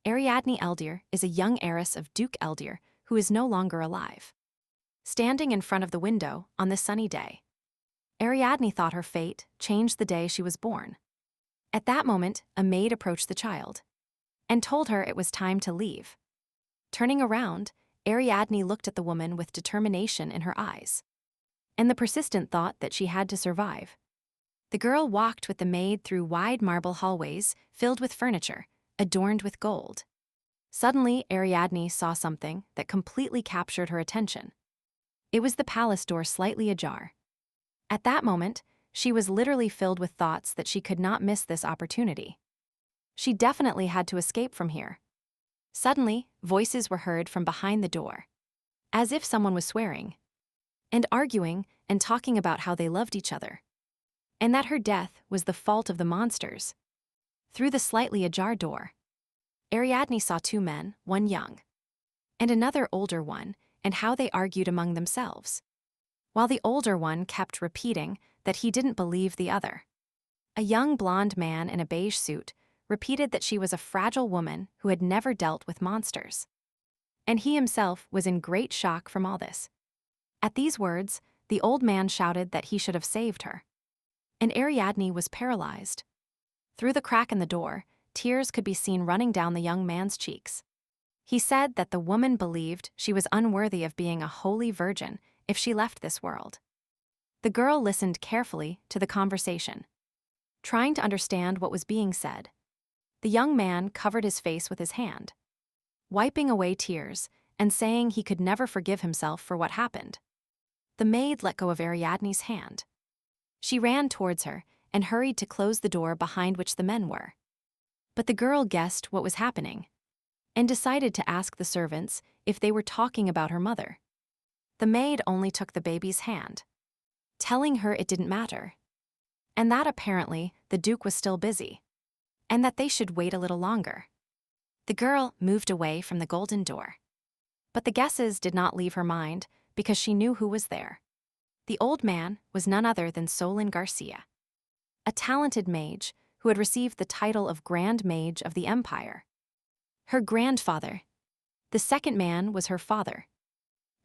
Ariadne Eldir is a young heiress of Duke Eldir who is no longer alive. Standing in front of the window on this sunny day, Ariadne thought her fate changed the day she was born. At that moment, a maid approached the child and told her it was time to leave. Turning around, Ariadne looked at the woman with determination in her eyes and the persistent thought that she had to survive. The girl walked with the maid through wide marble hallways filled with furniture, adorned with gold. Suddenly, Ariadne saw something that completely captured her attention. It was the palace door slightly ajar. At that moment, she was literally filled with thoughts that she could not miss this opportunity. She definitely had to escape from here. Suddenly, voices were heard from behind the door, as if someone was swearing and arguing and talking about how they loved each other, and that her death was the fault of the monsters. Through the slightly ajar door, Ariadne saw two men, one young and another older one, and how they argued among themselves, while the older one kept repeating that he didn't believe the other. A young blonde man in a beige suit repeated that she was a fragile woman who had never dealt with monsters, and he himself was in great shock from all this. At these words, the old man shouted that he should have saved her, and Ariadne was paralyzed. Through the crack in the door, tears could be seen running down the young man's cheeks. He said that the woman believed she was unworthy of being a holy virgin if she left this world. The girl listened carefully to the conversation, trying to understand what was being said. The young man covered his face with his hand, wiping away tears and saying he could never forgive himself for what happened. The maid let go of Ariadne's hand. She ran towards her and hurried to close the door behind which the men were. But the girl guessed what was happening and decided to ask the servants if they were talking about her mother. The maid only took the baby's hand, telling her it didn't matter, and that apparently the Duke was still busy, and that they should wait a little longer. The girl moved away from the golden door, but the guesses did not leave her mind because she knew who was there. The old man was none other than Solon Garcia, a talented mage who had received the title of Grand Mage of the Empire. Her grandfather. The second man was her father,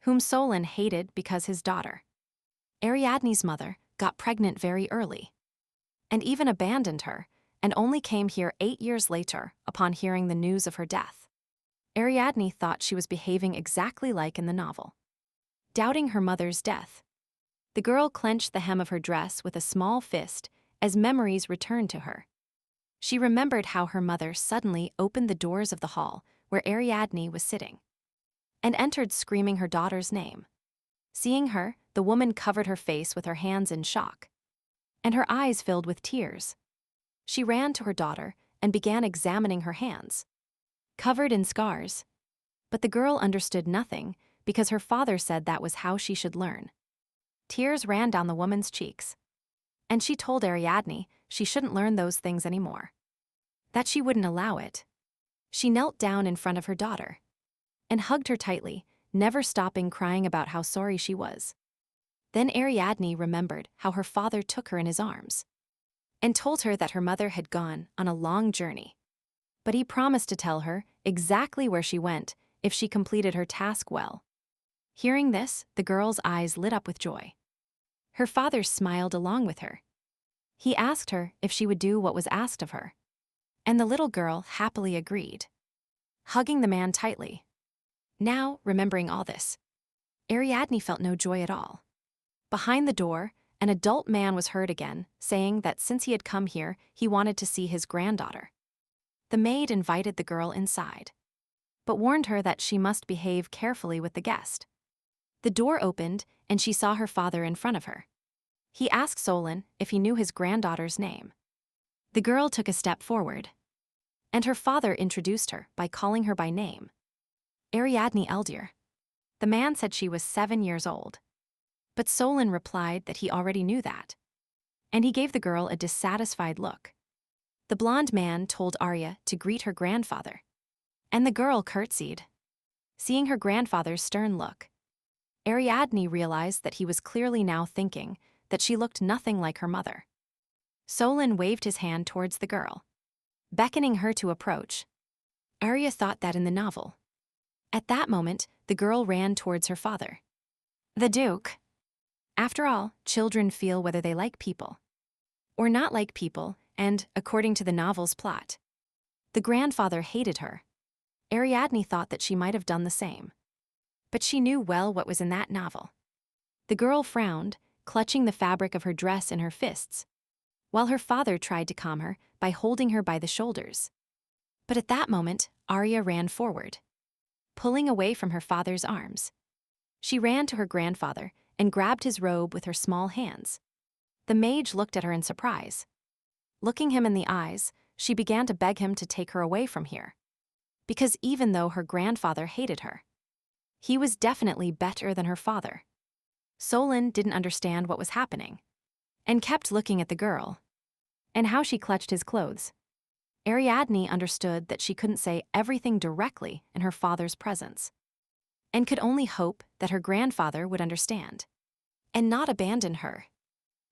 whom Solon hated because his daughter, Ariadne's mother, got pregnant very early, and even abandoned her, and only came here 8 years later upon hearing the news of her death. Ariadne thought she was behaving exactly like in the novel, doubting her mother's death. The girl clenched the hem of her dress with a small fist as memories returned to her. She remembered how her mother suddenly opened the doors of the hall where Ariadne was sitting and entered screaming her daughter's name. Seeing her, the woman covered her face with her hands in shock, and her eyes filled with tears. She ran to her daughter and began examining her hands, covered in scars. But the girl understood nothing because her father said that was how she should learn. Tears ran down the woman's cheeks, and she told Ariadne she shouldn't learn those things anymore, that she wouldn't allow it. She knelt down in front of her daughter and hugged her tightly, never stopping crying about how sorry she was. Then Ariadne remembered how her father took her in his arms and told her that her mother had gone on a long journey, but he promised to tell her exactly where she went if she completed her task well. Hearing this, the girl's eyes lit up with joy. Her father smiled along with her. He asked her if she would do what was asked of her, and the little girl happily agreed, hugging the man tightly. Now, remembering all this, Ariadne felt no joy at all. Behind the door, an adult man was heard again, saying that since he had come here, he wanted to see his granddaughter. The maid invited the girl inside, but warned her that she must behave carefully with the guest. The door opened, and she saw her father in front of her. He asked Solon if he knew his granddaughter's name. The girl took a step forward, and her father introduced her by calling her by name, Ariadne Eldir. The man said she was 7 years old, but Solon replied that he already knew that, and he gave the girl a dissatisfied look. The blonde man told Arya to greet her grandfather, and the girl curtsied. Seeing her grandfather's stern look, Ariadne realized that he was clearly now thinking that she looked nothing like her mother. Solon waved his hand towards the girl, beckoning her to approach. Arya thought that in the novel. At that moment, the girl ran towards her father. The Duke. After all, children feel whether they like people or not like people, and, according to the novel's plot, the grandfather hated her. Ariadne thought that she might have done the same. But she knew well what was in that novel. The girl frowned, clutching the fabric of her dress in her fists, while her father tried to calm her by holding her by the shoulders. But at that moment, Arya ran forward, pulling away from her father's arms. She ran to her grandfather and grabbed his robe with her small hands. The mage looked at her in surprise. Looking him in the eyes, she began to beg him to take her away from here. Because even though her grandfather hated her, he was definitely better than her father. Solon didn't understand what was happening and kept looking at the girl and how she clutched his clothes. Ariadne understood that she couldn't say everything directly in her father's presence and could only hope that her grandfather would understand and not abandon her.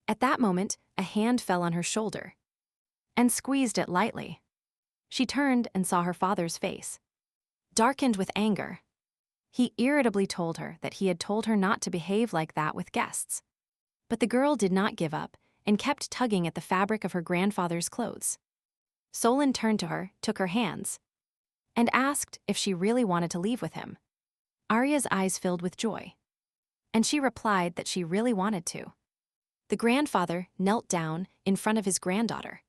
At that moment, a hand fell on her shoulder and squeezed it lightly. She turned and saw her father's face, darkened with anger. He irritably told her that he had told her not to behave like that with guests. But the girl did not give up and kept tugging at the fabric of her grandfather's clothes. Solon turned to her, took her hands, and asked if she really wanted to leave with him. Arya's eyes filled with joy, and she replied that she really wanted to. The grandfather knelt down in front of his granddaughter.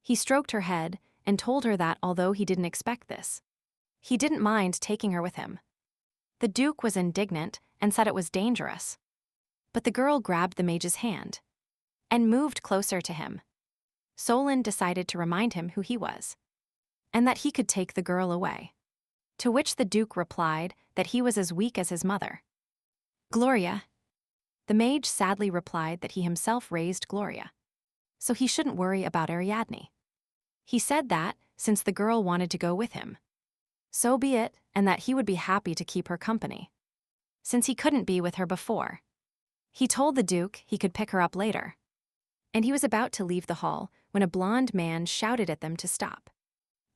He stroked her head and told her that although he didn't expect this, he didn't mind taking her with him. The Duke was indignant and said it was dangerous. But the girl grabbed the mage's hand and moved closer to him. Solon decided to remind him who he was and that he could take the girl away. To which the Duke replied that he was as weak as his mother. Gloria. The mage sadly replied that he himself raised Gloria, so he shouldn't worry about Ariadne. He said that, since the girl wanted to go with him, so be it, and that he would be happy to keep her company, since he couldn't be with her before. He told the Duke he could pick her up later, and he was about to leave the hall when a blonde man shouted at them to stop.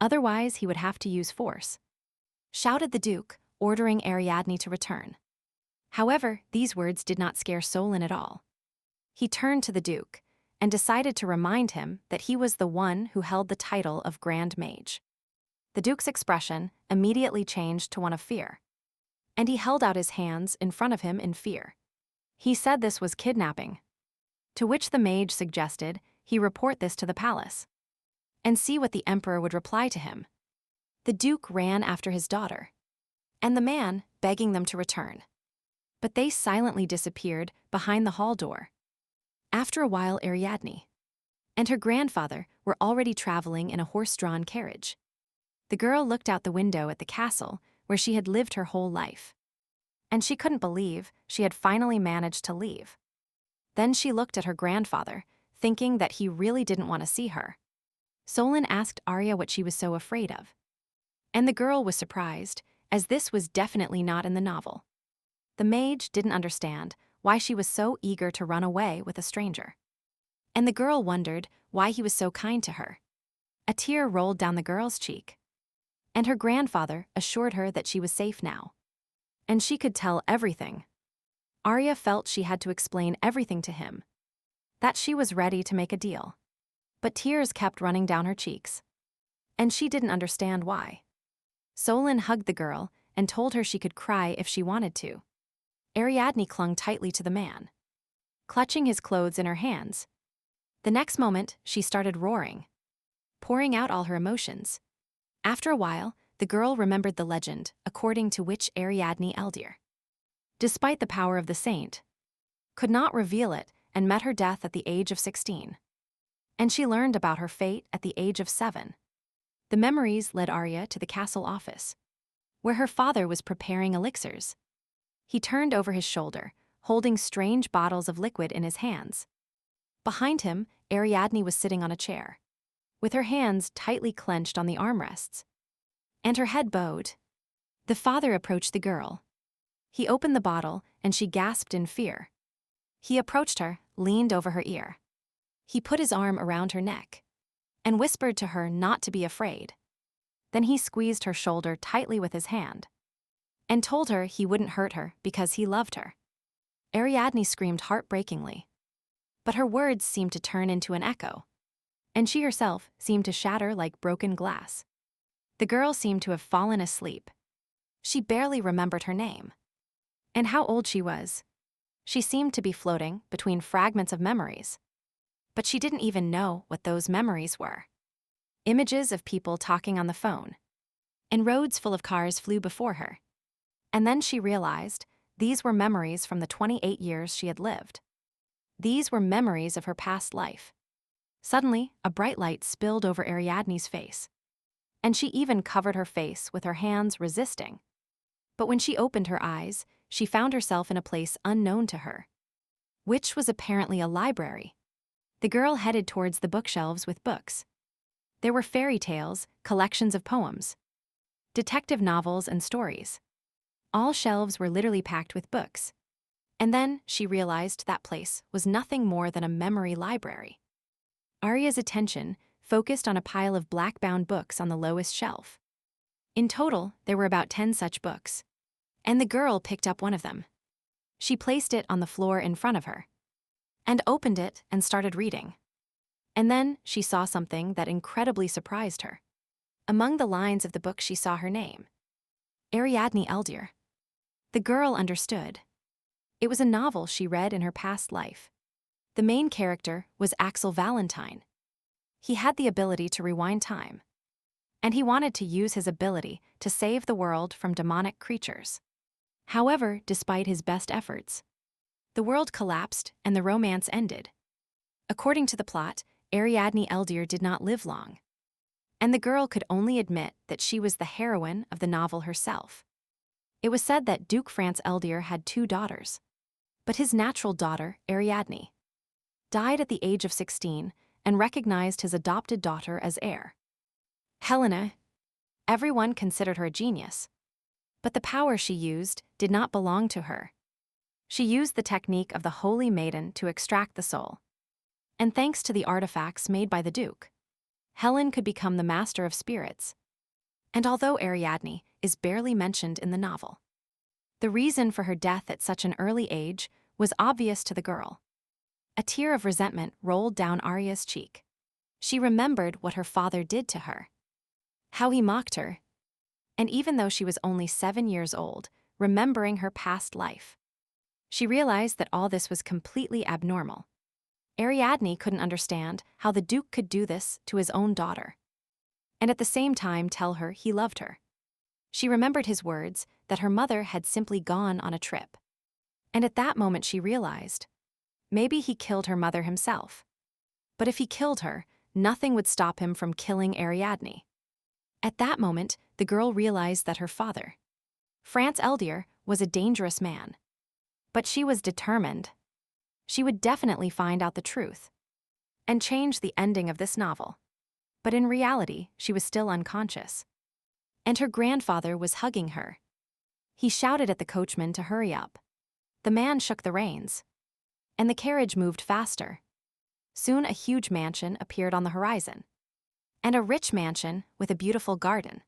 Otherwise, he would have to use force. Shouted the Duke, ordering Ariadne to return. However, these words did not scare Solon at all. He turned to the Duke and decided to remind him that he was the one who held the title of Grand Mage. The Duke's expression immediately changed to one of fear, and he held out his hands in front of him in fear. He said this was kidnapping, to which the mage suggested he report this to the palace and see what the emperor would reply to him. The Duke ran after his daughter and the man, begging them to return. But they silently disappeared behind the hall door. After a while, Ariadne and her grandfather were already traveling in a horse-drawn carriage. The girl looked out the window at the castle where she had lived her whole life, and she couldn't believe she had finally managed to leave. Then she looked at her grandfather, thinking that he really didn't want to see her. Solon asked Arya what she was so afraid of, and the girl was surprised, as this was definitely not in the novel. The mage didn't understand why she was so eager to run away with a stranger, and the girl wondered why he was so kind to her. A tear rolled down the girl's cheek, and her grandfather assured her that she was safe now, and she could tell everything. Arya felt she had to explain everything to him, that she was ready to make a deal. But tears kept running down her cheeks, and she didn't understand why. Solon hugged the girl and told her she could cry if she wanted to. Ariadne clung tightly to the man, clutching his clothes in her hands. The next moment, she started roaring, pouring out all her emotions. After a while, the girl remembered the legend according to which Ariadne Eldir, despite the power of the saint, could not reveal it and met her death at the age of 16. And she learned about her fate at the age of 7. The memories led Arya to the castle office, where her father was preparing elixirs. He turned over his shoulder, holding strange bottles of liquid in his hands. Behind him, Ariadne was sitting on a chair, with her hands tightly clenched on the armrests, and her head bowed. The father approached the girl. He opened the bottle, and she gasped in fear. He approached her, leaned over her ear. He put his arm around her neck and whispered to her not to be afraid. Then he squeezed her shoulder tightly with his hand and told her he wouldn't hurt her because he loved her. Ariadne screamed heartbreakingly, but her words seemed to turn into an echo, and she herself seemed to shatter like broken glass. The girl seemed to have fallen asleep. She barely remembered her name and how old she was. She seemed to be floating between fragments of memories, but she didn't even know what those memories were. Images of people talking on the phone, and roads full of cars flew before her. And then she realized these were memories from the 28 years she had lived. These were memories of her past life. Suddenly, a bright light spilled over Ariadne's face, and she even covered her face with her hands, resisting. But when she opened her eyes, she found herself in a place unknown to her, which was apparently a library. The girl headed towards the bookshelves with books. There were fairy tales, collections of poems, detective novels, and stories. All shelves were literally packed with books. And then she realized that place was nothing more than a memory library. Arya's attention focused on a pile of black-bound books on the lowest shelf. In total, there were about 10 such books, and the girl picked up one of them. She placed it on the floor in front of her and opened it and started reading. And then she saw something that incredibly surprised her. Among the lines of the book, she saw her name, Ariadne Eldir. The girl understood. It was a novel she read in her past life. The main character was Axel Valentine. He had the ability to rewind time, and he wanted to use his ability to save the world from demonic creatures. However, despite his best efforts, the world collapsed and the romance ended. According to the plot, Ariadne Eldir did not live long, and the girl could only admit that she was the heroine of the novel herself. It was said that Duke Franz Eldir had 2 daughters, but his natural daughter, Ariadne, died at the age of 16 and recognized his adopted daughter as heir. Helena, everyone considered her a genius, but the power she used did not belong to her. She used the technique of the Holy Maiden to extract the soul, and thanks to the artifacts made by the Duke, Helen could become the master of spirits. And although Ariadne is barely mentioned in the novel, the reason for her death at such an early age was obvious to the girl. A tear of resentment rolled down Arya's cheek. She remembered what her father did to her, how he mocked her, and even though she was only 7 years old, remembering her past life, she realized that all this was completely abnormal. Ariadne couldn't understand how the Duke could do this to his own daughter, and at the same time tell her he loved her. She remembered his words that her mother had simply gone on a trip, and at that moment she realized maybe he killed her mother himself. But if he killed her, nothing would stop him from killing Ariadne. At that moment, the girl realized that her father, Franz Eldir, was a dangerous man. But she was determined. She would definitely find out the truth and change the ending of this novel. But in reality, she was still unconscious, and her grandfather was hugging her. He shouted at the coachman to hurry up. The man shook the reins, and the carriage moved faster. Soon a huge mansion appeared on the horizon, and a rich mansion with a beautiful garden.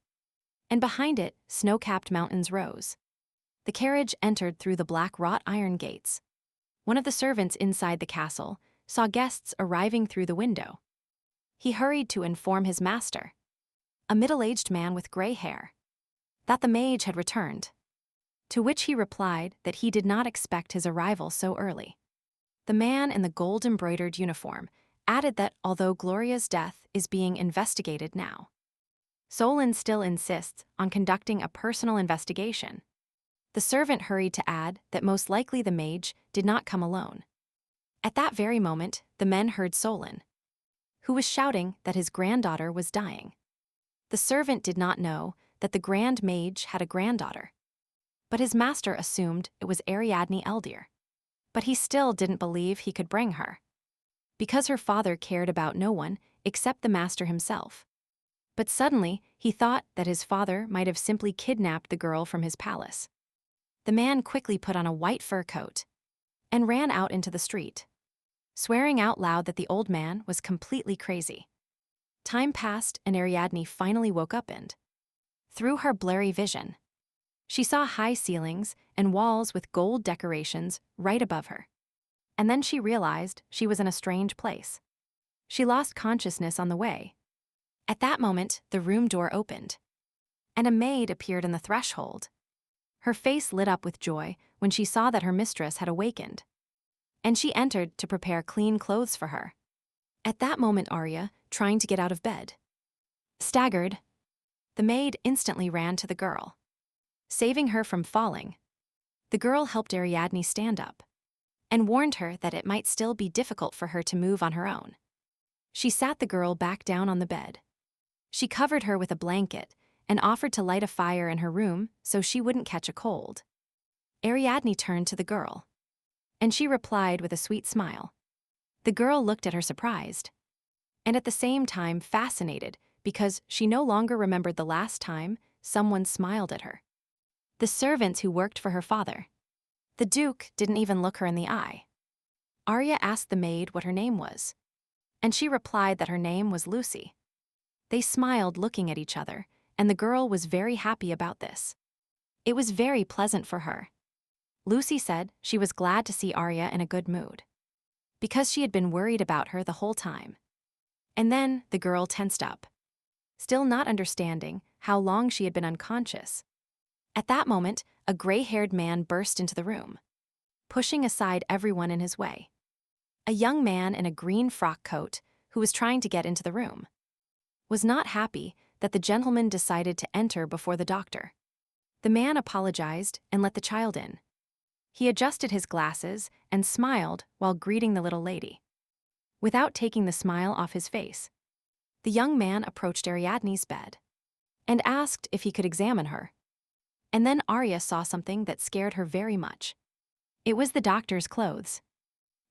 And behind it, snow-capped mountains rose. The carriage entered through the black wrought iron gates. One of the servants inside the castle saw guests arriving through the window. He hurried to inform his master, a middle-aged man with gray hair, that the mage had returned, to which he replied that he did not expect his arrival so early. The man in the gold-embroidered uniform added that although Gloria's death is being investigated now, Solon still insists on conducting a personal investigation. The servant hurried to add that most likely the mage did not come alone. At that very moment, the men heard Solon, who was shouting that his granddaughter was dying. The servant did not know that the grand mage had a granddaughter, but his master assumed it was Ariadne Eldir. But he still didn't believe he could bring her, because her father cared about no one except the master himself. But suddenly, he thought that his father might have simply kidnapped the girl from his palace. The man quickly put on a white fur coat and ran out into the street, swearing out loud that the old man was completely crazy. Time passed and Ariadne finally woke up and through her blurry vision. She saw high ceilings and walls with gold decorations right above her. And then she realized she was in a strange place. She lost consciousness on the way. At that moment, the room door opened, and a maid appeared in the threshold. Her face lit up with joy when she saw that her mistress had awakened, and she entered to prepare clean clothes for her. At that moment, Arya, trying to get out of bed, staggered. The maid instantly ran to the girl, saving her from falling. The girl helped Ariadne stand up and warned her that it might still be difficult for her to move on her own. She sat the girl back down on the bed. She covered her with a blanket and offered to light a fire in her room so she wouldn't catch a cold. Ariadne turned to the girl, and she replied with a sweet smile. The girl looked at her surprised, and at the same time fascinated because she no longer remembered the last time someone smiled at her. The servants who worked for her father. The Duke didn't even look her in the eye. Arya asked the maid what her name was, and she replied that her name was Lucy. They smiled looking at each other, and the girl was very happy about this. It was very pleasant for her. Lucy said she was glad to see Arya in a good mood, because she had been worried about her the whole time. And then the girl tensed up, still not understanding how long she had been unconscious. At that moment, a gray-haired man burst into the room, pushing aside everyone in his way. A young man in a green frock coat, who was trying to get into the room, was not happy that the gentleman decided to enter before the doctor. The man apologized and let the child in. He adjusted his glasses and smiled while greeting the little lady. Without taking the smile off his face, the young man approached Ariadne's bed and asked if he could examine her. And then Arya saw something that scared her very much. It was the doctor's clothes.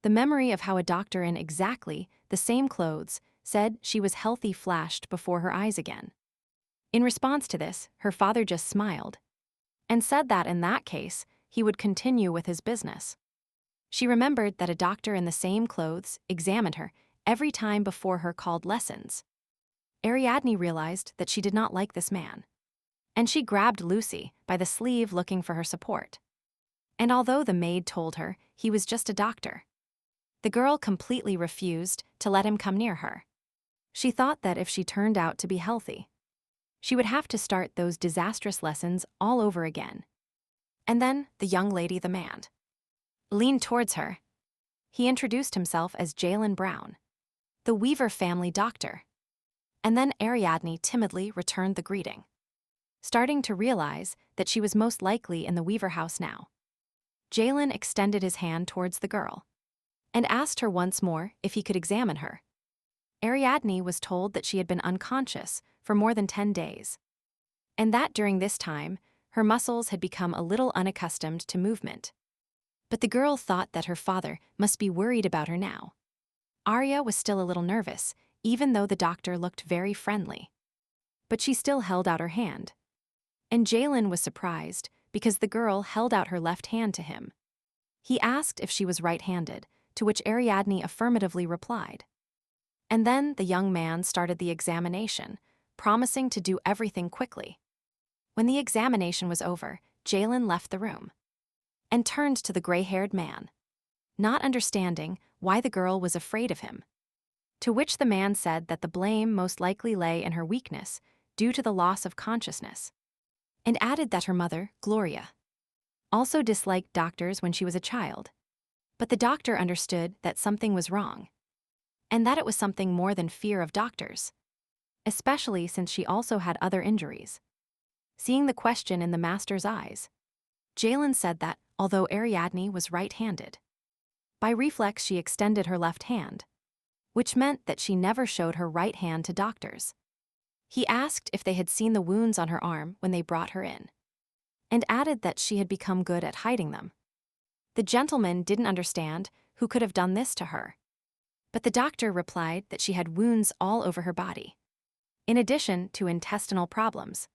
The memory of how a doctor in exactly the same clothes said she was healthy flashed before her eyes again. In response to this, her father just smiled and said that in that case, he would continue with his business. She remembered that a doctor in the same clothes examined her every time before her called lessons. Ariadne realized that she did not like this man, and she grabbed Lucy by the sleeve looking for her support. And although the maid told her he was just a doctor, the girl completely refused to let him come near her. She thought that if she turned out to be healthy, she would have to start those disastrous lessons all over again. And then the young lady, the man, leaned towards her. He introduced himself as Jalen Brown, the Weaver family doctor. And then Ariadne timidly returned the greeting, starting to realize that she was most likely in the Weaver house now. Jalen extended his hand towards the girl and asked her once more if he could examine her. Ariadne was told that she had been unconscious for more than 10 days, and that during this time, her muscles had become a little unaccustomed to movement. But the girl thought that her father must be worried about her now. Arya was still a little nervous, even though the doctor looked very friendly. But she still held out her hand. And Jalen was surprised because the girl held out her left hand to him. He asked if she was right-handed, to which Ariadne affirmatively replied. And then the young man started the examination, promising to do everything quickly. When the examination was over, Jalen left the room and turned to the gray-haired man, not understanding why the girl was afraid of him. To which the man said that the blame most likely lay in her weakness due to the loss of consciousness, and added that her mother, Gloria, also disliked doctors when she was a child. But the doctor understood that something was wrong, and that it was something more than fear of doctors, especially since she also had other injuries. Seeing the question in the master's eyes, Jalen said that, although Ariadne was right-handed, by reflex she extended her left hand, which meant that she never showed her right hand to doctors. He asked if they had seen the wounds on her arm when they brought her in, and added that she had become good at hiding them. The gentleman didn't understand who could have done this to her, but the doctor replied that she had wounds all over her body, in addition to intestinal problems.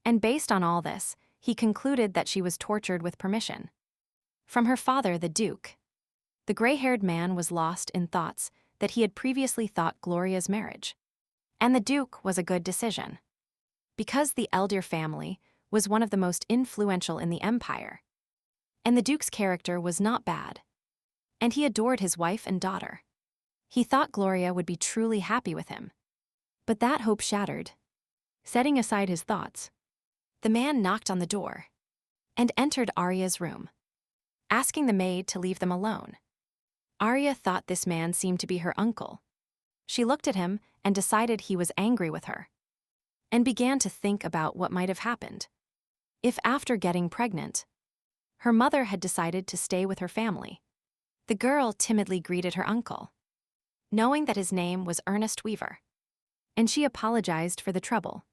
And based on all this, he concluded that she was tortured with permission from her father, the Duke. The gray-haired man was lost in thoughts that he had previously thought Gloria's marriage and the Duke was a good decision. because the Eldir family was one of the most influential in the empire. And the Duke's character was not bad, and he adored his wife and daughter. He thought Gloria would be truly happy with him. But that hope shattered. Setting aside his thoughts, the man knocked on the door and entered Arya's room, asking the maid to leave them alone. Arya thought this man seemed to be her uncle. She looked at him and decided he was angry with her, and began to think about what might have happened if, after getting pregnant, her mother had decided to stay with her family. The girl timidly greeted her uncle, knowing that his name was Ernest Weaver, and she apologized for the trouble,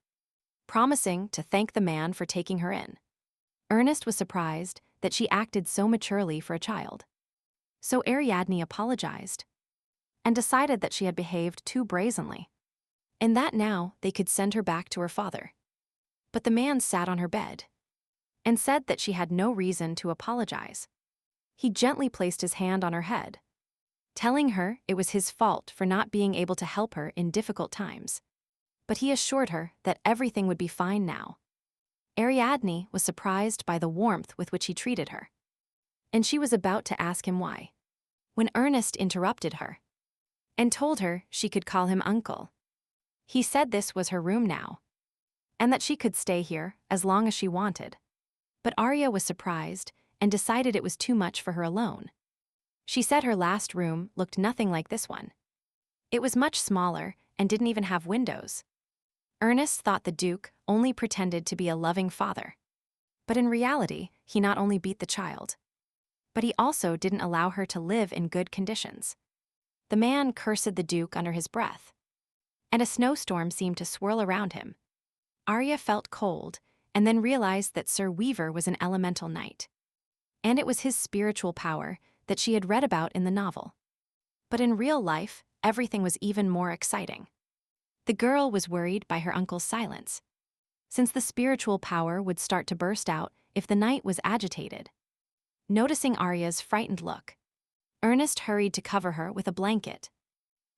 promising to thank the man for taking her in. Ernest was surprised that she acted so maturely for a child. So Ariadne apologized and decided that she had behaved too brazenly, and that now they could send her back to her father. But the man sat on her bed and said that she had no reason to apologize. He gently placed his hand on her head, telling her it was his fault for not being able to help her in difficult times. But he assured her that everything would be fine now. Ariadne was surprised by the warmth with which he treated her, and she was about to ask him why, when Ernest interrupted her and told her she could call him uncle. He said this was her room now, and that she could stay here as long as she wanted. But Arya was surprised and decided it was too much for her alone. She said her last room looked nothing like this one. It was much smaller and didn't even have windows. Ernest thought the Duke only pretended to be a loving father. But in reality, he not only beat the child, but he also didn't allow her to live in good conditions. The man cursed the Duke under his breath, and a snowstorm seemed to swirl around him. Arya felt cold and then realized that Sir Weaver was an elemental knight, and it was his spiritual power that she had read about in the novel. But in real life, everything was even more exciting. The girl was worried by her uncle's silence, since the spiritual power would start to burst out if the knight was agitated. Noticing Arya's frightened look, Ernest hurried to cover her with a blanket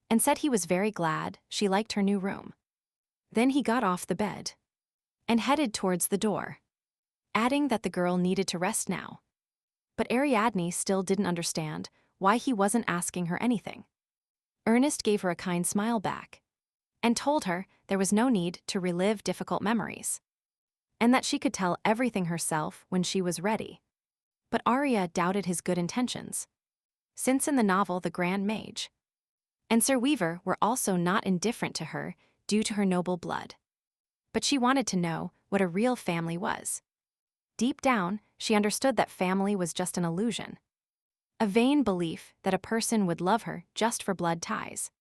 and said he was very glad she liked her new room. Then he got off the bed and headed towards the door, adding that the girl needed to rest now. But Ariadne still didn't understand why he wasn't asking her anything. Ernest gave her a kind smile back and told her there was no need to relive difficult memories, and that she could tell everything herself when she was ready. But Arya doubted his good intentions, since in the novel the Grand Mage and Sir Weaver were also not indifferent to her due to her noble blood. But she wanted to know what a real family was. Deep down, she understood that family was just an illusion, a vain belief that a person would love her just for blood ties.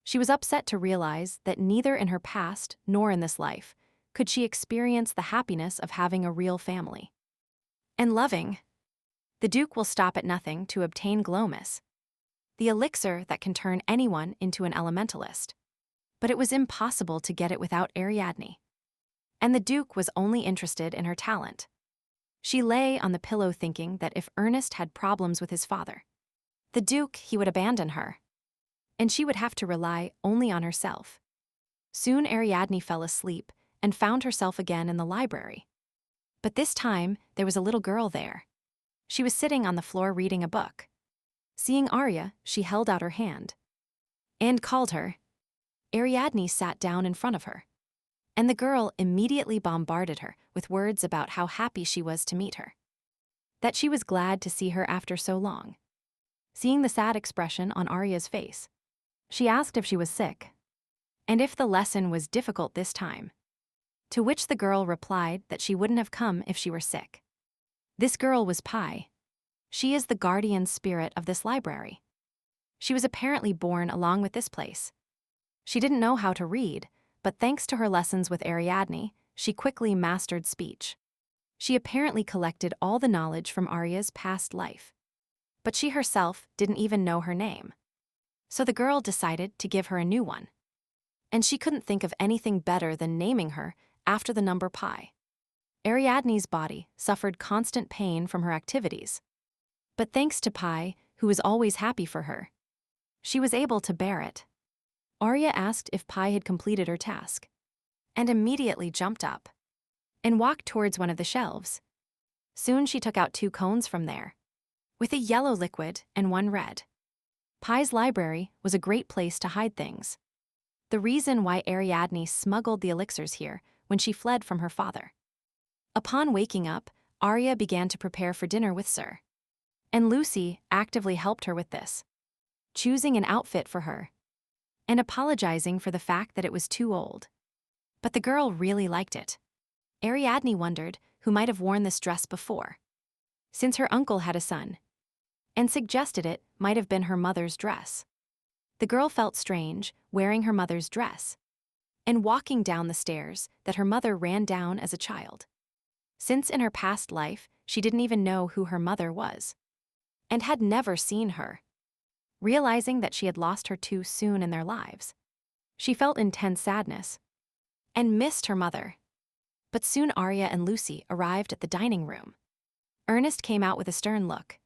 She was upset to realize that neither in her past nor in this life could she experience the happiness of having a real family. And loving, the Duke will stop at nothing to obtain Glomus, the elixir that can turn anyone into an elementalist. But it was impossible to get it without Ariadne, and the Duke was only interested in her talent. She lay on the pillow thinking that if Ernest had problems with his father, the Duke, he would abandon her, and she would have to rely only on herself. Soon Ariadne fell asleep and found herself again in the library. But this time, there was a little girl there. She was sitting on the floor reading a book. Seeing Arya, she held out her hand and called her. Ariadne sat down in front of her, and the girl immediately bombarded her with words about how happy she was to meet her, that she was glad to see her after so long. Seeing the sad expression on Arya's face, she asked if she was sick, and if the lesson was difficult this time, to which the girl replied that she wouldn't have come if she were sick. This girl was Pi. She is the guardian spirit of this library. She was apparently born along with this place. She didn't know how to read, but thanks to her lessons with Ariadne, she quickly mastered speech. She apparently collected all the knowledge from Arya's past life, but she herself didn't even know her name. So the girl decided to give her a new one, and she couldn't think of anything better than naming her after the number pi. Ariadne's body suffered constant pain from her activities, but thanks to Pi, who was always happy for her, she was able to bear it. Arya asked if Pi had completed her task, and immediately jumped up and walked towards one of the shelves. Soon she took out 2 cones from there, with a yellow liquid and one red. Pai's library was a great place to hide things. The reason why Ariadne smuggled the elixirs here when she fled from her father. Upon waking up, Arya began to prepare for dinner with Sir. And Lucy actively helped her with this, choosing an outfit for her and apologizing for the fact that it was too old. But the girl really liked it. Ariadne wondered who might have worn this dress before, since her uncle had a son, and suggested it might have been her mother's dress. The girl felt strange wearing her mother's dress and walking down the stairs that her mother ran down as a child, since in her past life she didn't even know who her mother was and had never seen her. Realizing that she had lost her too soon in their lives, she felt intense sadness and missed her mother. But soon Arya and Lucy arrived at the dining room. Ernest came out with a stern look.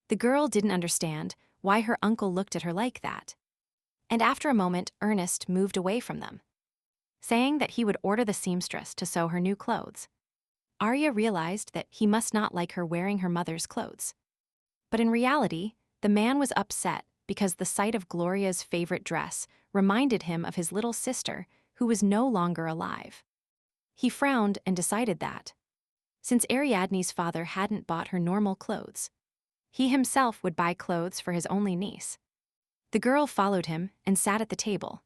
The girl didn't understand why her uncle looked at her like that. And after a moment, Ernest moved away from them, saying that he would order the seamstress to sew her new clothes. Arya realized that he must not like her wearing her mother's clothes. But in reality, the man was upset because the sight of Gloria's favorite dress reminded him of his little sister, who was no longer alive. He frowned and decided that, since Ariadne's father hadn't bought her normal clothes, he himself would buy clothes for his only niece. The girl followed him and sat at the table,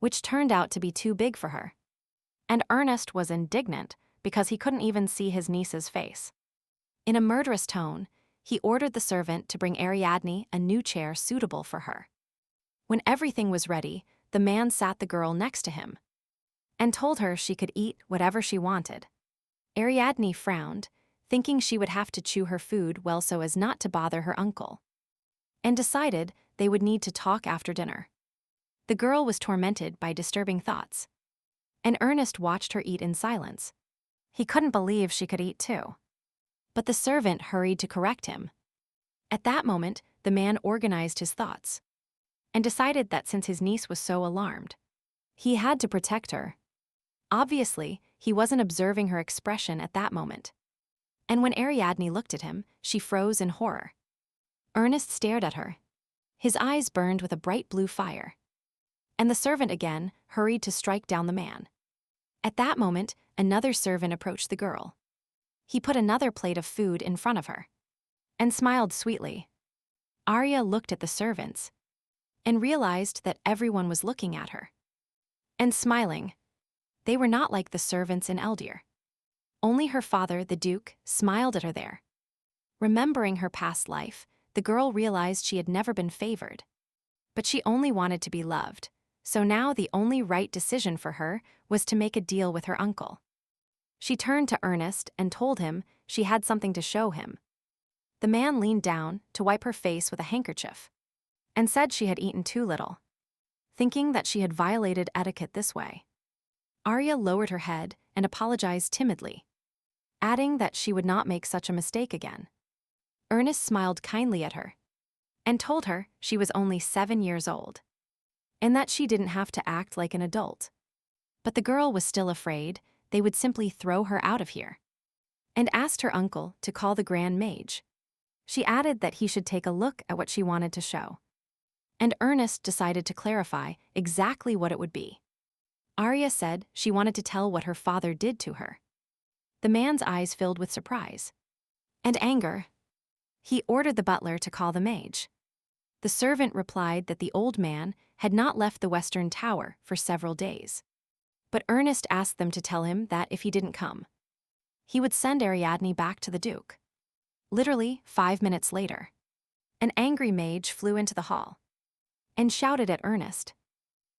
which turned out to be too big for her. And Ernest was indignant because he couldn't even see his niece's face. In a murderous tone, he ordered the servant to bring Ariadne a new chair suitable for her. When everything was ready, the man sat the girl next to him and told her she could eat whatever she wanted. Ariadne frowned, thinking she would have to chew her food well so as not to bother her uncle, and decided they would need to talk after dinner. The girl was tormented by disturbing thoughts, and Ernest watched her eat in silence. He couldn't believe she could eat too. But the servant hurried to correct him. At that moment, the man organized his thoughts and decided that since his niece was so alarmed, he had to protect her. Obviously, he wasn't observing her expression at that moment. And when Ariadne looked at him, she froze in horror. Ernest stared at her. His eyes burned with a bright blue fire. And the servant again hurried to strike down the man. At that moment, another servant approached the girl. He put another plate of food in front of her and smiled sweetly. Arya looked at the servants and realized that everyone was looking at her and smiling. They were not like the servants in Eldir. Only her father, the Duke, smiled at her there. Remembering her past life, the girl realized she had never been favored. But she only wanted to be loved, so now the only right decision for her was to make a deal with her uncle. She turned to Ernest and told him she had something to show him. The man leaned down to wipe her face with a handkerchief and said she had eaten too little, thinking that she had violated etiquette this way. Arya lowered her head and apologized timidly, adding that she would not make such a mistake again. Ernest smiled kindly at her and told her she was only 7 years old and that she didn't have to act like an adult. But the girl was still afraid they would simply throw her out of here, and asked her uncle to call the Grand Mage. She added that he should take a look at what she wanted to show, and Ernest decided to clarify exactly what it would be. Arya said she wanted to tell what her father did to her. The man's eyes filled with surprise and anger. He ordered the butler to call the mage. The servant replied that the old man had not left the Western Tower for several days. But Ernest asked them to tell him that if he didn't come, he would send Ariadne back to the Duke. Literally 5 minutes later, an angry mage flew into the hall and shouted at Ernest.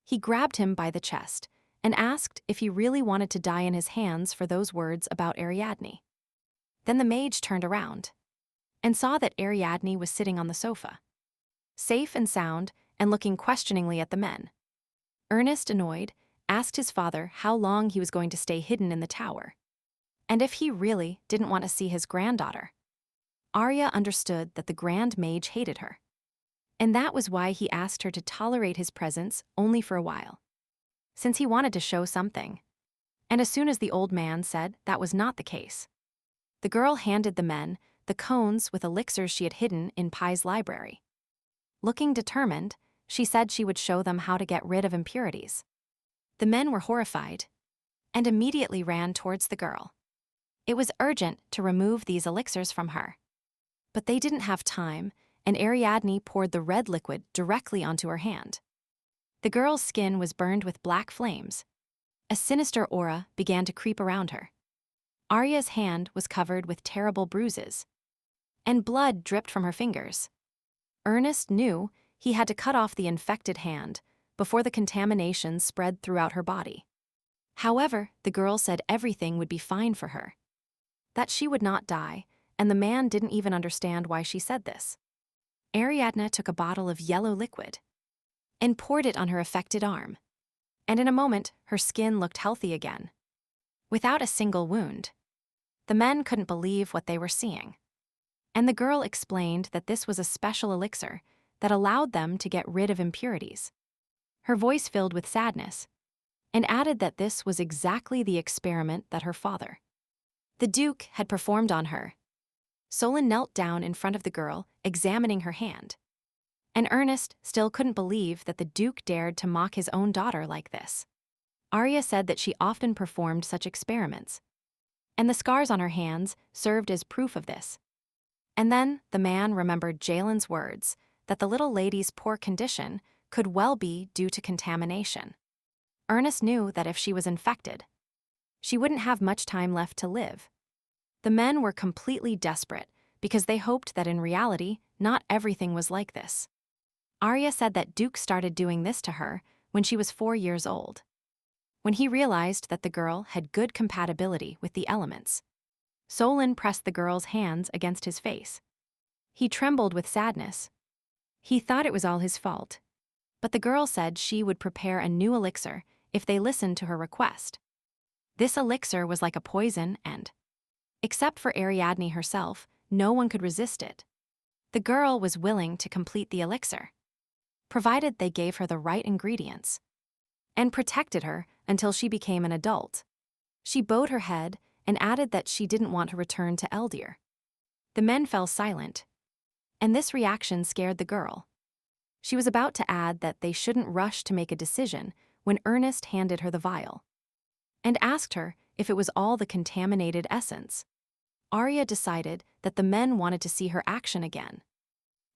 He grabbed him by the chest and asked if he really wanted to die in his hands for those words about Ariadne. Then the mage turned around and saw that Ariadne was sitting on the sofa, safe and sound, and looking questioningly at the men. Ernest, annoyed, asked his father how long he was going to stay hidden in the tower, and if he really didn't want to see his granddaughter. Arya understood that the Grand Mage hated her, and that was why he asked her to tolerate his presence only for a while, since he wanted to show something. And as soon as the old man said that was not the case, the girl handed the men the cones with elixirs she had hidden in Pai's library. Looking determined, she said she would show them how to get rid of impurities. The men were horrified and immediately ran towards the girl. It was urgent to remove these elixirs from her. But they didn't have time, and Ariadne poured the red liquid directly onto her hand. The girl's skin was burned with black flames. A sinister aura began to creep around her. Arya's hand was covered with terrible bruises, and blood dripped from her fingers. Ernest knew he had to cut off the infected hand before the contamination spread throughout her body. However, the girl said everything would be fine for her, that she would not die, and the man didn't even understand why she said this. Ariadne took a bottle of yellow liquid and poured it on her affected arm, and in a moment her skin looked healthy again, without a single wound. The men couldn't believe what they were seeing, and the girl explained that this was a special elixir that allowed them to get rid of impurities. Her voice filled with sadness, and added that this was exactly the experiment that her father, the Duke, had performed on her. Solon knelt down in front of the girl, examining her hand. And Ernest still couldn't believe that the Duke dared to mock his own daughter like this. Arya said that she often performed such experiments, and the scars on her hands served as proof of this. And then the man remembered Jalen's words that the little lady's poor condition could well be due to contamination. Ernest knew that if she was infected, she wouldn't have much time left to live. The men were completely desperate because they hoped that in reality, not everything was like this. Arya said that Duke started doing this to her when she was 4 years old, when he realized that the girl had good compatibility with the elements. Solon pressed the girl's hands against his face. He trembled with sadness. He thought it was all his fault, but the girl said she would prepare a new elixir if they listened to her request. This elixir was like a poison and, except for Ariadne herself, no one could resist it. The girl was willing to complete the elixir, provided they gave her the right ingredients, and protected her until she became an adult. She bowed her head and added that she didn't want to return to Eldir. The men fell silent, and this reaction scared the girl. She was about to add that they shouldn't rush to make a decision when Ernest handed her the vial and asked her if it was all the contaminated essence. Arya decided that the men wanted to see her action again,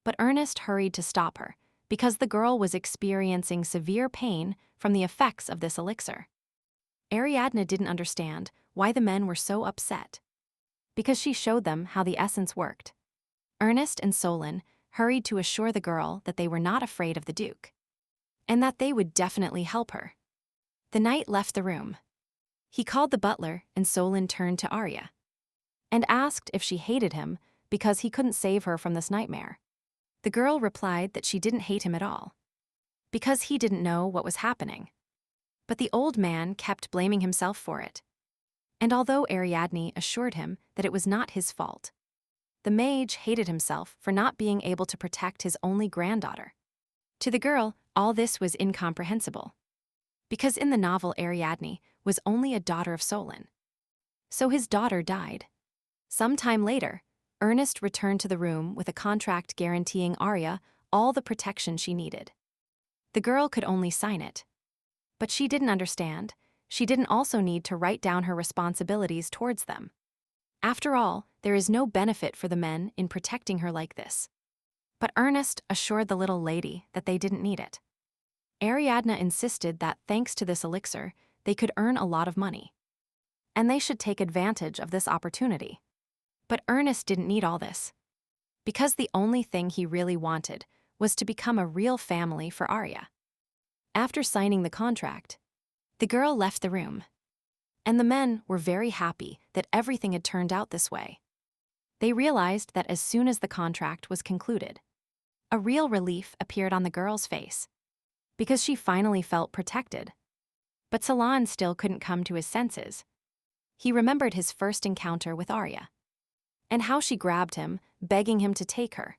but Ernest hurried to stop her because the girl was experiencing severe pain from the effects of this elixir. Ariadne didn't understand why the men were so upset, because she showed them how the essence worked. Ernest and Solon hurried to assure the girl that they were not afraid of the Duke, and that they would definitely help her. The knight left the room. He called the butler, and Solon turned to Arya and asked if she hated him because he couldn't save her from this nightmare. The girl replied that she didn't hate him at all, because he didn't know what was happening. But the old man kept blaming himself for it. And although Ariadne assured him that it was not his fault, the mage hated himself for not being able to protect his only granddaughter. To the girl, all this was incomprehensible, because in the novel Ariadne was only a daughter of Solon. So his daughter died. Some time later, Ernest returned to the room with a contract guaranteeing Arya all the protection she needed. The girl could only sign it. But she didn't understand. She didn't also need to write down her responsibilities towards them. After all, there is no benefit for the men in protecting her like this. But Ernest assured the little lady that they didn't need it. Ariadne insisted that thanks to this elixir, they could earn a lot of money, and they should take advantage of this opportunity. But Ernest didn't need all this, because the only thing he really wanted was to become a real family for Arya. After signing the contract, the girl left the room, and the men were very happy that everything had turned out this way. They realized that as soon as the contract was concluded, a real relief appeared on the girl's face, because she finally felt protected. But Solon still couldn't come to his senses. He remembered his first encounter with Arya, and how she grabbed him, begging him to take her.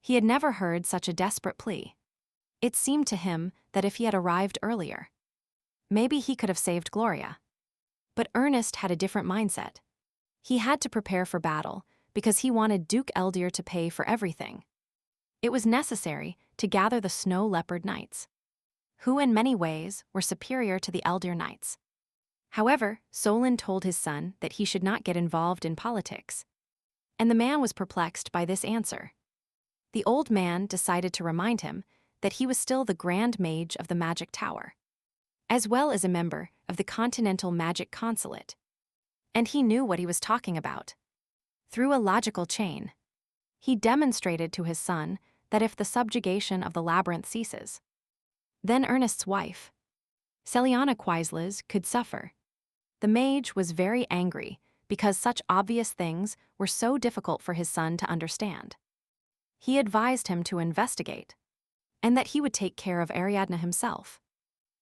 He had never heard such a desperate plea. It seemed to him that if he had arrived earlier, maybe he could have saved Gloria. But Ernest had a different mindset. He had to prepare for battle because he wanted Duke Eldir to pay for everything. It was necessary to gather the Snow Leopard Knights, who in many ways were superior to the Eldir Knights. However, Solon told his son that he should not get involved in politics. And the man was perplexed by this answer. The old man decided to remind him that he was still the Grand Mage of the Magic Tower, as well as a member of the Continental Magic Consulate. And he knew what he was talking about. Through a logical chain, he demonstrated to his son that if the subjugation of the labyrinth ceases, then Ernest's wife, Celiana Quisles, could suffer. The mage was very angry because such obvious things were so difficult for his son to understand. He advised him to investigate, and that he would take care of Ariadne himself.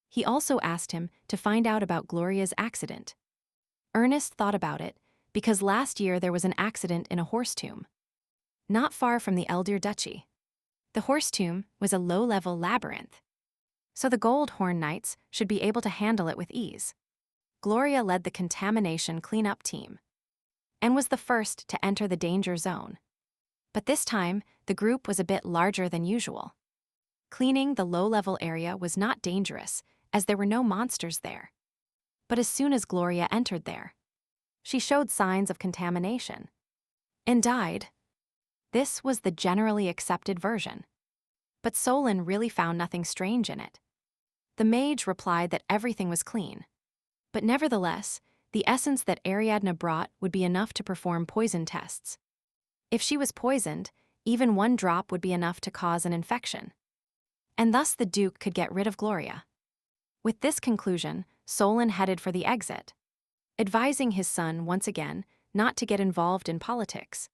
He also asked him to find out about Gloria's accident. Ernest thought about it because last year there was an accident in a horse tomb, not far from the Eldir Duchy. The horse tomb was a low-level labyrinth, so the Gold Horn Knights should be able to handle it with ease. Gloria led the contamination cleanup team and was the first to enter the danger zone. But this time, the group was a bit larger than usual. Cleaning the low-level area was not dangerous, as there were no monsters there. But as soon as Gloria entered there, she showed signs of contamination and died. This was the generally accepted version. But Solon really found nothing strange in it. The mage replied that everything was clean. But nevertheless, the essence that Ariadne brought would be enough to perform poison tests. If she was poisoned, even one drop would be enough to cause an infection. And thus the Duke could get rid of Gloria. With this conclusion, Solon headed for the exit, advising his son once again not to get involved in politics.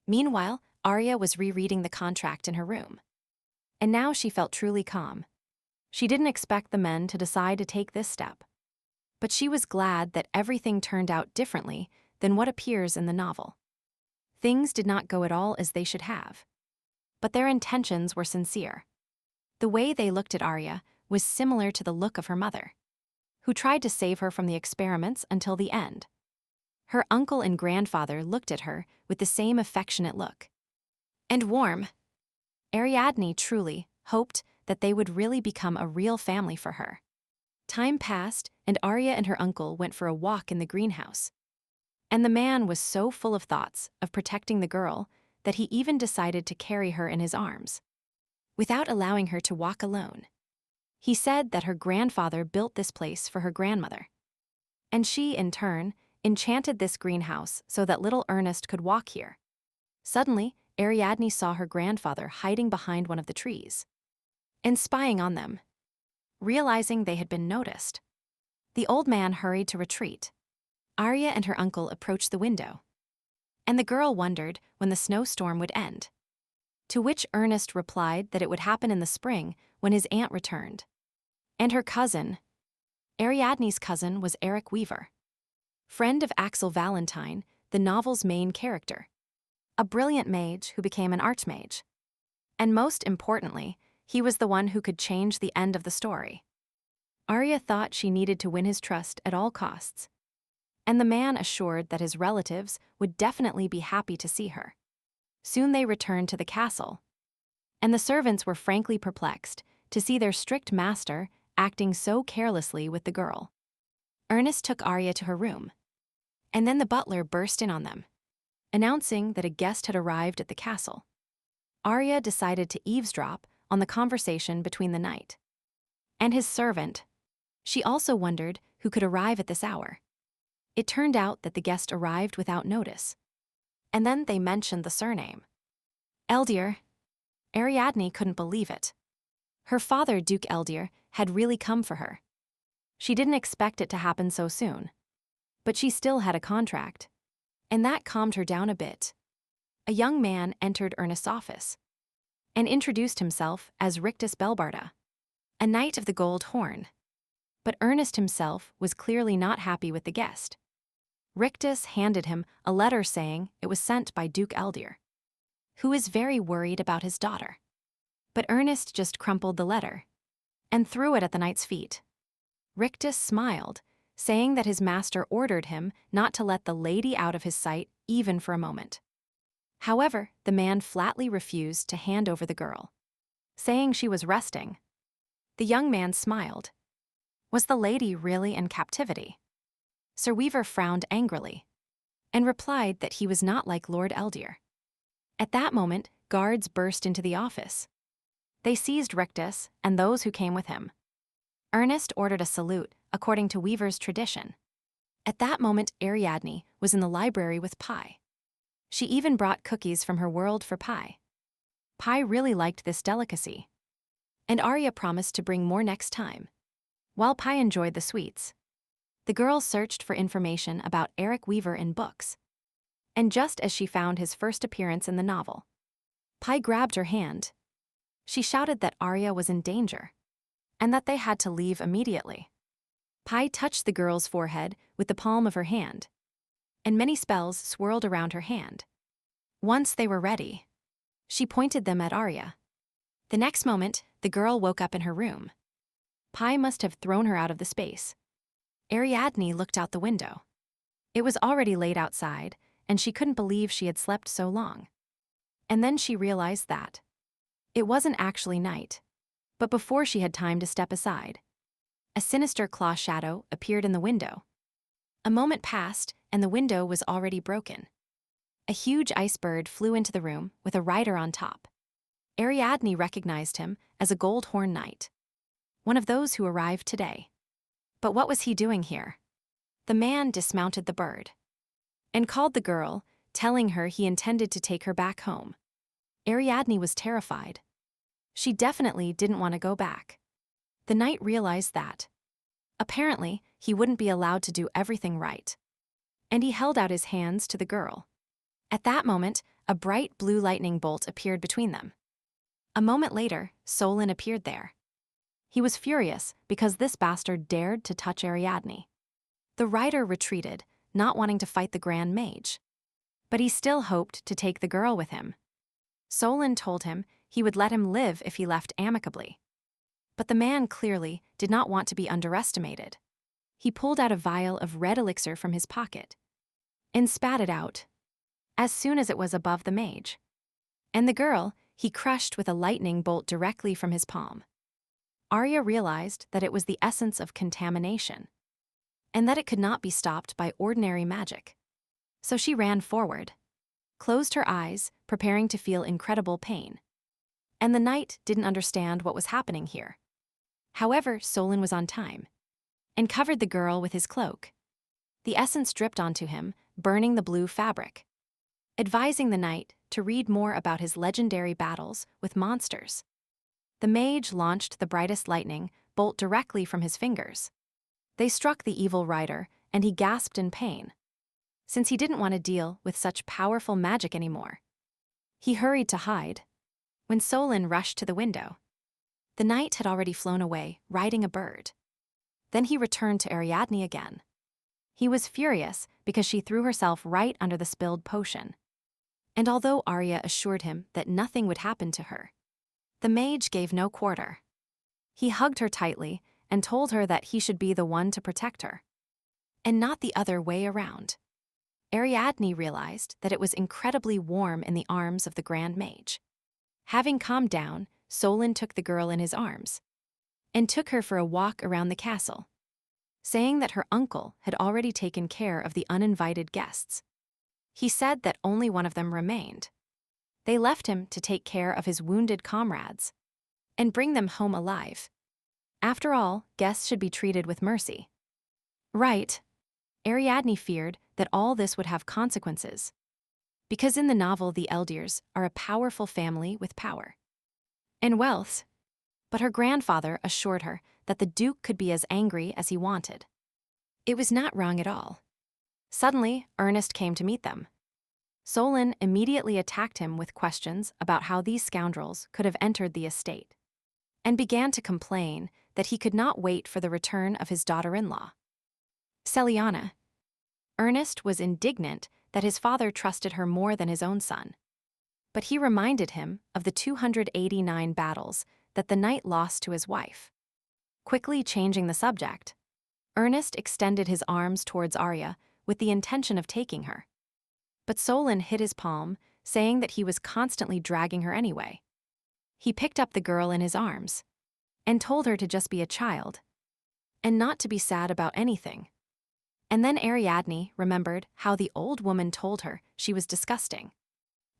Meanwhile, Arya was rereading the contract in her room. And now she felt truly calm. She didn't expect the men to decide to take this step. But she was glad that everything turned out differently than what appears in the novel. Things did not go at all as they should have. But their intentions were sincere. The way they looked at Arya was similar to the look of her mother, who tried to save her from the experiments until the end. Her uncle and grandfather looked at her with the same affectionate look. And warm. Ariadne truly hoped that they would really become a real family for her. Time passed, and Arya and her uncle went for a walk in the greenhouse. And the man was so full of thoughts of protecting the girl that he even decided to carry her in his arms, without allowing her to walk alone. He said that her grandfather built this place for her grandmother. And she, in turn, enchanted this greenhouse so that little Ernest could walk here. Suddenly, Ariadne saw her grandfather hiding behind one of the trees and spying on them. Realizing they had been noticed, the old man hurried to retreat. Arya and her uncle approached the window, and the girl wondered when the snowstorm would end. To which Ernest replied that it would happen in the spring when his aunt returned. And her cousin, Ariadne's cousin, was Eric Weaver, friend of Axel Valentine, the novel's main character, a brilliant mage who became an archmage. And most importantly, he was the one who could change the end of the story. Arya thought she needed to win his trust at all costs, and the man assured that his relatives would definitely be happy to see her. Soon they returned to the castle, and the servants were frankly perplexed to see their strict master acting so carelessly with the girl. Ernest took Arya to her room, and then the butler burst in on them, announcing that a guest had arrived at the castle. Arya decided to eavesdrop on the conversation between the knight and his servant. She also wondered who could arrive at this hour. It turned out that the guest arrived without notice, and then they mentioned the surname Eldir. Ariadne couldn't believe it. Her father, Duke Eldir, had really come for her. She didn't expect it to happen so soon, but she still had a contract, and that calmed her down a bit. A young man entered Ernest's office and introduced himself as Rictus Belbarda, a knight of the Gold Horn. But Ernest himself was clearly not happy with the guest. Rictus handed him a letter saying it was sent by Duke Eldir, who is very worried about his daughter. But Ernest just crumpled the letter and threw it at the knight's feet. Rictus smiled, saying that his master ordered him not to let the lady out of his sight even for a moment. However, the man flatly refused to hand over the girl, saying she was resting. The young man smiled. Was the lady really in captivity? Sir Weaver frowned angrily and replied that he was not like Lord Eldir. At that moment, guards burst into the office. They seized Rictus and those who came with him. Ernest ordered a salute according to Weaver's tradition. At that moment, Ariadne was in the library with Pi. She even brought cookies from her world for Pi. Pi really liked this delicacy, and Arya promised to bring more next time. While Pi enjoyed the sweets, the girl searched for information about Eric Weaver in books. And just as she found his first appearance in the novel, Pi grabbed her hand. She shouted that Arya was in danger, and that they had to leave immediately. Pi touched the girl's forehead with the palm of her hand, and many spells swirled around her hand. Once they were ready, she pointed them at Arya. The next moment, the girl woke up in her room. Pi must have thrown her out of the space. Ariadne looked out the window. It was already late outside, and she couldn't believe she had slept so long. And then she realized that it wasn't actually night. But before she had time to step aside, a sinister claw shadow appeared in the window. A moment passed, and the window was already broken. A huge ice bird flew into the room with a rider on top. Ariadne recognized him as a Goldhorn Knight, one of those who arrived today. But what was he doing here? The man dismounted the bird and called the girl, telling her he intended to take her back home. Ariadne was terrified. She definitely didn't want to go back. The knight realized that apparently he wouldn't be allowed to do everything right, and he held out his hands to the girl. At that moment, a bright blue lightning bolt appeared between them. A moment later, Solon appeared there. He was furious because this bastard dared to touch Ariadne. The rider retreated, not wanting to fight the Grand Mage, but he still hoped to take the girl with him. Solon told him he would let him live if he left amicably. But the man clearly did not want to be underestimated. He pulled out a vial of red elixir from his pocket and spat it out as soon as it was above the mage. And the girl he crushed with a lightning bolt directly from his palm. Arya realized that it was the essence of contamination, and that it could not be stopped by ordinary magic. So she ran forward, closed her eyes, preparing to feel incredible pain. And the knight didn't understand what was happening here. However, Solon was on time and covered the girl with his cloak. The essence dripped onto him, burning the blue fabric, advising the knight to read more about his legendary battles with monsters. The mage launched the brightest lightning bolt directly from his fingers. They struck the evil rider, and he gasped in pain, since he didn't want to deal with such powerful magic anymore. He hurried to hide. When Solon rushed to the window, the knight had already flown away, riding a bird. Then he returned to Ariadne again. He was furious because she threw herself right under the spilled potion. And although Arya assured him that nothing would happen to her, the mage gave no quarter. He hugged her tightly and told her that he should be the one to protect her, and not the other way around. Ariadne realized that it was incredibly warm in the arms of the Grand Mage. Having calmed down, Solon took the girl in his arms and took her for a walk around the castle, saying that her uncle had already taken care of the uninvited guests. He said that only one of them remained. They left him to take care of his wounded comrades and bring them home alive. After all, guests should be treated with mercy. Right. Ariadne feared that all this would have consequences, because in the novel the Eldirs are a powerful family with power and wealth. But her grandfather assured her that the Duke could be as angry as he wanted. It was not wrong at all. Suddenly, Ernest came to meet them. Solon immediately attacked him with questions about how these scoundrels could have entered the estate, and began to complain that he could not wait for the return of his daughter-in-law, Celiana. Ernest was indignant that his father trusted her more than his own son. But he reminded him of the 289 battles that the knight lost to his wife. Quickly changing the subject, Ernest extended his arms towards Arya with the intention of taking her. But Solon hit his palm, saying that he was constantly dragging her anyway. He picked up the girl in his arms and told her to just be a child and not to be sad about anything. And then Ariadne remembered how the old woman told her she was disgusting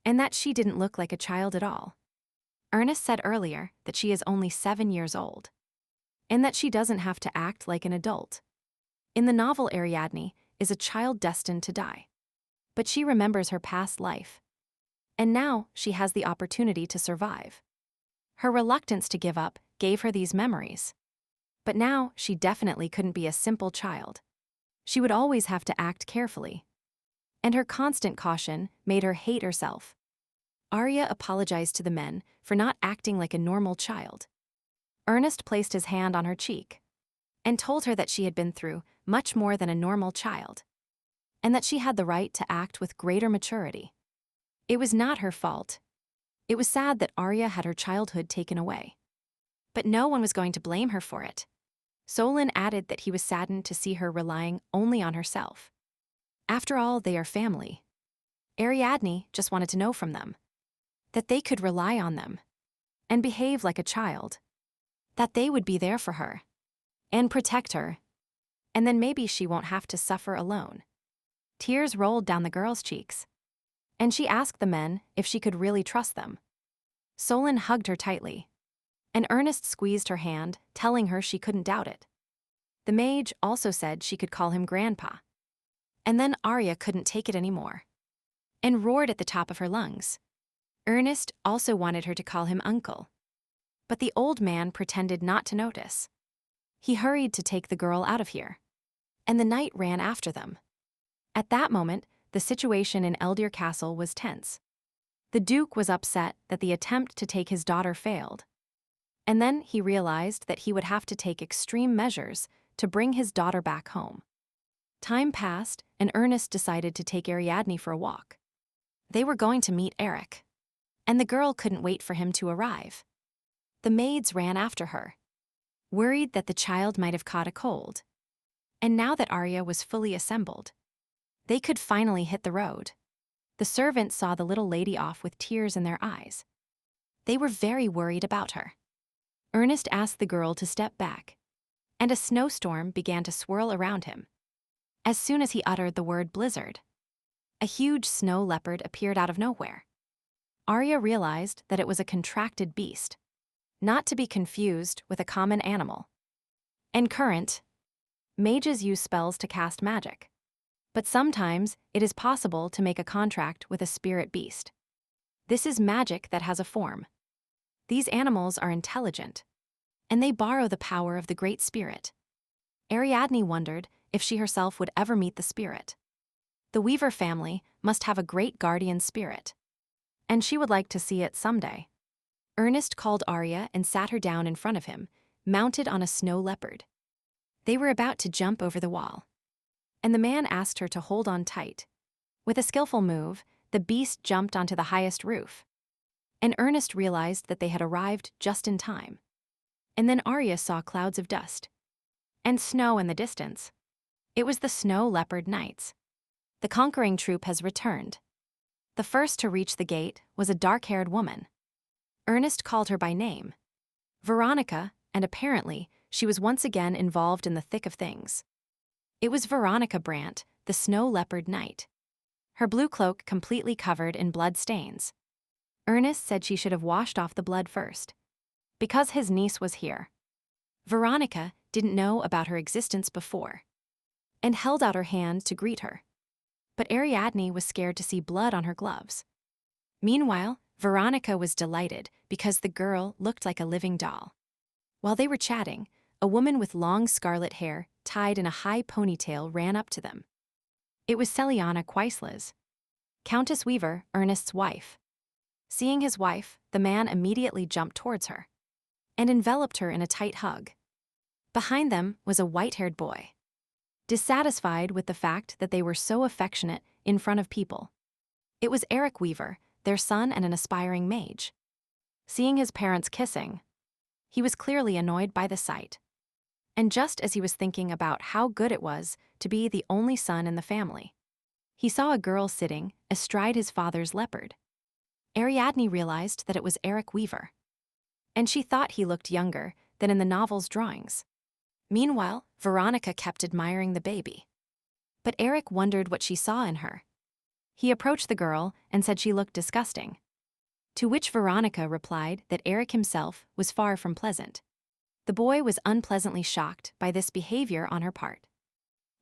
and that she didn't look like a child at all. Ernest said earlier that she is only 7 years old and that she doesn't have to act like an adult. In the novel, Ariadne is a child destined to die. But she remembers her past life, and now she has the opportunity to survive. Her reluctance to give up gave her these memories. But now she definitely couldn't be a simple child. She would always have to act carefully. And her constant caution made her hate herself. Arya apologized to the men for not acting like a normal child. Ernest placed his hand on her cheek and told her that she had been through much more than a normal child, and that she had the right to act with greater maturity. It was not her fault. It was sad that Arya had her childhood taken away. But no one was going to blame her for it. Solon added that he was saddened to see her relying only on herself. After all, they are family. Ariadne just wanted to know from them that they could rely on them and behave like a child, that they would be there for her and protect her, and then maybe she won't have to suffer alone. Tears rolled down the girl's cheeks, and she asked the men if she could really trust them. Solon hugged her tightly, and Ernest squeezed her hand, telling her she couldn't doubt it. The mage also said she could call him Grandpa. And then Arya couldn't take it anymore and roared at the top of her lungs. Ernest also wanted her to call him Uncle. But the old man pretended not to notice. He hurried to take the girl out of here, and the knight ran after them. At that moment, the situation in Eldir Castle was tense. The Duke was upset that the attempt to take his daughter failed. And then he realized that he would have to take extreme measures to bring his daughter back home. Time passed, and Ernest decided to take Ariadne for a walk. They were going to meet Eric, and the girl couldn't wait for him to arrive. The maids ran after her, worried that the child might have caught a cold. And now that Arya was fully assembled, they could finally hit the road. The servants saw the little lady off with tears in their eyes. They were very worried about her. Ernest asked the girl to step back, and a snowstorm began to swirl around him. As soon as he uttered the word blizzard, a huge snow leopard appeared out of nowhere. Arya realized that it was a contracted beast, not to be confused with a common animal. And current, mages use spells to cast magic. But sometimes it is possible to make a contract with a spirit beast. This is magic that has a form. These animals are intelligent, and they borrow the power of the Great Spirit. Ariadne wondered if she herself would ever meet the spirit. The Weaver family must have a great guardian spirit, and she would like to see it someday. Ernest called Arya and sat her down in front of him, mounted on a snow leopard. They were about to jump over the wall, and the man asked her to hold on tight. With a skillful move, the beast jumped onto the highest roof, and Ernest realized that they had arrived just in time. And then Arya saw clouds of dust and snow in the distance. It was the Snow Leopard Knights. The conquering troop has returned. The first to reach the gate was a dark-haired woman. Ernest called her by name, Veronica, and apparently she was once again involved in the thick of things. It was Veronica Brandt, the Snow Leopard Knight, her blue cloak completely covered in blood stains. Ernest said she should have washed off the blood first, because his niece was here. Veronica didn't know about her existence before, and held out her hand to greet her. But Ariadne was scared to see blood on her gloves. Meanwhile, Veronica was delighted because the girl looked like a living doll. While they were chatting, a woman with long scarlet hair tied in a high ponytail ran up to them. It was Celiana Quisles, Countess Weaver, Ernest's wife. Seeing his wife, the man immediately jumped towards her and enveloped her in a tight hug. Behind them was a white-haired boy, dissatisfied with the fact that they were so affectionate in front of people. It was Eric Weaver, their son and an aspiring mage. Seeing his parents kissing, he was clearly annoyed by the sight. And just as he was thinking about how good it was to be the only son in the family, he saw a girl sitting astride his father's leopard. Ariadne realized that it was Eric Weaver, and she thought he looked younger than in the novel's drawings. Meanwhile, Veronica kept admiring the baby. But Eric wondered what she saw in her. He approached the girl and said she looked disgusting. To which Veronica replied that Eric himself was far from pleasant. The boy was unpleasantly shocked by this behavior on her part.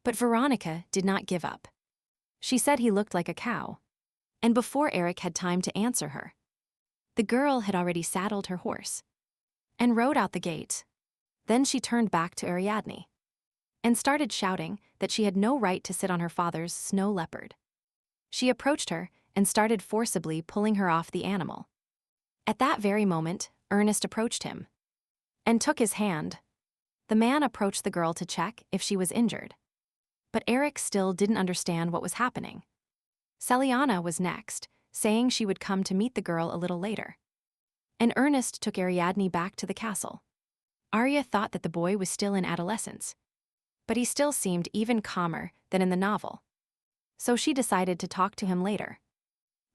But Veronica did not give up. She said he looked like a cow. And before Eric had time to answer her, the girl had already saddled her horse and rode out the gate. Then she turned back to Ariadne and started shouting that she had no right to sit on her father's snow leopard. She approached her and started forcibly pulling her off the animal. At that very moment, Ernest approached him and took his hand. The man approached the girl to check if she was injured. But Eric still didn't understand what was happening. Celiana was next, saying she would come to meet the girl a little later. And Ernest took Ariadne back to the castle. Arya thought that the boy was still in adolescence, but he still seemed even calmer than in the novel. So she decided to talk to him later.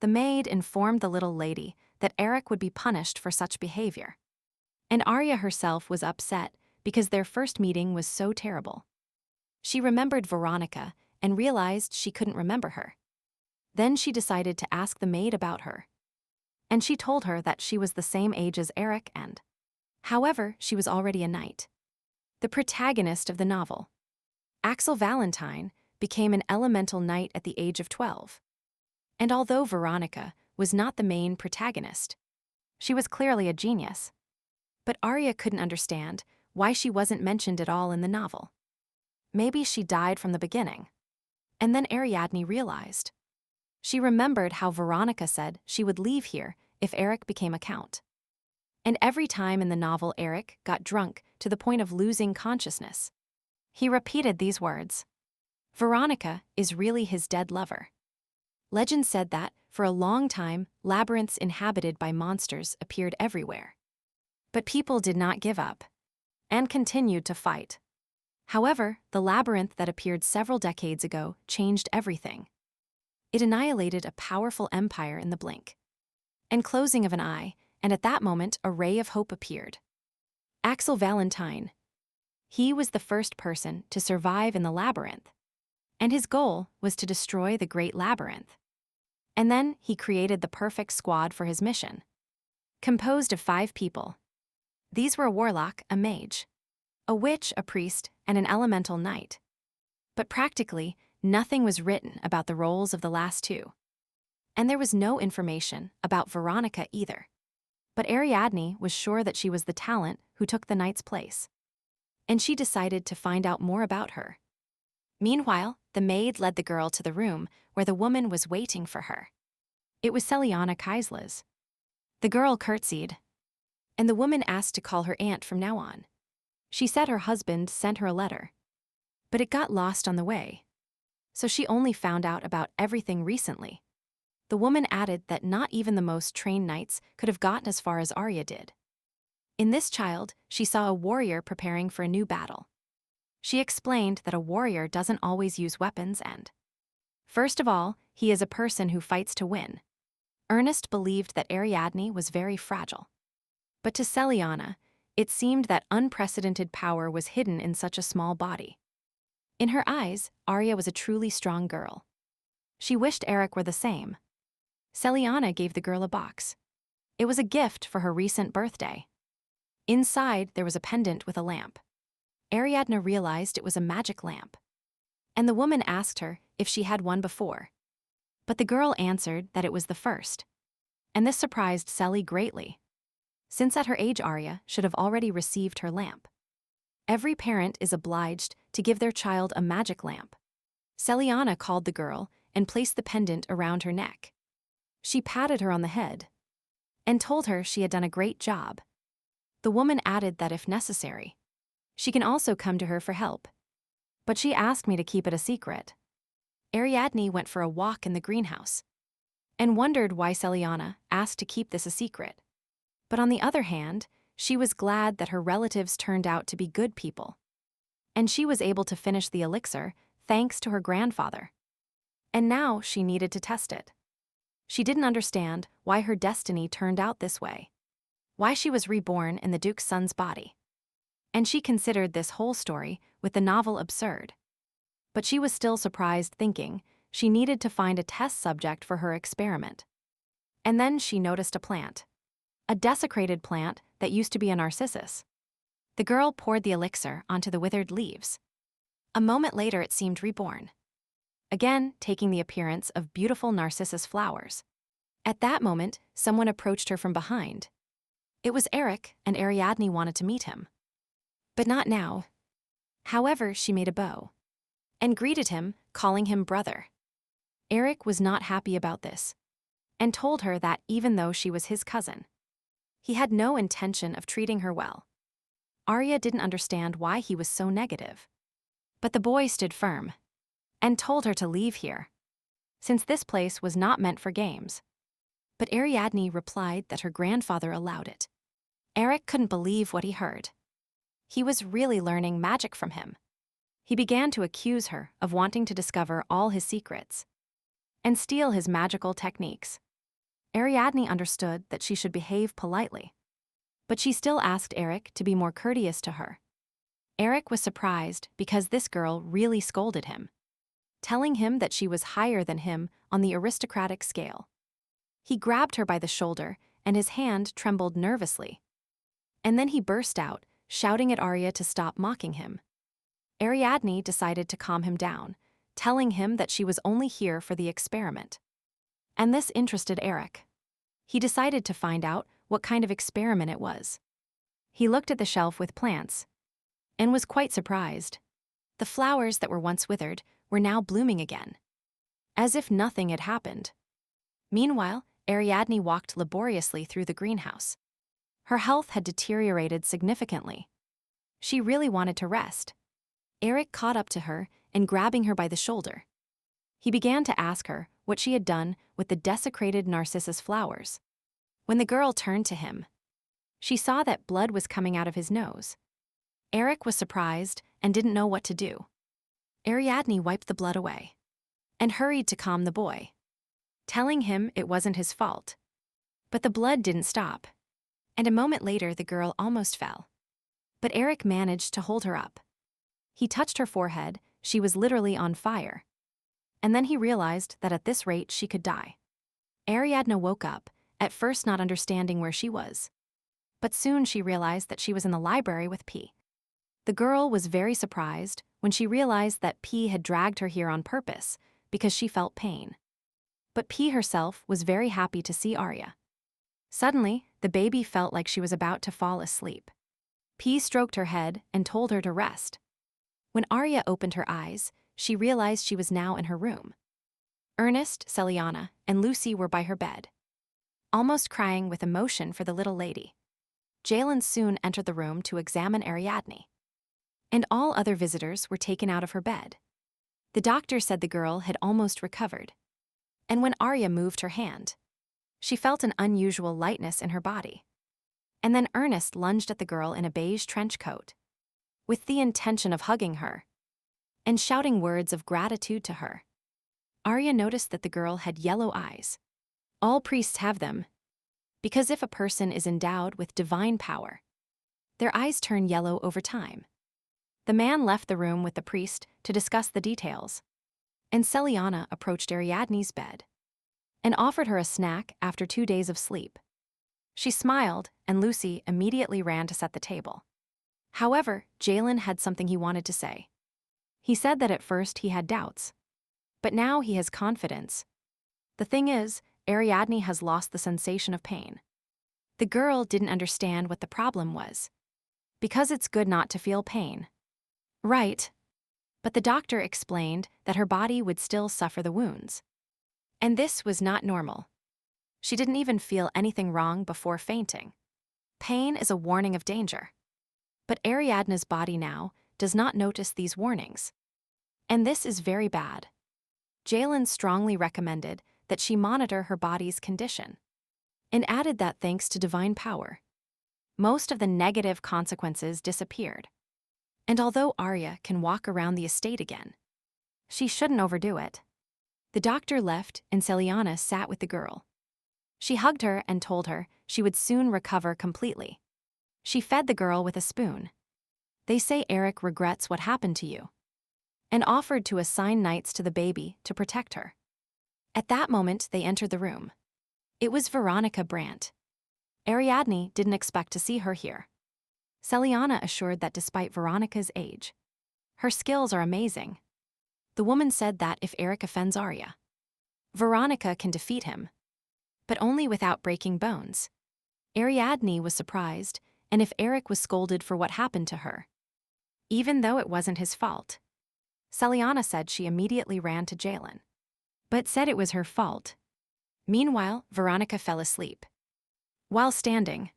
The maid informed the little lady that Eric would be punished for such behavior. And Arya herself was upset because their first meeting was so terrible. She remembered Veronica and realized she couldn't remember her. Then she decided to ask the maid about her. And she told her that she was the same age as Eric and, however, she was already a knight. The protagonist of the novel, Axel Valentine, became an elemental knight at the age of 12. And although Veronica was not the main protagonist, she was clearly a genius. But Arya couldn't understand why she wasn't mentioned at all in the novel. Maybe she died from the beginning. And then Ariadne realized. She remembered how Veronica said she would leave here if Eric became a count. And every time in the novel Eric got drunk to the point of losing consciousness, he repeated these words. Veronica is really his dead lover. Legend said that, for a long time, labyrinths inhabited by monsters appeared everywhere. But people did not give up and continued to fight. However, the labyrinth that appeared several decades ago changed everything. It annihilated a powerful empire in the blink and closing of an eye, and at that moment a ray of hope appeared. Axel Valentine. He was the first person to survive in the labyrinth, and his goal was to destroy the great labyrinth. And then he created the perfect squad for his mission, composed of 5 people. These were a warlock, a mage, a witch, a priest, and an elemental knight. But practically, nothing was written about the roles of the last 2. And there was no information about Veronica either. But Ariadne was sure that she was the talent who took the knight's place. And she decided to find out more about her. Meanwhile, the maid led the girl to the room where the woman was waiting for her. It was Celiana Kaislas. The girl curtsied, and the woman asked to call her aunt from now on. She said her husband sent her a letter, but it got lost on the way. So she only found out about everything recently. The woman added that not even the most trained knights could have gotten as far as Arya did. In this child, she saw a warrior preparing for a new battle. She explained that a warrior doesn't always use weapons and, first of all, he is a person who fights to win. Ernest believed that Ariadne was very fragile. But to Celiana, it seemed that unprecedented power was hidden in such a small body. In her eyes, Arya was a truly strong girl. She wished Eric were the same. Celiana gave the girl a box. It was a gift for her recent birthday. Inside, there was a pendant with a lamp. Ariadne realized it was a magic lamp. And the woman asked her if she had one before. But the girl answered that it was the first. And this surprised Celi greatly, since at her age Arya should have already received her lamp. Every parent is obliged to give their child a magic lamp. Celiana called the girl and placed the pendant around her neck. She patted her on the head and told her she had done a great job. The woman added that if necessary, she can also come to her for help. But she asked me to keep it a secret. Ariadne went for a walk in the greenhouse and wondered why Celiana asked to keep this a secret. But on the other hand, she was glad that her relatives turned out to be good people. and she was able to finish the elixir thanks to her grandfather. And now she needed to test it. She didn't understand why her destiny turned out this way, why she was reborn in the Duke's son's body. And she considered this whole story with the novel absurd. But she was still surprised, thinking she needed to find a test subject for her experiment. And then she noticed a plant. A desecrated plant that used to be a narcissus. The girl poured the elixir onto the withered leaves. A moment later it seemed reborn, again taking the appearance of beautiful narcissus flowers. At that moment, someone approached her from behind. It was Eric, and Ariadne wanted to meet him. But not now. However, she made a bow and greeted him, calling him brother. Eric was not happy about this and told her that even though she was his cousin, he had no intention of treating her well. Arya didn't understand why he was so negative. But the boy stood firm and told her to leave here, since this place was not meant for games. But Ariadne replied that her grandfather allowed it. Eric couldn't believe what he heard. He was really learning magic from him. He began to accuse her of wanting to discover all his secrets and steal his magical techniques. Ariadne understood that she should behave politely, but she still asked Eric to be more courteous to her. Eric was surprised because this girl really scolded him, telling him that she was higher than him on the aristocratic scale. He grabbed her by the shoulder, and his hand trembled nervously. And then he burst out, shouting at Arya to stop mocking him. Ariadne decided to calm him down, telling him that she was only here for the experiment. And this interested Eric. He decided to find out what kind of experiment it was. He looked at the shelf with plants and was quite surprised. The flowers that were once withered were now blooming again, as if nothing had happened. Meanwhile, Ariadne walked laboriously through the greenhouse. Her health had deteriorated significantly. She really wanted to rest. Eric caught up to her and grabbing her by the shoulder. He began to ask her what she had done with the desecrated narcissus flowers. When the girl turned to him, she saw that blood was coming out of his nose. Eric was surprised and didn't know what to do. Ariadne wiped the blood away and hurried to calm the boy, telling him it wasn't his fault. But the blood didn't stop, and a moment later the girl almost fell. But Eric managed to hold her up. He touched her forehead. She was literally on fire. And then he realized that at this rate she could die. Ariadne woke up, at first not understanding where she was. But soon she realized that she was in the library with P. The girl was very surprised when she realized that P had dragged her here on purpose because she felt pain. But P herself was very happy to see Arya. Suddenly, the baby felt like she was about to fall asleep. P stroked her head and told her to rest. When Arya opened her eyes, she realized she was now in her room. Ernest, Celiana, and Lucy were by her bed, almost crying with emotion for the little lady. Jalen soon entered the room to examine Ariadne, and all other visitors were taken out of her bed. The doctor said the girl had almost recovered, and when Arya moved her hand, she felt an unusual lightness in her body. And then Ernest lunged at the girl in a beige trench coat, with the intention of hugging her and shouting words of gratitude to her. Arya noticed that the girl had yellow eyes. All priests have them, because if a person is endowed with divine power, their eyes turn yellow over time. The man left the room with the priest to discuss the details, and Celiana approached Ariadne's bed and offered her a snack after 2 days of sleep. She smiled, and Lucy immediately ran to set the table. However, Jalen had something he wanted to say. He said that at first he had doubts, but now he has confidence. The thing is, Ariadne has lost the sensation of pain. The girl didn't understand what the problem was, because it's good not to feel pain. Right. But the doctor explained that her body would still suffer the wounds. And this was not normal. She didn't even feel anything wrong before fainting. Pain is a warning of danger. But Ariadne's body now does not notice these warnings. And this is very bad. Jalen strongly recommended that she monitor her body's condition, and added that thanks to divine power, most of the negative consequences disappeared. And although Arya can walk around the estate again, she shouldn't overdo it. The doctor left and Celiana sat with the girl. She hugged her and told her she would soon recover completely. She fed the girl with a spoon. They say Eric regrets what happened to you, and offered to assign knights to the baby to protect her. At that moment, they entered the room. It was Veronica Brandt. Ariadne didn't expect to see her here. Celiana assured that despite Veronica's age, her skills are amazing. The woman said that if Eric offends Arya, Veronica can defeat him, but only without breaking bones. Ariadne was surprised, and if Eric was scolded for what happened to her, even though it wasn't his fault. Celiana said she immediately ran to Jalen, but said it was her fault. Meanwhile, Veronica fell asleep while standing,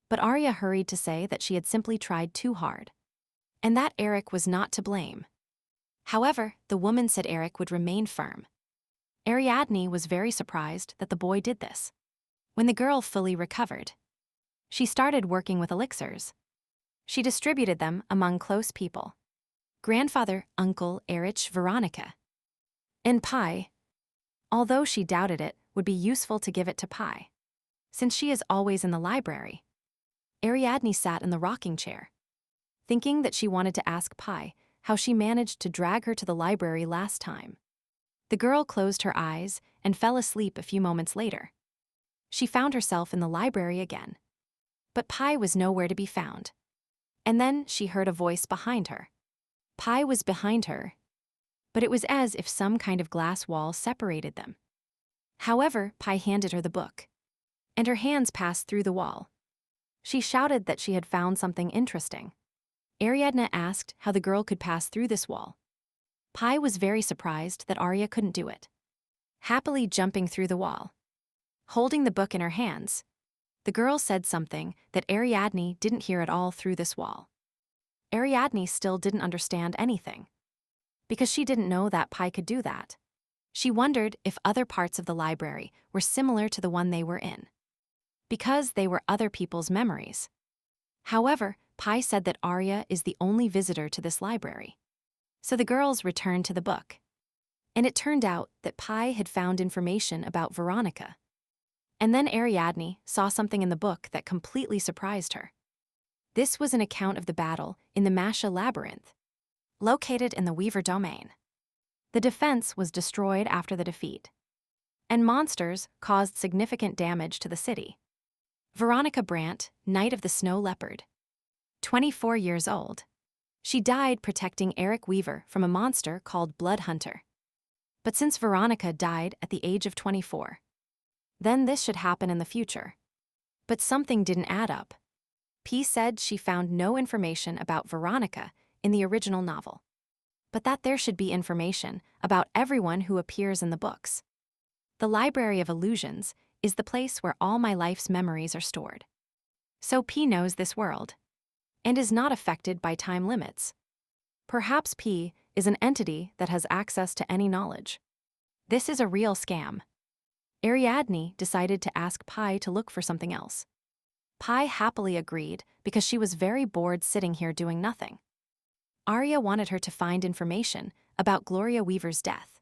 but Arya hurried to say that she had simply tried too hard, and that Eric was not to blame. However, the woman said Eric would remain firm. Ariadne was very surprised that the boy did this. When the girl fully recovered, she started working with elixirs. She distributed them among close people: grandfather, uncle, Erich, Veronica, and Pi. Although she doubted it would be useful to give it to Pi, since she is always in the library. Ariadne sat in the rocking chair, thinking that she wanted to ask Pi how she managed to drag her to the library last time. The girl closed her eyes and fell asleep a few moments later. She found herself in the library again, but Pi was nowhere to be found. And then she heard a voice behind her. Pi was behind her, but it was as if some kind of glass wall separated them. However, Pi handed her the book, and her hands passed through the wall. She shouted that she had found something interesting. Ariadne asked how the girl could pass through this wall. Pi was very surprised that Arya couldn't do it, happily jumping through the wall. Holding the book in her hands, the girl said something that Ariadne didn't hear at all through this wall. Ariadne still didn't understand anything, because she didn't know that Pi could do that. She wondered if other parts of the library were similar to the one they were in, because they were other people's memories. However, Pi said that Arya is the only visitor to this library. So the girls returned to the book, and it turned out that Pi had found information about Veronica. And then Ariadne saw something in the book that completely surprised her. This was an account of the battle in the Masha Labyrinth, located in the Weaver Domain. The defense was destroyed after the defeat, and monsters caused significant damage to the city. Veronica Brandt, Knight of the Snow Leopard, 24 years old. She died protecting Eric Weaver from a monster called Blood Hunter. But since Veronica died at the age of 24, then this should happen in the future. But something didn't add up. P said she found no information about Veronica in the original novel, but that there should be information about everyone who appears in the books. The Library of Illusions is the place where all my life's memories are stored. So P knows this world, and is not affected by time limits. Perhaps P is an entity that has access to any knowledge. This is a real scam. Ariadne decided to ask Pi to look for something else. Pi happily agreed because she was very bored sitting here doing nothing. Arya wanted her to find information about Gloria Weaver's death.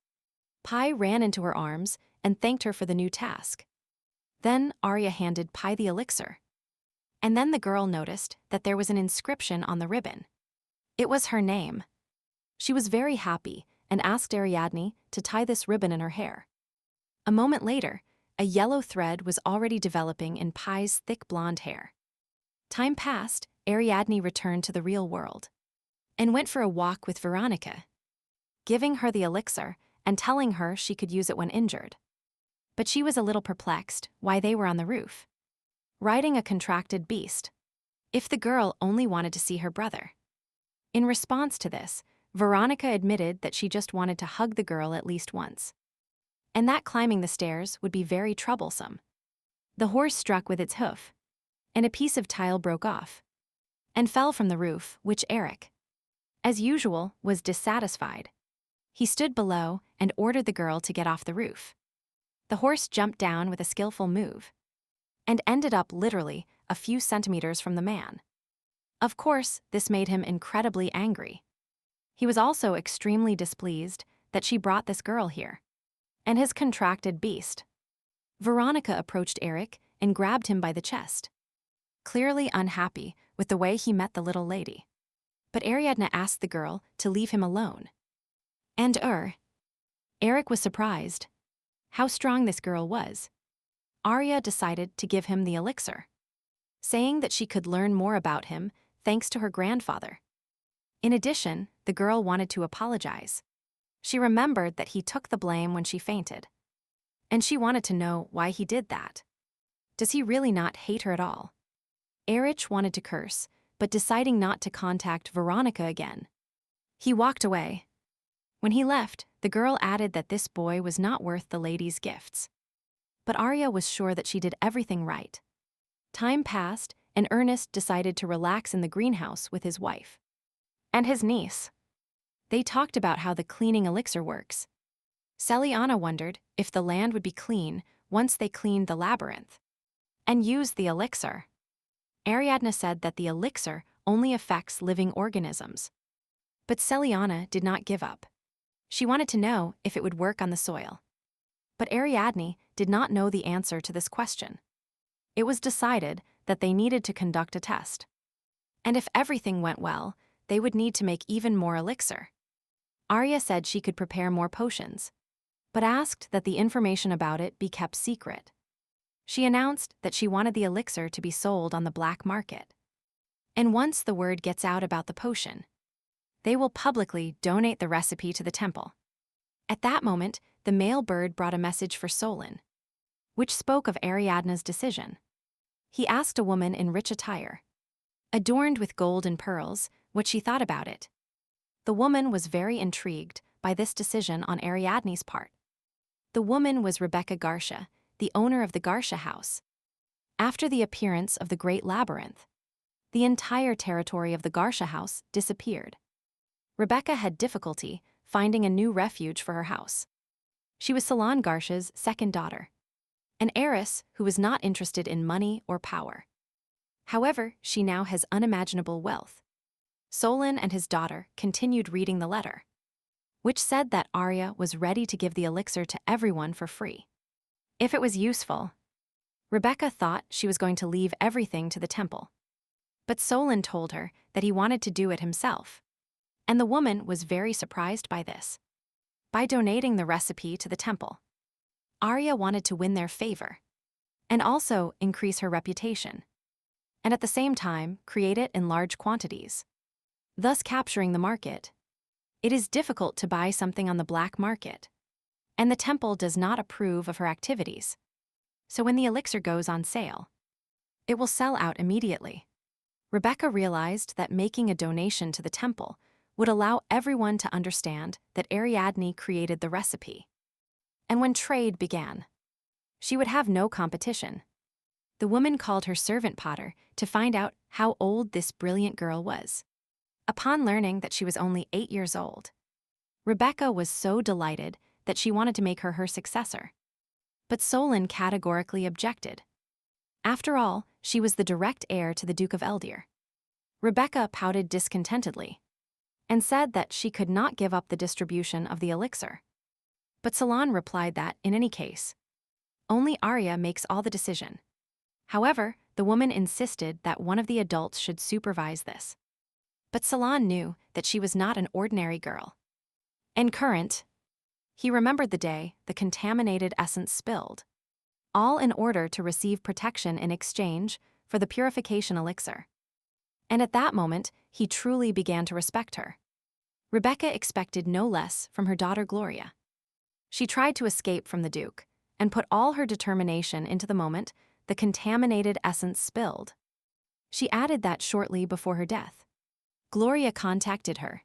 Pi ran into her arms and thanked her for the new task. Then Arya handed Pi the elixir. And then the girl noticed that there was an inscription on the ribbon. It was her name. She was very happy and asked Ariadne to tie this ribbon in her hair. A moment later, a yellow thread was already developing in Pi's thick blonde hair. Time passed, Ariadne returned to the real world and went for a walk with Veronica, giving her the elixir and telling her she could use it when injured. But she was a little perplexed why they were on the roof, riding a contracted beast. If the girl only wanted to see her brother. In response to this, Veronica admitted that she just wanted to hug the girl at least once, and that climbing the stairs would be very troublesome. The horse struck with its hoof, and a piece of tile broke off and fell from the roof, which Eric, as usual, was dissatisfied. He stood below and ordered the girl to get off the roof. The horse jumped down with a skillful move and ended up literally a few centimeters from the man. Of course, this made him incredibly angry. He was also extremely displeased that she brought this girl here. And his contracted beast. Veronica approached Eric and grabbed him by the chest, clearly unhappy with the way he met the little lady. But Ariadne asked the girl to leave him alone. And Eric was surprised how strong this girl was. Arya decided to give him the elixir, saying that she could learn more about him thanks to her grandfather. In addition, the girl wanted to apologize. She remembered that he took the blame when she fainted. And she wanted to know why he did that. Does he really not hate her at all? Erich wanted to curse, but deciding not to contact Veronica again. He walked away. When he left, the girl added that this boy was not worth the lady's gifts. But Arya was sure that she did everything right. Time passed, and Ernest decided to relax in the greenhouse with his wife and his niece. They talked about how the cleaning elixir works. Celiana wondered if the land would be clean once they cleaned the labyrinth and used the elixir. Ariadne said that the elixir only affects living organisms. But Celiana did not give up. She wanted to know if it would work on the soil. But Ariadne did not know the answer to this question. It was decided that they needed to conduct a test. And if everything went well, they would need to make even more elixir. Arya said she could prepare more potions, but asked that the information about it be kept secret. She announced that she wanted the elixir to be sold on the black market. And once the word gets out about the potion, they will publicly donate the recipe to the temple. At that moment, the male bird brought a message for Solon, which spoke of Ariadne's decision. He asked a woman in rich attire, adorned with gold and pearls, what she thought about it. The woman was very intrigued by this decision on Ariadne's part. The woman was Rebecca Garsha, the owner of the Garsha house. After the appearance of the Great Labyrinth, the entire territory of the Garsha house disappeared. Rebecca had difficulty finding a new refuge for her house. She was Salon Garsha's second daughter, an heiress who was not interested in money or power. However, she now has unimaginable wealth. Solon and his daughter continued reading the letter, which said that Arya was ready to give the elixir to everyone for free, if it was useful. Rebecca thought she was going to leave everything to the temple. But Solon told her that he wanted to do it himself, and the woman was very surprised by this. By donating the recipe to the temple, Arya wanted to win their favor, and also increase her reputation, and at the same time create it in large quantities, thus capturing the market. It is difficult to buy something on the black market, and the temple does not approve of her activities. So when the elixir goes on sale, it will sell out immediately. Rebecca realized that making a donation to the temple would allow everyone to understand that Ariadne created the recipe. And when trade began, she would have no competition. The woman called her servant Potter to find out how old this brilliant girl was. Upon learning that she was only 8 years old, Rebecca was so delighted that she wanted to make her her successor. But Solon categorically objected. After all, she was the direct heir to the Duke of Eldir. Rebecca pouted discontentedly and said that she could not give up the distribution of the elixir. But Solon replied that, in any case, only Arya makes all the decision. However, the woman insisted that one of the adults should supervise this. But Solon knew that she was not an ordinary girl. And he remembered the day the contaminated essence spilled, all in order to receive protection in exchange for the purification elixir. And at that moment, he truly began to respect her. Rebecca expected no less from her daughter Gloria. She tried to escape from the Duke and put all her determination into the moment the contaminated essence spilled. She added that shortly before her death, Gloria contacted her.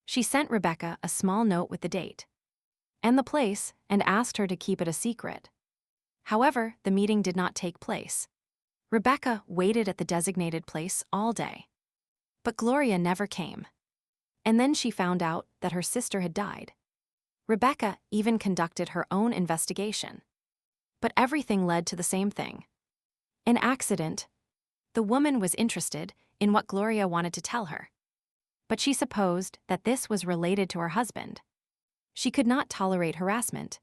She sent Rebecca a small note with the date and the place and asked her to keep it a secret. However, the meeting did not take place. Rebecca waited at the designated place all day. But Gloria never came. And then she found out that her sister had died. Rebecca even conducted her own investigation. But everything led to the same thing. An accident. The woman was interested in what Gloria wanted to tell her. But she supposed that this was related to her husband. She could not tolerate harassment.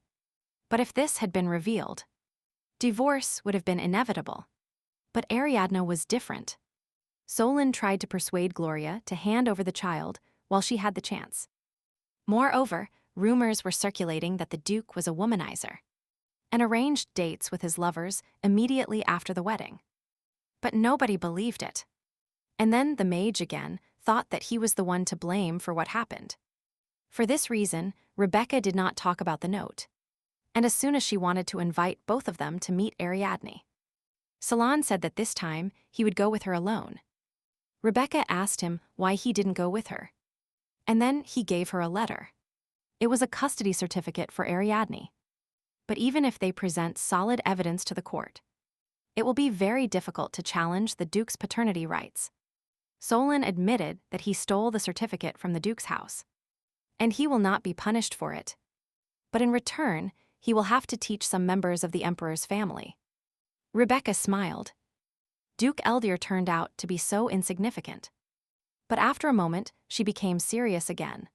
But if this had been revealed, divorce would have been inevitable. But Ariadne was different. Solon tried to persuade Gloria to hand over the child while she had the chance. Moreover, rumors were circulating that the Duke was a womanizer and arranged dates with his lovers immediately after the wedding. But nobody believed it. And then the mage again thought that he was the one to blame for what happened. For this reason, Rebecca did not talk about the note. And as soon as she wanted to invite both of them to meet Ariadne, Solon said that this time he would go with her alone. Rebecca asked him why he didn't go with her. And then he gave her a letter. It was a custody certificate for Ariadne. But even if they present solid evidence to the court, it will be very difficult to challenge the Duke's paternity rights. Solon admitted that he stole the certificate from the Duke's house, and he will not be punished for it. But in return, he will have to teach some members of the emperor's family. Rebecca smiled. Duke Eldir turned out to be so insignificant. But after a moment, she became serious again,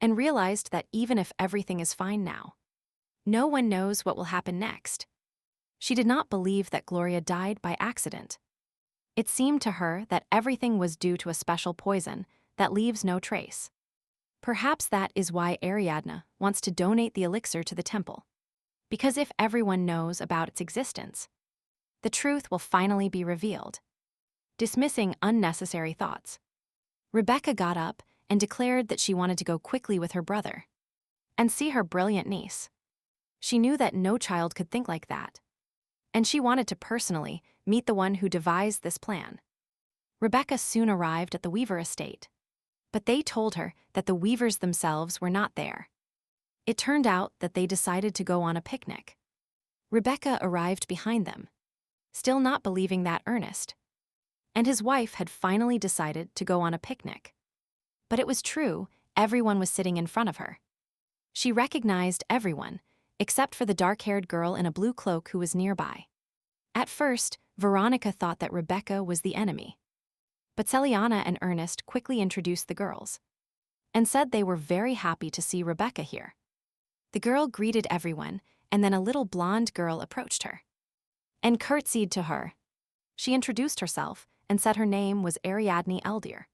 and realized that even if everything is fine now, no one knows what will happen next. She did not believe that Gloria died by accident. It seemed to her that everything was due to a special poison that leaves no trace. Perhaps that is why Ariadne wants to donate the elixir to the temple. Because if everyone knows about its existence, the truth will finally be revealed. Dismissing unnecessary thoughts, Rebecca got up and declared that she wanted to go quickly with her brother and see her brilliant niece. She knew that no child could think like that, and she wanted to personally meet the one who devised this plan. Rebecca soon arrived at the Weaver estate, but they told her that the Weavers themselves were not there. It turned out that they decided to go on a picnic. Rebecca arrived behind them, still not believing that Ernest and his wife had finally decided to go on a picnic. But it was true, everyone was sitting in front of her. She recognized everyone, except for the dark-haired girl in a blue cloak who was nearby. At first, Veronica thought that Rebecca was the enemy. But Celiana and Ernest quickly introduced the girls and said they were very happy to see Rebecca here. The girl greeted everyone, and then a little blonde girl approached her and curtsied to her. She introduced herself and said her name was Ariadne Eldir.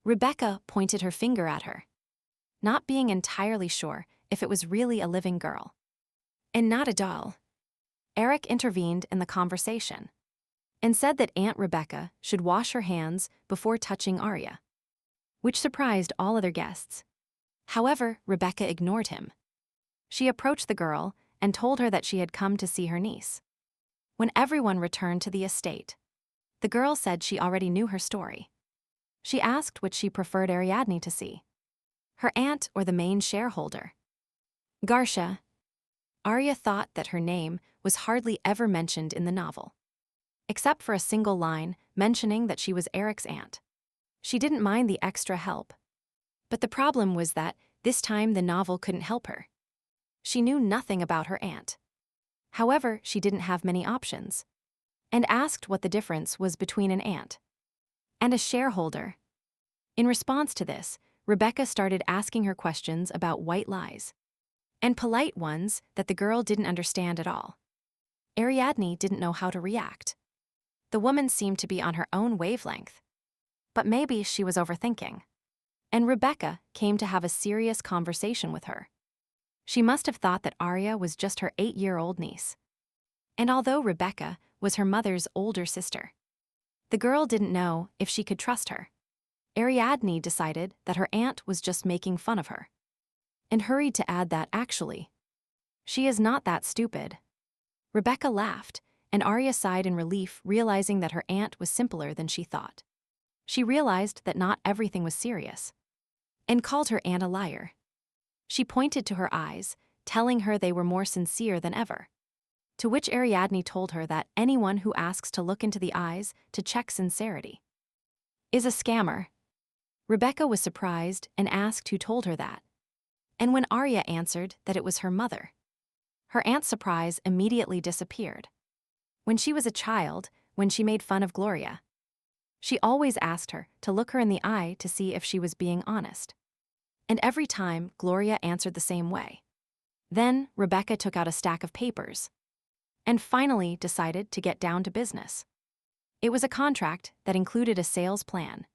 Rebecca pointed her finger at her, not being entirely sure if it was really a living girl and not a doll. Eric intervened in the conversation and said that Aunt Rebecca should wash her hands before touching Arya, which surprised all other guests. However, Rebecca ignored him. She approached the girl and told her that she had come to see her niece. When everyone returned to the estate, the girl said she already knew her story. She asked which she preferred Ariadne to see, her aunt or the main shareholder. Garsha. Arya thought that her name was hardly ever mentioned in the novel, except for a single line mentioning that she was Eric's aunt. She didn't mind the extra help. But the problem was that this time the novel couldn't help her. She knew nothing about her aunt. However, she didn't have many options, and asked what the difference was between an aunt and a shareholder. In response to this, Rebecca started asking her questions about white lies and polite ones that the girl didn't understand at all. Ariadne didn't know how to react. The woman seemed to be on her own wavelength, but maybe she was overthinking. And Rebecca came to have a serious conversation with her. She must have thought that Arya was just her 8-year-old niece. And although Rebecca was her mother's older sister, the girl didn't know if she could trust her. Ariadne decided that her aunt was just making fun of her, and hurried to add that actually, she is not that stupid. Rebecca laughed, and Arya sighed in relief, realizing that her aunt was simpler than she thought. She realized that not everything was serious, and called her aunt a liar. She pointed to her eyes, telling her they were more sincere than ever. To which Ariadne told her that anyone who asks to look into the eyes to check sincerity is a scammer. Rebecca was surprised and asked who told her that. And when Arya answered that it was her mother, her aunt's surprise immediately disappeared. When she was a child, when she made fun of Gloria, She always asked her to look her in the eye to see if she was being honest. And every time, Gloria answered the same way. Then, Rebecca took out a stack of papers and finally decided to get down to business. It was a contract that included a sales plan.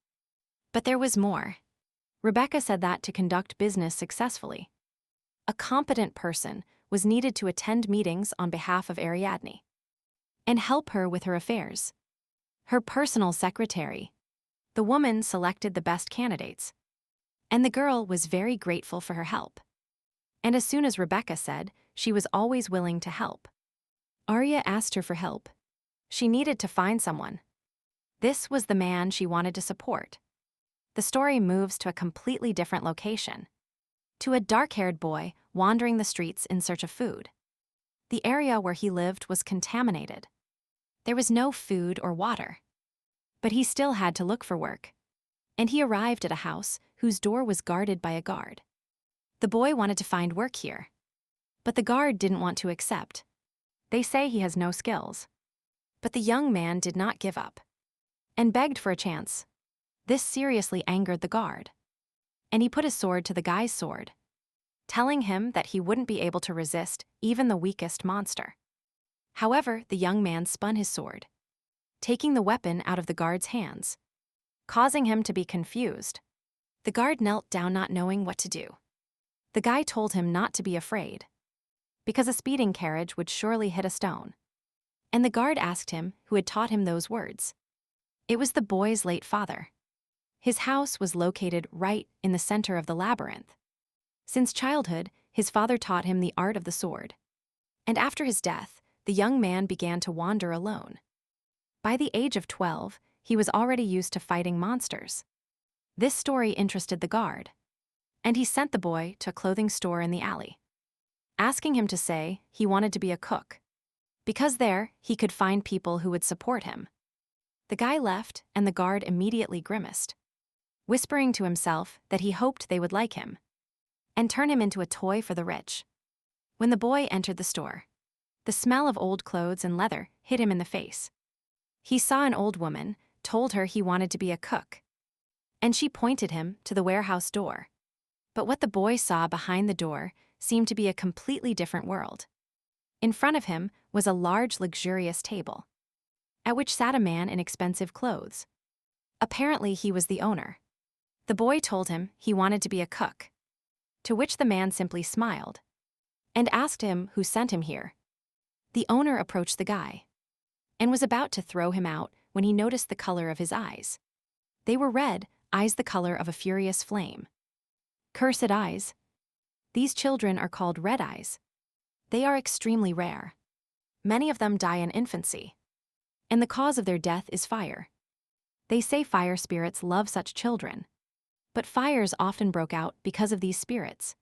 But there was more. Rebecca said that to conduct business successfully, a competent person was needed to attend meetings on behalf of Ariadne and help her with her affairs. Her personal secretary. The woman selected the best candidates, and the girl was very grateful for her help. And as soon as Rebecca said she was always willing to help, Arya asked her for help. She needed to find someone. This was the man she wanted to support. The story moves to a completely different location, to a dark-haired boy wandering the streets in search of food. The area where he lived was contaminated. There was no food or water. But he still had to look for work. And he arrived at a house whose door was guarded by a guard. The boy wanted to find work here, but the guard didn't want to accept. They say he has no skills. But the young man did not give up and begged for a chance. This seriously angered the guard, and he put his sword to the guy's sword, telling him that he wouldn't be able to resist even the weakest monster. However, the young man spun his sword, taking the weapon out of the guard's hands, causing him to be confused. The guard knelt down not knowing what to do. The guy told him not to be afraid, because a speeding carriage would surely hit a stone. And the guard asked him who had taught him those words. It was the boy's late father. His house was located right in the center of the labyrinth. Since childhood, his father taught him the art of the sword. And after his death, the young man began to wander alone. By the age of 12, he was already used to fighting monsters. This story interested the guard, and he sent the boy to a clothing store in the alley, asking him to say he wanted to be a cook, because there he could find people who would support him. The guy left, and the guard immediately grimaced, whispering to himself that he hoped they would like him and turn him into a toy for the rich. When the boy entered the store, the smell of old clothes and leather hit him in the face. He saw an old woman, told her he wanted to be a cook, and she pointed him to the warehouse door. But what the boy saw behind the door seemed to be a completely different world. In front of him was a large, luxurious table, at which sat a man in expensive clothes. Apparently, he was the owner. The boy told him he wanted to be a cook, to which the man simply smiled and asked him who sent him here. The owner approached the guy and was about to throw him out when he noticed the color of his eyes. They were red, eyes the color of a furious flame. Cursed eyes. These children are called red eyes. They are extremely rare. Many of them die in infancy, and the cause of their death is fire. They say fire spirits love such children, but fires often broke out because of these spirits.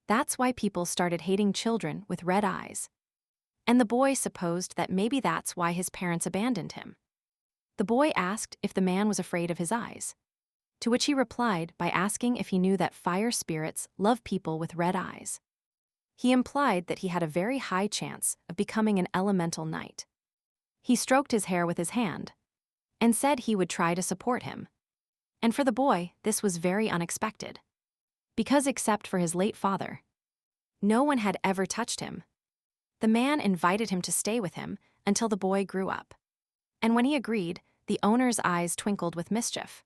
That's why people started hating children with red eyes. And the boy supposed that maybe that's why his parents abandoned him. The boy asked if the man was afraid of his eyes, to which he replied by asking if he knew that fire spirits love people with red eyes. He implied that he had a very high chance of becoming an elemental knight. He stroked his hair with his hand and said he would try to support him. And for the boy, this was very unexpected, because except for his late father, no one had ever touched him. The man invited him to stay with him until the boy grew up. And when he agreed, the owner's eyes twinkled with mischief.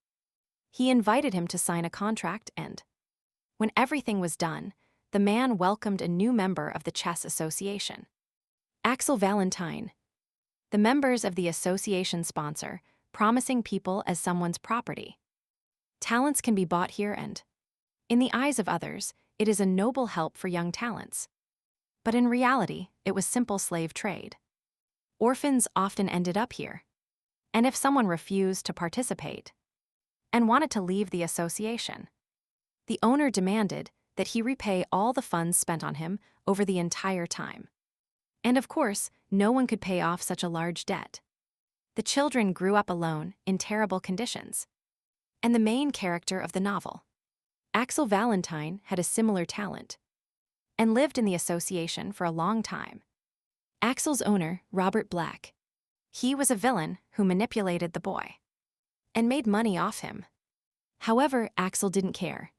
He invited him to sign a contract, and when everything was done, the man welcomed a new member of the chess association, Axel Valentine. The members of the association sponsor, promising people as someone's property. Talents can be bought here, and in the eyes of others, it is a noble help for young talents. But in reality, it was simple slave trade. Orphans often ended up here. And if someone refused to participate and wanted to leave the association, the owner demanded that he repay all the funds spent on him over the entire time. And of course, no one could pay off such a large debt. The children grew up alone in terrible conditions. And the main character of the novel, Axel Valentine, had a similar talent and lived in the association for a long time. Axel's owner, Robert Black, he was a villain who manipulated the boy. and made money off him. However, Axel didn't care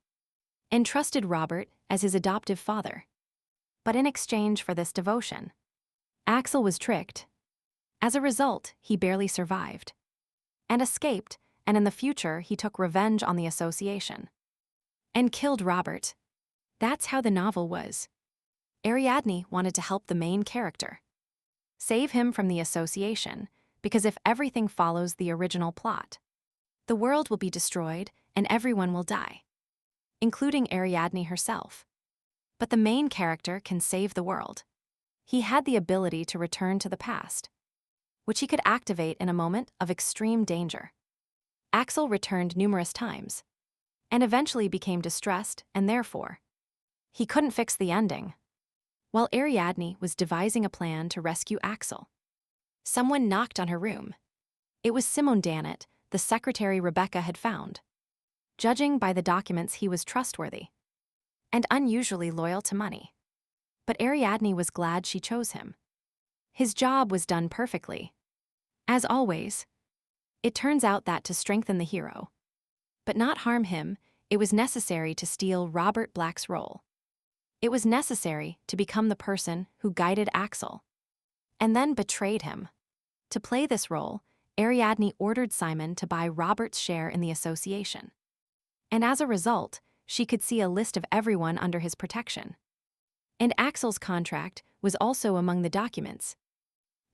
and trusted Robert as his adoptive father. But in exchange for this devotion, Axel was tricked. As a result, he barely survived and escaped, and in the future he took revenge on the association and killed Robert. That's how the novel was. Ariadne wanted to help the main character, save him from the association, because if everything follows the original plot, the world will be destroyed and everyone will die, including Ariadne herself. But the main character can save the world. He had the ability to return to the past, which he could activate in a moment of extreme danger. Axel returned numerous times, and eventually became distressed, and therefore, he couldn't fix the ending. While Ariadne was devising a plan to rescue Axel, someone knocked on her room. It was Simone Dannett, the secretary Rebecca had found. Judging by the documents, he was trustworthy and unusually loyal to money. But Ariadne was glad she chose him. His job was done perfectly. As always, it turns out that to strengthen the hero, but not harm him, it was necessary to steal Robert Black's role. It was necessary to become the person who guided Axel and then betrayed him. To play this role, Ariadne ordered Simon to buy Robert's share in the association. And as a result, she could see a list of everyone under his protection. And Axel's contract was also among the documents.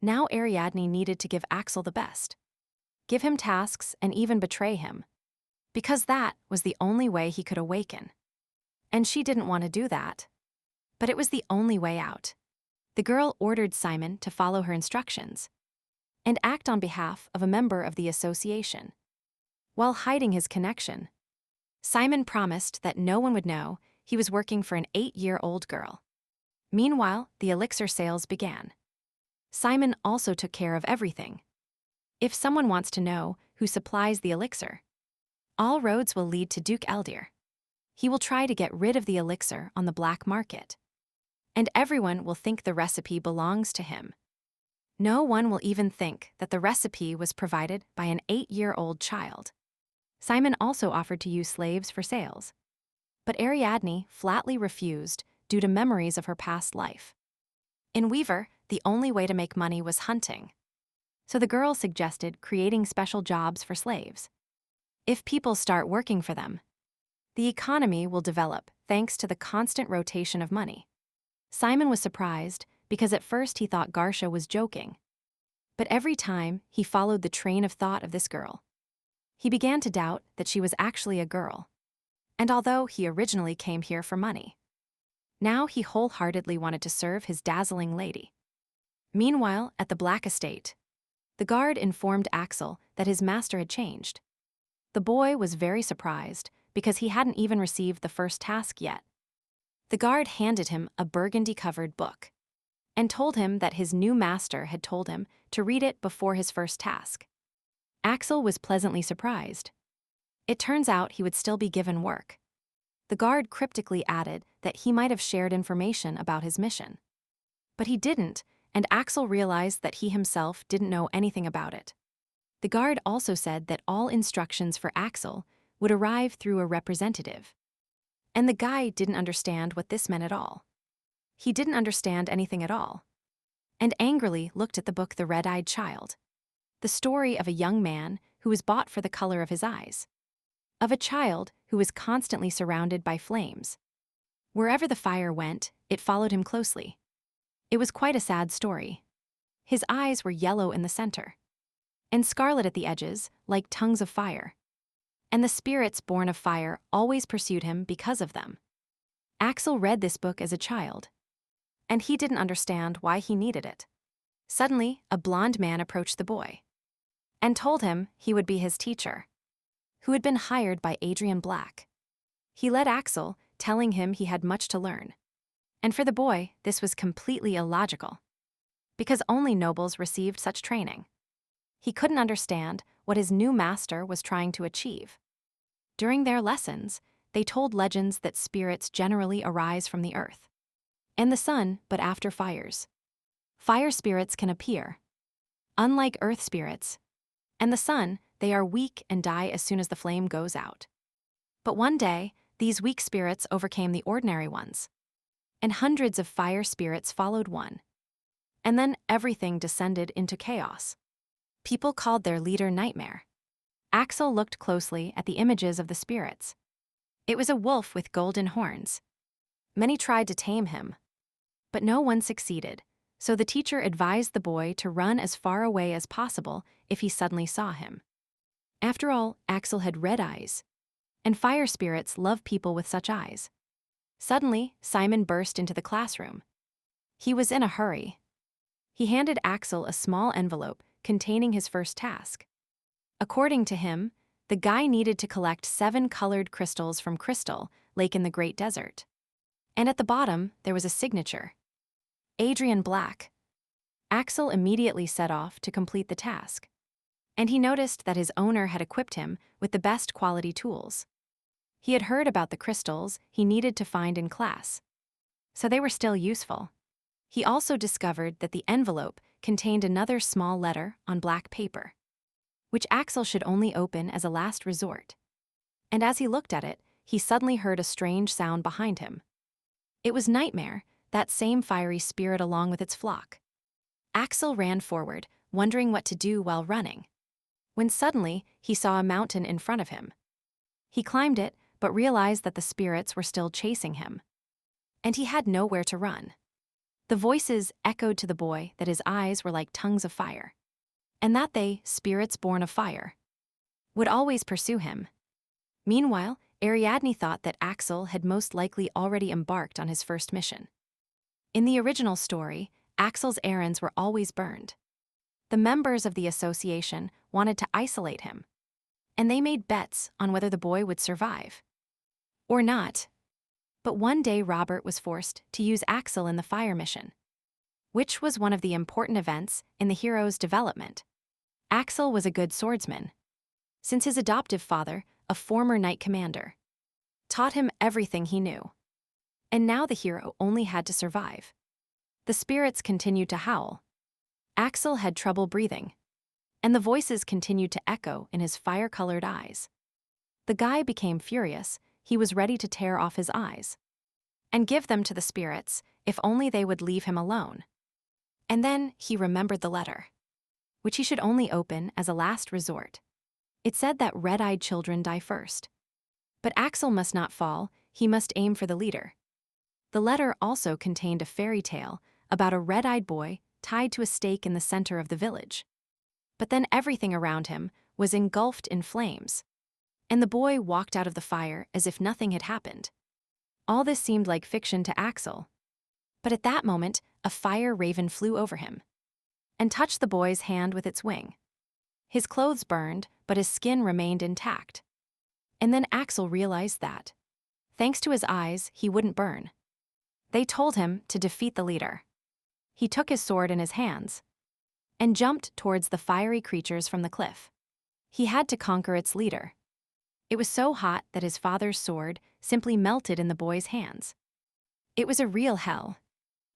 Now Ariadne needed to give Axel the best, give him tasks, and even betray him, because that was the only way he could awaken. And she didn't want to do that. But it was the only way out. The girl ordered Simon to follow her instructions and act on behalf of a member of the association, while hiding his connection. Simon promised that no one would know he was working for an 8-year-old girl. Meanwhile, the elixir sales began. Simon also took care of everything. If someone wants to know who supplies the elixir, all roads will lead to Duke Eldir. He will try to get rid of the elixir on the black market, and everyone will think the recipe belongs to him. No one will even think that the recipe was provided by an 8-year-old child. Simon also offered to use slaves for sales, but Ariadne flatly refused due to memories of her past life. In Weaver, the only way to make money was hunting, so the girl suggested creating special jobs for slaves. If people start working for them, the economy will develop thanks to the constant rotation of money. Simon was surprised because at first he thought Garsha was joking. But every time he followed the train of thought of this girl, he began to doubt that she was actually a girl. And although he originally came here for money, now he wholeheartedly wanted to serve his dazzling lady. Meanwhile, at the Black Estate, the guard informed Axel that his master had changed. The boy was very surprised because he hadn't even received the first task yet. The guard handed him a burgundy-covered book and told him that his new master had told him to read it before his first task. Axel was pleasantly surprised. It turns out he would still be given work. The guard cryptically added that he might have shared information about his mission. But he didn't, and Axel realized that he himself didn't know anything about it. The guard also said that all instructions for Axel would arrive through a representative. And the guy didn't understand what this meant at all. He didn't understand anything at all, and angrily looked at the book The Red-Eyed Child, the story of a young man who was bought for the color of his eyes, of a child who was constantly surrounded by flames. Wherever the fire went, it followed him closely. It was quite a sad story. His eyes were yellow in the center, and scarlet at the edges, like tongues of fire. And the spirits born of fire always pursued him because of them. Axel read this book as a child, and he didn't understand why he needed it. Suddenly, a blond man approached the boy and told him he would be his teacher, who had been hired by Adrian Black. He led Axel, telling him he had much to learn. And for the boy, this was completely illogical, because only nobles received such training. He couldn't understand what his new master was trying to achieve. During their lessons, they told legends that spirits generally arise from the earth and the sun, but after fires. Fire spirits can appear, unlike earth spirits, and the sun, they are weak and die as soon as the flame goes out. But one day, these weak spirits overcame the ordinary ones, and hundreds of fire spirits followed one. And then everything descended into chaos. People called their leader Nightmare. Axel looked closely at the images of the spirits. It was a wolf with golden horns. Many tried to tame him, but no one succeeded, so the teacher advised the boy to run as far away as possible if he suddenly saw him. After all, Axel had red eyes, and fire spirits love people with such eyes. Suddenly, Simon burst into the classroom. He was in a hurry. He handed Axel a small envelope containing his first task. According to him, the guy needed to collect 7 colored crystals from Crystal Lake in the Great Desert. And at the bottom, there was a signature. Adrian Black. Axel immediately set off to complete the task. And he noticed that his owner had equipped him with the best quality tools. He had heard about the crystals he needed to find in class, so they were still useful. He also discovered that the envelope contained another small letter on black paper, which Axel should only open as a last resort. And as he looked at it, he suddenly heard a strange sound behind him. It was Nightmare, that same fiery spirit along with its flock. Axel ran forward, wondering what to do while running, when suddenly he saw a mountain in front of him. He climbed it, but realized that the spirits were still chasing him, and he had nowhere to run. The voices echoed to the boy that his eyes were like tongues of fire, and that they, spirits born of fire, would always pursue him. Meanwhile, Ariadne thought that Axel had most likely already embarked on his first mission. In the original story, Axel's errands were always burned. The members of the association wanted to isolate him, and they made bets on whether the boy would survive or not. But one day Robert was forced to use Axel in the fire mission, which was one of the important events in the hero's development. Axel was a good swordsman, since his adoptive father, a former knight commander, taught him everything he knew. And now the hero only had to survive. The spirits continued to howl. Axel had trouble breathing, and the voices continued to echo in his fire-colored eyes. The guy became furious. He was ready to tear off his eyes and give them to the spirits if only they would leave him alone. And then he remembered the letter, which he should only open as a last resort. It said that red-eyed children die first. But Axel must not fall, he must aim for the leader. The letter also contained a fairy tale about a red-eyed boy tied to a stake in the center of the village. But then everything around him was engulfed in flames, and the boy walked out of the fire as if nothing had happened. All this seemed like fiction to Axel. But at that moment, a fire raven flew over him and touched the boy's hand with its wing. His clothes burned, but his skin remained intact. And then Axel realized that, thanks to his eyes, he wouldn't burn. They told him to defeat the leader. He took his sword in his hands and jumped towards the fiery creatures from the cliff. He had to conquer its leader. It was so hot that his father's sword simply melted in the boy's hands. It was a real hell.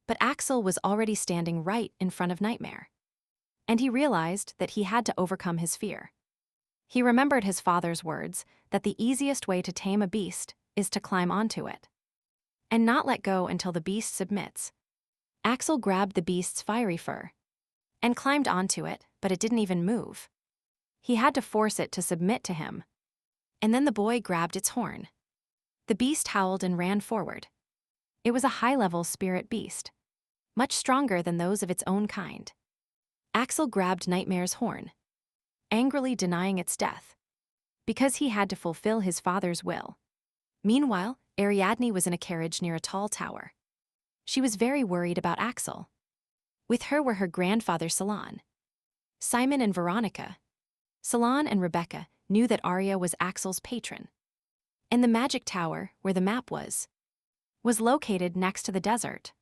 But Axel was already standing right in front of Nightmare, and he realized that he had to overcome his fear. He remembered his father's words that the easiest way to tame a beast is to climb onto it and not let go until the beast submits. Axel grabbed the beast's fiery fur and climbed onto it, but it didn't even move. He had to force it to submit to him. And then the boy grabbed its horn. The beast howled and ran forward. It was a high-level spirit beast, much stronger than those of its own kind. Axel grabbed Nightmare's horn, angrily denying its death, because he had to fulfill his father's will. Meanwhile, Ariadne was in a carriage near a tall tower. She was very worried about Axel. With her were her grandfather Salon, Simon and Veronica. Salon and Rebecca knew that Arya was Axel's patron, and the magic tower, where the map was located next to the desert,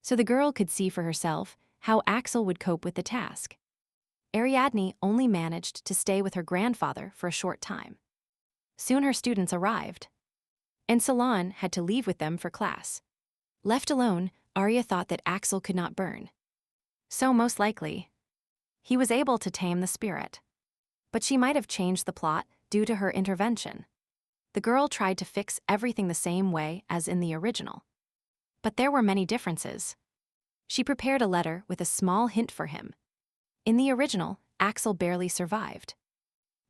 so the girl could see for herself how Axel would cope with the task. Ariadne only managed to stay with her grandfather for a short time. Soon her students arrived, and Salon had to leave with them for class. Left alone, Arya thought that Axel could not burn, so most likely, he was able to tame the spirit. But she might have changed the plot due to her intervention. The girl tried to fix everything the same way as in the original. But there were many differences. She prepared a letter with a small hint for him. In the original, Axel barely survived.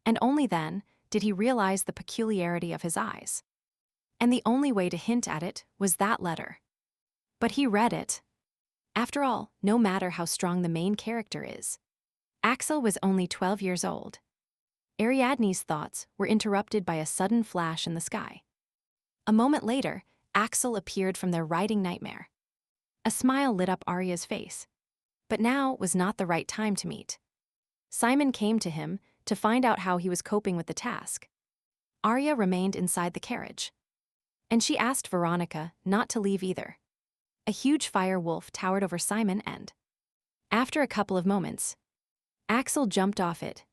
And only then did he realize the peculiarity of his eyes. And the only way to hint at it was that letter. But he read it. After all, no matter how strong the main character is, Axel was only 12 years old. Ariadne's thoughts were interrupted by a sudden flash in the sky. A moment later, Axel appeared from their riding nightmare. A smile lit up Arya's face. But now was not the right time to meet. Simon came to him to find out how he was coping with the task. Arya remained inside the carriage. And she asked Veronica not to leave either. A huge fire wolf towered over Simon and, after a couple of moments, Axel jumped off it.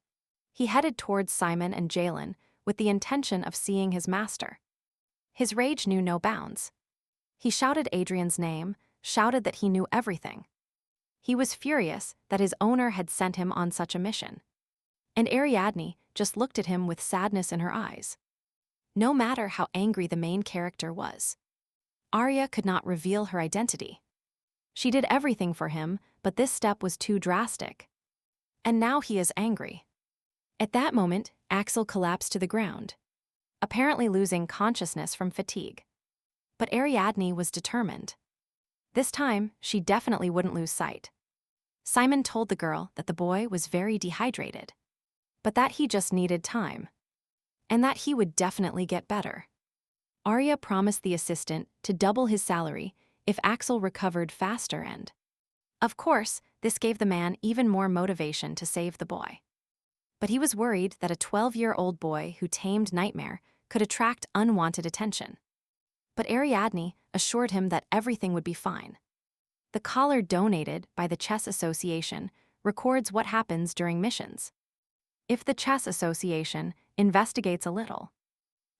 He headed towards Simon and Jalen with the intention of seeing his master. His rage knew no bounds. He shouted Adrian's name, shouted that he knew everything. He was furious that his owner had sent him on such a mission. And Ariadne just looked at him with sadness in her eyes. No matter how angry the main character was, Arya could not reveal her identity. She did everything for him, but this step was too drastic. And now he is angry. At that moment, Axel collapsed to the ground, apparently losing consciousness from fatigue. But Ariadne was determined. This time, she definitely wouldn't lose sight. Simon told the girl that the boy was very dehydrated, but that he just needed time, and that he would definitely get better. Arya promised the assistant to double his salary if Axel recovered faster and, of course, this gave the man even more motivation to save the boy. But he was worried that a 12-year-old boy who tamed Nightmare could attract unwanted attention. But Ariadne assured him that everything would be fine. The collar donated by the Chess Association records what happens during missions. If the Chess Association investigates a little,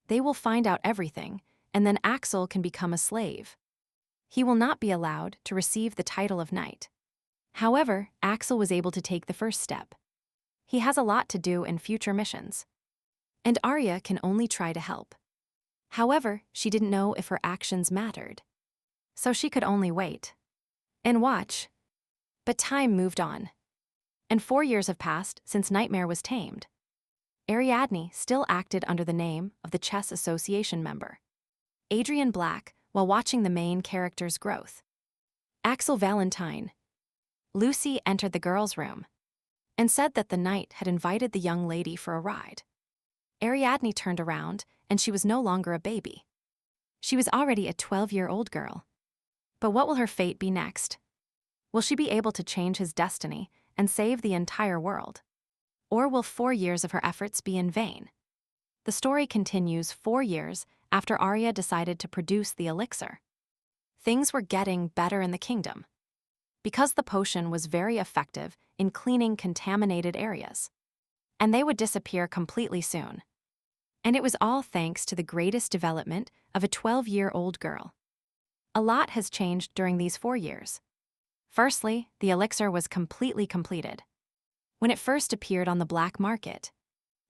they will find out everything, and then Axel can become a slave. He will not be allowed to receive the title of knight. However, Axel was able to take the first step. He has a lot to do in future missions. And Arya can only try to help. However, she didn't know if her actions mattered. So she could only wait and watch. But time moved on. And 4 years have passed since Nightmare was tamed. Ariadne still acted under the name of the Chess Association member, Adrian Black, while watching the main character's growth. Axel Valentine. Lucy entered the girls' room and said that the knight had invited the young lady for a ride. Ariadne turned around, and she was no longer a baby. She was already a 12-year-old girl. But what will her fate be next? Will she be able to change his destiny and save the entire world? Or will 4 years of her efforts be in vain? The story continues 4 years after Arya decided to produce the elixir. Things were getting better in the kingdom, because the potion was very effective in cleaning contaminated areas. And they would disappear completely soon. And it was all thanks to the greatest development of a 12-year-old girl. A lot has changed during these 4 years. Firstly, the elixir was completely completed. When it first appeared on the black market,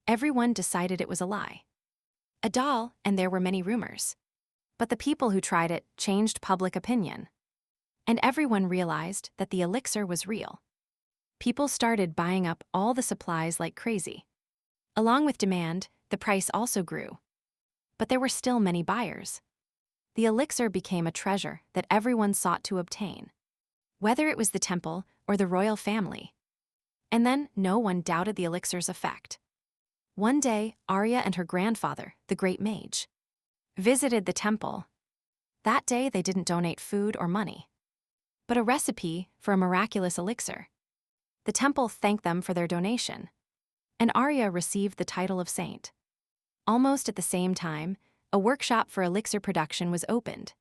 everyone decided it was a lie. A doll, and there were many rumors. But the people who tried it changed public opinion. And everyone realized that the elixir was real. People started buying up all the supplies like crazy. Along with demand, the price also grew. But there were still many buyers. The elixir became a treasure that everyone sought to obtain, whether it was the temple or the royal family. And then no one doubted the elixir's effect. One day, Arya and her grandfather, the great mage, visited the temple. That day they didn't donate food or money, but a recipe for a miraculous elixir. The temple thanked them for their donation, and Arya received the title of saint. Almost at the same time, a workshop for elixir production was opened,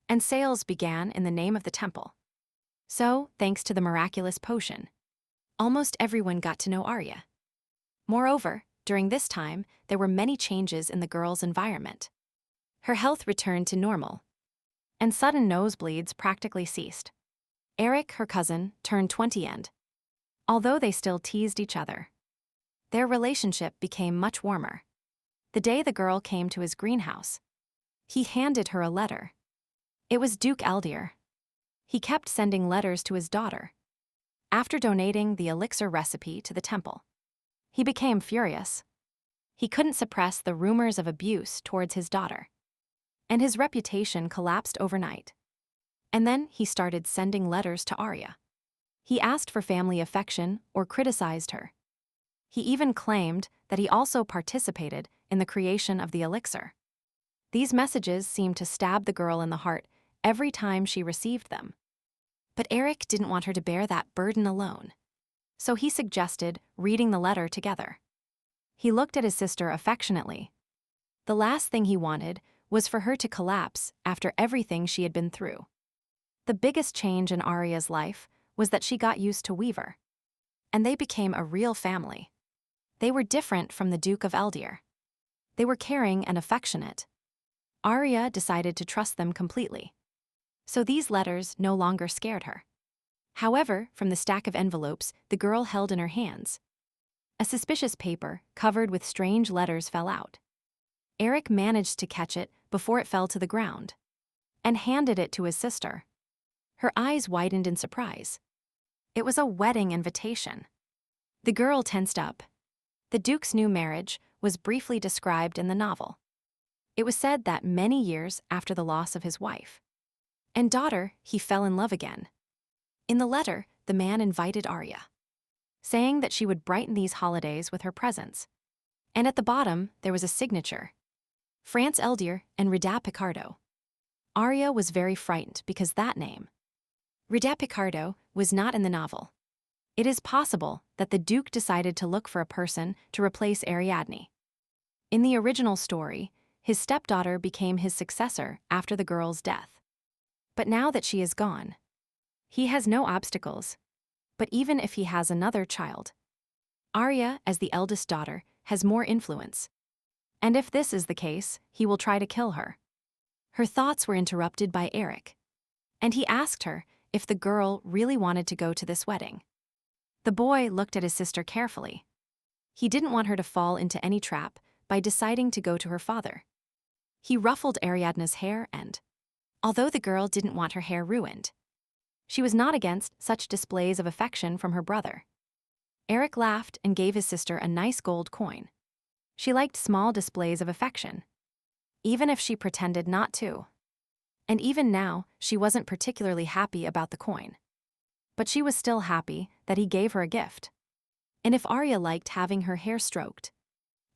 and sales began in the name of the temple. So, thanks to the miraculous potion, almost everyone got to know Arya. Moreover, during this time, there were many changes in the girl's environment. Her health returned to normal, and sudden nosebleeds practically ceased. Eric, her cousin, turned 20 and, although they still teased each other, Their relationship became much warmer. The day the girl came to his greenhouse, he handed her a letter. It was Duke Eldir. He kept sending letters to his daughter. After donating the elixir recipe to the temple, he became furious. He couldn't suppress the rumors of abuse towards his daughter, and his reputation collapsed overnight. And then he started sending letters to Arya. He asked for family affection or criticized her. He even claimed that he also participated in the creation of the elixir. These messages seemed to stab the girl in the heart every time she received them. But Eric didn't want her to bear that burden alone, so he suggested reading the letter together. He looked at his sister affectionately. The last thing he wanted was for her to collapse after everything she had been through. The biggest change in Arya's life was that she got used to Weaver, and they became a real family. They were different from the Duke of Eldir. They were caring and affectionate. Arya decided to trust them completely, so these letters no longer scared her. However, from the stack of envelopes the girl held in her hands, a suspicious paper covered with strange letters fell out. Eric managed to catch it before it fell to the ground and handed it to his sister. Her eyes widened in surprise. It was a wedding invitation. The girl tensed up. The Duke's new marriage was briefly described in the novel. It was said that many years after the loss of his wife and daughter, he fell in love again. In the letter, the man invited Arya, saying that she would brighten these holidays with her presence. And at the bottom, there was a signature: France Eldir and Rida Picardo. Arya was very frightened because that name, Rida Picardo, was not in the novel. It is possible that the Duke decided to look for a person to replace Ariadne. In the original story, his stepdaughter became his successor after the girl's death. But now that she is gone, he has no obstacles. But even if he has another child, Arya, as the eldest daughter, has more influence. And if this is the case, he will try to kill her. Her thoughts were interrupted by Eric, and he asked her if the girl really wanted to go to this wedding. The boy looked at his sister carefully. He didn't want her to fall into any trap by deciding to go to her father. He ruffled Ariadne's hair and, although the girl didn't want her hair ruined, she was not against such displays of affection from her brother. Eric laughed and gave his sister a nice gold coin. She liked small displays of affection, even if she pretended not to. And even now, she wasn't particularly happy about the coin. But she was still happy that he gave her a gift. And if Arya liked having her hair stroked,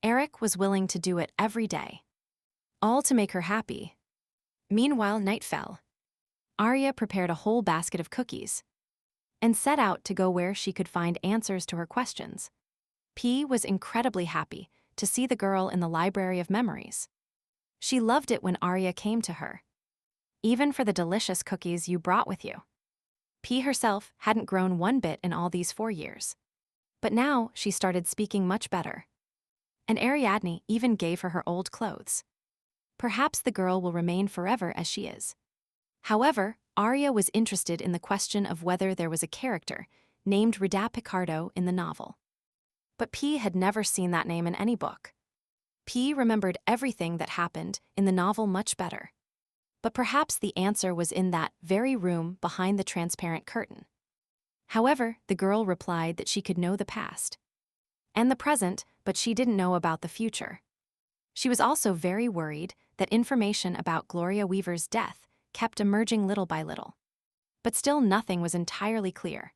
Eric was willing to do it every day, all to make her happy. Meanwhile, night fell. Arya prepared a whole basket of cookies and set out to go where she could find answers to her questions. P was incredibly happy to see the girl in the Library of Memories. She loved it when Arya came to her. Even for the delicious cookies you brought with you. P herself hadn't grown one bit in all these 4 years. But now she started speaking much better. And Ariadne even gave her her old clothes. Perhaps the girl will remain forever as she is. However, Arya was interested in the question of whether there was a character named Rida Picardo in the novel. But P had never seen that name in any book. P remembered everything that happened in the novel much better. But perhaps the answer was in that very room behind the transparent curtain. However, the girl replied that she could know the past and the present, but she didn't know about the future. She was also very worried that information about Gloria Weaver's death kept emerging little by little. But still nothing was entirely clear.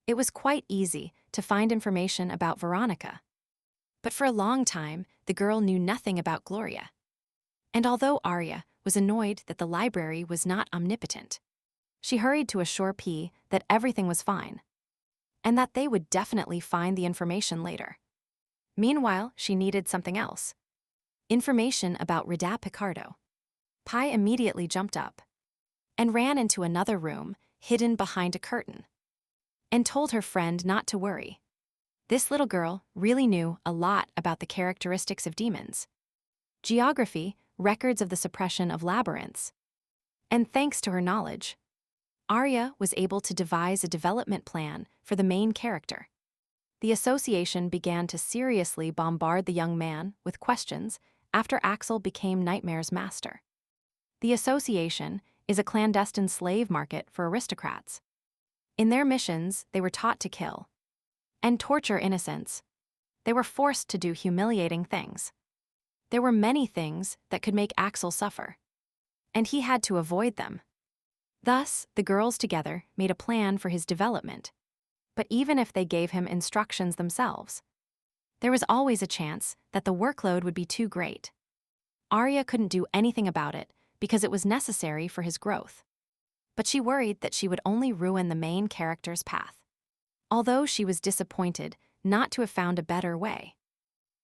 It was quite easy to find information about Veronica. But for a long time, the girl knew nothing about Gloria. And although Arya was annoyed that the library was not omnipotent, she hurried to assure P that everything was fine, and that they would definitely find the information later. Meanwhile, she needed something else. Information about Rida Picardo. Pi immediately jumped up and ran into another room hidden behind a curtain and told her friend not to worry. This little girl really knew a lot about the characteristics of demons, geography, records of the suppression of labyrinths. And thanks to her knowledge, Arya was able to devise a development plan for the main character. The association began to seriously bombard the young man with questions after Axel became Nightmare's master. The association is a clandestine slave market for aristocrats. In their missions, they were taught to kill and torture innocents. They were forced to do humiliating things. There were many things that could make Axel suffer, and he had to avoid them. Thus, the girls together made a plan for his development. But even if they gave him instructions themselves, there was always a chance that the workload would be too great. Arya couldn't do anything about it because it was necessary for his growth. But she worried that she would only ruin the main character's path. Although she was disappointed not to have found a better way,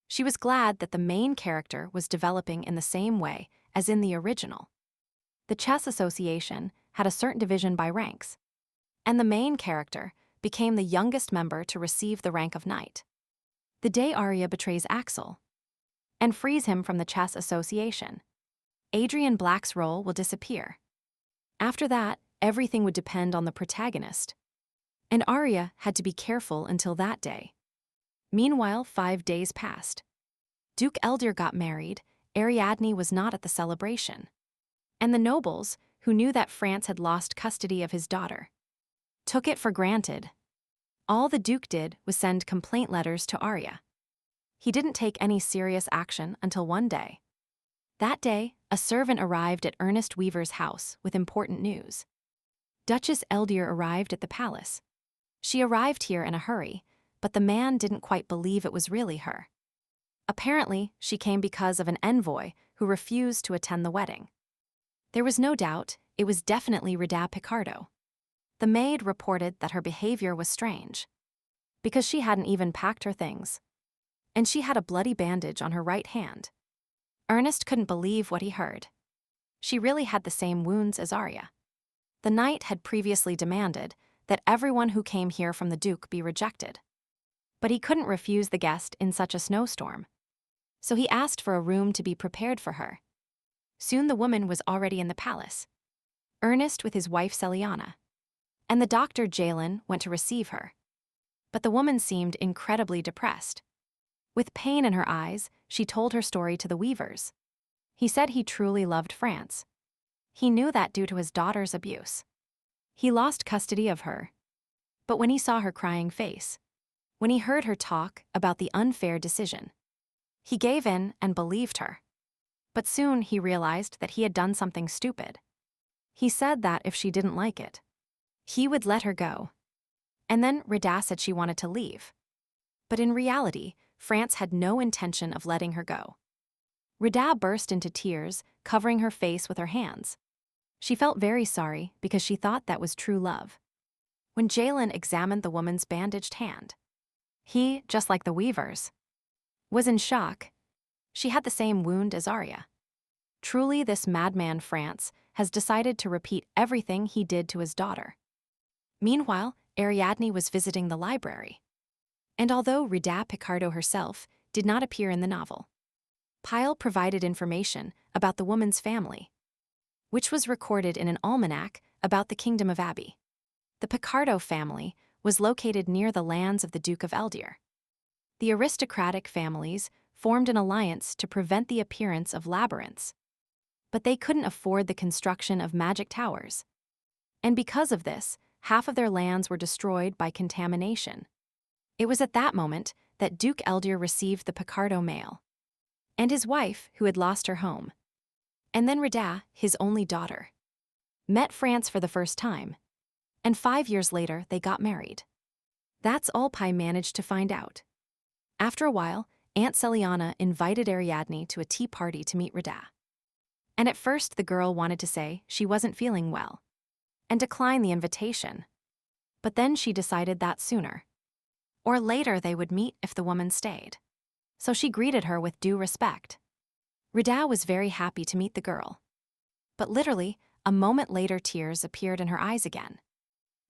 she was glad that the main character was developing in the same way as in the original. The chess association had a certain division by ranks, and the main character became the youngest member to receive the rank of knight. The day Arya betrays Axel and frees him from the chess association, Adrian Black's role will disappear. After that, everything would depend on the protagonist, and Arya had to be careful until that day. Meanwhile, 5 days passed. Duke Eldir got married, Ariadne was not at the celebration, and the nobles, who knew that France had lost custody of his daughter, took it for granted. All the Duke did was send complaint letters to Arya. He didn't take any serious action until one day. That day, a servant arrived at Ernest Weaver's house with important news. Duchess Eldir arrived at the palace. She arrived here in a hurry, but the man didn't quite believe it was really her. Apparently, she came because of an envoy who refused to attend the wedding. There was no doubt it was definitely Rida Picardo. The maid reported that her behavior was strange, because she hadn't even packed her things, and she had a bloody bandage on her right hand. Ernest couldn't believe what he heard. She really had the same wounds as Arya. The knight had previously demanded that everyone who came here from the Duke be rejected, but he couldn't refuse the guest in such a snowstorm. So he asked for a room to be prepared for her. Soon the woman was already in the palace, Ernest with his wife Celiana, and the doctor Jalen went to receive her. But the woman seemed incredibly depressed. With pain in her eyes, she told her story to the Weavers. He said he truly loved France. He knew that due to his daughter's abuse. He lost custody of her. But when he saw her crying face, when he heard her talk about the unfair decision, he gave in and believed her. But soon he realized that he had done something stupid. He said that if she didn't like it, he would let her go. And then Rida said she wanted to leave. But in reality, France had no intention of letting her go. Rida burst into tears, covering her face with her hands. She felt very sorry because she thought that was true love. When Jalen examined the woman's bandaged hand, he, just like the Weavers, was in shock. She had the same wound as Arya. Truly, this madman France has decided to repeat everything he did to his daughter. Meanwhile, Ariadne was visiting the library. And although Rida Picardo herself did not appear in the novel, Pyle provided information about the woman's family, which was recorded in an almanac about the Kingdom of Abbey. The Picardo family was located near the lands of the Duke of Eldir. The aristocratic families formed an alliance to prevent the appearance of labyrinths, but they couldn't afford the construction of magic towers. And because of this, half of their lands were destroyed by contamination. It was at that moment that Duke Eldir received the Picardo mail, and his wife, who had lost her home, and then Rida, his only daughter, met France for the first time, and 5 years later they got married. That's all Pi managed to find out. After a while, Aunt Celiana invited Ariadne to a tea party to meet Rida. And at first the girl wanted to say she wasn't feeling well, and decline the invitation. But then she decided that sooner or later they would meet if the woman stayed. So she greeted her with due respect. Rida was very happy to meet the girl. But literally, a moment later tears appeared in her eyes again.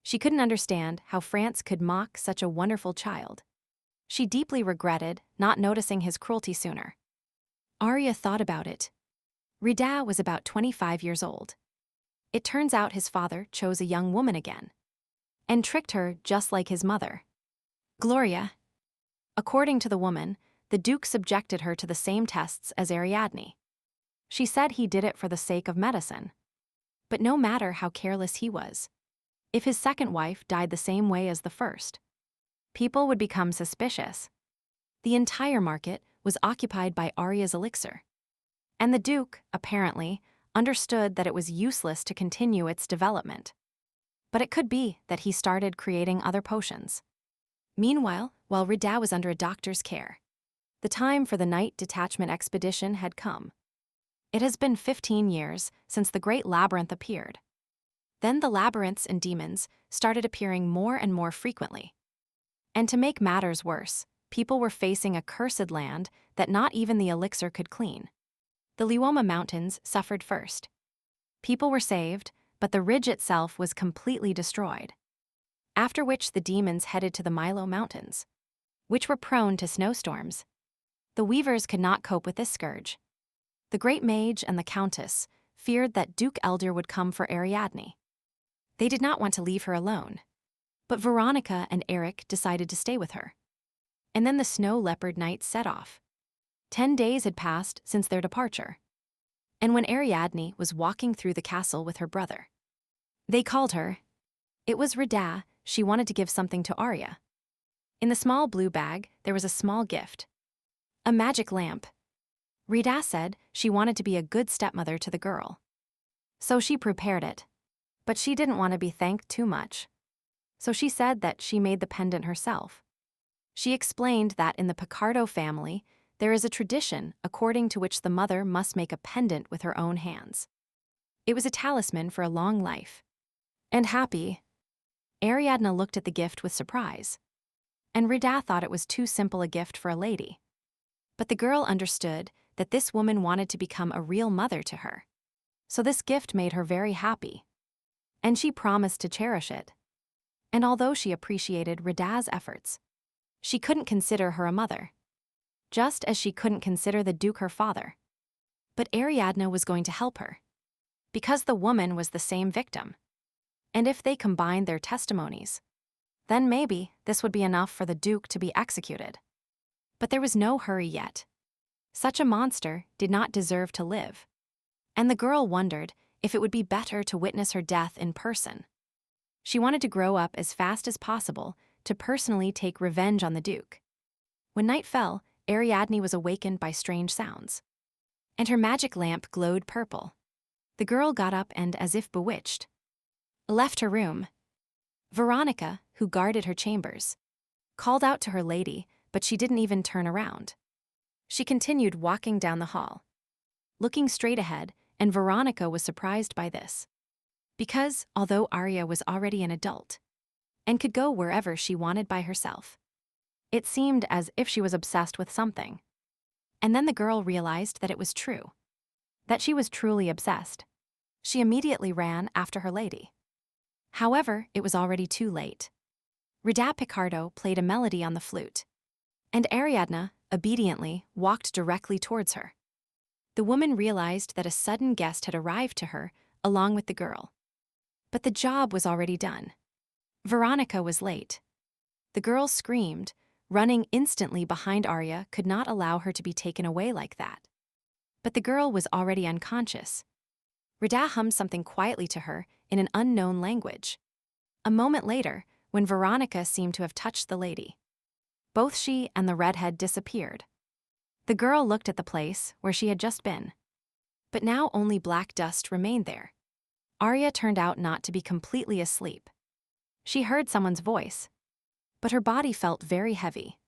She couldn't understand how France could mock such a wonderful child. She deeply regretted not noticing his cruelty sooner. Arya thought about it. Rida was about 25 years old. It turns out his father chose a young woman again, and tricked her just like his mother. Gloria, According to the woman, the Duke subjected her to the same tests as Ariadne. She said he did it for the sake of medicine. But no matter how careless he was, if his second wife died the same way as the first, people would become suspicious. The entire market was occupied by Arya's elixir. And the Duke, apparently, understood that it was useless to continue its development. But it could be that he started creating other potions. Meanwhile, while Rida was under a doctor's care, the time for the night detachment expedition had come. It has been 15 years since the Great Labyrinth appeared. Then the labyrinths and demons started appearing more and more frequently. And to make matters worse, people were facing a cursed land that not even the elixir could clean. The Liwoma Mountains suffered first. People were saved, but the ridge itself was completely destroyed. After which the demons headed to the Milo Mountains, which were prone to snowstorms. The weavers could not cope with this scourge. The great mage and the countess feared that Duke Eldir would come for Ariadne. They did not want to leave her alone. But Veronica and Eric decided to stay with her. And then the snow leopard night set off. 10 days had passed since their departure. And when Ariadne was walking through the castle with her brother, they called her. It was Rida. She wanted to give something to Arya. In the small blue bag, there was a small gift. A magic lamp. Rida said she wanted to be a good stepmother to the girl. So she prepared it. But she didn't want to be thanked too much. So she said that she made the pendant herself. She explained that in the Picardo family, there is a tradition according to which the mother must make a pendant with her own hands. It was a talisman for a long life. And happy. Ariadne looked at the gift with surprise. And Rida thought it was too simple a gift for a lady. But the girl understood that this woman wanted to become a real mother to her. So this gift made her very happy. And she promised to cherish it. And although she appreciated Rida's efforts, she couldn't consider her a mother. Just as she couldn't consider the Duke her father. But Ariadne was going to help her. Because the woman was the same victim. And if they combined their testimonies, then maybe this would be enough for the Duke to be executed. But there was no hurry yet. Such a monster did not deserve to live. And the girl wondered if it would be better to witness her death in person. She wanted to grow up as fast as possible to personally take revenge on the Duke. When night fell, Ariadne was awakened by strange sounds. And her magic lamp glowed purple. The girl got up and, as if bewitched, left her room. Veronica, who guarded her chambers, called out to her lady, but she didn't even turn around. She continued walking down the hall, looking straight ahead, and Veronica was surprised by this. Because, although Arya was already an adult and could go wherever she wanted by herself, it seemed as if she was obsessed with something. And then the girl realized that it was true, that she was truly obsessed. She immediately ran after her lady. However, it was already too late. Rida Picardo played a melody on the flute, and Ariadne, obediently, walked directly towards her. The woman realized that a sudden guest had arrived to her, along with the girl. But the job was already done. Veronica was late. The girl screamed. Running instantly behind Arya could not allow her to be taken away like that. But the girl was already unconscious. Rida hummed something quietly to her in an unknown language. A moment later, when Veronica seemed to have touched the lady, both she and the redhead disappeared. The girl looked at the place where she had just been. But now only black dust remained there. Arya turned out not to be completely asleep. She heard someone's voice, but her body felt very heavy.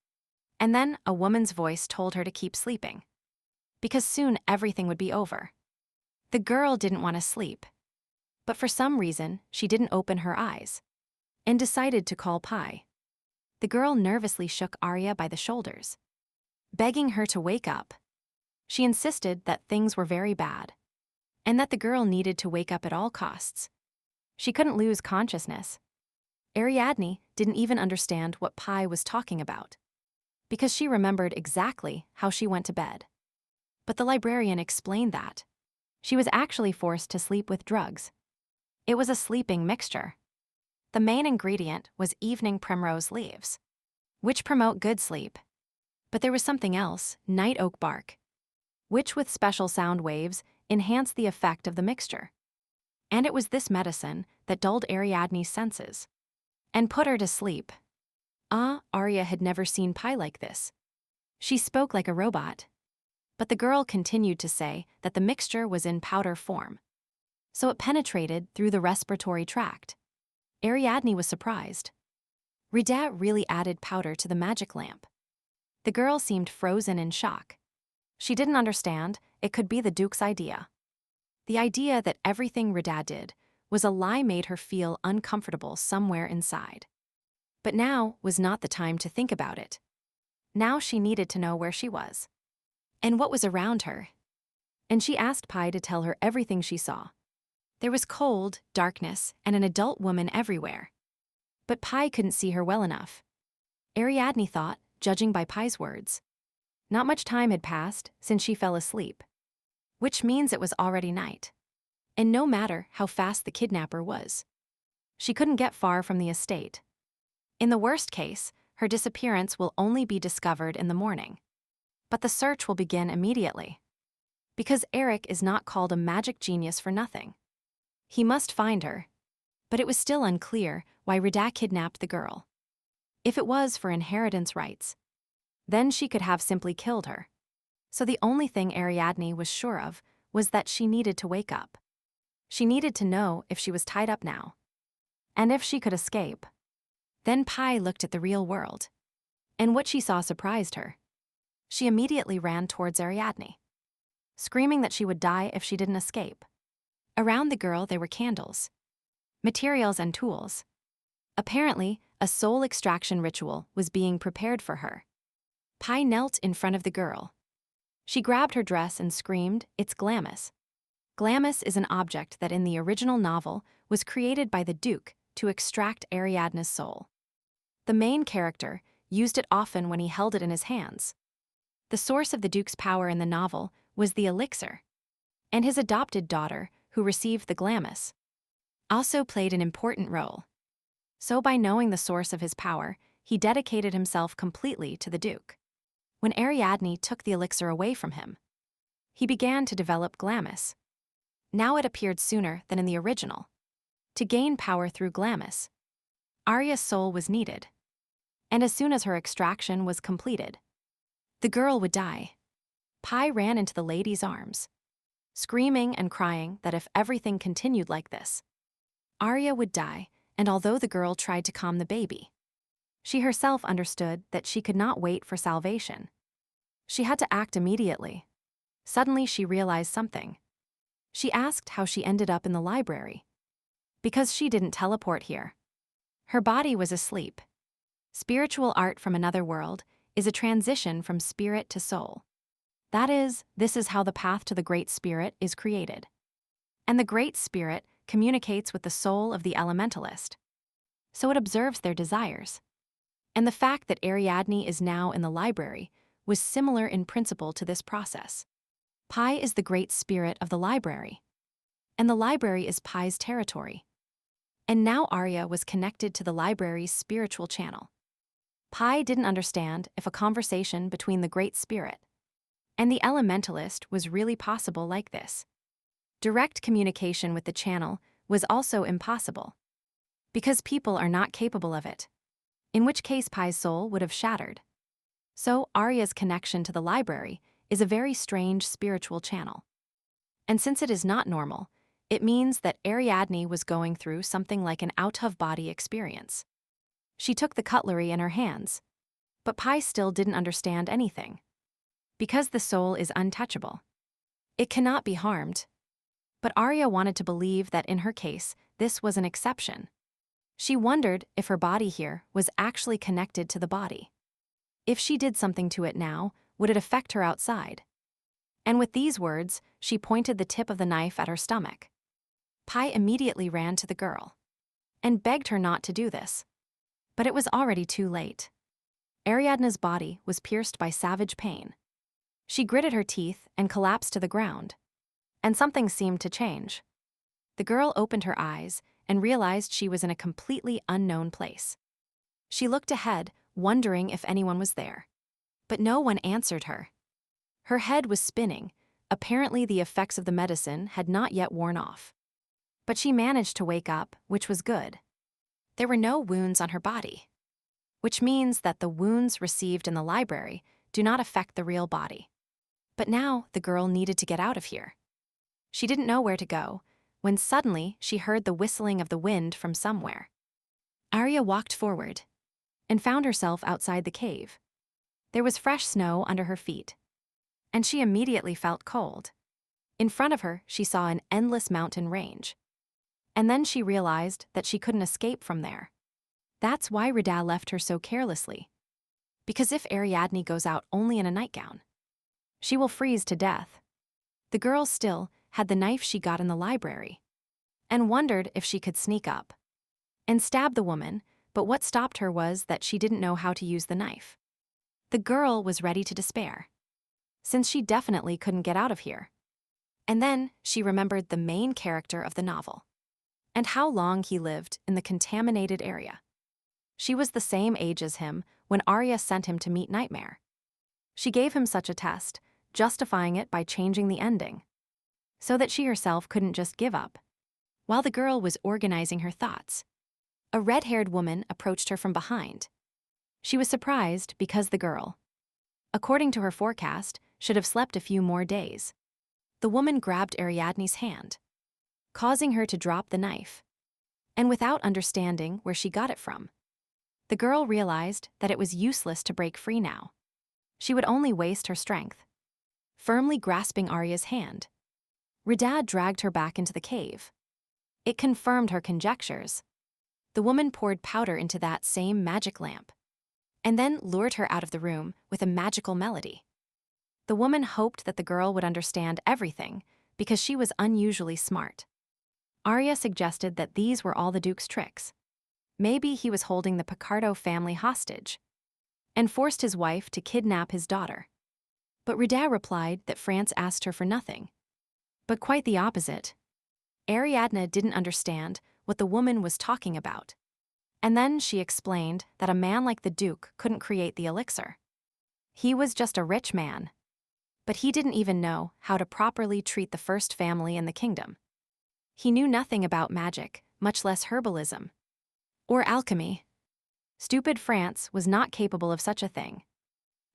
And then a woman's voice told her to keep sleeping, because soon everything would be over. The girl didn't want to sleep, but for some reason she didn't open her eyes, and decided to call Pi. The girl nervously shook Arya by the shoulders, begging her to wake up. She insisted that things were very bad, and that the girl needed to wake up at all costs. She couldn't lose consciousness. Ariadne didn't even understand what Pi was talking about, because she remembered exactly how she went to bed. But the librarian explained that she was actually forced to sleep with drugs. It was a sleeping mixture. The main ingredient was evening primrose leaves, which promote good sleep, But there was something else, night oak bark, which with special sound waves enhanced the effect of the mixture. And it was this medicine that dulled Ariadne's senses and put her to sleep. Arya had never seen Pi like this. She spoke like a robot. But the girl continued to say that the mixture was in powder form, so it penetrated through the respiratory tract. Ariadne was surprised. Rida really added powder to the magic lamp. The girl seemed frozen in shock. She didn't understand it could be the Duke's idea. The idea that everything Rida did was a lie made her feel uncomfortable somewhere inside. But now was not the time to think about it. Now she needed to know where she was and what was around her. And she asked Pi to tell her everything she saw. There was cold, darkness, and an adult woman everywhere. But Pi couldn't see her well enough. Ariadne thought, judging by Pi's words. Not much time had passed since she fell asleep, which means it was already night. And no matter how fast the kidnapper was, she couldn't get far from the estate. In the worst case, her disappearance will only be discovered in the morning. But the search will begin immediately. Because Eric is not called a magic genius for nothing. He must find her. But it was still unclear why Rida kidnapped the girl. If it was for inheritance rights, then she could have simply killed her. So the only thing Ariadne was sure of was that she needed to wake up. She needed to know if she was tied up now, and if she could escape. Then Pi looked at the real world, and what she saw surprised her. She immediately ran towards Ariadne, screaming that she would die if she didn't escape. Around the girl there were candles, materials and tools. Apparently, a soul extraction ritual was being prepared for her. Pi knelt in front of the girl. She grabbed her dress and screamed, "It's Glamis." Glamis is an object that in the original novel was created by the Duke to extract Ariadne's soul. The main character used it often when he held it in his hands. The source of the Duke's power in the novel was the elixir, and his adopted daughter, who received the Glamis, also played an important role. So by knowing the source of his power, he dedicated himself completely to the Duke. When Ariadne took the elixir away from him, he began to develop Glamis. Now it appeared sooner than in the original. To gain power through Glamis, Arya's soul was needed. And as soon as her extraction was completed, the girl would die. Pi ran into the lady's arms, screaming and crying that if everything continued like this, Arya would die, and although the girl tried to calm the baby, she herself understood that she could not wait for salvation. She had to act immediately. Suddenly she realized something. She asked how she ended up in the library. Because she didn't teleport here. Her body was asleep. Spiritual art from another world is a transition from spirit to soul. That is, this is how the path to the Great Spirit is created. And the Great Spirit communicates with the soul of the elementalist. So it observes their desires. And the fact that Ariadne is now in the library was similar in principle to this process. Pi is the Great Spirit of the library. And the library is Pi's territory. And now Arya was connected to the library's spiritual channel. Pi didn't understand if a conversation between the Great Spirit and the elementalist was really possible like this. Direct communication with the channel was also impossible, because people are not capable of it, in which case Pi's soul would have shattered. So Arya's connection to the library is a very strange spiritual channel. And since it is not normal, it means that Ariadne was going through something like an out-of-body experience. She took the cutlery in her hands, but Pi still didn't understand anything. Because the soul is untouchable, it cannot be harmed. But Arya wanted to believe that in her case, this was an exception. She wondered if her body here was actually connected to the body. If she did something to it now, would it affect her outside? And with these words, she pointed the tip of the knife at her stomach. Pi immediately ran to the girl and begged her not to do this. But it was already too late. Ariadne's body was pierced by savage pain. She gritted her teeth and collapsed to the ground. And something seemed to change. The girl opened her eyes and realized she was in a completely unknown place. She looked ahead, wondering if anyone was there. But no one answered her. Her head was spinning. Apparently the effects of the medicine had not yet worn off. But she managed to wake up, which was good. There were no wounds on her body, which means that the wounds received in the library do not affect the real body. But now the girl needed to get out of here. She didn't know where to go, when suddenly she heard the whistling of the wind from somewhere. Arya walked forward and found herself outside the cave. There was fresh snow under her feet, and she immediately felt cold. In front of her, she saw an endless mountain range. And then she realized that she couldn't escape from there. That's why Rida left her so carelessly. Because if Ariadne goes out only in a nightgown, she will freeze to death. The girl still had the knife she got in the library and wondered if she could sneak up and stab the woman, but what stopped her was that she didn't know how to use the knife. The girl was ready to despair, since she definitely couldn't get out of here. And then she remembered the main character of the novel and how long he lived in the contaminated area. She was the same age as him when Arya sent him to meet Nightmare. She gave him such a test, justifying it by changing the ending, so that she herself couldn't just give up. While the girl was organizing her thoughts, a red-haired woman approached her from behind. She was surprised because the girl, according to her forecast, should have slept a few more days. The woman grabbed Ariadne's hand, causing her to drop the knife. And without understanding where she got it from, the girl realized that it was useless to break free now. She would only waste her strength. Firmly grasping Arya's hand, Rida dragged her back into the cave. It confirmed her conjectures. The woman poured powder into that same magic lamp, and then lured her out of the room with a magical melody. The woman hoped that the girl would understand everything because she was unusually smart. Arya suggested that these were all the Duke's tricks. Maybe he was holding the Picardo family hostage and forced his wife to kidnap his daughter. But Rida replied that France asked her for nothing, but quite the opposite. Ariadne didn't understand what the woman was talking about. And then she explained that a man like the Duke couldn't create the elixir. He was just a rich man. But he didn't even know how to properly treat the first family in the kingdom. He knew nothing about magic, much less herbalism or alchemy. Stupid France was not capable of such a thing.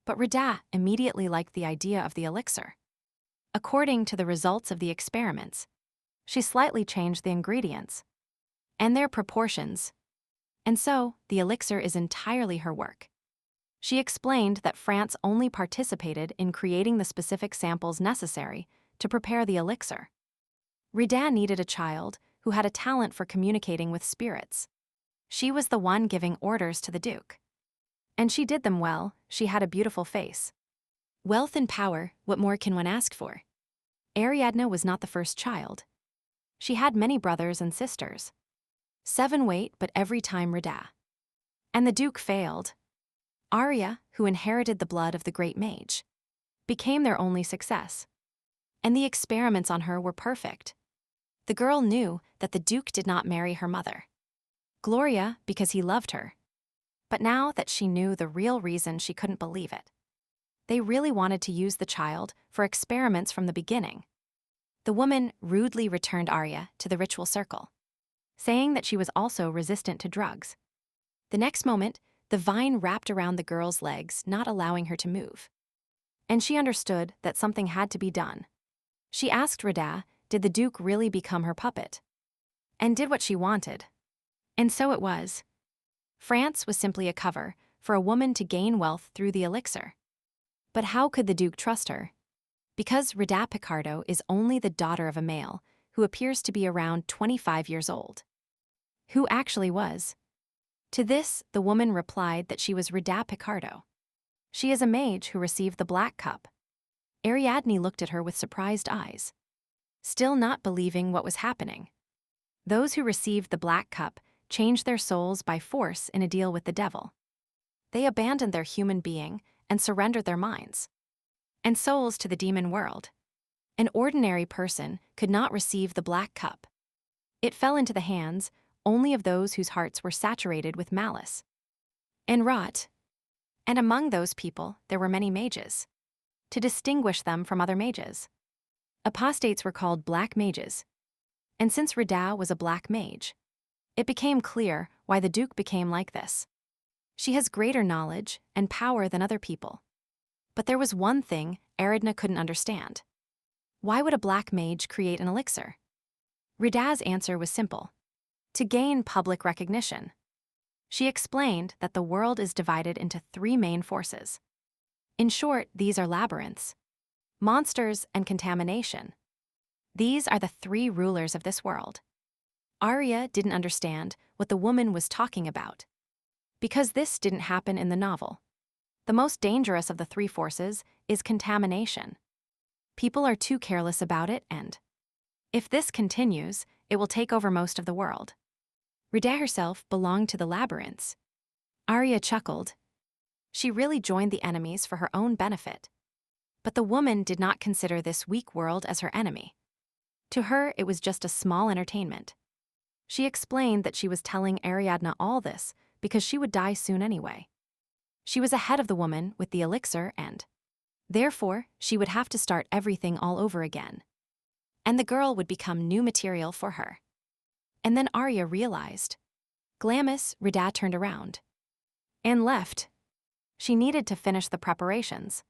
But Rida immediately liked the idea of the elixir. According to the results of the experiments, she slightly changed the ingredients and their proportions, and so the elixir is entirely her work. She explained that France only participated in creating the specific samples necessary to prepare the elixir. Rida needed a child who had a talent for communicating with spirits. She was the one giving orders to the Duke. And she did them well. She had a beautiful face. Wealth and power, what more can one ask for? Ariadne was not the first child. She had many brothers and sisters. 7 wait, but every time Rida. And the Duke failed. Arya, who inherited the blood of the great mage, became their only success. And the experiments on her were perfect. The girl knew that the Duke did not marry her mother, Gloria, because he loved her. But now that she knew the real reason, she couldn't believe it. They really wanted to use the child for experiments from the beginning. The woman rudely returned Arya to the ritual circle, saying that she was also resistant to drugs. The next moment, the vine wrapped around the girl's legs, not allowing her to move. And she understood that something had to be done. She asked Rida, did the Duke really become her puppet? And did what she wanted. And so it was. France was simply a cover for a woman to gain wealth through the elixir. But how could the Duke trust her? Because Rida Picardo is only the daughter of a male who appears to be around 25 years old. Who actually was? To this, the woman replied that she was Rida Picardo. She is a mage who received the Black Cup. Ariadne looked at her with surprised eyes, still not believing what was happening. Those who received the Black Cup changed their souls by force in a deal with the devil. They abandoned their human being and surrendered their minds and souls to the demon world. An ordinary person could not receive the Black Cup. It fell into the hands only of those whose hearts were saturated with malice and rot. And among those people, there were many mages. To distinguish them from other mages, apostates were called black mages. And since Rida was a black mage, it became clear why the Duke became like this. She has greater knowledge and power than other people. But there was one thing Ariadne couldn't understand. Why would a black mage create an elixir? Rida's answer was simple: to gain public recognition. She explained that the world is divided into three main forces. In short, these are labyrinths, monsters, and contamination. These are the three rulers of this world. Arya didn't understand what the woman was talking about, because this didn't happen in the novel. The most dangerous of the three forces is contamination. People are too careless about it, and if this continues, it will take over most of the world. Rida herself belonged to the labyrinths. Arya chuckled. She really joined the enemies for her own benefit. But the woman did not consider this weak world as her enemy. To her, it was just a small entertainment. She explained that she was telling Ariadne all this because she would die soon anyway. She was ahead of the woman with the elixir, and therefore, she would have to start everything all over again. And the girl would become new material for her. And then Arya realized. Glamis, Rida turned around and left. She needed to finish the preparations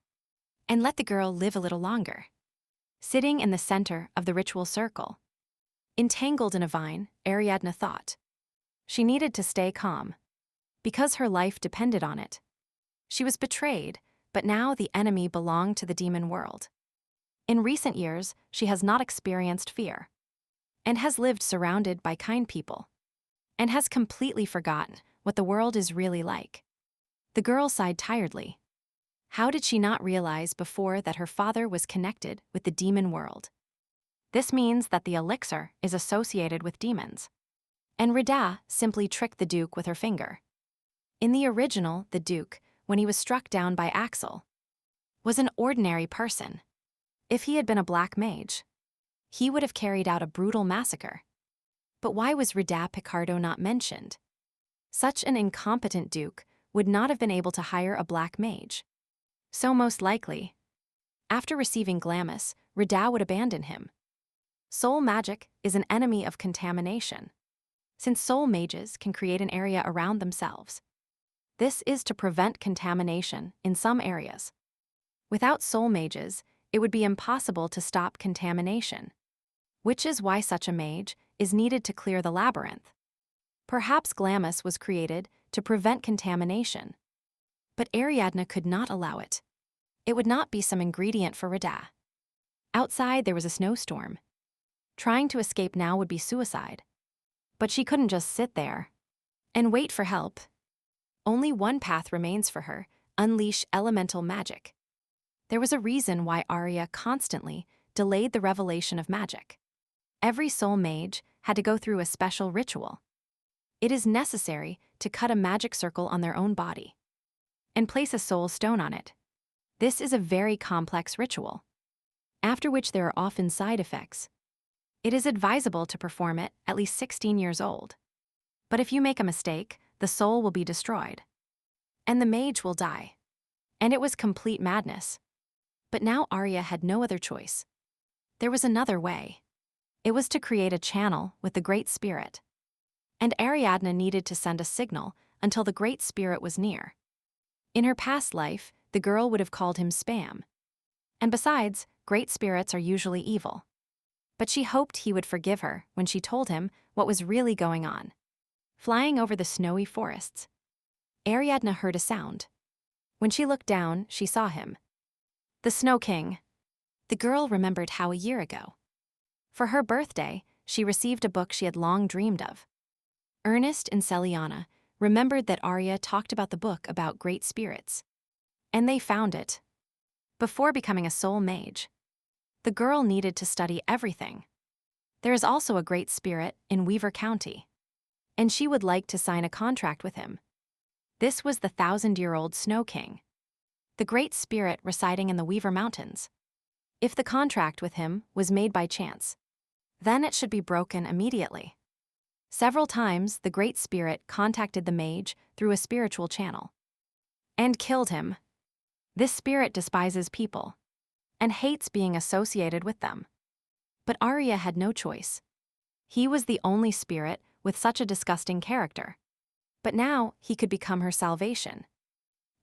and let the girl live a little longer. Sitting in the center of the ritual circle, entangled in a vine, Ariadne thought. She needed to stay calm, because her life depended on it. She was betrayed, but now the enemy belonged to the demon world. In recent years, she has not experienced fear, and has lived surrounded by kind people, and has completely forgotten what the world is really like. The girl sighed tiredly. How did she not realize before that her father was connected with the demon world? This means that the elixir is associated with demons. And Rida simply tricked the Duke with her finger. In the original, the Duke, when he was struck down by Axel, was an ordinary person. If he had been a black mage, he would have carried out a brutal massacre. But why was Rida Picardo not mentioned? Such an incompetent Duke would not have been able to hire a black mage. So most likely, after receiving Glamis, Rida would abandon him. Soul magic is an enemy of contamination, since soul mages can create an area around themselves. This is to prevent contamination in some areas. Without soul mages, it would be impossible to stop contamination, which is why such a mage is needed to clear the labyrinth. Perhaps Glamis was created to prevent contamination, but Ariadne could not allow it. It would not be some ingredient for Rida. Outside, there was a snowstorm. Trying to escape now would be suicide. But she couldn't just sit there and wait for help. Only one path remains for her: unleash elemental magic. There was a reason why Arya constantly delayed the revelation of magic. Every soul mage had to go through a special ritual. It is necessary to cut a magic circle on their own body and place a soul stone on it. This is a very complex ritual, after which there are often side effects. It is advisable to perform it at least 16 years old. But if you make a mistake, the soul will be destroyed, and the mage will die. And it was complete madness. But now Arya had no other choice. There was another way. It was to create a channel with the Great Spirit. And Ariadne needed to send a signal until the Great Spirit was near. In her past life, the girl would have called him Spam. And besides, Great Spirits are usually evil. But she hoped he would forgive her when she told him what was really going on. Flying over the snowy forests, Ariadne heard a sound. When she looked down, she saw him. The Snow King. The girl remembered how a year ago, for her birthday, she received a book she had long dreamed of. Ernest and Celiana remembered that Arya talked about the book about great spirits, and they found it. Before becoming a soul mage, the girl needed to study everything. There is also a great spirit in Weaver County, and she would like to sign a contract with him. This was the 1,000-year-old Snow King, the great spirit residing in the Weaver Mountains. If the contract with him was made by chance, then it should be broken immediately. Several times, the great spirit contacted the mage through a spiritual channel. and killed him. This spirit despises people and hates being associated with them. But Arya had no choice. He was the only spirit with such a disgusting character. But now he could become her salvation.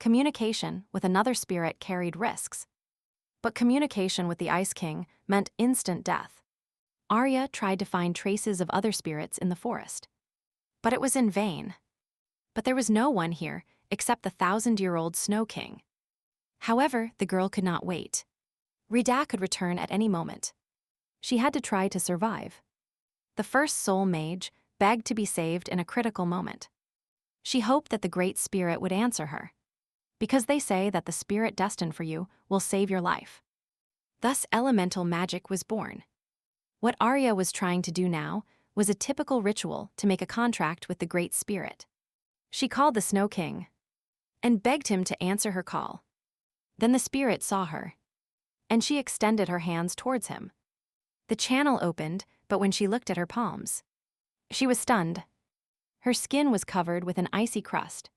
Communication with another spirit carried risks. But communication with the Ice King meant instant death. Arya tried to find traces of other spirits in the forest. But it was in vain. But there was no one here except the 1,000-year-old Snow King. However, the girl could not wait. Rida could return at any moment. She had to try to survive. The first soul mage begged to be saved in a critical moment. She hoped that the Great Spirit would answer her, because they say that the spirit destined for you will save your life. Thus, elemental magic was born. What Arya was trying to do now was a typical ritual to make a contract with the Great Spirit. She called the Snow King and begged him to answer her call. Then the spirit saw her, and she extended her hands towards him. The channel opened, but when she looked at her palms, she was stunned. Her skin was covered with an icy crust,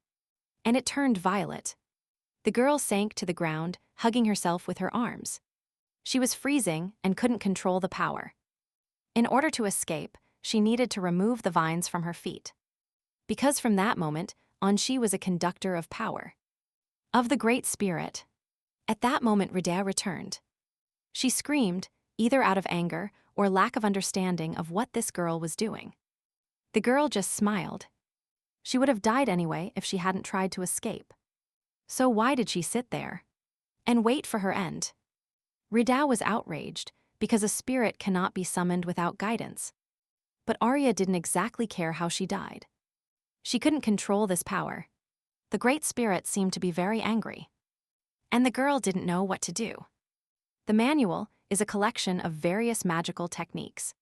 and it turned violet. The girl sank to the ground, hugging herself with her arms. She was freezing and couldn't control the power. In order to escape, she needed to remove the vines from her feet. Because from that moment on, she was a conductor of power, of the Great Spirit. At that moment, Rida returned. She screamed, either out of anger or lack of understanding of what this girl was doing. The girl just smiled. She would have died anyway if she hadn't tried to escape. So why did she sit there and wait for her end? Rida was outraged because a spirit cannot be summoned without guidance. But Arya didn't exactly care how she died. She couldn't control this power. The Great Spirit seemed to be very angry, and the girl didn't know what to do. The manual is a collection of various magical techniques.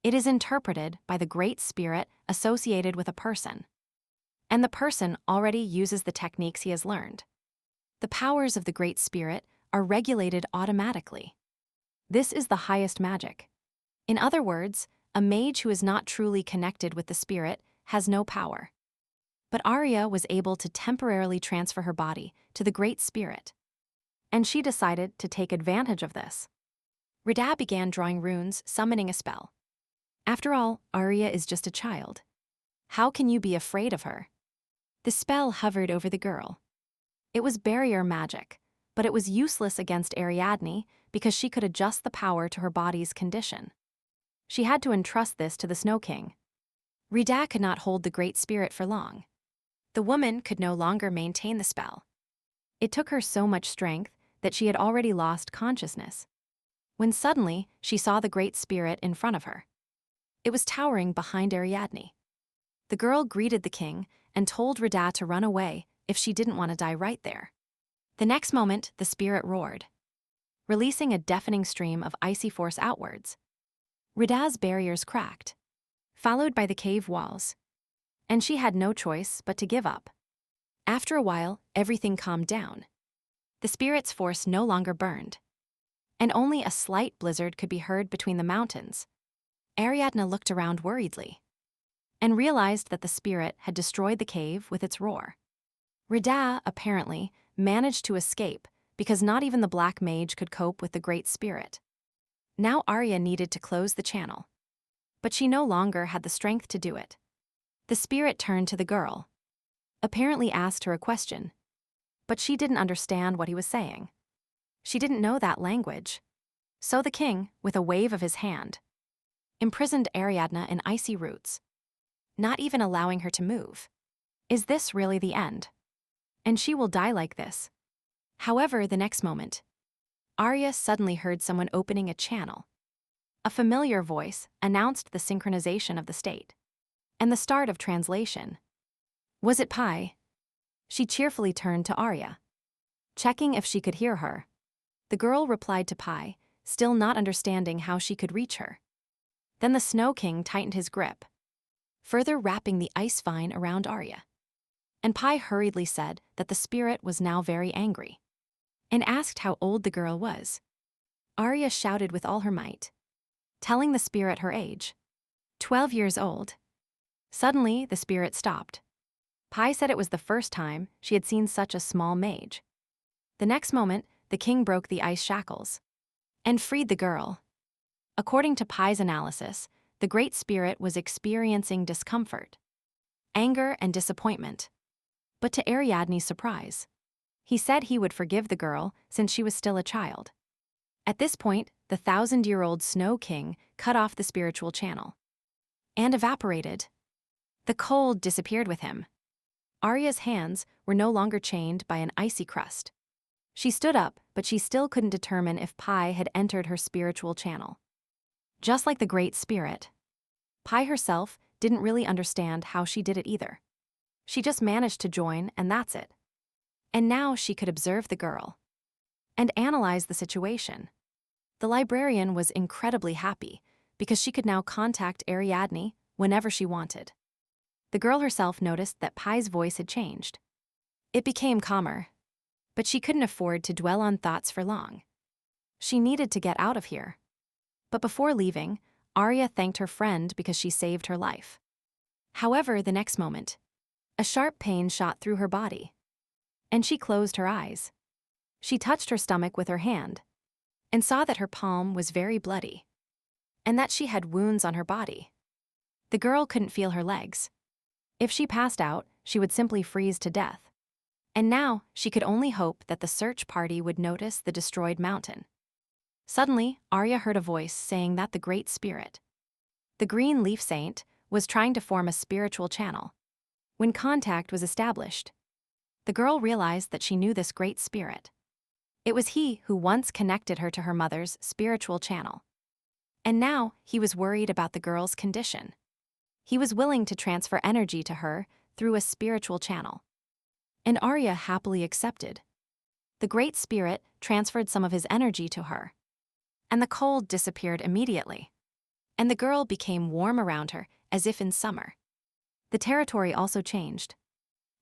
It is interpreted by the Great Spirit associated with a person, and the person already uses the techniques he has learned. The powers of the Great Spirit are regulated automatically. This is the highest magic. In other words, a mage who is not truly connected with the spirit has no power. But Arya was able to temporarily transfer her body to the Great Spirit, and she decided to take advantage of this. Rida began drawing runes, summoning a spell. After all, Arya is just a child. How can you be afraid of her? The spell hovered over the girl. It was barrier magic, but it was useless against Ariadne because she could adjust the power to her body's condition. She had to entrust this to the Snow King. Rida could not hold the Great Spirit for long. The woman could no longer maintain the spell. It took her so much strength that she had already lost consciousness, when suddenly she saw the Great Spirit in front of her. It was towering behind Ariadne. The girl greeted the king and told Rida to run away if she didn't want to die right there. The next moment, the spirit roared, releasing a deafening stream of icy force outwards. Rida's barriers cracked, followed by the cave walls, and she had no choice but to give up. After a while, everything calmed down. The spirit's force no longer burned, and only a slight blizzard could be heard between the mountains. Ariadne looked around worriedly and realized that the spirit had destroyed the cave with its roar. Rida, apparently, managed to escape because not even the Black Mage could cope with the Great Spirit. Now Arya needed to close the channel, but she no longer had the strength to do it. The spirit turned to the girl, apparently asked her a question, but she didn't understand what he was saying. She didn't know that language. So the king, with a wave of his hand, imprisoned Ariadne in icy roots, not even allowing her to move. Is this really the end? And she will die like this. However, the next moment, Arya suddenly heard someone opening a channel. A familiar voice announced the synchronization of the state and the start of translation. Was it Pi? She cheerfully turned to Arya, checking if she could hear her. The girl replied to Pi, still not understanding how she could reach her. Then the Snow King tightened his grip, further wrapping the ice vine around Arya. And Pi hurriedly said that the spirit was now very angry, and asked how old the girl was. Arya shouted with all her might, telling the spirit her age. 12 years old. Suddenly, the spirit stopped. Pai said it was the first time she had seen such a small mage. The next moment, the king broke the ice shackles and freed the girl. According to Pai's analysis, the Great Spirit was experiencing discomfort, anger, and disappointment. But to Ariadne's surprise, he said he would forgive the girl since she was still a child. At this point, the 1,000-year-old Snow King cut off the spiritual channel and evaporated. The cold disappeared with him. Arya's hands were no longer chained by an icy crust. She stood up, but she still couldn't determine if Pai had entered her spiritual channel. Just like the Great Spirit, Pai herself didn't really understand how she did it either. She just managed to join, and that's it. And now she could observe the girl and analyze the situation. The librarian was incredibly happy because she could now contact Ariadne whenever she wanted. The girl herself noticed that Pai's voice had changed. It became calmer, but she couldn't afford to dwell on thoughts for long. She needed to get out of here. But before leaving, Arya thanked her friend because she saved her life. However, the next moment, a sharp pain shot through her body, and she closed her eyes. She touched her stomach with her hand and saw that her palm was very bloody and that she had wounds on her body. The girl couldn't feel her legs. If she passed out, she would simply freeze to death. And now she could only hope that the search party would notice the destroyed mountain. Suddenly, Arya heard a voice saying that the Great Spirit, the Green Leaf Saint, was trying to form a spiritual channel. When contact was established, the girl realized that she knew this Great Spirit. It was he who once connected her to her mother's spiritual channel. And now he was worried about the girl's condition. He was willing to transfer energy to her through a spiritual channel. And Arya happily accepted. The Great Spirit transferred some of his energy to her, and the cold disappeared immediately. And the girl became warm around her, as if in summer. The territory also changed.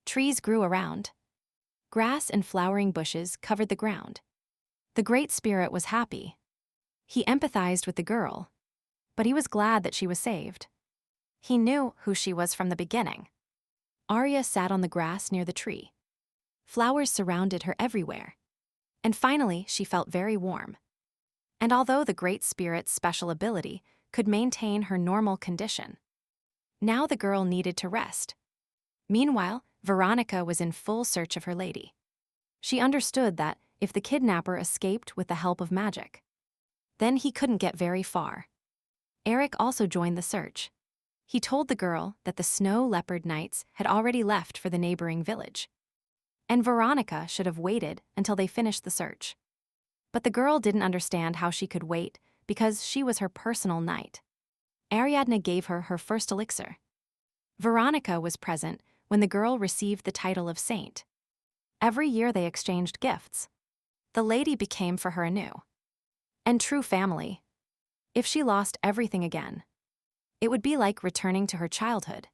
Trees grew around. Grass and flowering bushes covered the ground. The Great Spirit was happy. He empathized with the girl, but he was glad that she was saved. He knew who she was from the beginning. Arya sat on the grass near the tree. Flowers surrounded her everywhere. And finally, she felt very warm. And although the Great Spirit's special ability could maintain her normal condition, now the girl needed to rest. Meanwhile, Veronica was in full search of her lady. She understood that if the kidnapper escaped with the help of magic, then he couldn't get very far. Eric also joined the search. He told the girl that the Snow Leopard Knights had already left for the neighboring village, and Veronica should have waited until they finished the search. But the girl didn't understand how she could wait because she was her personal knight. Ariadne gave her her first elixir. Veronica was present when the girl received the title of saint. Every year they exchanged gifts. The lady became for her a new and true family. If she lost everything again, it would be like returning to her childhood.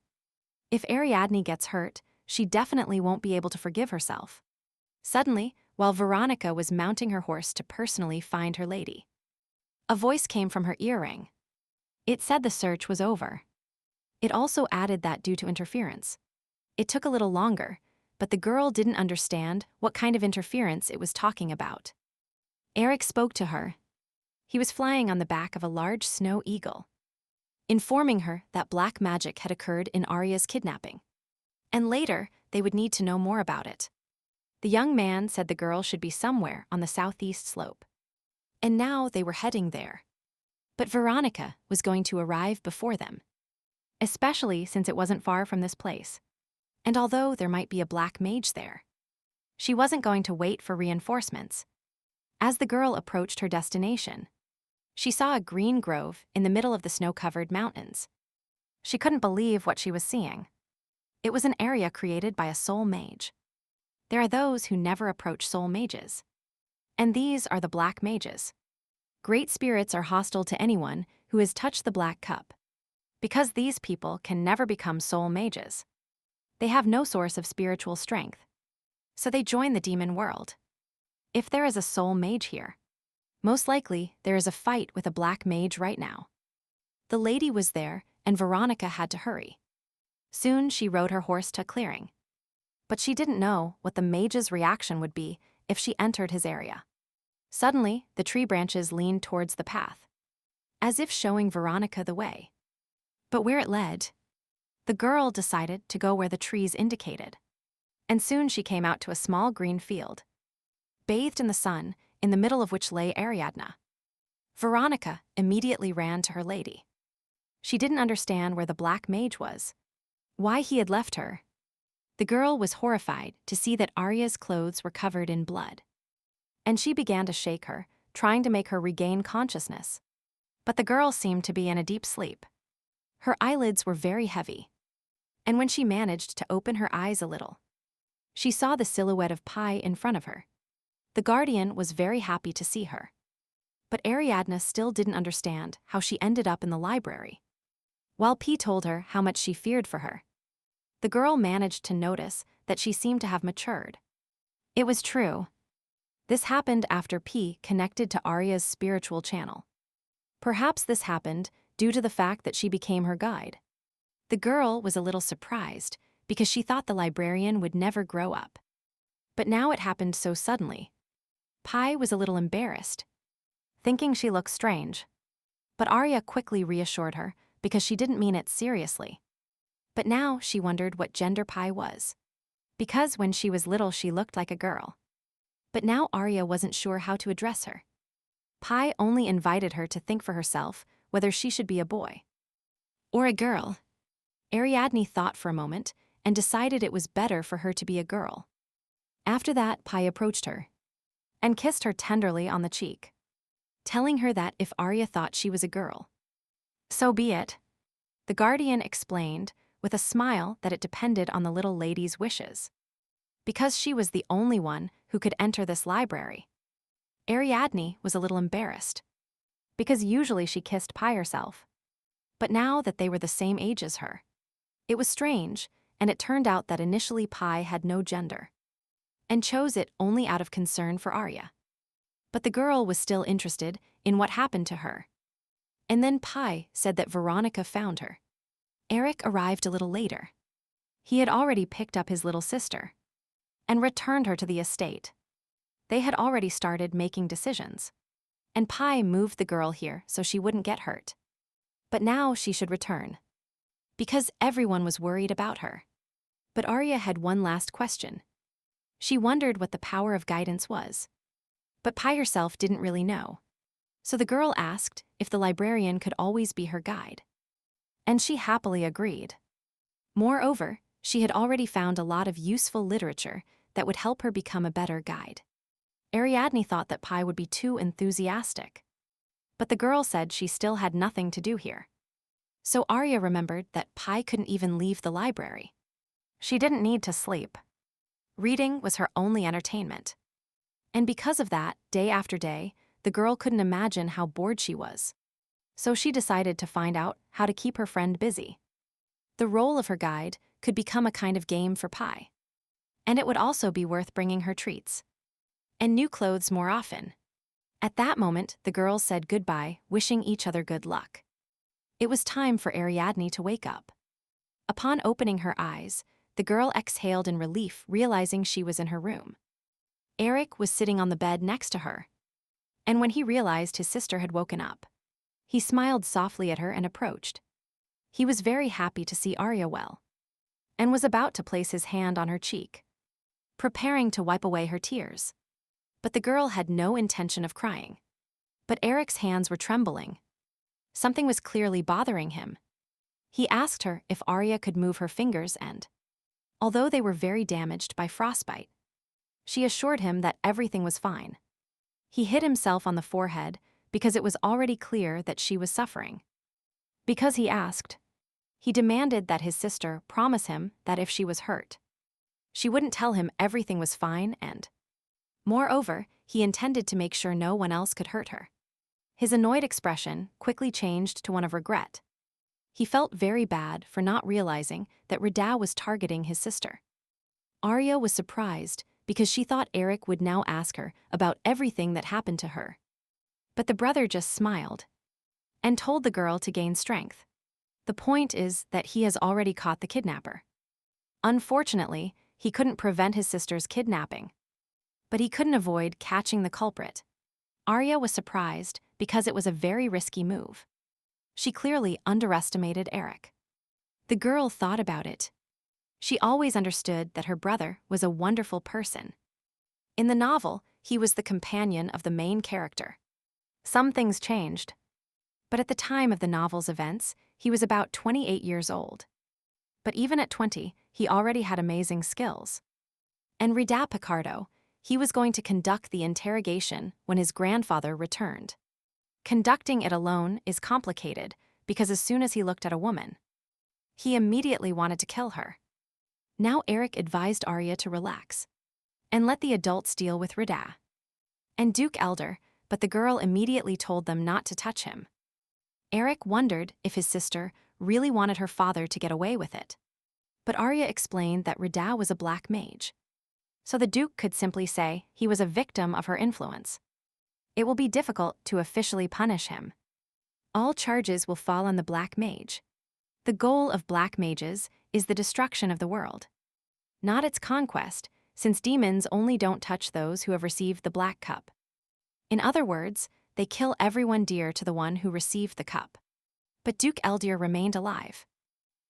If Ariadne gets hurt, she definitely won't be able to forgive herself. Suddenly, while Veronica was mounting her horse to personally find her lady, a voice came from her earring. It said the search was over. It also added that due to interference. It took a little longer, but the girl didn't understand what kind of interference it was talking about. Eric spoke to her. He was flying on the back of a large snow eagle, informing her that black magic had occurred in Arya's kidnapping. And later, they would need to know more about it. The young man said the girl should be somewhere on the southeast slope. And now they were heading there. But Veronica was going to arrive before them, especially since it wasn't far from this place. And although there might be a black mage there, she wasn't going to wait for reinforcements. As the girl approached her destination, she saw a green grove in the middle of the snow-covered mountains. She couldn't believe what she was seeing. It was an area created by a soul mage. There are those who never approach soul mages, and these are the black mages. Great spirits are hostile to anyone who has touched the black cup, because these people can never become soul mages. They have no source of spiritual strength, so they join the demon world. If there is a soul mage here, most likely there is a fight with a black mage right now. The lady was there, and Veronica had to hurry. Soon she rode her horse to a clearing. But she didn't know what the mage's reaction would be if she entered his area. Suddenly, the tree branches leaned towards the path, as if showing Veronica the way. But where it led, the girl decided to go where the trees indicated. And soon she came out to a small green field, bathed in the sun, in the middle of which lay Ariadne. Veronica immediately ran to her lady. She didn't understand where the black mage was, why he had left her. The girl was horrified to see that Arya's clothes were covered in blood. And she began to shake her, trying to make her regain consciousness. But the girl seemed to be in a deep sleep. Her eyelids were very heavy. And when she managed to open her eyes a little, she saw the silhouette of Pi in front of her. The guardian was very happy to see her. But Ariadne still didn't understand how she ended up in the library. While Pi told her how much she feared for her, the girl managed to notice that she seemed to have matured. It was true. This happened after Pi connected to Arya's spiritual channel. Perhaps this happened due to the fact that she became her guide. The girl was a little surprised because she thought the librarian would never grow up. But now it happened so suddenly. Pi was a little embarrassed, thinking she looked strange. But Arya quickly reassured her because she didn't mean it seriously. But now she wondered what gender Pi was. Because when she was little she looked like a girl. But now Arya wasn't sure how to address her. Pi only invited her to think for herself whether she should be a boy or a girl. Ariadne thought for a moment and decided it was better for her to be a girl. After that, Pi approached her and kissed her tenderly on the cheek, telling her that if Arya thought she was a girl, so be it. The guardian explained with a smile that it depended on the little lady's wishes, because she was the only one who could enter this library. Ariadne was a little embarrassed, because usually she kissed Pi herself. But now that they were the same age as her, it was strange, and it turned out that initially Pi had no gender, and chose it only out of concern for Arya. But the girl was still interested in what happened to her. And then Pi said that Veronica found her. Eric arrived a little later. He had already picked up his little sister and returned her to the estate. They had already started making decisions, and Pi moved the girl here so she wouldn't get hurt. But now she should return, because everyone was worried about her. But Arya had one last question. She wondered what the power of guidance was. But Pi herself didn't really know. So the girl asked if the librarian could always be her guide. And she happily agreed. Moreover, she had already found a lot of useful literature that would help her become a better guide. Ariadne thought that Pi would be too enthusiastic. But the girl said she still had nothing to do here. So Arya remembered that Pi couldn't even leave the library. She didn't need to sleep. Reading was her only entertainment. And because of that, day after day, the girl couldn't imagine how bored she was. So she decided to find out how to keep her friend busy. The role of her guide could become a kind of game for Pi. And it would also be worth bringing her treats and new clothes more often. At that moment, the girls said goodbye, wishing each other good luck. It was time for Ariadne to wake up. Upon opening her eyes, the girl exhaled in relief, realizing she was in her room. Eric was sitting on the bed next to her. And when he realized his sister had woken up, he smiled softly at her and approached. He was very happy to see Arya well, and was about to place his hand on her cheek, preparing to wipe away her tears. But the girl had no intention of crying. But Eric's hands were trembling. Something was clearly bothering him. He asked her if Arya could move her fingers and, although they were very damaged by frostbite, she assured him that everything was fine. He hit himself on the forehead because it was already clear that she was suffering. Because he asked, he demanded that his sister promise him that if she was hurt, she wouldn't tell him everything was fine and, moreover, he intended to make sure no one else could hurt her. His annoyed expression quickly changed to one of regret. He felt very bad for not realizing that Rida was targeting his sister. Arya was surprised because she thought Eric would now ask her about everything that happened to her. But the brother just smiled and told the girl to gain strength. The point is that he has already caught the kidnapper. Unfortunately, he couldn't prevent his sister's kidnapping. But he couldn't avoid catching the culprit. Arya was surprised because it was a very risky move. She clearly underestimated Eric. The girl thought about it. She always understood that her brother was a wonderful person. In the novel, he was the companion of the main character. Some things changed, but at the time of the novel's events, he was about 28 years old. But even at 20, he already had amazing skills. And Rida Picardo, he was going to conduct the interrogation when his grandfather returned. Conducting it alone is complicated because as soon as he looked at a woman, he immediately wanted to kill her. Now Eric advised Arya to relax and let the adults deal with Rida and Duke Elder, but the girl immediately told them not to touch him. Eric wondered if his sister really wanted her father to get away with it. But Arya explained that Rida was a black mage, so the Duke could simply say he was a victim of her influence. It will be difficult to officially punish him. All charges will fall on the black mage. The goal of black mages is the destruction of the world, not its conquest, since demons only don't touch those who have received the black cup. In other words, they kill everyone dear to the one who received the cup. But Duke Eldir remained alive,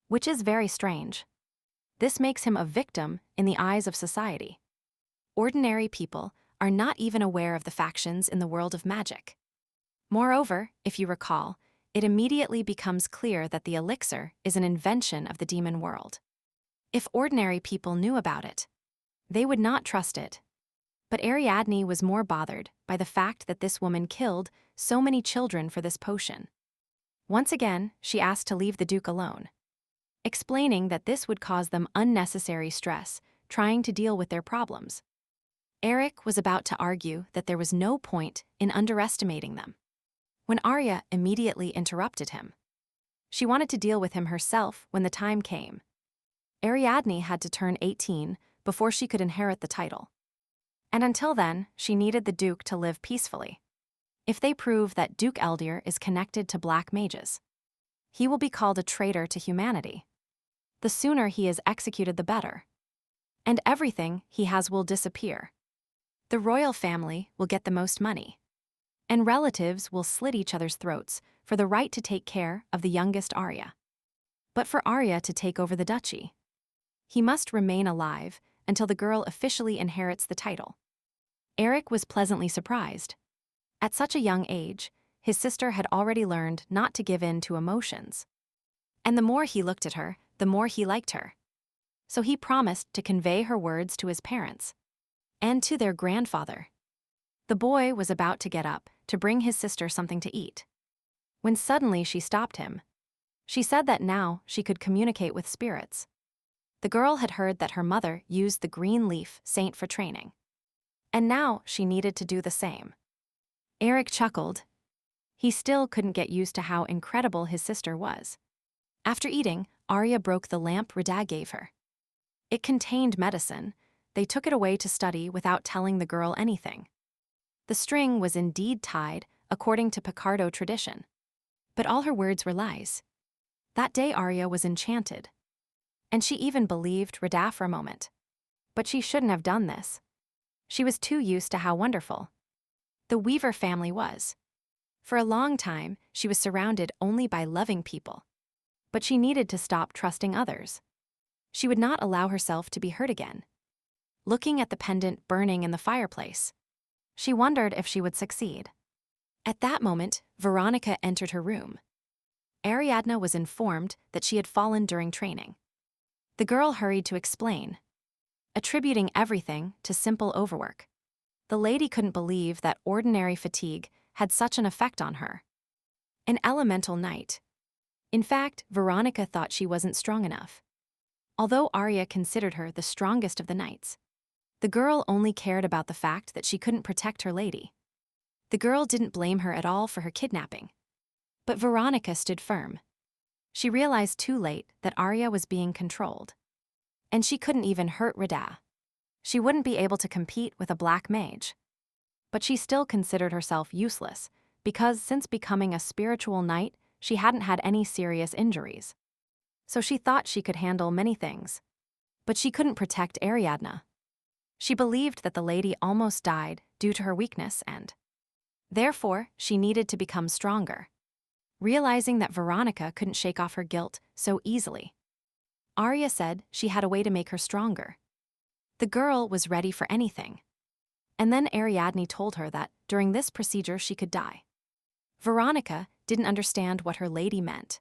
which is very strange. This makes him a victim in the eyes of society. Ordinary people are not even aware of the factions in the world of magic. Moreover, if you recall, it immediately becomes clear that the elixir is an invention of the demon world. If ordinary people knew about it, they would not trust it. But Ariadne was more bothered by the fact that this woman killed so many children for this potion. Once again, she asked to leave the Duke alone, explaining that this would cause them unnecessary stress trying to deal with their problems. Eric was about to argue that there was no point in underestimating them, when Arya immediately interrupted him. She wanted to deal with him herself when the time came. Ariadne had to turn 18 before she could inherit the title. And until then, she needed the Duke to live peacefully. If they prove that Duke Eldir is connected to black mages, he will be called a traitor to humanity. The sooner he is executed, the better. And everything he has will disappear. The royal family will get the most money, and relatives will slit each other's throats for the right to take care of the youngest Arya. But for Arya to take over the duchy, he must remain alive until the girl officially inherits the title. Eric was pleasantly surprised. At such a young age, his sister had already learned not to give in to emotions. And the more he looked at her, the more he liked her. So he promised to convey her words to his parents and to their grandfather. The boy was about to get up to bring his sister something to eat, when suddenly she stopped him. She said that now she could communicate with spirits. The girl had heard that her mother used the green leaf saint for training, and now she needed to do the same. Eric chuckled. He still couldn't get used to how incredible his sister was. After eating, Arya broke the lamp Rida gave her. It contained medicine. They took it away to study without telling the girl anything. The string was indeed tied according to Picardo tradition, but all her words were lies. That day Arya was enchanted, and she even believed Rida for a moment. But she shouldn't have done this. She was too used to how wonderful the Weaver family was. For a long time, she was surrounded only by loving people, but she needed to stop trusting others. She would not allow herself to be hurt again. Looking at the pendant burning in the fireplace, she wondered if she would succeed. At that moment, Veronica entered her room. Ariadne was informed that she had fallen during training. The girl hurried to explain, attributing everything to simple overwork. The lady couldn't believe that ordinary fatigue had such an effect on her. An elemental knight. In fact, Veronica thought she wasn't strong enough. Although Arya considered her the strongest of the knights, the girl only cared about the fact that she couldn't protect her lady. The girl didn't blame her at all for her kidnapping. But Veronica stood firm. She realized too late that Arya was being controlled. And she couldn't even hurt Rida. She wouldn't be able to compete with a black mage. But she still considered herself useless, because since becoming a spiritual knight, she hadn't had any serious injuries. So she thought she could handle many things. But she couldn't protect Ariadne. She believed that the lady almost died due to her weakness and, therefore, she needed to become stronger. Realizing that Veronica couldn't shake off her guilt so easily, Arya said she had a way to make her stronger. The girl was ready for anything. And then Ariadne told her that during this procedure she could die. Veronica didn't understand what her lady meant.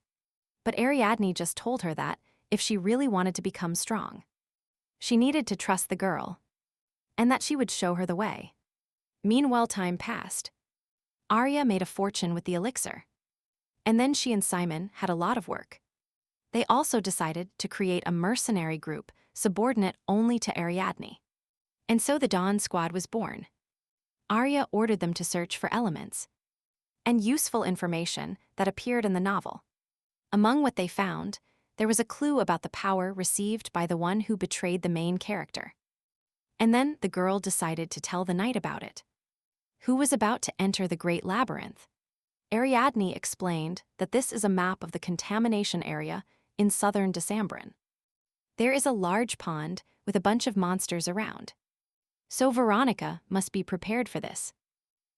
But Ariadne just told her that if she really wanted to become strong, she needed to trust the girl, and that she would show her the way. Meanwhile, time passed. Arya made a fortune with the elixir. And then she and Simon had a lot of work. They also decided to create a mercenary group subordinate only to Ariadne. And so the Dawn Squad was born. Arya ordered them to search for elements and useful information that appeared in the novel. Among what they found, there was a clue about the power received by the one who betrayed the main character. And then the girl decided to tell the knight about it, who was about to enter the Great Labyrinth. Ariadne explained that this is a map of the contamination area in southern Decembrin. There is a large pond with a bunch of monsters around. So Veronica must be prepared for this.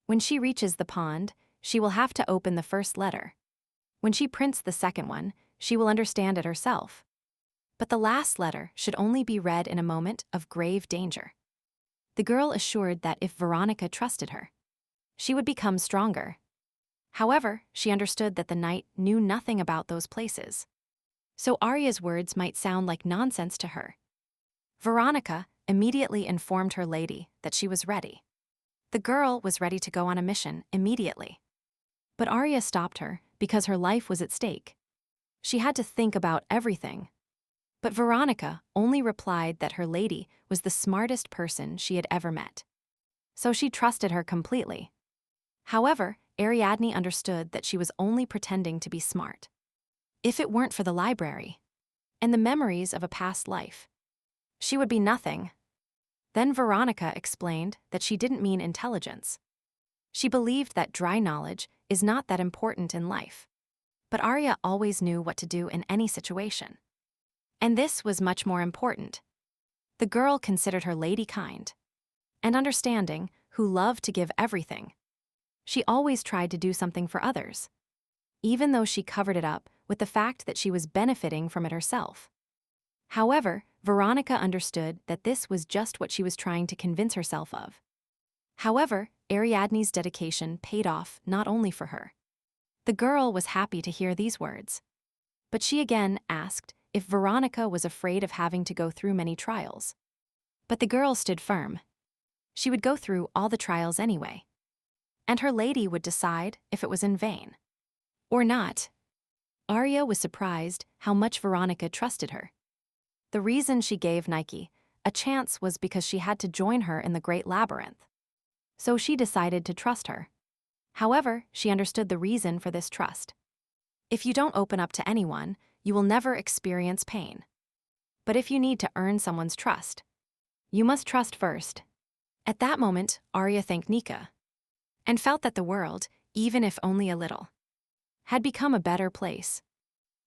When she reaches the pond, she will have to open the first letter. When she prints the second one, she will understand it herself. But the last letter should only be read in a moment of grave danger. The girl assured that if Veronica trusted her, she would become stronger. However, she understood that the knight knew nothing about those places. So Arya's words might sound like nonsense to her. Veronica immediately informed her lady that she was ready. The girl was ready to go on a mission immediately. But Arya stopped her because her life was at stake. She had to think about everything. But Veronica only replied that her lady was the smartest person she had ever met. So she trusted her completely. However, Ariadne understood that she was only pretending to be smart. If it weren't for the library and the memories of a past life, she would be nothing. Then Veronica explained that she didn't mean intelligence. She believed that dry knowledge is not that important in life. But Arya always knew what to do in any situation. And this was much more important. The girl considered her lady kind and understanding, who loved to give everything. She always tried to do something for others, even though she covered it up with the fact that she was benefiting from it herself. However, Veronica understood that this was just what she was trying to convince herself of. However, Ariadne's dedication paid off not only for her. The girl was happy to hear these words. But she again asked if Veronica was afraid of having to go through many trials. But the girl stood firm. She would go through all the trials anyway. And her lady would decide if it was in vain or not. Arya was surprised how much Veronica trusted her. The reason she gave Nike a chance was because she had to join her in the Great Labyrinth. So she decided to trust her. However, she understood the reason for this trust. If you don't open up to anyone, you will never experience pain. But if you need to earn someone's trust, you must trust first. At that moment, Arya thanked Nika and felt that the world, even if only a little, had become a better place.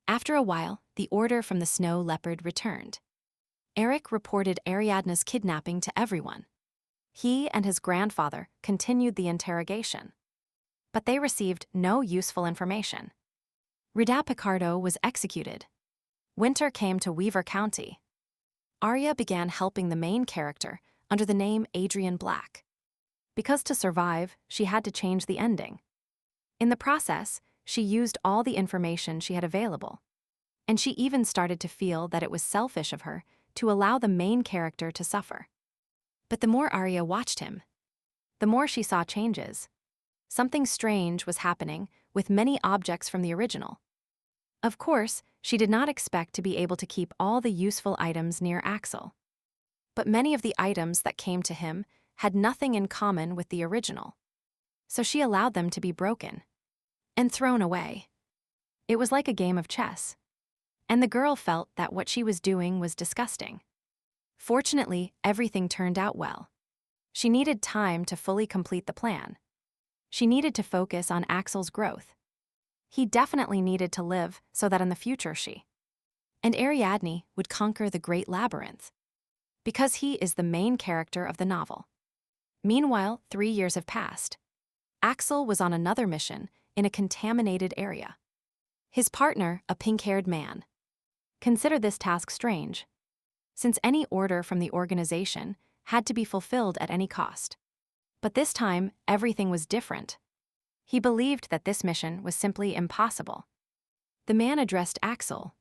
After a while, the order from the Snow Leopard returned. Eric reported Ariadne's kidnapping to everyone. He and his grandfather continued the interrogation. But they received no useful information. Rida Picardo was executed. Winter came to Weaver County. Arya began helping the main character under the name Adrian Black. Because to survive, she had to change the ending. In the process, she used all the information she had available. And she even started to feel that it was selfish of her to allow the main character to suffer. But the more Arya watched him, the more she saw changes. Something strange was happening with many objects from the original. Of course, she did not expect to be able to keep all the useful items near Axel. But many of the items that came to him had nothing in common with the original. So she allowed them to be broken and thrown away. It was like a game of chess. And the girl felt that what she was doing was disgusting. Fortunately, everything turned out well. She needed time to fully complete the plan. She needed to focus on Axel's growth. He definitely needed to live so that in the future she and Ariadne would conquer the Great Labyrinth, because he is the main character of the novel. Meanwhile, 3 years have passed. Axel was on another mission in a contaminated area. His partner, a pink-haired man, considered this task strange, since any order from the organization had to be fulfilled at any cost. But this time, everything was different. He believed that this mission was simply impossible. The man addressed Axel,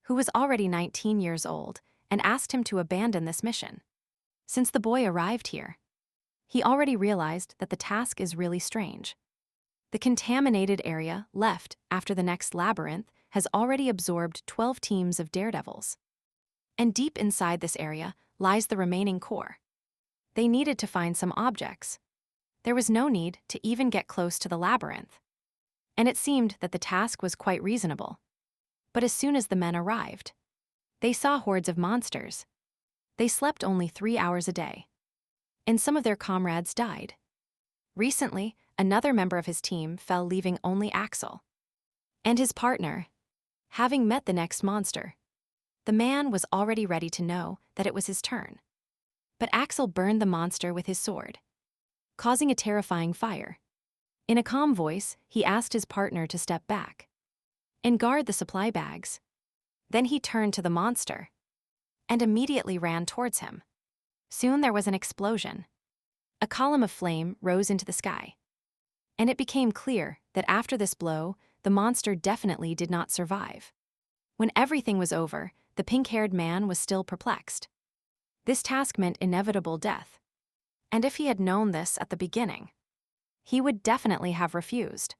who was already 19 years old, and asked him to abandon this mission. Since the boy arrived here, he already realized that the task is really strange. The contaminated area left after the next labyrinth has already absorbed 12 teams of daredevils. And deep inside this area lies the remaining core. They needed to find some objects. There was no need to even get close to the labyrinth. And it seemed that the task was quite reasonable. But as soon as the men arrived, they saw hordes of monsters. They slept only 3 hours a day, and some of their comrades died. Recently, another member of his team fell, leaving only Axel and his partner. Having met the next monster, the man was already ready to know that it was his turn. But Axel burned the monster with his sword, causing a terrifying fire. In a calm voice, he asked his partner to step back and guard the supply bags. Then he turned to the monster and immediately ran towards him. Soon there was an explosion. A column of flame rose into the sky, and it became clear that after this blow, the monster definitely did not survive. When everything was over, the pink-haired man was still perplexed. This task meant inevitable death, and if he had known this at the beginning, he would definitely have refused.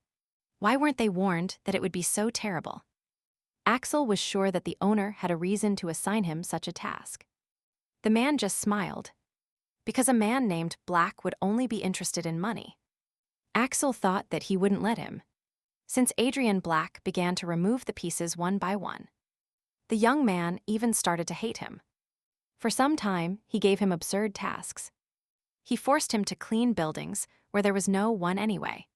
Why weren't they warned that it would be so terrible? Axel was sure that the owner had a reason to assign him such a task. The man just smiled, because a man named Black would only be interested in money. Axel thought that he wouldn't let him, since Adrian Black began to remove the pieces one by one. The young man even started to hate him. For some time, he gave him absurd tasks. He forced him to clean buildings where there was no one anyway.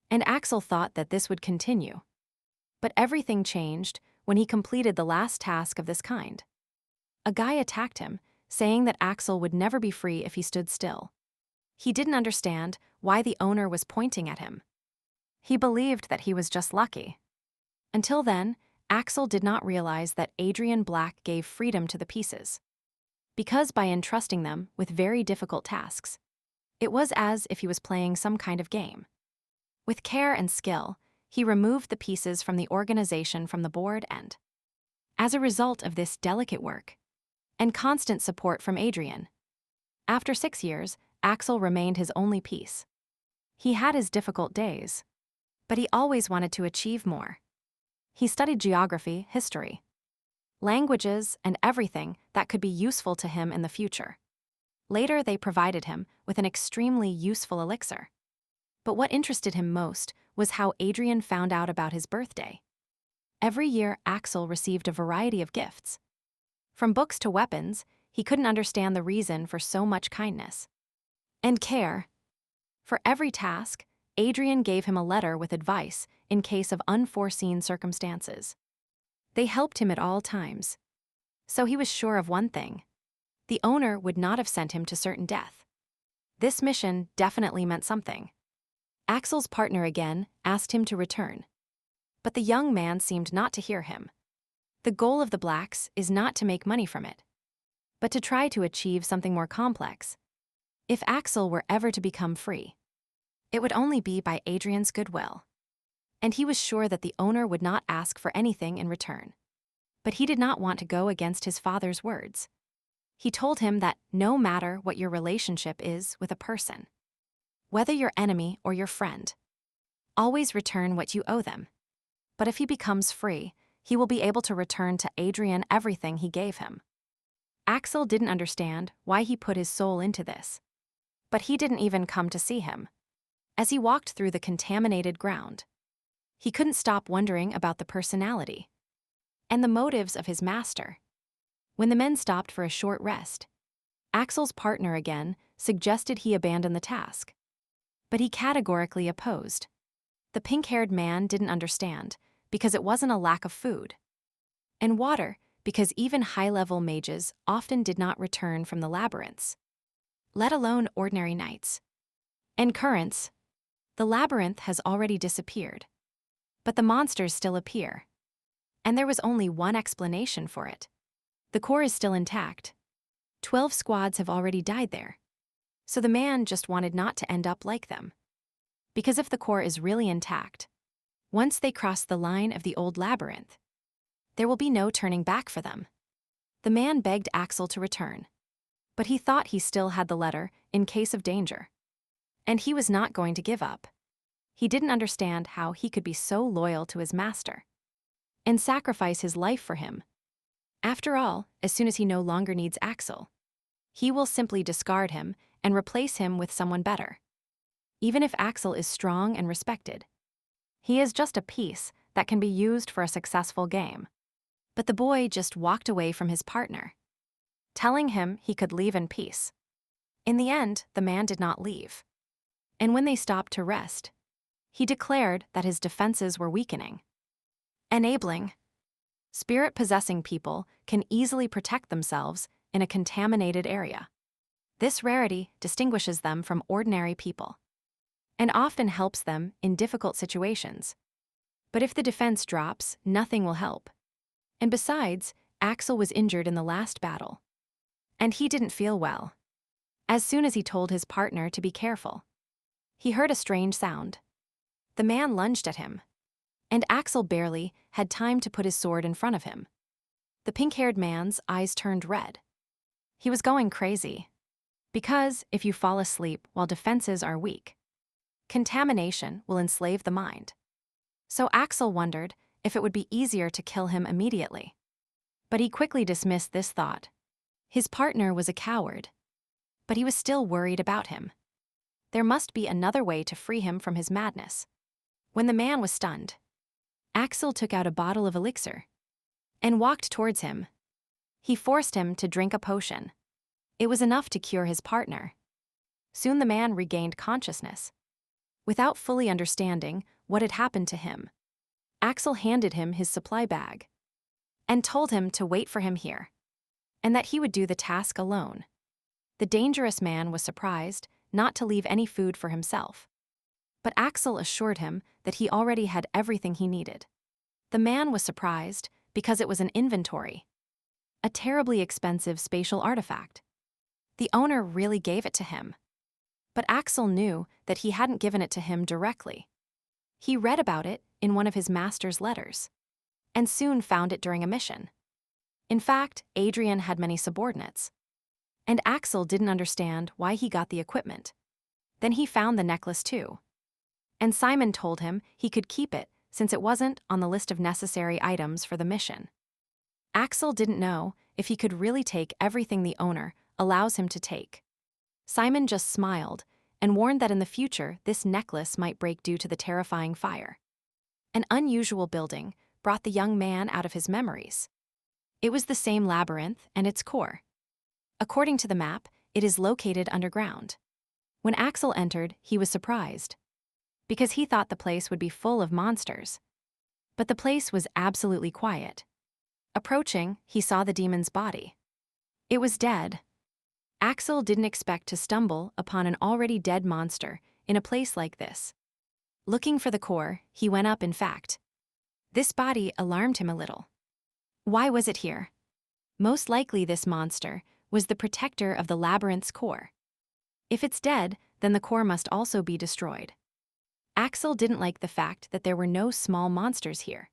And Axel thought that this would continue. But everything changed when he completed the last task of this kind. A guy attacked him, saying that Axel would never be free if he stood still. He didn't understand why the owner was pointing at him. He believed that he was just lucky. Until then, Axel did not realize that Adrian Black gave freedom to the pieces, because by entrusting them with very difficult tasks, it was as if he was playing some kind of game. With care and skill, he removed the pieces from the organization from the board, and as a result of this delicate work and constant support from Adrian, after 6 years, Axel remained his only piece. He had his difficult days, but he always wanted to achieve more. He studied geography, history, languages, and everything that could be useful to him in the future. Later, they provided him with an extremely useful elixir. But what interested him most was how Adrian found out about his birthday. Every year, Axel received a variety of gifts. From books to weapons, he couldn't understand the reason for so much kindness and care. For every task, Adrian gave him a letter with advice in case of unforeseen circumstances. They helped him at all times. So he was sure of one thing: the owner would not have sent him to certain death. This mission definitely meant something. Axel's partner again asked him to return, but the young man seemed not to hear him. The goal of the Blacks is not to make money from it, but to try to achieve something more complex. If Axel were ever to become free, it would only be by Adrian's goodwill. And he was sure that the owner would not ask for anything in return. But he did not want to go against his father's words. He told him that no matter what your relationship is with a person, whether your enemy or your friend, always return what you owe them. But if he becomes free, he will be able to return to Adrian everything he gave him. Axel didn't understand why he put his soul into this, but he didn't even come to see him. As he walked through the contaminated ground, he couldn't stop wondering about the personality and the motives of his master. When the men stopped for a short rest, Axel's partner again suggested he abandon the task, but he categorically opposed. The pink-haired man didn't understand, because it wasn't a lack of food. And water, because even high-level mages often did not return from the labyrinths, let alone ordinary nights. And currents. The labyrinth has already disappeared. But the monsters still appear. And there was only one explanation for it. The core is still intact. 12 squads have already died there. So the man just wanted not to end up like them. Because if the core is really intact, once they cross the line of the old labyrinth, there will be no turning back for them. The man begged Axel to return. But he thought he still had the letter in case of danger. And he was not going to give up. He didn't understand how he could be so loyal to his master and sacrifice his life for him. After all, as soon as he no longer needs Axel, he will simply discard him and replace him with someone better. Even if Axel is strong and respected, he is just a piece that can be used for a successful game. But the boy just walked away from his partner, telling him he could leave in peace. In the end, the man did not leave. And when they stopped to rest, he declared that his defenses were weakening. Enabling. Spirit-possessing people can easily protect themselves in a contaminated area. This rarity distinguishes them from ordinary people and often helps them in difficult situations. But if the defense drops, nothing will help. And besides, Axel was injured in the last battle, and he didn't feel well. As soon as he told his partner to be careful, he heard a strange sound. The man lunged at him, and Axel barely had time to put his sword in front of him. The pink-haired man's eyes turned red. He was going crazy. Because if you fall asleep while defenses are weak, contamination will enslave the mind. So Axel wondered if it would be easier to kill him immediately. But he quickly dismissed this thought. His partner was a coward, but he was still worried about him. There must be another way to free him from his madness. When the man was stunned, Axel took out a bottle of elixir and walked towards him. He forced him to drink a potion. It was enough to cure his partner. Soon the man regained consciousness. Without fully understanding what had happened to him, Axel handed him his supply bag and told him to wait for him here, and that he would do the task alone. The dangerous man was surprised not to leave any food for himself. But Axel assured him that he already had everything he needed. The man was surprised because it was an inventory, a terribly expensive spatial artifact. The owner really gave it to him. But Axel knew that he hadn't given it to him directly. He read about it in one of his master's letters, and soon found it during a mission. In fact, Adrian had many subordinates, and Axel didn't understand why he got the equipment. Then he found the necklace too. And Simon told him he could keep it since it wasn't on the list of necessary items for the mission. Axel didn't know if he could really take everything the owner allows him to take. Simon just smiled and warned that in the future this necklace might break due to the terrifying fire. An unusual building brought the young man out of his memories. It was the same labyrinth and its core. According to the map, it is located underground. When Axel entered, he was surprised, because he thought the place would be full of monsters. But the place was absolutely quiet. Approaching, he saw the demon's body. It was dead. Axel didn't expect to stumble upon an already dead monster in a place like this. Looking for the core, he went up in fact. This body alarmed him a little. Why was it here? Most likely this monster was the protector of the labyrinth's core. If it's dead, then the core must also be destroyed. Axel didn't like the fact that there were no small monsters here.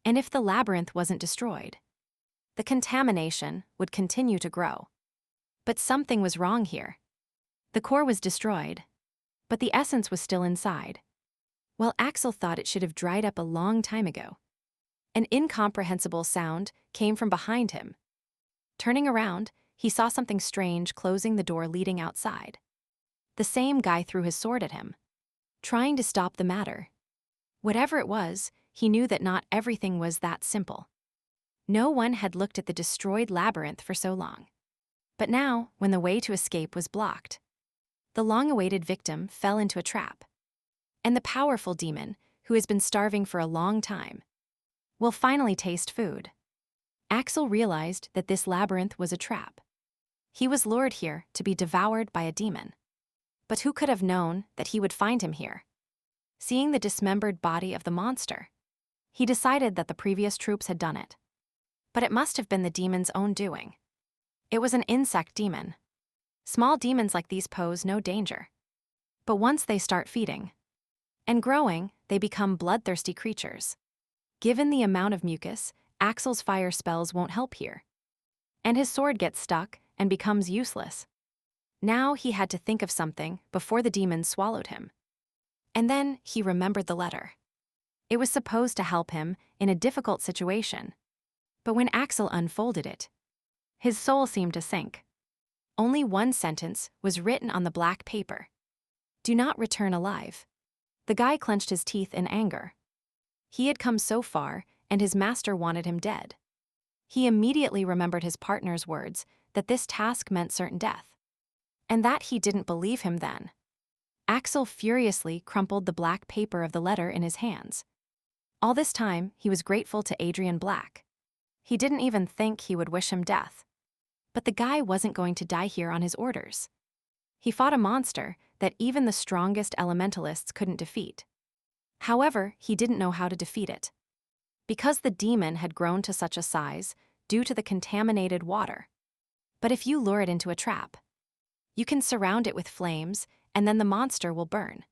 And if the labyrinth wasn't destroyed, the contamination would continue to grow. But something was wrong here. The core was destroyed, but the essence was still inside. While Axel thought it should have dried up a long time ago, an incomprehensible sound came from behind him. Turning around, he saw something strange closing the door leading outside. The same guy threw his sword at him, trying to stop the matter. Whatever it was, he knew that not everything was that simple. No one had looked at the destroyed labyrinth for so long. But now, when the way to escape was blocked, the long-awaited victim fell into a trap. And the powerful demon, who has been starving for a long time, will finally taste food. Axel realized that this labyrinth was a trap. He was lured here to be devoured by a demon. But who could have known that he would find him here? Seeing the dismembered body of the monster, he decided that the previous troops had done it. But it must have been the demon's own doing. It was an insect demon. Small demons like these pose no danger. But once they start feeding and growing, they become bloodthirsty creatures. Given the amount of mucus, Axel's fire spells won't help here. And his sword gets stuck and becomes useless. Now he had to think of something before the demon swallowed him. And then he remembered the letter. It was supposed to help him in a difficult situation. But when Axel unfolded it, his soul seemed to sink. Only one sentence was written on the black paper. Do not return alive. The guy clenched his teeth in anger. He had come so far, and his master wanted him dead. He immediately remembered his partner's words that this task meant certain death. And that he didn't believe him then. Axel furiously crumpled the black paper of the letter in his hands. All this time, he was grateful to Adrian Black. He didn't even think he would wish him death. But the guy wasn't going to die here on his orders. He fought a monster that even the strongest elementalists couldn't defeat. However, he didn't know how to defeat it. Because the demon had grown to such a size due to the contaminated water. But if you lure it into a trap, you can surround it with flames, and then the monster will burn.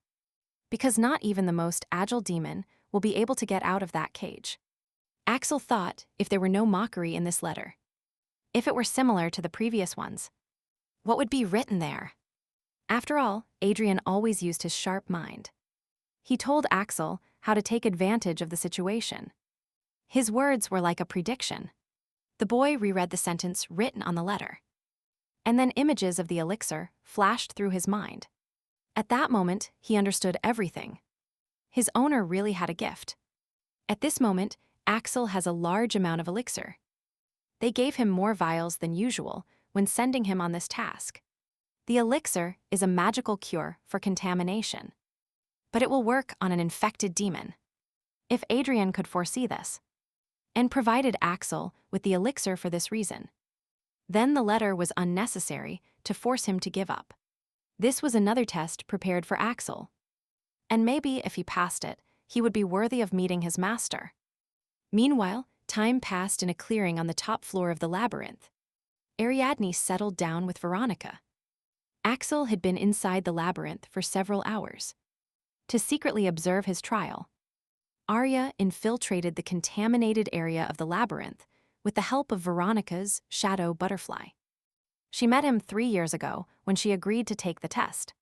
Because not even the most agile demon will be able to get out of that cage. Axel thought if there were no mockery in this letter. If it were similar to the previous ones, what would be written there? After all, Adrian always used his sharp mind. He told Axel how to take advantage of the situation. His words were like a prediction. The boy reread the sentence written on the letter. And then images of the elixir flashed through his mind. At that moment, he understood everything. His owner really had a gift. At this moment, Axel has a large amount of elixir. They gave him more vials than usual when sending him on this task. The elixir is a magical cure for contamination. But it will work on an infected demon. If Adrian could foresee this, and provided Axel with the elixir for this reason, then the letter was unnecessary to force him to give up. This was another test prepared for Axel. And maybe if he passed it, he would be worthy of meeting his master. Meanwhile, time passed in a clearing on the top floor of the labyrinth. Ariadne settled down with Veronica. Axel had been inside the labyrinth for several hours. To secretly observe his trial, Arya infiltrated the contaminated area of the labyrinth with the help of Veronica's shadow butterfly. She met him 3 years ago when she agreed to take the test.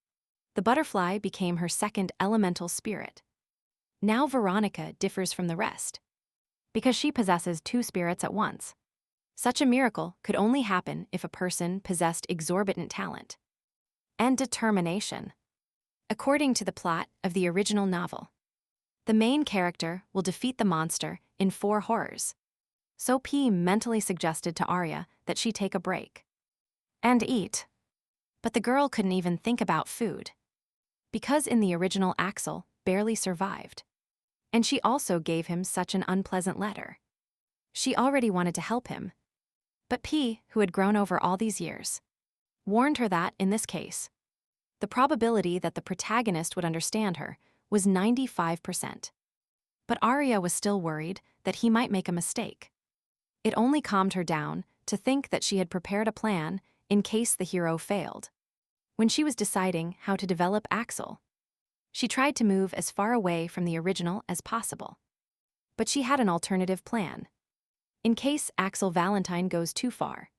The butterfly became her second elemental spirit. Now Veronica differs from the rest, because she possesses 2 spirits at once. Such a miracle could only happen if a person possessed exorbitant talent and determination. According to the plot of the original novel, the main character will defeat the monster in 4 horrors. So P mentally suggested to Arya that she take a break and eat. But the girl couldn't even think about food, because in the original Axel barely survived. And she also gave him such an unpleasant letter. She already wanted to help him. But P, who had grown over all these years, warned her that, in this case, the probability that the protagonist would understand her was 95%. But Arya was still worried that he might make a mistake. It only calmed her down to think that she had prepared a plan in case the hero failed. When she was deciding how to develop Axel, she tried to move as far away from the original as possible. But she had an alternative plan. In case Axel Valentine goes too far.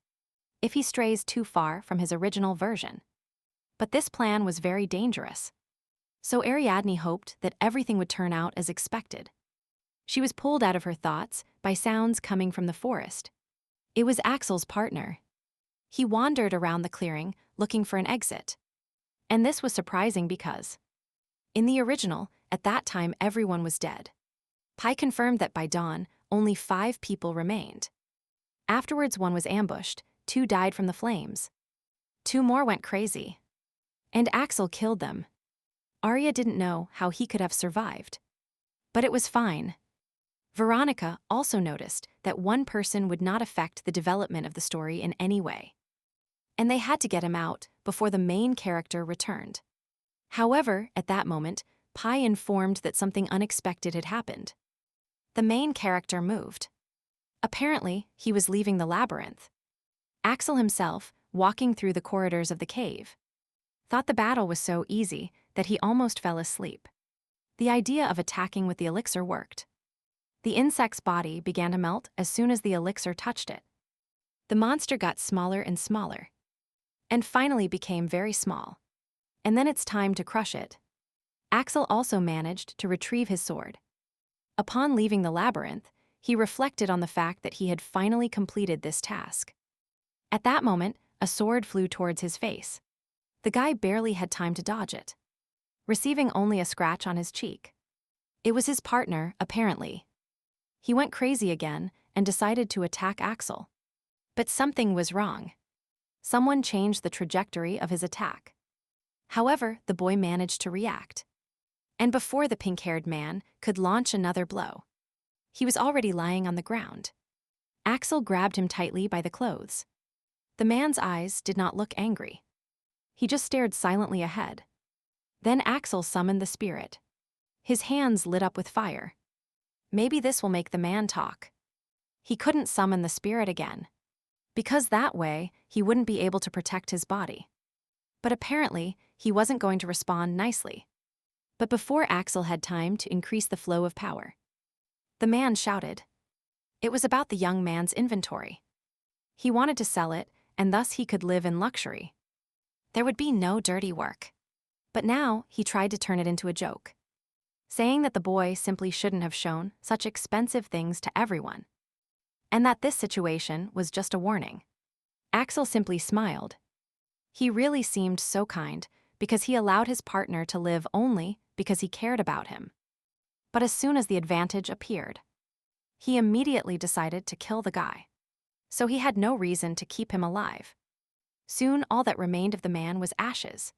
If he strays too far from his original version. But this plan was very dangerous. So Ariadne hoped that everything would turn out as expected. She was pulled out of her thoughts by sounds coming from the forest. It was Axel's partner. He wandered around the clearing looking for an exit. And this was surprising because, in the original, at that time everyone was dead. Pai confirmed that by dawn, only 5 people remained. Afterwards, 1 was ambushed, 2 died from the flames. 2 more went crazy. And Axel killed them. Arya didn't know how he could have survived. But it was fine. Veronica also noticed that one person would not affect the development of the story in any way, and they had to get him out before the main character returned. However, at that moment, Pi informed that something unexpected had happened. The main character moved. Apparently, he was leaving the labyrinth. Axel himself, walking through the corridors of the cave, thought the battle was so easy that he almost fell asleep. The idea of attacking with the elixir worked. The insect's body began to melt as soon as the elixir touched it. The monster got smaller and smaller, and finally became very small. And then it's time to crush it. Axel also managed to retrieve his sword. Upon leaving the labyrinth, he reflected on the fact that he had finally completed this task. At that moment, a sword flew towards his face. The guy barely had time to dodge it, receiving only a scratch on his cheek. It was his partner, apparently. He went crazy again and decided to attack Axel. But something was wrong. Someone changed the trajectory of his attack. However, the boy managed to react. And before the pink-haired man could launch another blow, he was already lying on the ground. Axel grabbed him tightly by the clothes. The man's eyes did not look angry. He just stared silently ahead. Then Axel summoned the spirit. His hands lit up with fire. Maybe this will make the man talk. He couldn't summon the spirit again, because that way he wouldn't be able to protect his body. But apparently, he wasn't going to respond nicely. But before Axel had time to increase the flow of power, the man shouted. It was about the young man's inventory. He wanted to sell it, and thus he could live in luxury. There would be no dirty work. But now he tried to turn it into a joke, saying that the boy simply shouldn't have shown such expensive things to everyone, and that this situation was just a warning. Axel simply smiled. He really seemed so kind because he allowed his partner to live only because he cared about him. But as soon as the advantage appeared, he immediately decided to kill the guy. So he had no reason to keep him alive. Soon all that remained of the man was ashes.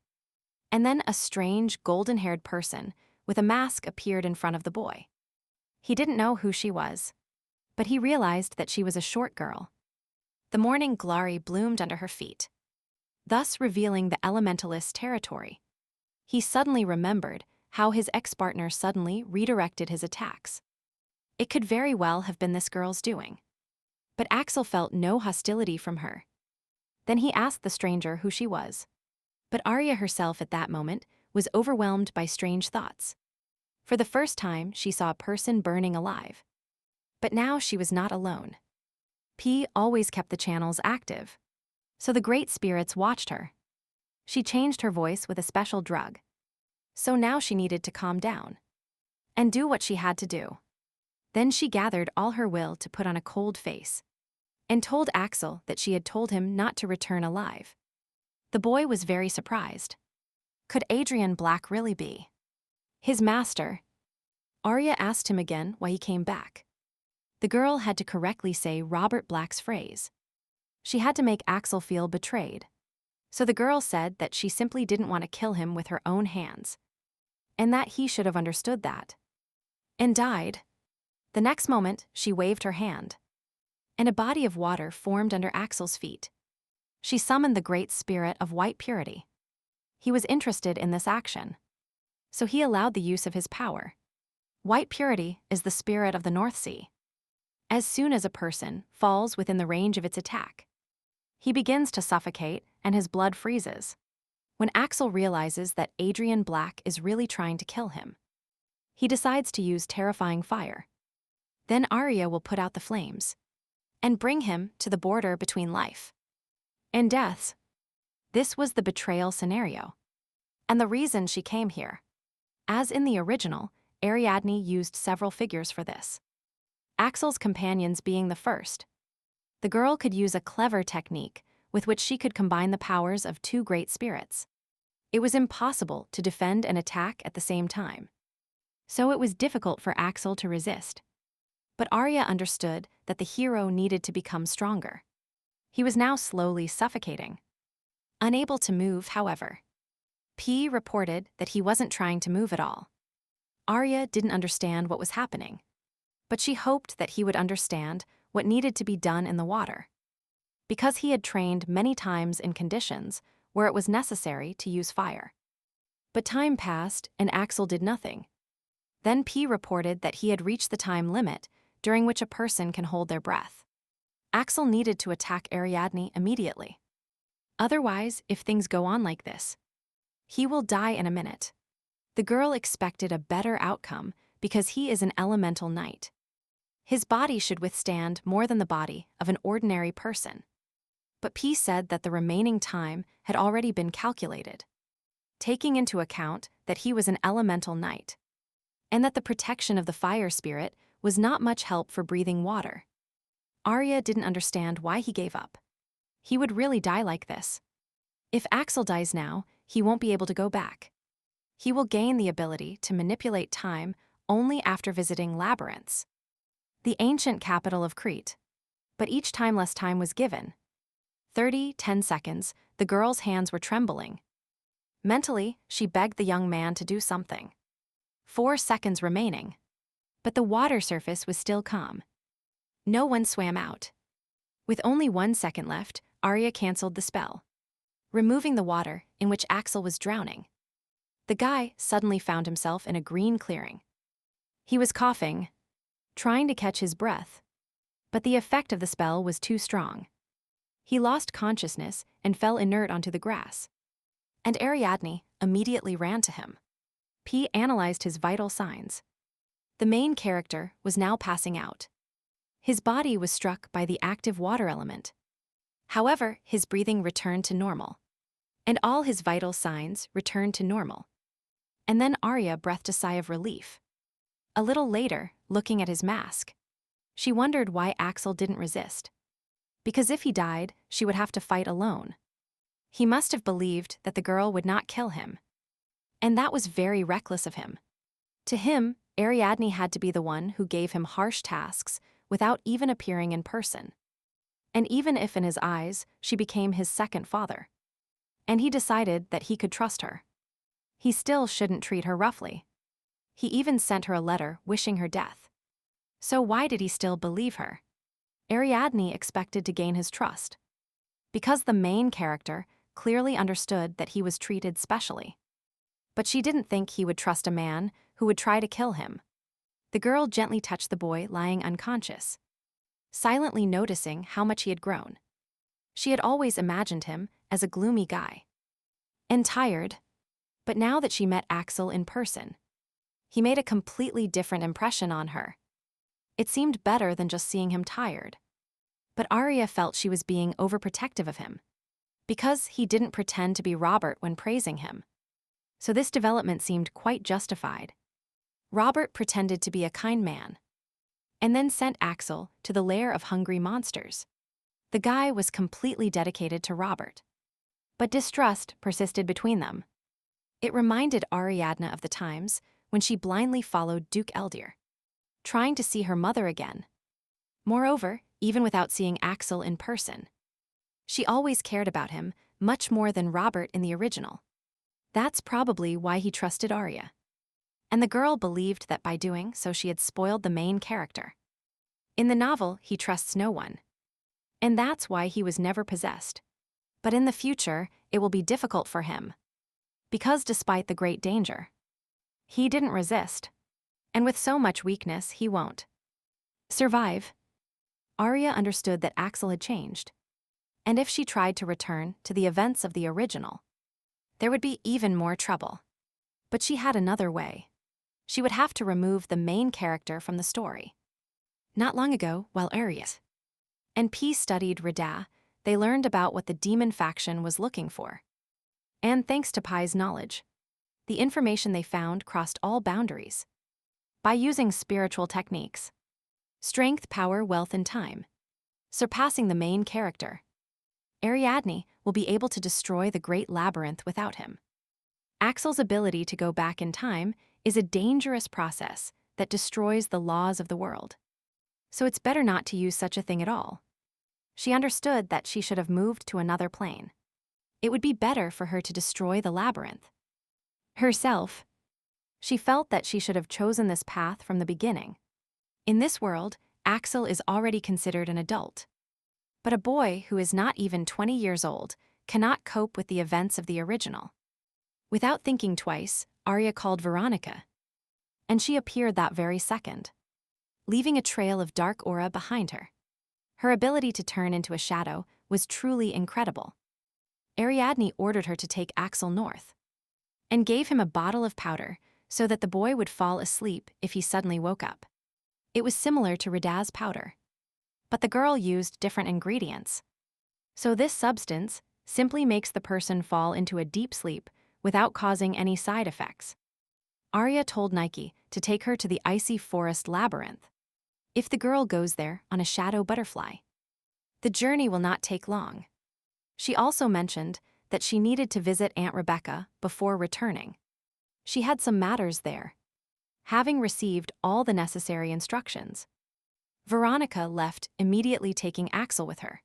And then a strange golden-haired person with a mask appeared in front of the boy. He didn't know who she was, but he realized that she was a short girl. The morning glory bloomed under her feet, thus revealing the elementalist's territory. He suddenly remembered how his ex-partner suddenly redirected his attacks. It could very well have been this girl's doing. But Axel felt no hostility from her. Then he asked the stranger who she was. But Arya herself at that moment was overwhelmed by strange thoughts. For the first time, she saw a person burning alive. But now she was not alone. P always kept the channels active, so the great spirits watched her. She changed her voice with a special drug. So now she needed to calm down and do what she had to do. Then she gathered all her will to put on a cold face and told Axel that she had told him not to return alive. The boy was very surprised. Could Adrian Black really be his master? Arya asked him again why he came back. The girl had to correctly say Robert Black's phrase. She had to make Axel feel betrayed. So the girl said that she simply didn't want to kill him with her own hands, and that he should have understood that, and died. The next moment, she waved her hand, and a body of water formed under Axel's feet. She summoned the great spirit of white purity. He was interested in this action, so he allowed the use of his power. White purity is the spirit of the North Sea. As soon as a person falls within the range of its attack, he begins to suffocate and his blood freezes. When Axel realizes that Adrian Black is really trying to kill him, he decides to use terrifying fire. Then Arya will put out the flames and bring him to the border between life and death. This was the betrayal scenario, and the reason she came here. As in the original, Ariadne used several figures for this, Axel's companions being the first. The girl could use a clever technique with which she could combine the powers of two great spirits. It was impossible to defend and attack at the same time, so it was difficult for Axel to resist. But Arya understood that the hero needed to become stronger. He was now slowly suffocating. Unable to move, however, P reported that he wasn't trying to move at all. Arya didn't understand what was happening, but she hoped that he would understand what needed to be done in the water, because he had trained many times in conditions where it was necessary to use fire. But time passed and Axel did nothing. Then P reported that he had reached the time limit during which a person can hold their breath. Axel needed to attack Ariadne immediately. Otherwise, if things go on like this, he will die in a minute. The girl expected a better outcome because he is an elemental knight. His body should withstand more than the body of an ordinary person. But P said that the remaining time had already been calculated, taking into account that he was an elemental knight, and that the protection of the fire spirit was not much help for breathing water. Arya didn't understand why he gave up. He would really die like this. If Axel dies now, he won't be able to go back. He will gain the ability to manipulate time only after visiting labyrinths, the ancient capital of Crete. But each time less time was given. 10 seconds, the girl's hands were trembling. Mentally, she begged the young man to do something. 4 seconds remaining. But the water surface was still calm. No one swam out. With only 1 second left, Arya canceled the spell, removing the water in which Axel was drowning. The guy suddenly found himself in a green clearing. He was coughing, trying to catch his breath, but the effect of the spell was too strong. He lost consciousness and fell inert onto the grass. And Ariadne immediately ran to him. P analyzed his vital signs. The main character was now passing out. His body was struck by the active water element. However, his breathing returned to normal, and all his vital signs returned to normal. And then Arya breathed a sigh of relief. A little later, looking at his mask, she wondered why Axel didn't resist. Because if he died, she would have to fight alone. He must have believed that the girl would not kill him. And that was very reckless of him. To him, Ariadne had to be the one who gave him harsh tasks without even appearing in person. And even if in his eyes, she became his second father. And he decided that he could trust her. He still shouldn't treat her roughly. He even sent her a letter wishing her death. So why did he still believe her? Ariadne expected to gain his trust, because the main character clearly understood that he was treated specially. But she didn't think he would trust a man who would try to kill him. The girl gently touched the boy lying unconscious, silently noticing how much he had grown. She had always imagined him as a gloomy guy and tired, but now that she met Axel in person, he made a completely different impression on her. It seemed better than just seeing him tired. But Arya felt she was being overprotective of him, because he didn't pretend to be Robert when praising him. So this development seemed quite justified. Robert pretended to be a kind man, and then sent Axel to the lair of hungry monsters. The guy was completely dedicated to Robert, but distrust persisted between them. It reminded Ariadne of the times when she blindly followed Duke Eldir, trying to see her mother again. Moreover, even without seeing Axel in person, she always cared about him much more than Robert in the original. That's probably why he trusted Arya. And the girl believed that by doing so she had spoiled the main character. In the novel, he trusts no one. And that's why he was never possessed. But in the future, it will be difficult for him. Because despite the great danger, he didn't resist. And with so much weakness, he won't survive. Arya understood that Axel had changed. And if she tried to return to the events of the original, there would be even more trouble. But she had another way. She would have to remove the main character from the story. Not long ago, while Arias and P studied Rida, they learned about what the demon faction was looking for. And thanks to Pi's knowledge, the information they found crossed all boundaries. By using spiritual techniques, strength, power, wealth, and time, surpassing the main character, Ariadne will be able to destroy the great labyrinth without him. Axel's ability to go back in time is a dangerous process that destroys the laws of the world. So it's better not to use such a thing at all. She understood that she should have moved to another plane. It would be better for her to destroy the labyrinth herself. She felt that she should have chosen this path from the beginning. In this world, Axel is already considered an adult. But a boy who is not even 20 years old cannot cope with the events of the original. Without thinking twice, Arya called Veronica, and she appeared that very second, leaving a trail of dark aura behind her. Her ability to turn into a shadow was truly incredible. Ariadne ordered her to take Axel north and gave him a bottle of powder so that the boy would fall asleep if he suddenly woke up. It was similar to Radaz powder, but the girl used different ingredients. So this substance simply makes the person fall into a deep sleep without causing any side effects. Arya told Nike to take her to the icy forest labyrinth. If the girl goes there on a shadow butterfly, the journey will not take long. She also mentioned that she needed to visit Aunt Rebecca before returning. She had some matters there. Having received all the necessary instructions, Veronica left immediately, taking Axel with her.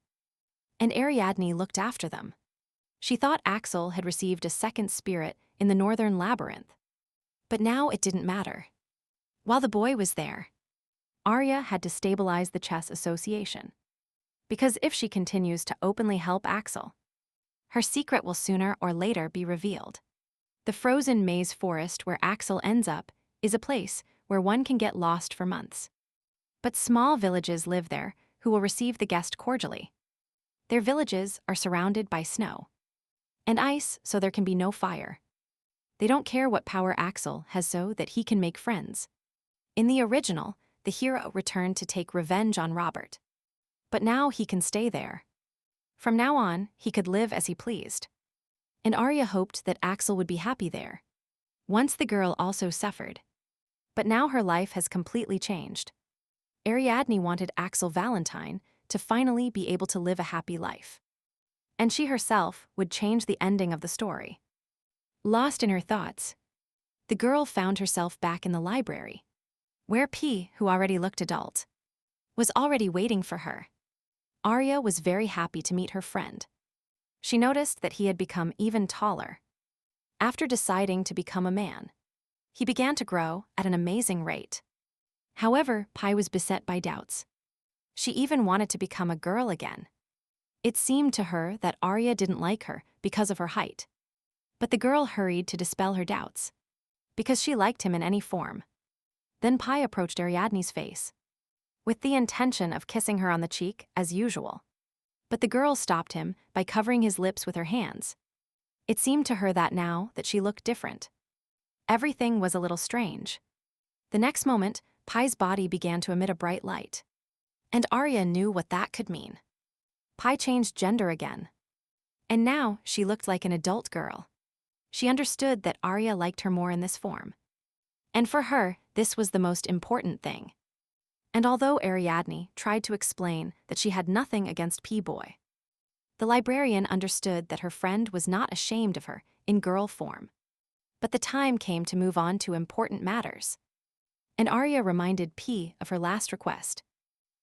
And Ariadne looked after them. She thought Axel had received a second spirit in the northern labyrinth. But now it didn't matter. While the boy was there, Arya had to stabilize the chess association. Because if she continues to openly help Axel, her secret will sooner or later be revealed. The frozen maze forest where Axel ends up is a place where one can get lost for months. But small villages live there who will receive the guest cordially. Their villages are surrounded by snow and ice, so there can be no fire. They don't care what power Axel has so that he can make friends. In the original, the hero returned to take revenge on Robert. But now he can stay there. From now on, he could live as he pleased. And Arya hoped that Axel would be happy there. Once the girl also suffered. But now her life has completely changed. Ariadne wanted Axel Valentine to finally be able to live a happy life. And she herself would change the ending of the story. Lost in her thoughts, the girl found herself back in the library, where P, who already looked adult, was already waiting for her. Arya was very happy to meet her friend. She noticed that he had become even taller. After deciding to become a man, he began to grow at an amazing rate. However, Pi was beset by doubts. She even wanted to become a girl again. It seemed to her that Arya didn't like her because of her height. But the girl hurried to dispel her doubts, because she liked him in any form. Then Pi approached Ariadne's face, with the intention of kissing her on the cheek as usual. But the girl stopped him by covering his lips with her hands. It seemed to her that now that she looked different. Everything was a little strange. The next moment, Pi's body began to emit a bright light. And Arya knew what that could mean. Pi changed gender again. And now she looked like an adult girl. She understood that Arya liked her more in this form. And for her, this was the most important thing. And although Ariadne tried to explain that she had nothing against P-Boy, the librarian understood that her friend was not ashamed of her in girl form. But the time came to move on to important matters. And Arya reminded P of her last request.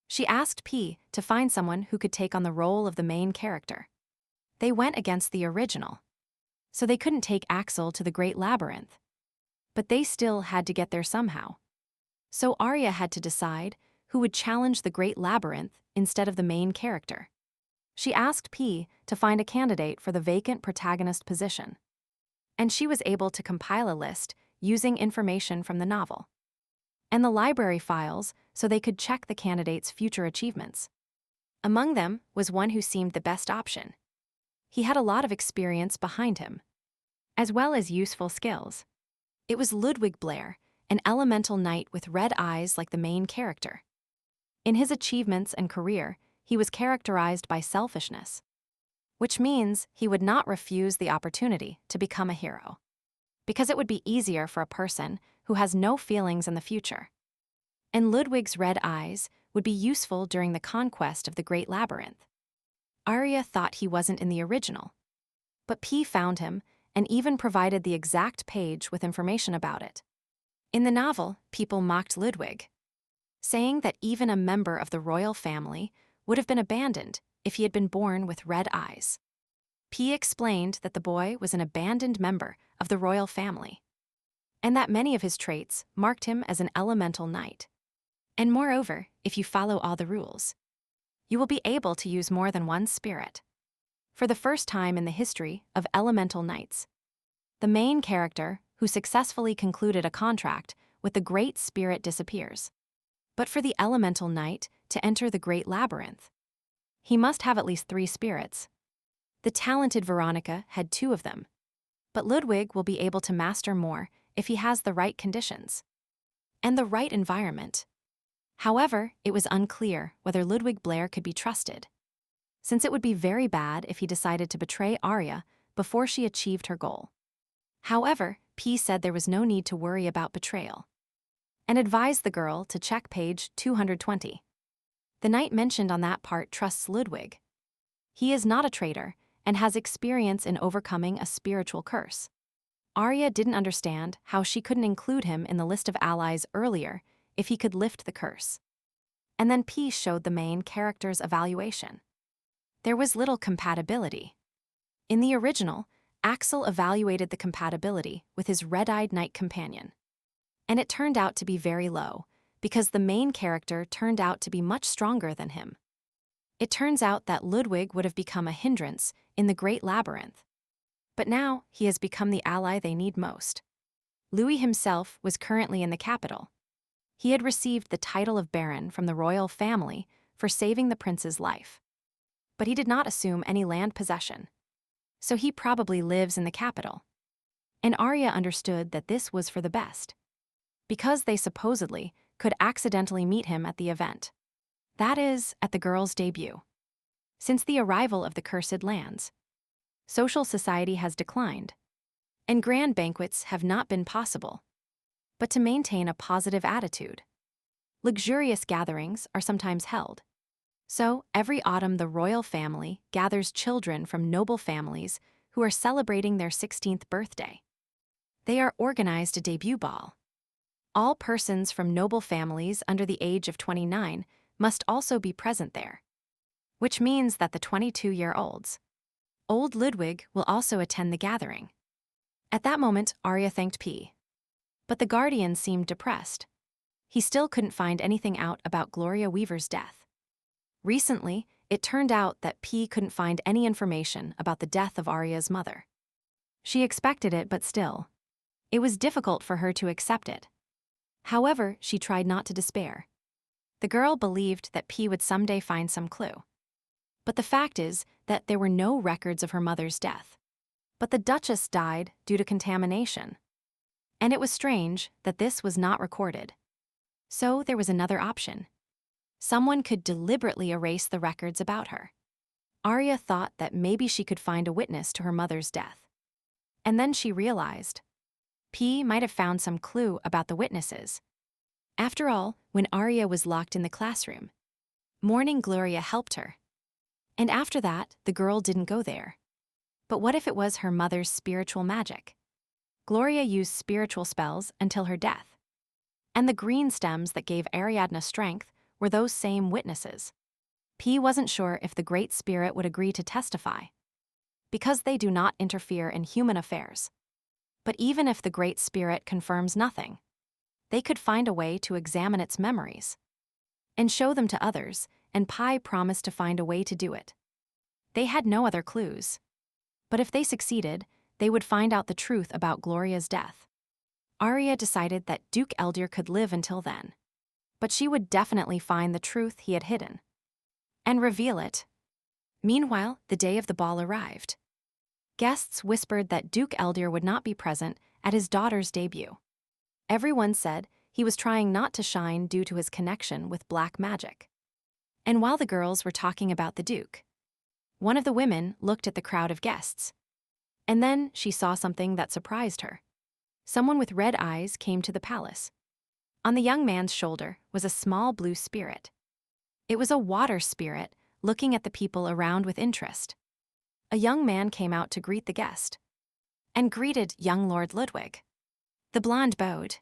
She asked P to find someone who could take on the role of the main character. They went against the original, so they couldn't take Axel to the Great Labyrinth. But they still had to get there somehow. So Arya had to decide who would challenge the Great Labyrinth instead of the main character. She asked P to find a candidate for the vacant protagonist position. And she was able to compile a list using information from the novel and the library files so they could check the candidate's future achievements. Among them was one who seemed the best option. He had a lot of experience behind him, as well as useful skills. It was Ludwig Blair, an elemental knight with red eyes like the main character. In his achievements and career, he was characterized by selfishness, which means he would not refuse the opportunity to become a hero, because it would be easier for a person who has no feelings in the future. And Ludwig's red eyes would be useful during the conquest of the Great Labyrinth. Arya thought he wasn't in the original, but P found him and even provided the exact page with information about it. In the novel, people mocked Ludwig, saying that even a member of the royal family would have been abandoned if he had been born with red eyes. P explained that the boy was an abandoned member of the royal family, and that many of his traits marked him as an elemental knight. And moreover, if you follow all the rules, you will be able to use more than one spirit. For the first time in the history of Elemental Knights, the main character who successfully concluded a contract with the Great Spirit disappears. But for the Elemental Knight to enter the Great Labyrinth, he must have at least 3 spirits. The talented Veronica had 2 of them, but Ludwig will be able to master more if he has the right conditions and the right environment. However, it was unclear whether Ludwig Blair could be trusted, since it would be very bad if he decided to betray Arya before she achieved her goal. However, P said there was no need to worry about betrayal, and advised the girl to check page 220. The knight mentioned on that part trusts Ludwig. He is not a traitor and has experience in overcoming a spiritual curse. Arya didn't understand how she couldn't include him in the list of allies earlier if he could lift the curse. And then P showed the main character's evaluation. There was little compatibility. In the original, Axel evaluated the compatibility with his red-eyed knight companion, and it turned out to be very low because the main character turned out to be much stronger than him. It turns out that Ludwig would have become a hindrance in the Great Labyrinth, but now he has become the ally they need most. Louis himself was currently in the capital. He had received the title of Baron from the royal family for saving the prince's life, but he did not assume any land possession, so he probably lives in the capital. And Arya understood that this was for the best, because they supposedly could accidentally meet him at the event. That is, at the girl's debut. Since the arrival of the cursed lands, social society has declined, and grand banquets have not been possible. But to maintain a positive attitude, luxurious gatherings are sometimes held. So, every autumn the royal family gathers children from noble families who are celebrating their 16th birthday. They are organized a debut ball. All persons from noble families under the age of 29 must also be present there, which means that the 22-year-olds, old Ludwig, will also attend the gathering. At that moment, Arya thanked P. But the guardian seemed depressed. He still couldn't find anything out about Gloria Weaver's death. Recently, it turned out that P couldn't find any information about the death of Arya's mother. She expected it, but still, it was difficult for her to accept it. However, she tried not to despair. The girl believed that P would someday find some clue. But the fact is that there were no records of her mother's death. But the Duchess died due to contamination. And it was strange that this was not recorded. So there was another option. Someone could deliberately erase the records about her. Arya thought that maybe she could find a witness to her mother's death. And then she realized P might have found some clue about the witnesses. After all, when Arya was locked in the classroom, Morning Gloria helped her. And after that, the girl didn't go there. But what if it was her mother's spiritual magic? Gloria used spiritual spells until her death. And the green stems that gave Ariadne strength were those same witnesses. P wasn't sure if the Great Spirit would agree to testify, because they do not interfere in human affairs. But even if the Great Spirit confirms nothing, they could find a way to examine its memories and show them to others, and Pi promised to find a way to do it. They had no other clues. But if they succeeded, they would find out the truth about Gloria's death. Arya decided that Duke Eldir could live until then, but she would definitely find the truth he had hidden and reveal it. Meanwhile, the day of the ball arrived. Guests whispered that Duke Eldir would not be present at his daughter's debut. Everyone said he was trying not to shine due to his connection with black magic. And while the girls were talking about the Duke, one of the women looked at the crowd of guests. And then she saw something that surprised her. Someone with red eyes came to the palace. On the young man's shoulder was a small blue spirit. It was a water spirit looking at the people around with interest. A young man came out to greet the guest and greeted young Lord Ludwig. The blonde bowed,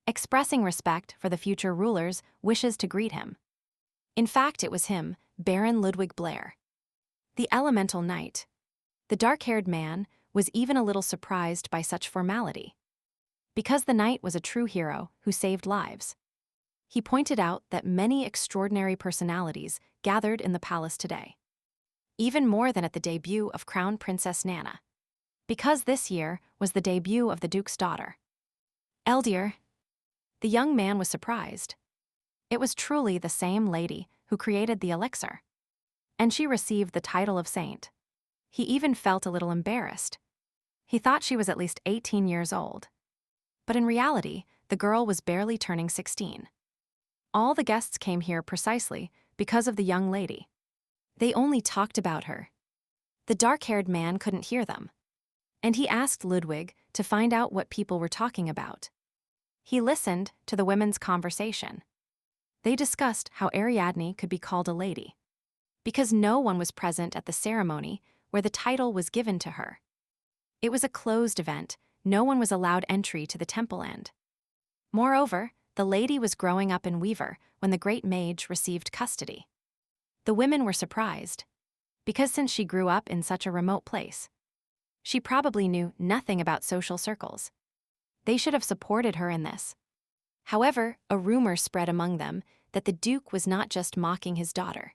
expressing respect for the future ruler's wishes to greet him. In fact, it was him, Baron Ludwig Blair, the Elemental Knight. The dark-haired man was even a little surprised by such formality, because the knight was a true hero who saved lives. He pointed out that many extraordinary personalities gathered in the palace today, even more than at the debut of Crown Princess Nana, because this year was the debut of the Duke's daughter. Eldir. The young man was surprised. It was truly the same lady who created the elixir, and she received the title of saint. He even felt a little embarrassed. He thought she was at least 18 years old. But in reality, the girl was barely turning 16. All the guests came here precisely because of the young lady. They only talked about her. The dark-haired man couldn't hear them, and he asked Ludwig to find out what people were talking about. He listened to the women's conversation. They discussed how Ariadne could be called a lady, because no one was present at the ceremony where the title was given to her. It was a closed event. No one was allowed entry to the temple end. Moreover, the lady was growing up in Weaver when the great mage received custody. The women were surprised, because since she grew up in such a remote place, she probably knew nothing about social circles. They should have supported her in this. However, a rumor spread among them that the Duke was not just mocking his daughter.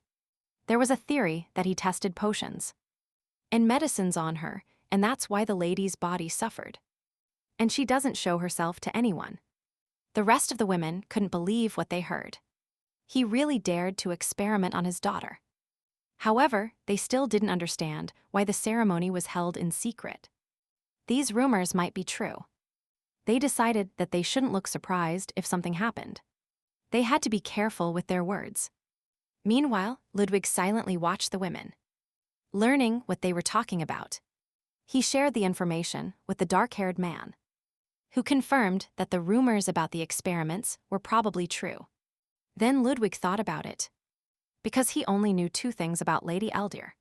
There was a theory that he tested potions and medicines on her, and that's why the lady's body suffered. And she doesn't show herself to anyone. The rest of the women couldn't believe what they heard. He really dared to experiment on his daughter. However, they still didn't understand why the ceremony was held in secret. These rumors might be true. They decided that they shouldn't look surprised if something happened. They had to be careful with their words. Meanwhile, Ludwig silently watched the women, learning what they were talking about. He shared the information with the dark-haired man, who confirmed that the rumors about the experiments were probably true. Then Ludwig thought about it, because he only knew two things about Lady Eldir.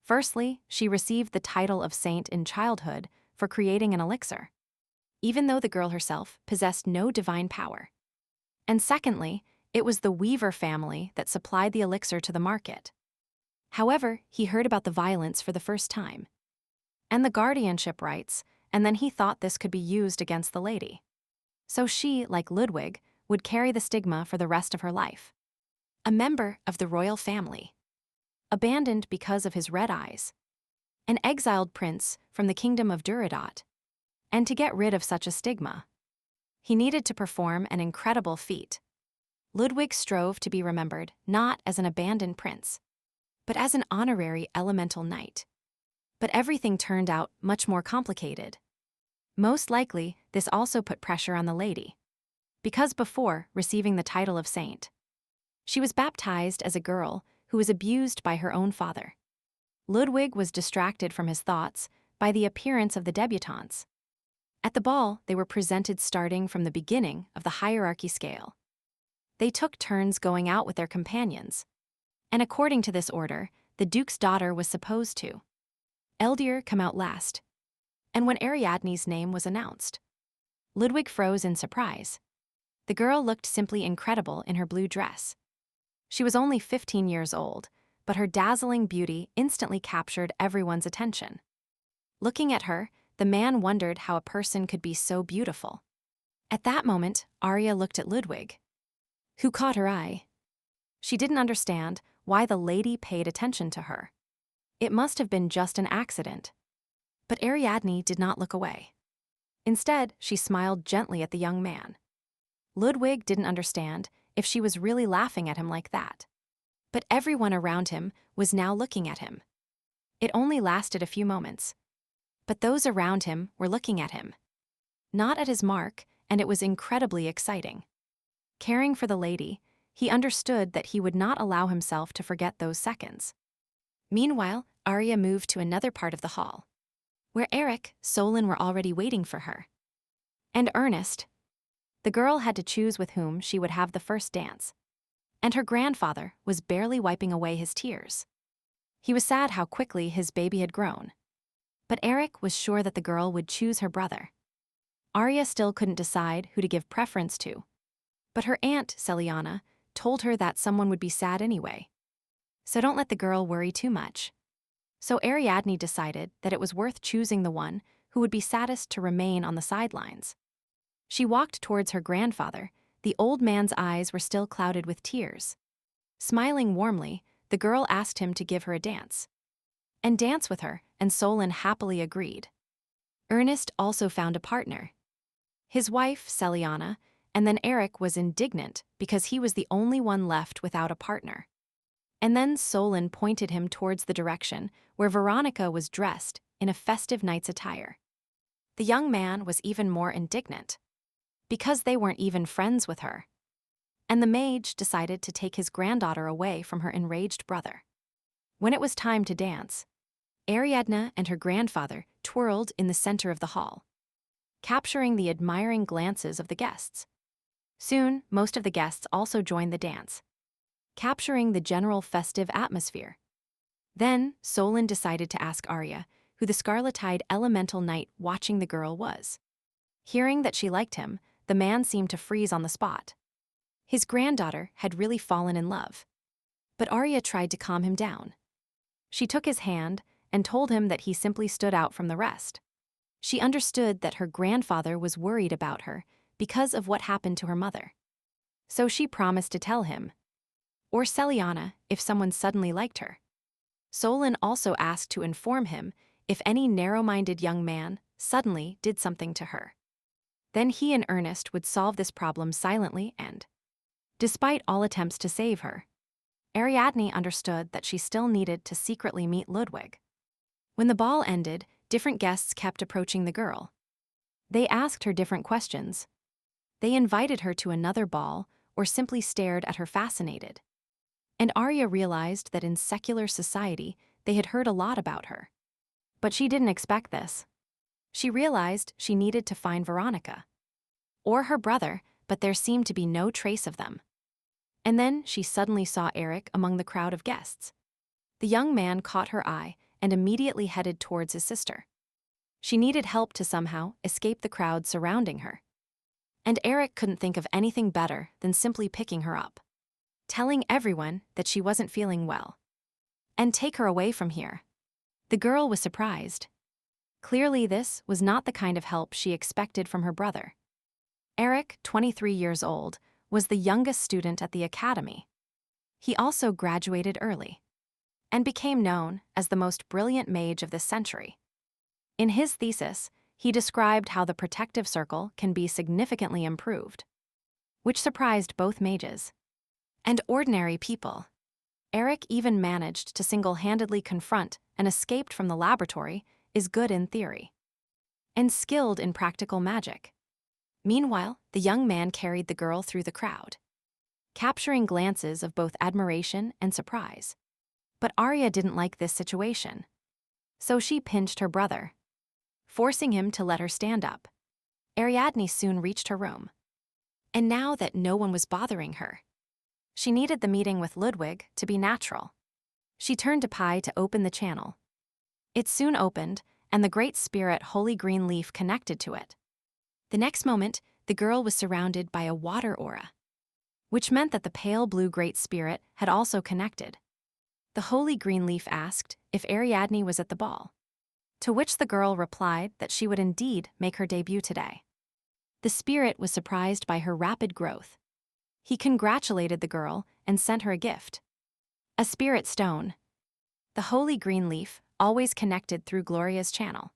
Firstly, she received the title of saint in childhood for creating an elixir, even though the girl herself possessed no divine power. And secondly, it was the Weaver family that supplied the elixir to the market. However, he heard about the violence for the first time, and the guardianship rights, and then he thought this could be used against the lady. So she, like Ludwig, would carry the stigma for the rest of her life. A member of the royal family, abandoned because of his red eyes, an exiled prince from the kingdom of Duridot, and to get rid of such a stigma, he needed to perform an incredible feat. Ludwig strove to be remembered not as an abandoned prince, but as an honorary elemental knight. But everything turned out much more complicated. Most likely, this also put pressure on the lady, because before receiving the title of saint, she was baptized as a girl who was abused by her own father. Ludwig was distracted from his thoughts by the appearance of the debutantes. At the ball, they were presented starting from the beginning of the hierarchy scale. They took turns going out with their companions, and according to this order, the Duke's daughter was supposed to Eldir come out last. And when Ariadne's name was announced, Ludwig froze in surprise. The girl looked simply incredible in her blue dress. She was only 15 years old, but her dazzling beauty instantly captured everyone's attention. Looking at her, the man wondered how a person could be so beautiful. At that moment, Arya looked at Ludwig, who caught her eye. She didn't understand why the lady paid attention to her. It must have been just an accident. But Ariadne did not look away. Instead, she smiled gently at the young man. Ludwig didn't understand if she was really laughing at him like that. But everyone around him was now looking at him. It only lasted a few moments. But those around him were looking at him, not at his mark, and it was incredibly exciting. Caring for the lady, he understood that he would not allow himself to forget those seconds. Meanwhile, Arya moved to another part of the hall, where Eric, Solon were already waiting for her. And Ernest. The girl had to choose with whom she would have the first dance, and her grandfather was barely wiping away his tears. He was sad how quickly his baby had grown. But Eric was sure that the girl would choose her brother. Arya still couldn't decide who to give preference to, but her aunt, Celiana, told her that someone would be sad anyway. So don't let the girl worry too much. So Ariadne decided that it was worth choosing the one who would be saddest to remain on the sidelines. She walked towards her grandfather, The old man's eyes were still clouded with tears. Smiling warmly, the girl asked him to give her a dance. And dance with her, and Solon happily agreed. Ernest also found a partner. His wife, Celiana, and then Eric was indignant because he was the only one left without a partner. And then Solon pointed him towards the direction where Veronica was dressed in a festive knight's attire. The young man was even more indignant, because they weren't even friends with her. And the mage decided to take his granddaughter away from her enraged brother. When it was time to dance, Ariadne and her grandfather twirled in the center of the hall, capturing the admiring glances of the guests. Soon, most of the guests also joined the dance, capturing the general festive atmosphere. Then, Solon decided to ask Arya who the scarlet-eyed elemental knight watching the girl was. Hearing that she liked him, the man seemed to freeze on the spot. His granddaughter had really fallen in love. But Arya tried to calm him down. She took his hand and told him that he simply stood out from the rest. She understood that her grandfather was worried about her because of what happened to her mother. So she promised to tell him, or Celiana, if someone suddenly liked her. Solon also asked to inform him if any narrow-minded young man suddenly did something to her. Then he and Ernest would solve this problem silently and, despite all attempts to save her, Ariadne understood that she still needed to secretly meet Ludwig. When the ball ended, different guests kept approaching the girl. They asked her different questions. They invited her to another ball or simply stared at her fascinated. And Arya realized that in secular society, they had heard a lot about her. But she didn't expect this. She realized she needed to find Veronica or her brother, but there seemed to be no trace of them. And then she suddenly saw Eric among the crowd of guests. The young man caught her eye and immediately headed towards his sister. She needed help to somehow escape the crowd surrounding her. And Eric couldn't think of anything better than simply picking her up, telling everyone that she wasn't feeling well, and take her away from here. The girl was surprised. Clearly this was not the kind of help she expected from her brother. Eric, 23 years old, was the youngest student at the academy. He also graduated early and became known as the most brilliant mage of this century. In his thesis, he described how the protective circle can be significantly improved, which surprised both mages and ordinary people. Eric even managed to single-handedly confront and escaped from the laboratory is good in theory and skilled in practical magic. Meanwhile, the young man carried the girl through the crowd, capturing glances of both admiration and surprise. But Arya didn't like this situation, so she pinched her brother, forcing him to let her stand up. Ariadne soon reached her room. And now that no one was bothering her, she needed the meeting with Ludwig to be natural. She turned to Pi to open the channel. It soon opened, and the Great Spirit Holy Green Leaf connected to it. The next moment, the girl was surrounded by a water aura, which meant that the pale blue Great Spirit had also connected. The Holy Green Leaf asked if Ariadne was at the ball, to which the girl replied that she would indeed make her debut today. The spirit was surprised by her rapid growth. He congratulated the girl and sent her a gift, a spirit stone. The Holy Green Leaf always connected through Gloria's channel.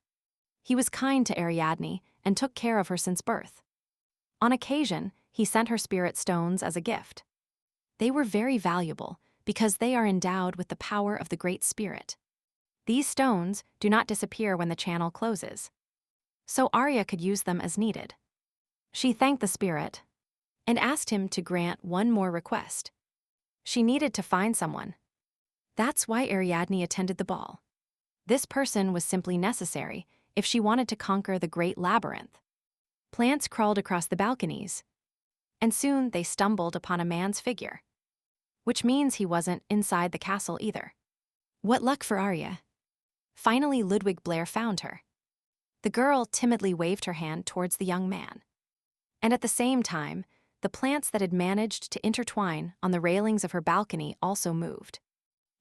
He was kind to Ariadne and took care of her since birth. On occasion, he sent her spirit stones as a gift. They were very valuable because they are endowed with the power of the Great Spirit. These stones do not disappear when the channel closes, so Arya could use them as needed. She thanked the spirit and asked him to grant one more request. She needed to find someone. That's why Ariadne attended the ball. This person was simply necessary if she wanted to conquer the Great Labyrinth. Plants crawled across the balconies, and soon they stumbled upon a man's figure, which means he wasn't inside the castle either. What luck for Arya. Finally, Ludwig Blair found her. The girl timidly waved her hand towards the young man. And at the same time, the plants that had managed to intertwine on the railings of her balcony also moved.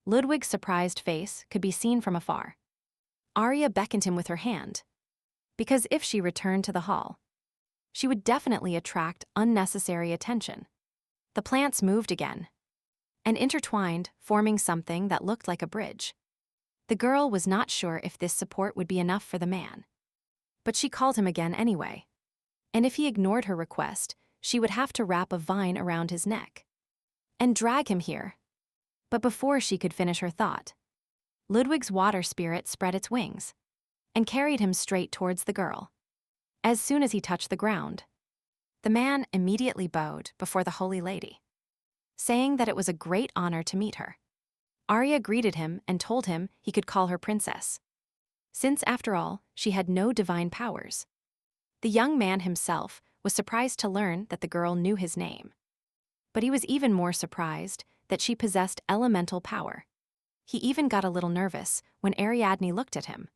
Ludwig's surprised face could be seen from afar. Arya beckoned him with her hand, because if she returned to the hall, she would definitely attract unnecessary attention. The plants moved again and intertwined, forming something that looked like a bridge. The girl was not sure if this support would be enough for the man. But she called him again anyway. And if he ignored her request, she would have to wrap a vine around his neck and drag him here. But before she could finish her thought, Ludwig's water spirit spread its wings and carried him straight towards the girl. As soon as he touched the ground, the man immediately bowed before the holy lady, saying that it was a great honor to meet her. Arya greeted him and told him he could call her princess, since after all, she had no divine powers. The young man himself was surprised to learn that the girl knew his name. But he was even more surprised that she possessed elemental power. He even got a little nervous when Ariadne looked at him.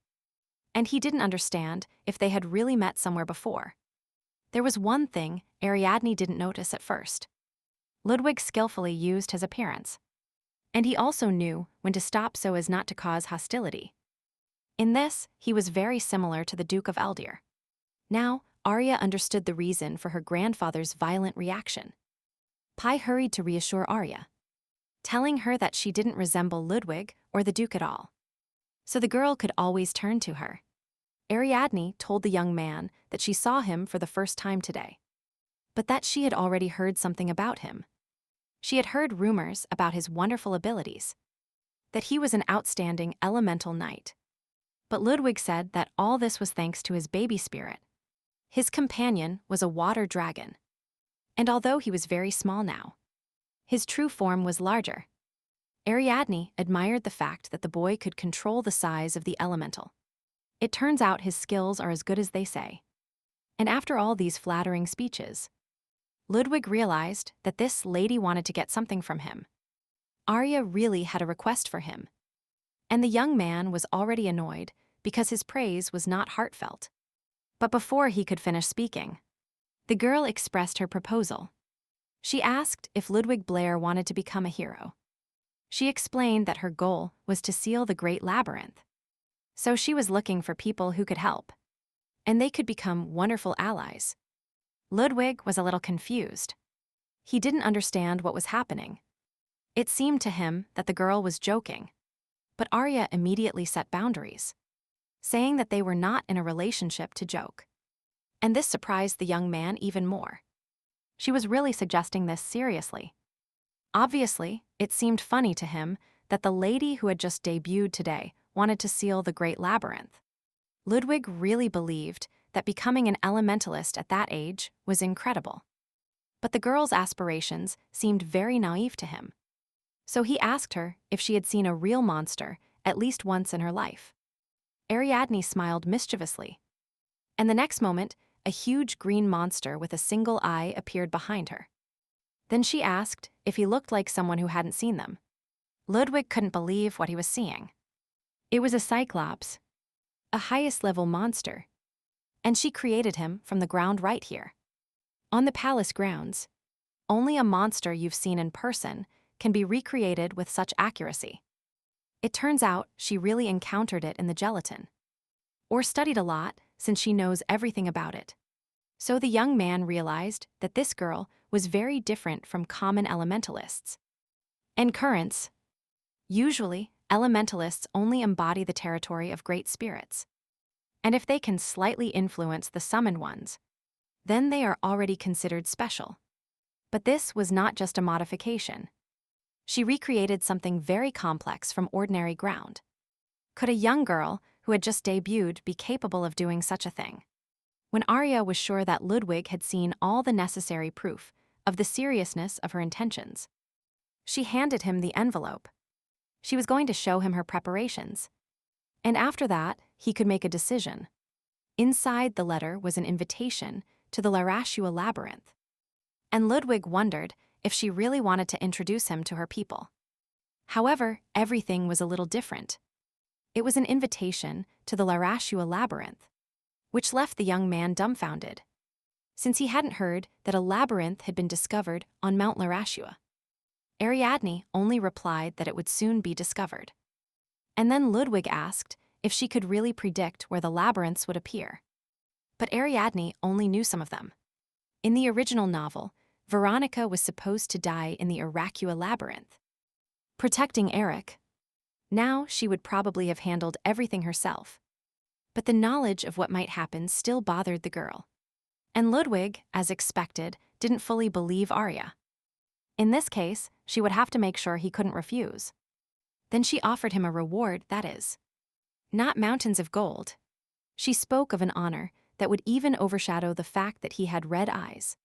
And he didn't understand if they had really met somewhere before. There was one thing Ariadne didn't notice at first. Ludwig skillfully used his appearance. And he also knew when to stop so as not to cause hostility. In this, he was very similar to the Duke of Eldir. Now, Arya understood the reason for her grandfather's violent reaction. Pai hurried to reassure Arya, telling her that she didn't resemble Ludwig or the Duke at all, so the girl could always turn to her. Ariadne told the young man that she saw him for the first time today, but that she had already heard something about him. She had heard rumors about his wonderful abilities, that he was an outstanding elemental knight. But Ludwig said that all this was thanks to his baby spirit. His companion was a water dragon, and although he was very small now, his true form was larger. Ariadne admired the fact that the boy could control the size of the elemental. It turns out his skills are as good as they say. And after all these flattering speeches, Ludwig realized that this lady wanted to get something from him. Arya really had a request for him. And the young man was already annoyed because his praise was not heartfelt. But before he could finish speaking, the girl expressed her proposal. She asked if Ludwig Blair wanted to become a hero. She explained that her goal was to seal the Great Labyrinth. So she was looking for people who could help, and they could become wonderful allies. Ludwig was a little confused. He didn't understand what was happening. It seemed to him that the girl was joking. But Arya immediately set boundaries, saying that they were not in a relationship to joke. And this surprised the young man even more. She was really suggesting this seriously. Obviously, it seemed funny to him that the lady who had just debuted today wanted to seal the Great Labyrinth. Ludwig really believed that becoming an elementalist at that age was incredible. But the girl's aspirations seemed very naive to him. So he asked her if she had seen a real monster at least once in her life. Ariadne smiled mischievously. And the next moment, a huge green monster with a single eye appeared behind her. Then she asked if he looked like someone who hadn't seen them. Ludwig couldn't believe what he was seeing. It was a cyclops, a highest-level monster, and she created him from the ground right here. On the palace grounds, only a monster you've seen in person can be recreated with such accuracy. It turns out she really encountered it in the gelatin, or studied a lot since she knows everything about it. So the young man realized that this girl was very different from common elementalists. And currents. Usually, elementalists only embody the territory of great spirits. And if they can slightly influence the summoned ones, then they are already considered special. But this was not just a modification. She recreated something very complex from ordinary ground. Could a young girl who had just debuted be capable of doing such a thing? When Arya was sure that Ludwig had seen all the necessary proof of the seriousness of her intentions, she handed him the envelope. She was going to show him her preparations. And after that, he could make a decision. Inside the letter was an invitation to the Larashua Labyrinth. And Ludwig wondered if she really wanted to introduce him to her people. However, everything was a little different. It was an invitation to the Larashua Labyrinth, which left the young man dumbfounded, since he hadn't heard that a labyrinth had been discovered on Mount Larashua. Ariadne only replied that it would soon be discovered. And then Ludwig asked if she could really predict where the labyrinths would appear. But Ariadne only knew some of them. In the original novel, Veronica was supposed to die in the Arachua labyrinth, protecting Eric. Now she would probably have handled everything herself. But the knowledge of what might happen still bothered the girl. And Ludwig, as expected, didn't fully believe Arya. In this case, she would have to make sure he couldn't refuse. Then she offered him a reward, that is, not mountains of gold. She spoke of an honor that would even overshadow the fact that he had red eyes.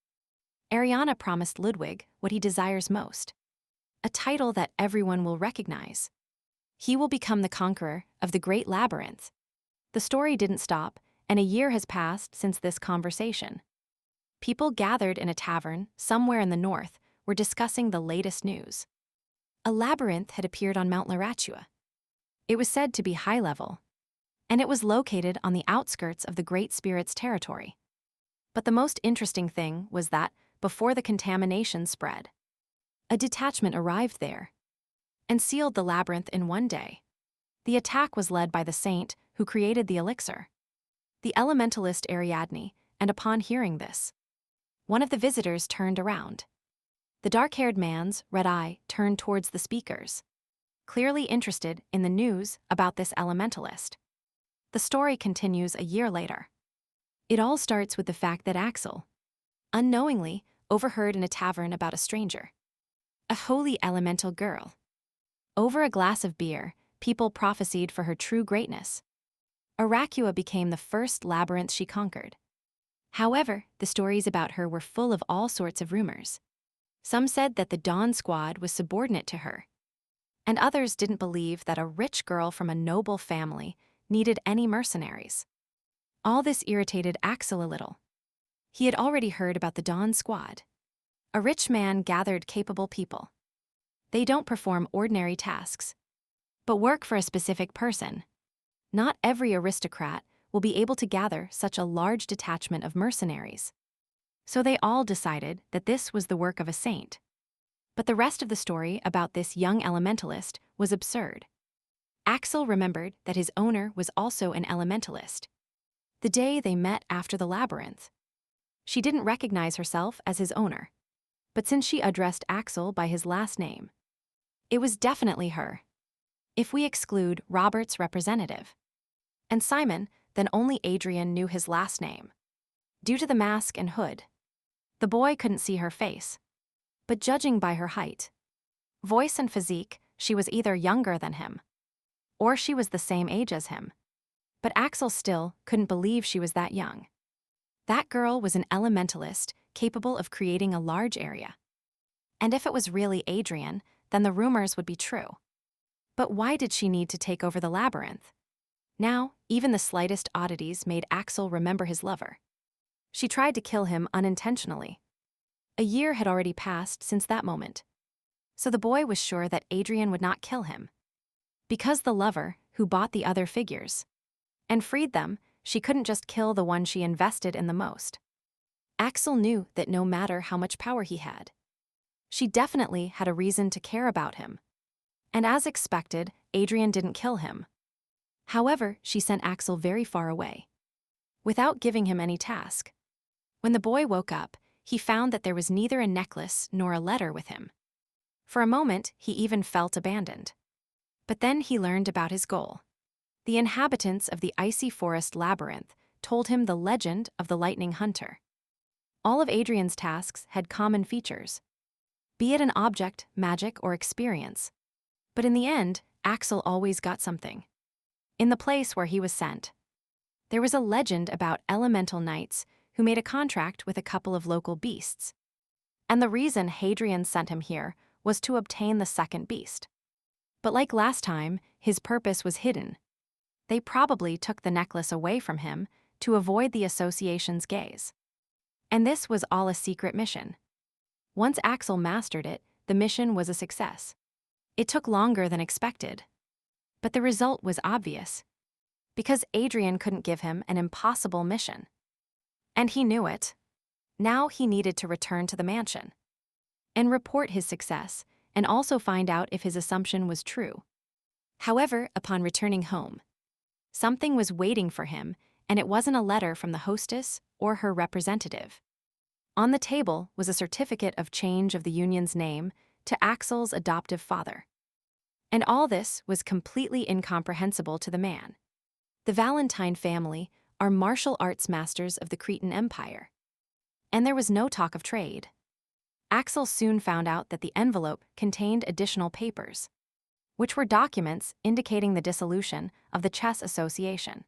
Ariana promised Ludwig what he desires most, a title that everyone will recognize. He will become the conqueror of the Great Labyrinth. The story didn't stop, and a year has passed since this conversation. People gathered in a tavern somewhere in the north were discussing the latest news. A labyrinth had appeared on Mount Larachua. It was said to be high level, and it was located on the outskirts of the Great Spirit's territory. But the most interesting thing was that, before the contamination spread, a detachment arrived there and sealed the labyrinth in one day. The attack was led by the saint who created the elixir, the elementalist Ariadne, and upon hearing this, one of the visitors turned around. The dark-haired man's red eye turned towards the speakers, clearly interested in the news about this elementalist. The story continues a year later. It all starts with the fact that Axel, unknowingly, overheard in a tavern about a stranger, a holy elemental girl. Over a glass of beer, people prophesied for her true greatness. Arachua became the first labyrinth she conquered. However, the stories about her were full of all sorts of rumors. Some said that the Dawn Squad was subordinate to her, and others didn't believe that a rich girl from a noble family needed any mercenaries. All this irritated Axel a little. He had already heard about the Dawn Squad. A rich man gathered capable people. They don't perform ordinary tasks, but work for a specific person. Not every aristocrat will be able to gather such a large detachment of mercenaries. So they all decided that this was the work of a saint. But the rest of the story about this young elementalist was absurd. Axel remembered that his owner was also an elementalist. The day they met after the labyrinth, she didn't recognize herself as his owner. But since she addressed Axel by his last name, it was definitely her. If we exclude Robert's representative and Simon, then only Adrian knew his last name. Due to the mask and hood, the boy couldn't see her face. But judging by her height, voice and physique, she was either younger than him, or she was the same age as him. But Axel still couldn't believe she was that young. That girl was an elementalist capable of creating a large area. And if it was really Adrian, then the rumors would be true. But why did she need to take over the labyrinth? Now, even the slightest oddities made Axel remember his lover. She tried to kill him unintentionally. A year had already passed since that moment. So the boy was sure that Adrian would not kill him. Because the lover, who bought the other figures and freed them, she couldn't just kill the one she invested in the most. Axel knew that no matter how much power he had, she definitely had a reason to care about him. And as expected, Adrian didn't kill him. However, she sent Axel very far away, without giving him any task. When the boy woke up, he found that there was neither a necklace nor a letter with him. For a moment, he even felt abandoned. But then he learned about his goal. The inhabitants of the icy forest labyrinth told him the legend of the lightning hunter. All of Adrian's tasks had common features, be it an object, magic, or experience. But in the end, Axel always got something. In the place where he was sent, there was a legend about elemental knights who made a contract with a couple of local beasts. And the reason Hadrian sent him here was to obtain the second beast. But like last time, his purpose was hidden. They probably took the necklace away from him to avoid the association's gaze. And this was all a secret mission. Once Axel mastered it, the mission was a success. It took longer than expected, but the result was obvious, because Adrian couldn't give him an impossible mission. And he knew it. Now he needed to return to the mansion and report his success, and also find out if his assumption was true. However, upon returning home, something was waiting for him, and it wasn't a letter from the hostess or her representative. On the table was a certificate of change of the union's name to Axel's adoptive father. And all this was completely incomprehensible to the man. The Valentine family are martial arts masters of the Cretan Empire. And there was no talk of trade. Axel soon found out that the envelope contained additional papers, which were documents indicating the dissolution of the chess association.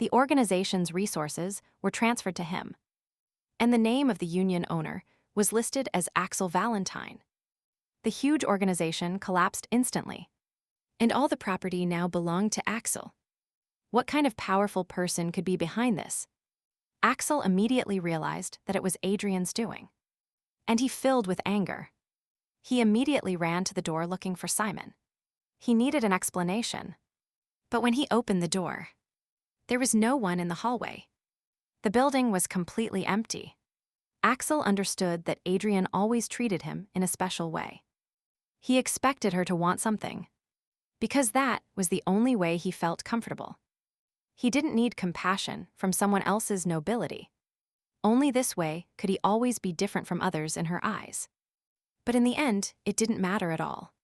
The organization's resources were transferred to him, and the name of the union owner was listed as Axel Valentine. The huge organization collapsed instantly, and all the property now belonged to Axel. What kind of powerful person could be behind this? Axel immediately realized that it was Adrian's doing, and he filled with anger. He immediately ran to the door looking for Simon. He needed an explanation. But when he opened the door, there was no one in the hallway. The building was completely empty. Axel understood that Adrian always treated him in a special way. He expected her to want something, because that was the only way he felt comfortable. He didn't need compassion from someone else's nobility. Only this way could he always be different from others in her eyes. But in the end, it didn't matter at all.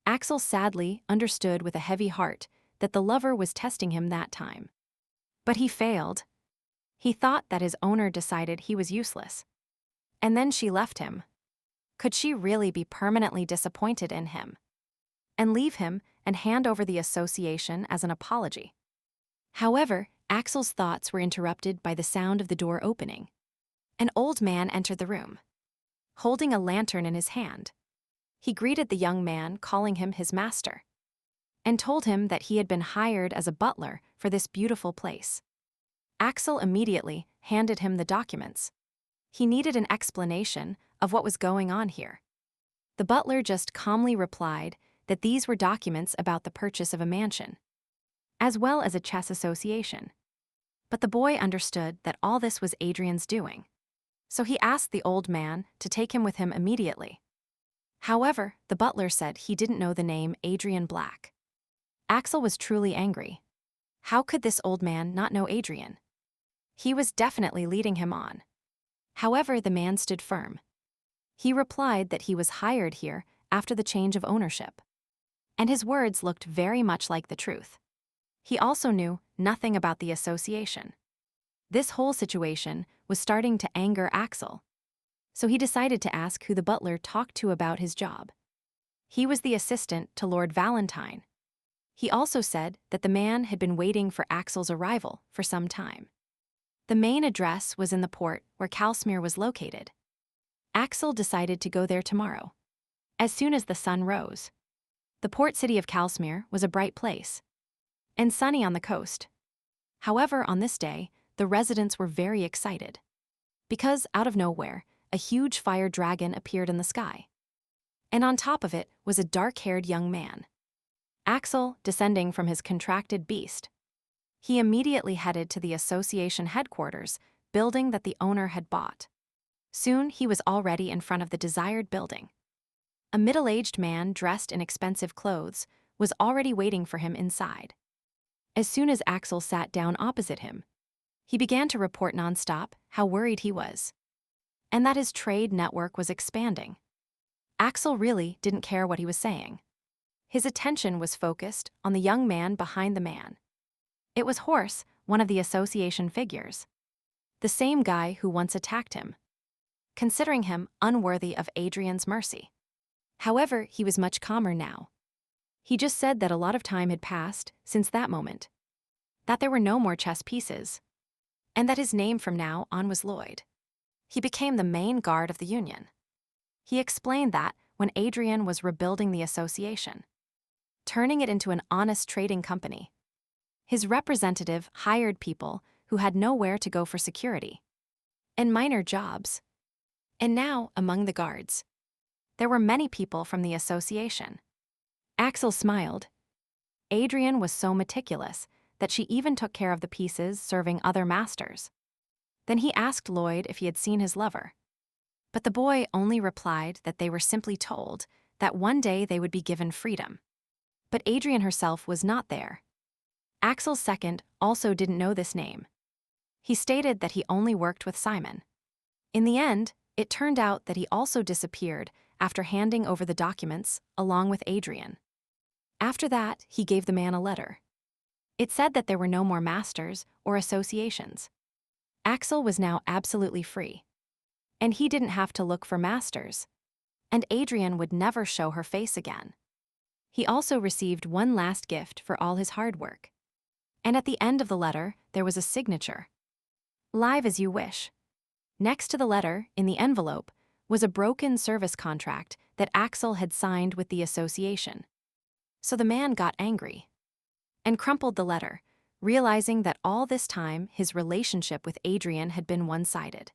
Axel sadly understood with a heavy heart that the lover was testing him that time. But he failed. He thought that his owner decided he was useless. And then she left him. Could she really be permanently disappointed in him and leave him and hand over the association as an apology? However, Axel's thoughts were interrupted by the sound of the door opening. An old man entered the room, holding a lantern in his hand. He greeted the young man, calling him his master, and told him that he had been hired as a butler for this beautiful place. Axel immediately handed him the documents. He needed an explanation of what was going on here. The butler just calmly replied that these were documents about the purchase of a mansion, as well as a chess association. But the boy understood that all this was Adrian's doing, so he asked the old man to take him with him immediately. However, the butler said he didn't know the name Adrian Black. Axel was truly angry. How could this old man not know Adrian? He was definitely leading him on. However, the man stood firm. He replied that he was hired here after the change of ownership, and his words looked very much like the truth. He also knew nothing about the association. This whole situation was starting to anger Axel, so he decided to ask who the butler talked to about his job. He was the assistant to Lord Valentine. He also said that the man had been waiting for Axel's arrival for some time. The main address was in the port where Kalsmere was located. Axel decided to go there tomorrow, as soon as the sun rose. The port city of Kalsmere was a bright place, and sunny on the coast. However, on this day, the residents were very excited, because out of nowhere, a huge fire dragon appeared in the sky, and on top of it was a dark-haired young man. Axel, descending from his contracted beast, he immediately headed to the association headquarters, building that the owner had bought. Soon he was already in front of the desired building. A middle-aged man dressed in expensive clothes was already waiting for him inside. As soon as Axel sat down opposite him, he began to report nonstop how worried he was, and that his trade network was expanding. Axel really didn't care what he was saying. His attention was focused on the young man behind the man. It was Horse, one of the association figures, the same guy who once attacked him, considering him unworthy of Adrian's mercy. However, he was much calmer now. He just said that a lot of time had passed since that moment, that there were no more chess pieces, and that his name from now on was Lloyd. He became the main guard of the union. He explained that when Adrian was rebuilding the association, turning it into an honest trading company, his representative hired people who had nowhere to go for security and minor jobs. And now, among the guards, there were many people from the association. Axel smiled. Adrian was so meticulous that she even took care of the pieces serving other masters. Then he asked Lloyd if he had seen his lover. But the boy only replied that they were simply told that one day they would be given freedom. But Adrian herself was not there. Axel's second also didn't know this name. He stated that he only worked with Simon. In the end, it turned out that he also disappeared after handing over the documents along with Adrian. After that, he gave the man a letter. It said that there were no more masters or associations. Axel was now absolutely free. And he didn't have to look for masters. And Adrian would never show her face again. He also received one last gift for all his hard work. And at the end of the letter, there was a signature. Live as you wish. Next to the letter, in the envelope, was a broken service contract that Axel had signed with the association. So the man got angry and crumpled the letter, realizing that all this time his relationship with Adrian had been one-sided.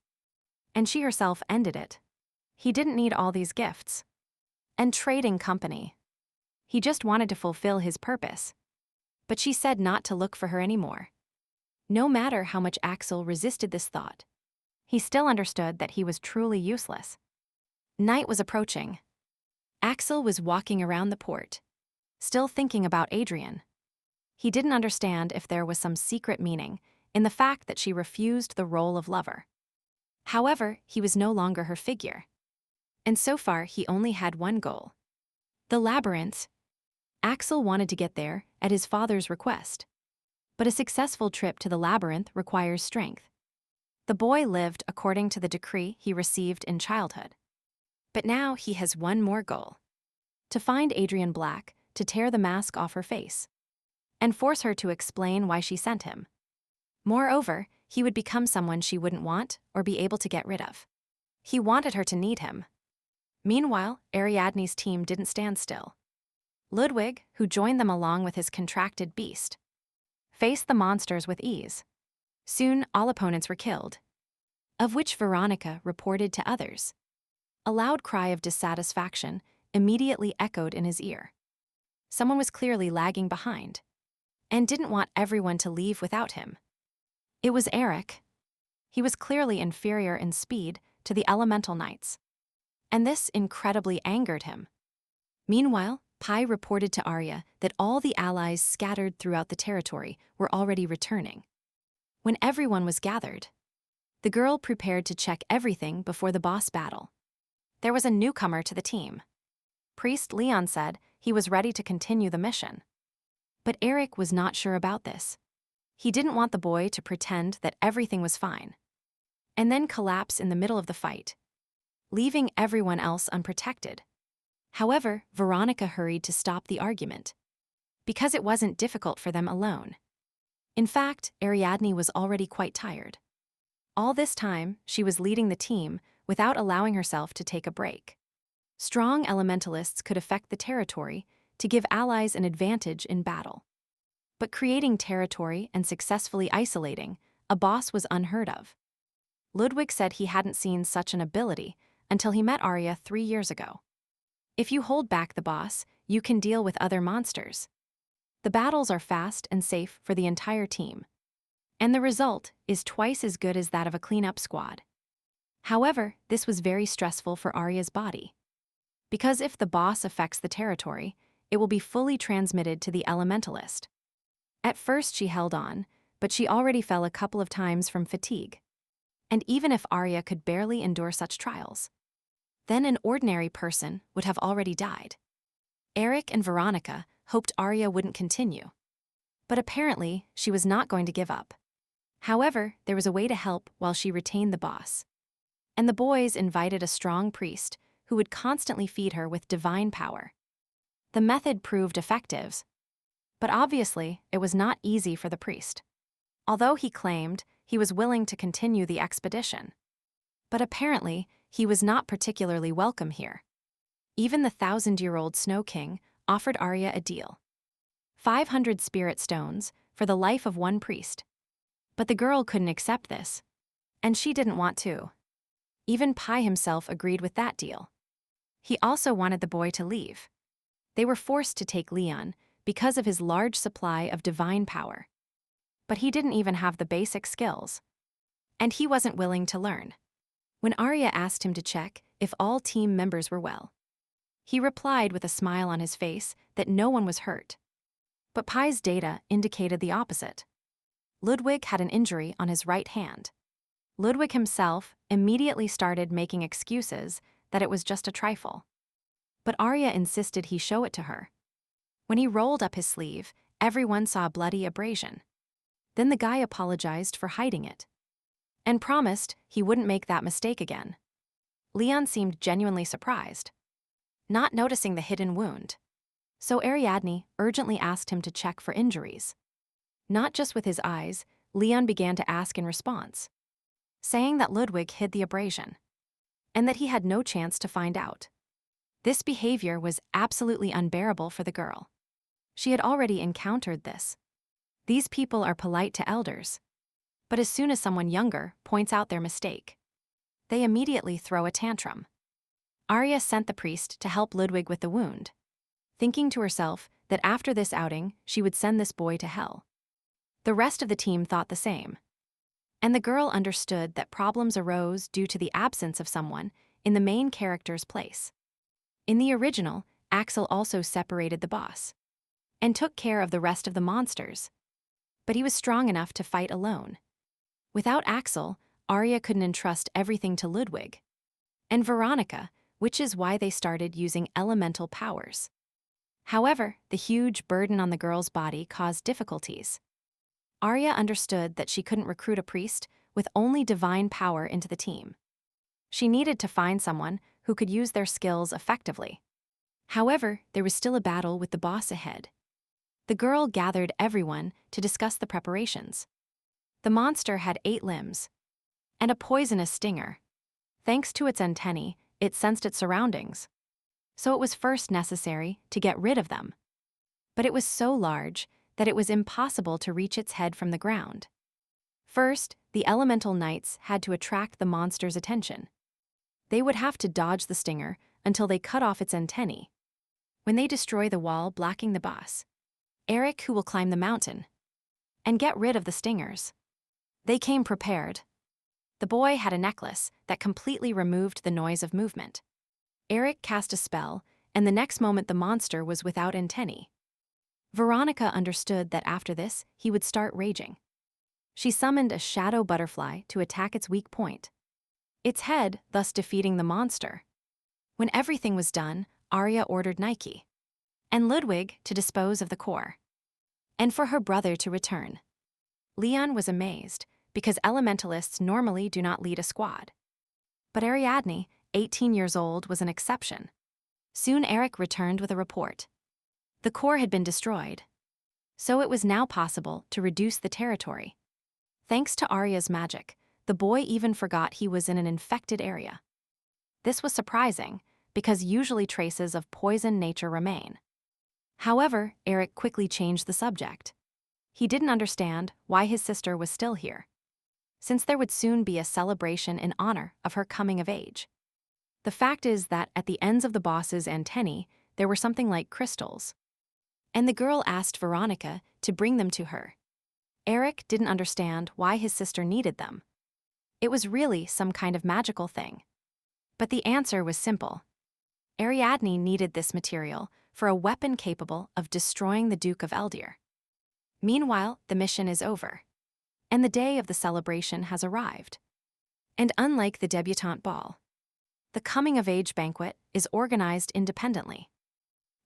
And she herself ended it. He didn't need all these gifts. And trading company. He just wanted to fulfill his purpose. But she said not to look for her anymore. No matter how much Axel resisted this thought, he still understood that he was truly useless. Night was approaching. Axel was walking around the port, still thinking about Adrian. He didn't understand if there was some secret meaning in the fact that she refused the role of lover. However, he was no longer her figure. And so far, he only had one goal. The labyrinth. Axel wanted to get there at his father's request. But a successful trip to the labyrinth requires strength. The boy lived according to the decree he received in childhood. But now he has one more goal. To find Adrian Black, to tear the mask off her face, and force her to explain why she sent him. Moreover, he would become someone she wouldn't want or be able to get rid of. He wanted her to need him. Meanwhile, Ariadne's team didn't stand still. Ludwig, who joined them along with his contracted beast, faced the monsters with ease. Soon, all opponents were killed, of which Veronica reported to others. A loud cry of dissatisfaction immediately echoed in his ear. Someone was clearly lagging behind and didn't want everyone to leave without him. It was Eric. He was clearly inferior in speed to the elemental knights, and this incredibly angered him. Meanwhile, Pai reported to Arya that all the allies scattered throughout the territory were already returning. When everyone was gathered, the girl prepared to check everything before the boss battle. There was a newcomer to the team. Priest Leon said he was ready to continue the mission. But Eric was not sure about this. He didn't want the boy to pretend that everything was fine, and then collapse in the middle of the fight, leaving everyone else unprotected. However, Veronica hurried to stop the argument, because it wasn't difficult for them alone. In fact, Ariadne was already quite tired. All this time, she was leading the team without allowing herself to take a break. Strong elementalists could affect the territory to give allies an advantage in battle. But creating territory and successfully isolating a boss was unheard of. Ludwig said he hadn't seen such an ability until he met Arya 3 years ago. If you hold back the boss, you can deal with other monsters. The battles are fast and safe for the entire team, and the result is twice as good as that of a cleanup squad. However, this was very stressful for Arya's body, because if the boss affects the territory, it will be fully transmitted to the elementalist. At first she held on, but she already fell a couple of times from fatigue. And even if Arya could barely endure such trials, then an ordinary person would have already died. Eric and Veronica hoped Arya wouldn't continue. But apparently, she was not going to give up. However, there was a way to help while she retained the boss. And the boys invited a strong priest who would constantly feed her with divine power. The method proved effective, but obviously it was not easy for the priest. Although he claimed he was willing to continue the expedition. But apparently, he was not particularly welcome here. Even the 1,000-year-old Snow King offered Arya a deal. 500 spirit stones for the life of one priest. But the girl couldn't accept this, and she didn't want to. Even Pai himself agreed with that deal. He also wanted the boy to leave. They were forced to take Leon because of his large supply of divine power. But he didn't even have the basic skills, and he wasn't willing to learn. When Arya asked him to check if all team members were well, he replied with a smile on his face that no one was hurt. But Pai's data indicated the opposite. Ludwig had an injury on his right hand. Ludwig himself immediately started making excuses that it was just a trifle. But Arya insisted he show it to her. When he rolled up his sleeve, everyone saw a bloody abrasion. Then the guy apologized for hiding it and promised he wouldn't make that mistake again. Leon seemed genuinely surprised, not noticing the hidden wound. So Ariadne urgently asked him to check for injuries. Not just with his eyes, Leon began to ask in response, saying that Ludwig hid the abrasion and that he had no chance to find out. This behavior was absolutely unbearable for the girl. She had already encountered this. These people are polite to elders, but as soon as someone younger points out their mistake, they immediately throw a tantrum. Arya sent the priest to help Ludwig with the wound, thinking to herself that after this outing she would send this boy to hell. The rest of the team thought the same, and the girl understood that problems arose due to the absence of someone in the main character's place. In the original, Axel also separated the boss and took care of the rest of the monsters, but he was strong enough to fight alone. Without Axel, Arya couldn't entrust everything to Ludwig and Veronica, which is why they started using elemental powers. However, the huge burden on the girl's body caused difficulties. Arya understood that she couldn't recruit a priest with only divine power into the team. She needed to find someone who could use their skills effectively. However, there was still a battle with the boss ahead. The girl gathered everyone to discuss the preparations. The monster had 8 limbs and a poisonous stinger. Thanks to its antennae, it sensed its surroundings, so it was first necessary to get rid of them. But it was so large that it was impossible to reach its head from the ground. First, the elemental knights had to attract the monster's attention. They would have to dodge the stinger until they cut off its antennae. When they destroy the wall blocking the boss, Eric, who will climb the mountain and get rid of the stingers. They came prepared. The boy had a necklace that completely removed the noise of movement. Eric cast a spell, and the next moment the monster was without antennae. Veronica understood that after this, he would start raging. She summoned a shadow butterfly to attack its weak point, its head thus defeating the monster. When everything was done, Arya ordered Nike and Ludwig to dispose of the core, and for her brother to return. Leon was amazed, because elementalists normally do not lead a squad. But Ariadne, 18 years old, was an exception. Soon Eric returned with a report. The core had been destroyed, so it was now possible to reduce the territory. Thanks to Arya's magic, the boy even forgot he was in an infected area. This was surprising, because usually traces of poison nature remain. However, Eric quickly changed the subject. He didn't understand why his sister was still here, since there would soon be a celebration in honor of her coming of age. The fact is that at the ends of the boss's antennae, there were something like crystals, and the girl asked Veronica to bring them to her. Eric didn't understand why his sister needed them. It was really some kind of magical thing. But the answer was simple. Ariadne needed this material for a weapon capable of destroying the Duke of Eldir. Meanwhile, the mission is over, and the day of the celebration has arrived. And unlike the debutante ball, the coming-of-age banquet is organized independently.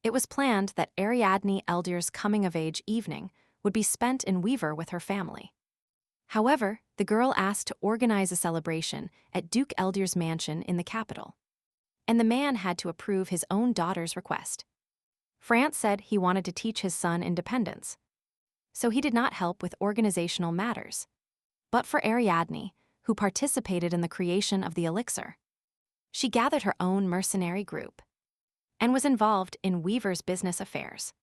It was planned that Ariadne Eldir's coming-of-age evening would be spent in Weaver with her family. However, the girl asked to organize a celebration at Duke Eldir's mansion in the capital, and the man had to approve his own daughter's request. France said he wanted to teach his son independence, so he did not help with organizational matters. But for Ariadne, who participated in the creation of the elixir, she gathered her own mercenary group and was involved in Weaver's business affairs.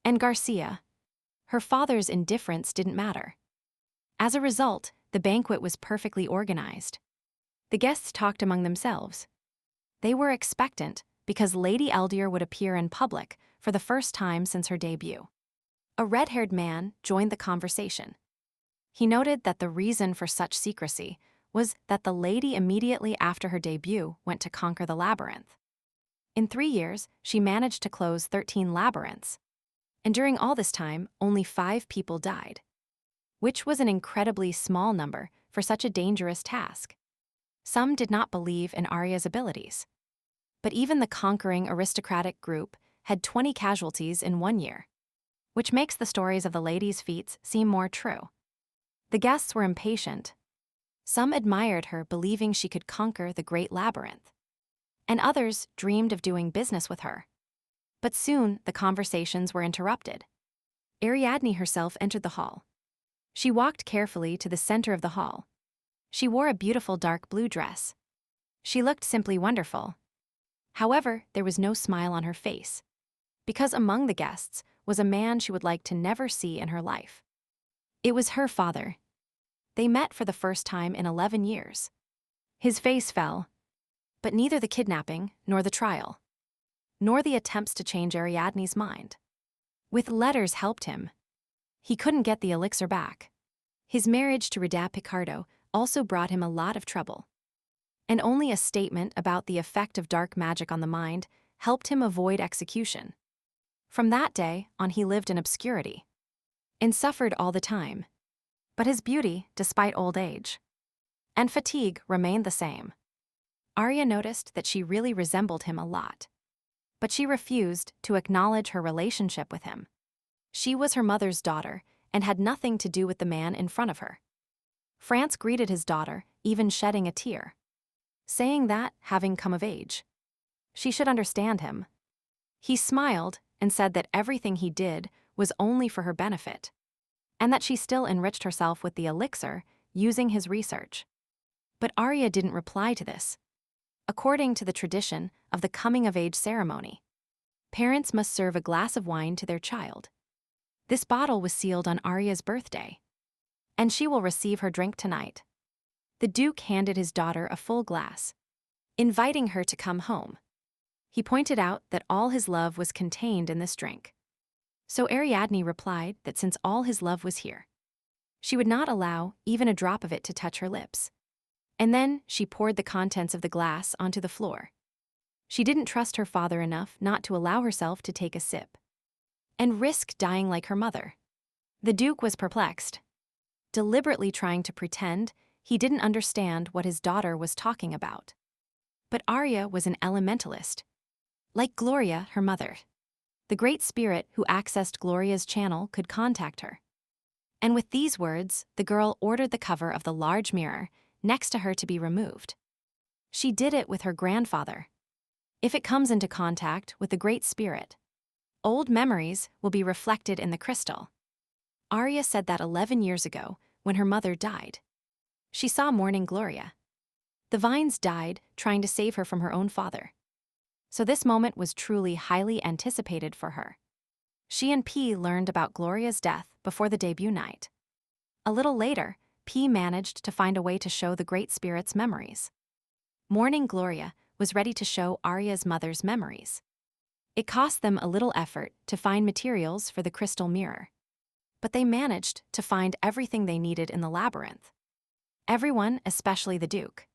And Garcia, her father's indifference didn't matter. As a result, the banquet was perfectly organized. The guests talked among themselves. They were expectant because Lady Eldir would appear in public for the first time since her debut. A red-haired man joined the conversation. He noted that the reason for such secrecy was that the lady immediately after her debut went to conquer the labyrinth. In 3 years, she managed to close 13 labyrinths, and during all this time, only 5 people died, which was an incredibly small number for such a dangerous task. Some did not believe in Arya's abilities. But even the conquering aristocratic group had 20 casualties in 1 year, which makes the stories of the lady's feats seem more true. The guests were impatient. Some admired her, believing she could conquer the great labyrinth, and others dreamed of doing business with her. But soon the conversations were interrupted. Ariadne herself entered the hall. She walked carefully to the center of the hall. She wore a beautiful dark blue dress. She looked simply wonderful. However, there was no smile on her face, because among the guests was a man she would like to never see in her life. It was her father. They met for the first time in 11 years. His face fell, but neither the kidnapping nor the trial, nor the attempts to change Ariadne's mind with letters helped him. He couldn't get the elixir back. His marriage to Rida Picardo also brought him a lot of trouble. And only a statement about the effect of dark magic on the mind helped him avoid execution. From that day on, he lived in obscurity and suffered all the time. But his beauty, despite old age and fatigue, remained the same. Arya noticed that she really resembled him a lot, but she refused to acknowledge her relationship with him. She was her mother's daughter and had nothing to do with the man in front of her. France greeted his daughter, even shedding a tear, saying that, having come of age, she should understand him. He smiled and said that everything he did was only for her benefit, and that she still enriched herself with the elixir using his research. But Arya didn't reply to this. According to the tradition of the coming-of-age ceremony, parents must serve a glass of wine to their child. This bottle was sealed on Arya's birthday, and she will receive her drink tonight. The Duke handed his daughter a full glass, inviting her to come home. He pointed out that all his love was contained in this drink. So Ariadne replied that since all his love was here, she would not allow even a drop of it to touch her lips. And then she poured the contents of the glass onto the floor. She didn't trust her father enough not to allow herself to take a sip and risk dying like her mother. The Duke was perplexed, deliberately trying to pretend he didn't understand what his daughter was talking about. But Arya was an elementalist, like Gloria, her mother. The great spirit who accessed Gloria's channel could contact her. And with these words, the girl ordered the cover of the large mirror next to her to be removed. She did it with her grandfather. If it comes into contact with the great spirit, old memories will be reflected in the crystal. Arya said that 11 years ago, when her mother died, she saw mourning Gloria. The vines died trying to save her from her own father. So this moment was truly highly anticipated for her. She and P learned about Gloria's death before the debut night. A little later, P managed to find a way to show the Great Spirit's memories. Mourning Gloria was ready to show Arya's mother's memories. It cost them a little effort to find materials for the crystal mirror, but they managed to find everything they needed in the labyrinth. Everyone, especially the Duke,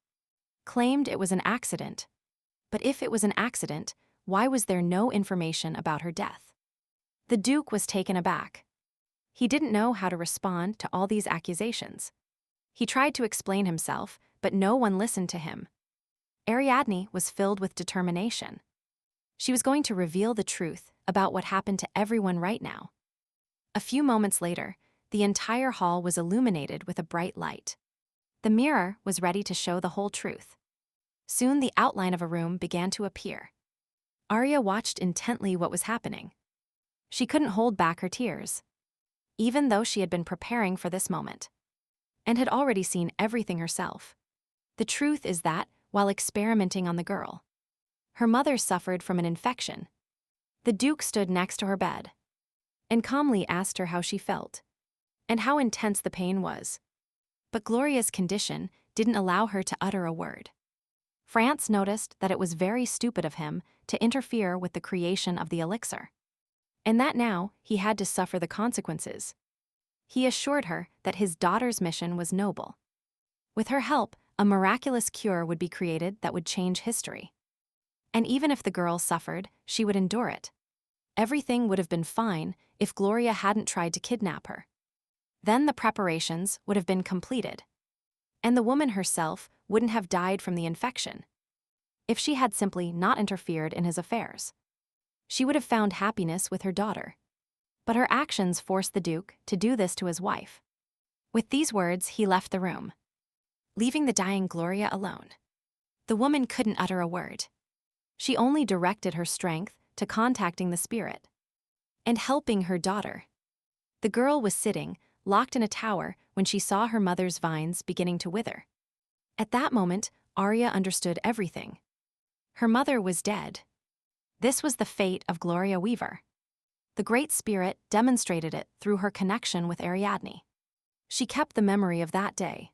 claimed it was an accident. But if it was an accident, why was there no information about her death? The Duke was taken aback. He didn't know how to respond to all these accusations. He tried to explain himself, but no one listened to him. Ariadne was filled with determination. She was going to reveal the truth about what happened to everyone right now. A few moments later, the entire hall was illuminated with a bright light. The mirror was ready to show the whole truth. Soon the outline of a room began to appear. Arya watched intently what was happening. She couldn't hold back her tears, even though she had been preparing for this moment and had already seen everything herself. The truth is that, while experimenting on the girl, her mother suffered from an infection. The Duke stood next to her bed and calmly asked her how she felt and how intense the pain was. But Gloria's condition didn't allow her to utter a word. France noticed that it was very stupid of him to interfere with the creation of the elixir, and that now he had to suffer the consequences. He assured her that his daughter's mission was noble. With her help, a miraculous cure would be created that would change history. And even if the girl suffered, she would endure it. Everything would have been fine if Gloria hadn't tried to kidnap her. Then the preparations would have been completed. And the woman herself wouldn't have died from the infection if she had simply not interfered in his affairs. She would have found happiness with her daughter. But her actions forced the Duke to do this to his wife. With these words, he left the room, leaving the dying Gloria alone. The woman couldn't utter a word. She only directed her strength to contacting the spirit and helping her daughter. The girl was sitting, locked in a tower, when she saw her mother's vines beginning to wither. At that moment, Arya understood everything. Her mother was dead. This was the fate of Gloria Weaver. The Great Spirit demonstrated it through her connection with Ariadne. She kept the memory of that day.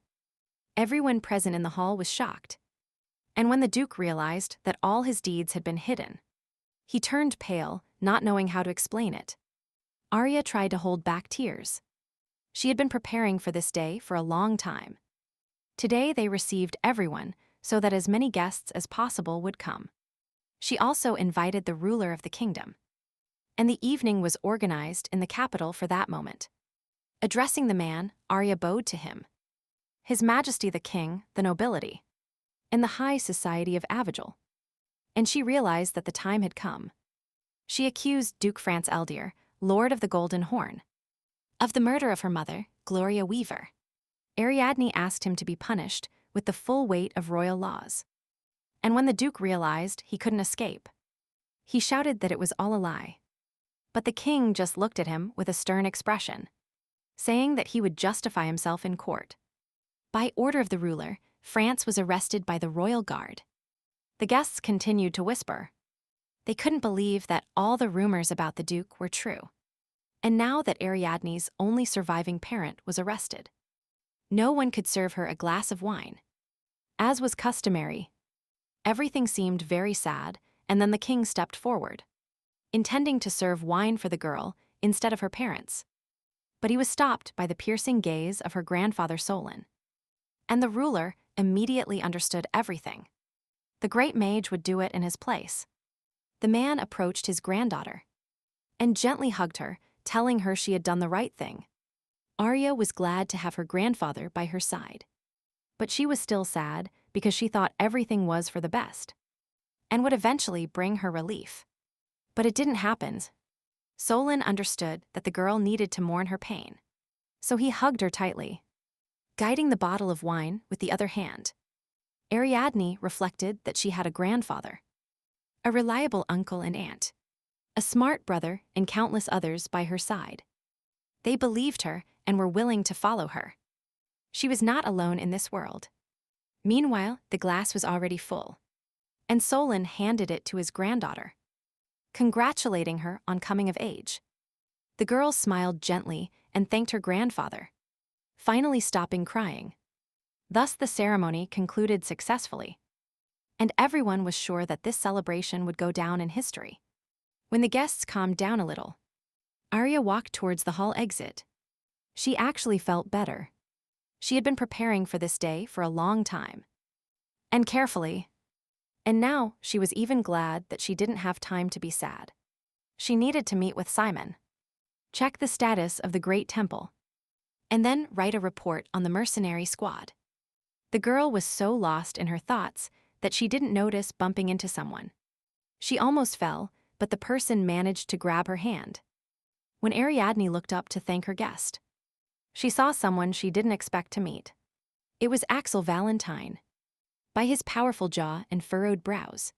Everyone present in the hall was shocked. And when the Duke realized that all his deeds had been hidden, he turned pale, not knowing how to explain it. Arya tried to hold back tears. She had been preparing for this day for a long time. Today they received everyone so that as many guests as possible would come. She also invited the ruler of the kingdom. And the evening was organized in the capital for that moment. Addressing the man, Arya bowed to him. His Majesty the King, the nobility, and the high society of Avigil. And she realized that the time had come. She accused Duke France Eldir, Lord of the Golden Horn, of the murder of her mother, Gloria Weaver. Ariadne asked him to be punished with the full weight of royal laws. And when the Duke realized he couldn't escape, he shouted that it was all a lie. But the king just looked at him with a stern expression, saying that he would justify himself in court. By order of the ruler, France was arrested by the royal guard. The guests continued to whisper. They couldn't believe that all the rumors about the Duke were true. And now that Ariadne's only surviving parent was arrested, no one could serve her a glass of wine. As was customary, everything seemed very sad, and then the king stepped forward, intending to serve wine for the girl instead of her parents. But he was stopped by the piercing gaze of her grandfather Solon. And the ruler immediately understood everything. The great mage would do it in his place. The man approached his granddaughter and gently hugged her, telling her she had done the right thing. Arya was glad to have her grandfather by her side. But she was still sad because she thought everything was for the best and would eventually bring her relief. But it didn't happen. Solon understood that the girl needed to mourn her pain, so he hugged her tightly, guiding the bottle of wine with the other hand. Ariadne reflected that she had a grandfather, a reliable uncle and aunt, a smart brother, and countless others by her side. They believed her and were willing to follow her. She was not alone in this world. Meanwhile, the glass was already full, and Solon handed it to his granddaughter, congratulating her on coming of age. The girl smiled gently and thanked her grandfather, finally stopping crying. Thus the ceremony concluded successfully, and everyone was sure that this celebration would go down in history. When the guests calmed down a little, Arya walked towards the hall exit. She actually felt better. She had been preparing for this day for a long time, and carefully, and now she was even glad that she didn't have time to be sad. She needed to meet with Simon, check the status of the Great Temple, and then write a report on the mercenary squad. The girl was so lost in her thoughts that she didn't notice bumping into someone. She almost fell, but the person managed to grab her hand. When Ariadne looked up to thank her guest, she saw someone she didn't expect to meet. It was Axel Valentine. By his powerful jaw and furrowed brows,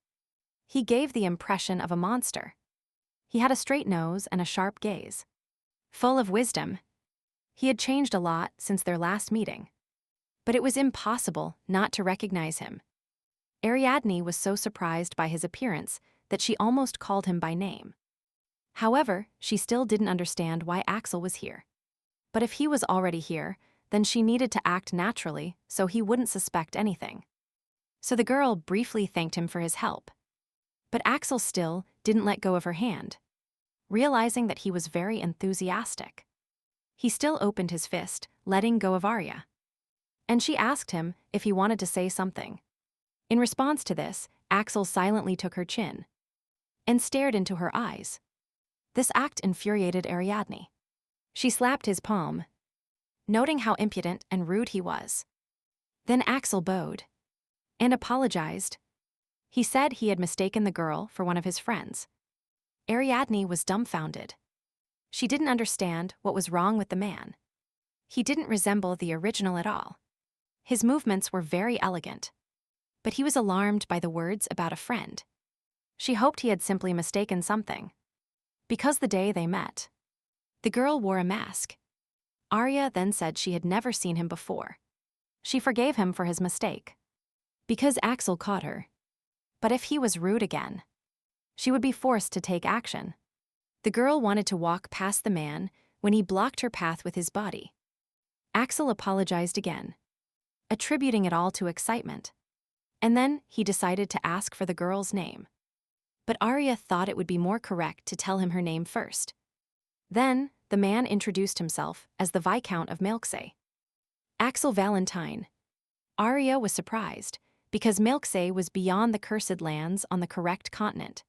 he gave the impression of a monster. He had a straight nose and a sharp gaze, full of wisdom. He had changed a lot since their last meeting, but it was impossible not to recognize him. Ariadne was so surprised by his appearance that she almost called him by name. However, she still didn't understand why Axel was here. But if he was already here, then she needed to act naturally so he wouldn't suspect anything. So the girl briefly thanked him for his help. But Axel still didn't let go of her hand, realizing that he was very enthusiastic. He still opened his fist, letting go of Arya. And she asked him if he wanted to say something. In response to this, Axel silently took her chin and stared into her eyes. This act infuriated Ariadne. She slapped his palm, noting how impudent and rude he was. Then Axel bowed and apologized. He said he had mistaken the girl for one of his friends. Ariadne was dumbfounded. She didn't understand what was wrong with the man. He didn't resemble the original at all. His movements were very elegant. But he was alarmed by the words about a friend. She hoped he had simply mistaken something. Because the day they met, the girl wore a mask. Arya then said she had never seen him before. She forgave him for his mistake, because Axel caught her. But if he was rude again, she would be forced to take action. The girl wanted to walk past the man when he blocked her path with his body. Axel apologized again, attributing it all to excitement. And then he decided to ask for the girl's name. But Arya thought it would be more correct to tell him her name first. Then, the man introduced himself as the Viscount of Milksay. Axel Valentine. Arya was surprised, because Milksay was beyond the cursed lands on the correct continent.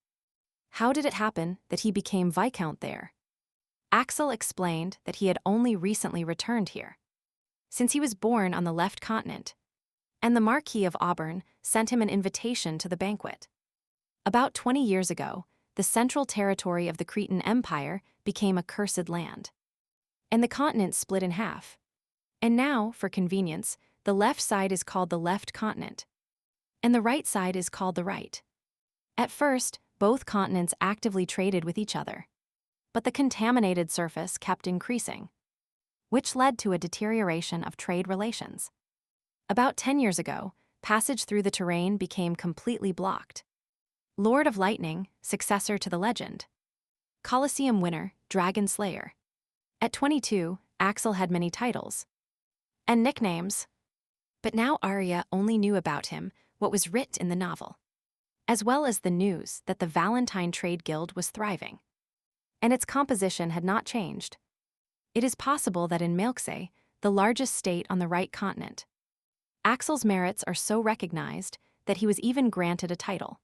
How did it happen that he became Viscount there? Axel explained that he had only recently returned here, since he was born on the left continent, and the Marquis of Auburn sent him an invitation to the banquet. About 20 years ago, the central territory of the Cretan Empire became a cursed land, and the continent split in half. And now, for convenience, the left side is called the left continent, and the right side is called the right. At first, both continents actively traded with each other, but the contaminated surface kept increasing, which led to a deterioration of trade relations. About 10 years ago, passage through the terrain became completely blocked. Lord of Lightning, successor to the legend. Colosseum winner, Dragon Slayer. At 22, Axel had many titles and nicknames. But now Arya only knew about him what was writ in the novel, as well as the news that the Valentine Trade Guild was thriving. And its composition had not changed. It is possible that in Milksay, the largest state on the right continent, Axel's merits are so recognized that he was even granted a title.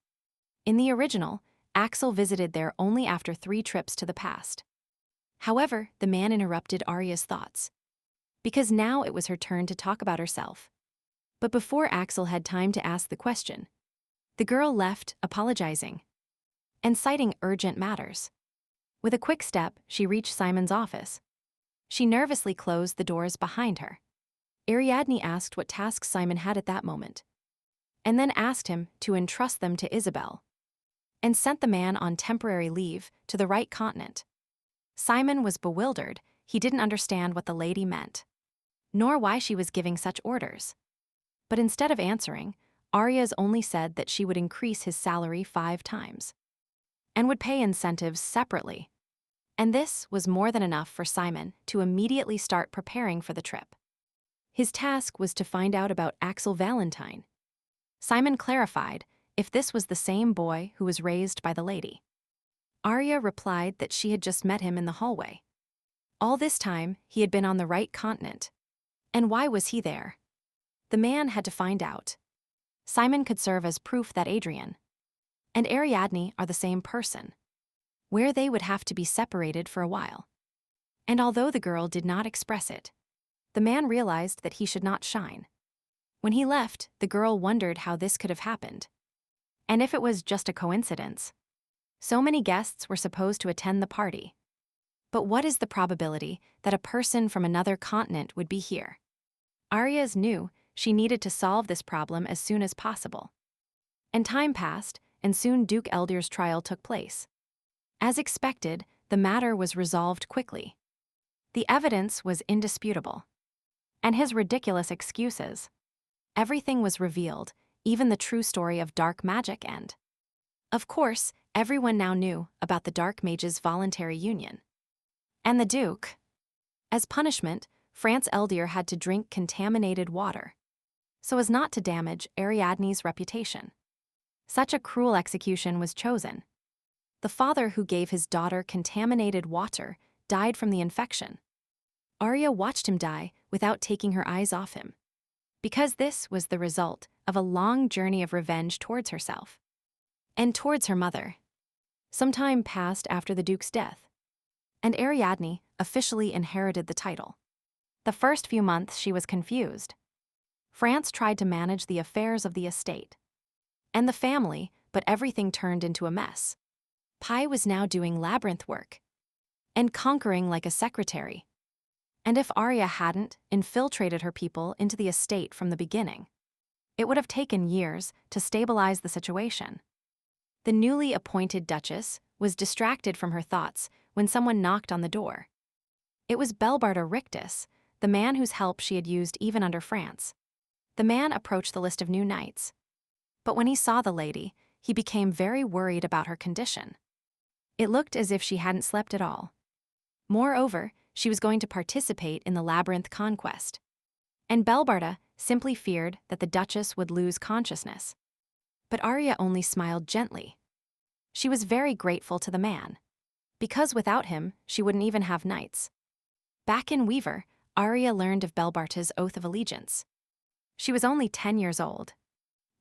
In the original, Axel visited there only after 3 trips to the past. However, the man interrupted Arya's thoughts, because now it was her turn to talk about herself. But before Axel had time to ask the question, the girl left, apologizing and citing urgent matters. With a quick step, she reached Simon's office. She nervously closed the doors behind her. Ariadne asked what tasks Simon had at that moment, and then asked him to entrust them to Isabel, and sent the man on temporary leave to the right continent. Simon was bewildered. He didn't understand what the lady meant, nor why she was giving such orders. But instead of answering, Arya's only said that she would increase his salary 5 times, and would pay incentives separately. And this was more than enough for Simon to immediately start preparing for the trip. His task was to find out about Axel Valentine. Simon clarified if this was the same boy who was raised by the lady. Arya replied that she had just met him in the hallway. All this time, he had been on the right continent. And why was he there? The man had to find out. Simon could serve as proof that Adrian and Ariadne are the same person, where they would have to be separated for a while. And although the girl did not express it, the man realized that he should not shine. When he left, the girl wondered how this could have happened, and if it was just a coincidence. So many guests were supposed to attend the party. But what is the probability that a person from another continent would be here? Arya knew she needed to solve this problem as soon as possible. And time passed, and soon Duke Eldir's trial took place. As expected, the matter was resolved quickly. The evidence was indisputable, and his ridiculous excuses. Everything was revealed, even the true story of dark magic and, of course, everyone now knew about the dark mage's voluntary union. And the Duke. As punishment, France Eldir had to drink contaminated water, so as not to damage Ariadne's reputation. Such a cruel execution was chosen. The father who gave his daughter contaminated water died from the infection. Arya watched him die without taking her eyes off him, because this was the result of a long journey of revenge towards herself and towards her mother. Some time passed after the Duke's death, and Ariadne officially inherited the title. The first few months she was confused. France tried to manage the affairs of the estate and the family, but everything turned into a mess. Pai was now doing labyrinth work and conquering like a secretary. And if Arya hadn't infiltrated her people into the estate from the beginning, it would have taken years to stabilize the situation. The newly appointed Duchess was distracted from her thoughts when someone knocked on the door. It was Belbarda Rictus, the man whose help she had used even under France. The man approached the list of new knights. But when he saw the lady, he became very worried about her condition. It looked as if she hadn't slept at all. Moreover, she was going to participate in the labyrinth conquest. And Belbarda simply feared that the Duchess would lose consciousness. But Arya only smiled gently. She was very grateful to the man, because without him, she wouldn't even have knights. Back in Weaver, Arya learned of Belbarda's oath of allegiance. She was only 10 years old.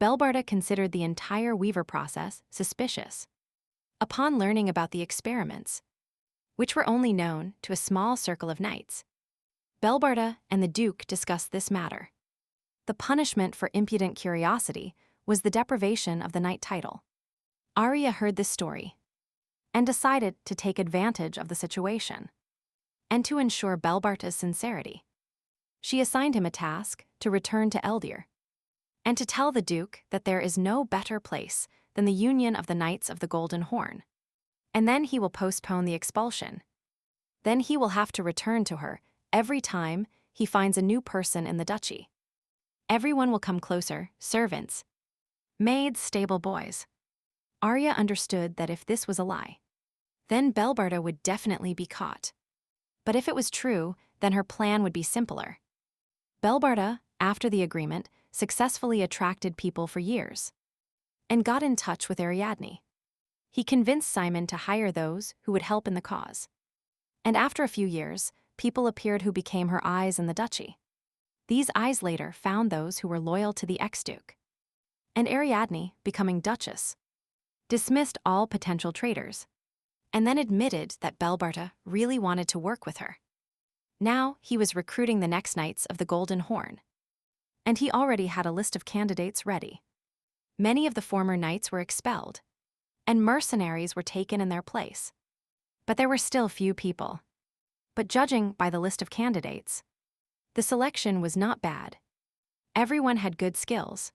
Belbarda considered the entire Weaver process suspicious. Upon learning about the experiments, which were only known to a small circle of knights, Belbarda and the Duke discussed this matter. The punishment for impudent curiosity was the deprivation of the knight title. Arya heard this story and decided to take advantage of the situation. And to ensure Belbarda's sincerity, she assigned him a task to return to Eldir and to tell the Duke that there is no better place than the union of the Knights of the Golden Horn. And then he will postpone the expulsion. Then he will have to return to her every time he finds a new person in the duchy. Everyone will come closer, servants, maids, stable boys. Arya understood that if this was a lie, then Belbarda would definitely be caught. But if it was true, then her plan would be simpler. Belbarda, after the agreement, successfully attracted people for years and got in touch with Ariadne. He convinced Simon to hire those who would help in the cause. And after a few years, people appeared who became her eyes in the duchy. These eyes later found those who were loyal to the ex-duke. And Ariadne, becoming duchess, dismissed all potential traitors, and then admitted that Belbarda really wanted to work with her. Now he was recruiting the next knights of the Golden Horn, and he already had a list of candidates ready. Many of the former knights were expelled, and mercenaries were taken in their place. But there were still few people. But judging by the list of candidates, the selection was not bad. Everyone had good skills.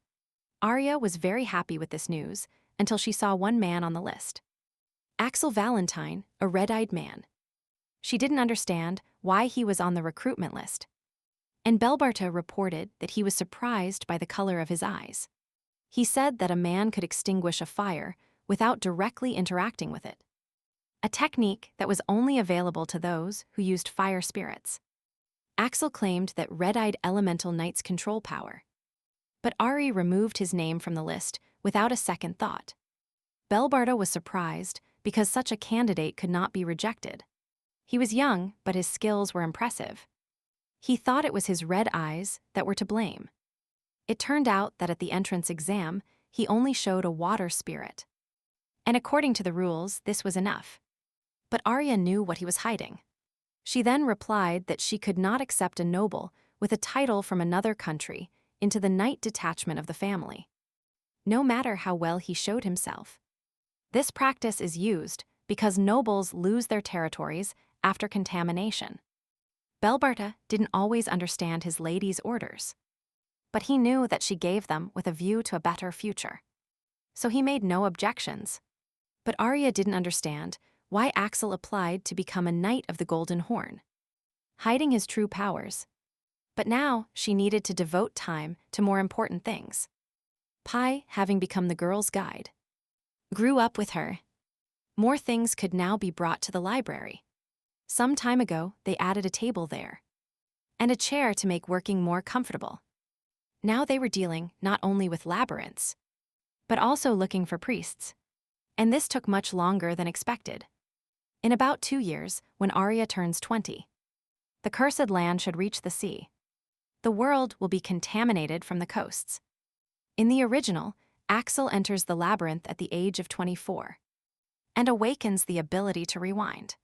Arya was very happy with this news until she saw one man on the list. Axel Valentine, a red-eyed man. She didn't understand why he was on the recruitment list. And Belbarda reported that he was surprised by the color of his eyes. He said that a man could extinguish a fire without directly interacting with it, a technique that was only available to those who used fire spirits. Axel claimed that red-eyed elemental knights control power. But Ari removed his name from the list without a second thought. Belbarda was surprised because such a candidate could not be rejected. He was young, but his skills were impressive. He thought it was his red eyes that were to blame. It turned out that at the entrance exam, he only showed a water spirit. And according to the rules, this was enough. But Arya knew what he was hiding. She then replied that she could not accept a noble with a title from another country into the knight detachment of the family, no matter how well he showed himself. This practice is used because nobles lose their territories after contamination. Belbarda didn't always understand his lady's orders, but he knew that she gave them with a view to a better future. So he made no objections. But Arya didn't understand why Axel applied to become a Knight of the Golden Horn, hiding his true powers. But now she needed to devote time to more important things. Pai, having become the girl's guide, grew up with her. More things could now be brought to the library. Some time ago, they added a table there and a chair to make working more comfortable. Now they were dealing not only with labyrinths, but also looking for priests. And this took much longer than expected. In about 2 years, when Arya turns 20, the cursed land should reach the sea. The world will be contaminated from the coasts. In the original, Axel enters the labyrinth at the age of 24 and awakens the ability to rewind.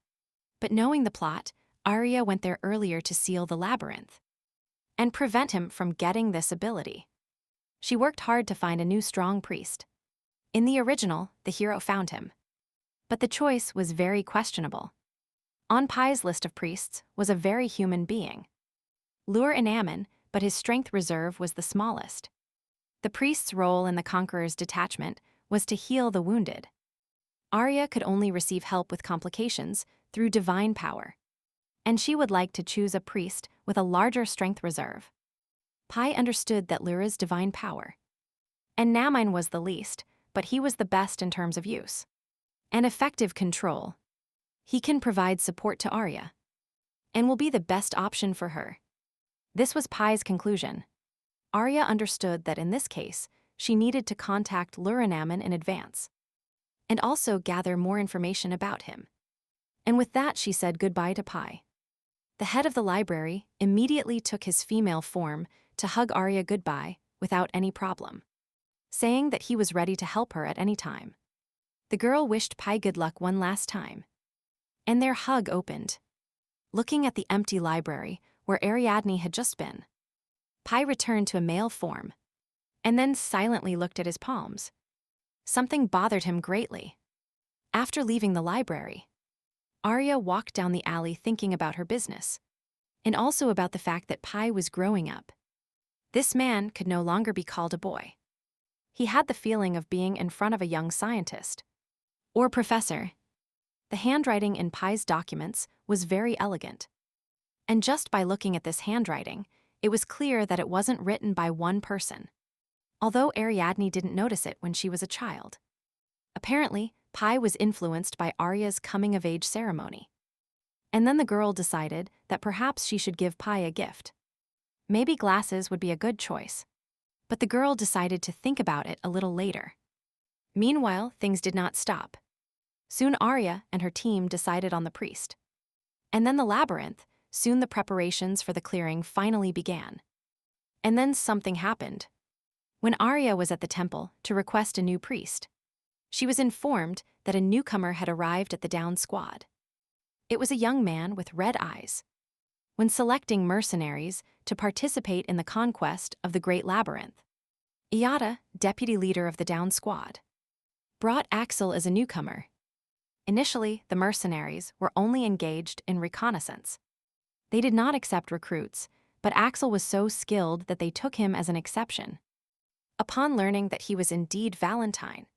But knowing the plot, Arya went there earlier to seal the labyrinth. and prevent him from getting this ability. She worked hard to find a new strong priest. In the original, the hero found him. But the choice was very questionable. On Pai's list of priests was a very human being. Lure-Inamen, but his strength reserve was the smallest. The priest's role in the Conqueror's detachment was to heal the wounded. Arya could only receive help with complications through divine power, and she would like to choose a priest with a larger strength reserve. Pai understood that Lyra's divine power. And Namine was the least, but he was the best in terms of use. And effective control. He can provide support to Arya, and will be the best option for her. This was Pai's conclusion. Arya understood that in this case, she needed to contact Lure-Inamen in advance, and also gather more information about him. And with that, she said goodbye to Pai. The head of the library immediately took his female form to hug Arya goodbye without any problem, saying that he was ready to help her at any time. The girl wished Pai good luck one last time, and their hug opened. Looking at the empty library where Ariadne had just been, Pai returned to a male form, and then silently looked at his palms. Something bothered him greatly. After leaving the library, Arya walked down the alley thinking about her business, and also about the fact that Pai was growing up. This man could no longer be called a boy. He had the feeling of being in front of a young scientist or professor. The handwriting in Pai's documents was very elegant. And just by looking at this handwriting, it was clear that it wasn't written by one person, although Ariadne didn't notice it when she was a child. Apparently, Pai was influenced by Arya's coming-of-age ceremony. And then the girl decided that perhaps she should give Pai a gift. Maybe glasses would be a good choice. But the girl decided to think about it a little later. Meanwhile, things did not stop. Soon Arya and her team decided on the priest. And then the labyrinth. Soon the preparations for the clearing finally began. And then something happened. When Arya was at the temple to request a new priest, she was informed that a newcomer had arrived at the down squad. It was a young man with red eyes. When selecting mercenaries to participate in the conquest of the Great Labyrinth, Iata, deputy leader of the down squad, brought Axel as a newcomer. Initially, the mercenaries were only engaged in reconnaissance. They did not accept recruits, but Axel was so skilled that they took him as an exception. Upon learning that he was indeed Valentine,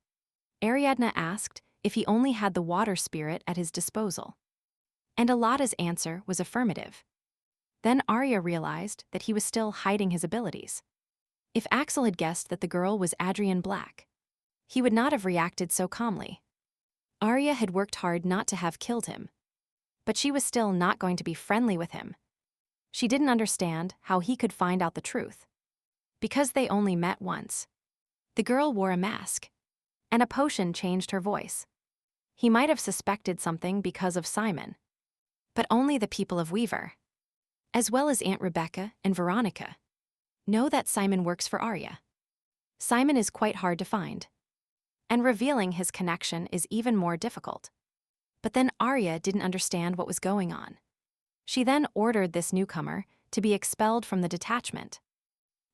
Ariadne asked if he only had the water spirit at his disposal. And Alata's answer was affirmative. Then Arya realized that he was still hiding his abilities. If Axel had guessed that the girl was Adrian Black, he would not have reacted so calmly. Arya had worked hard not to have killed him, but she was still not going to be friendly with him. She didn't understand how he could find out the truth. Because they only met once. The girl wore a mask, and a potion changed her voice. He might have suspected something because of Simon. But only the people of Weaver, as well as Aunt Rebecca and Veronica, know that Simon works for Arya. Simon is quite hard to find, and revealing his connection is even more difficult. But then Arya didn't understand what was going on. She then ordered this newcomer to be expelled from the detachment.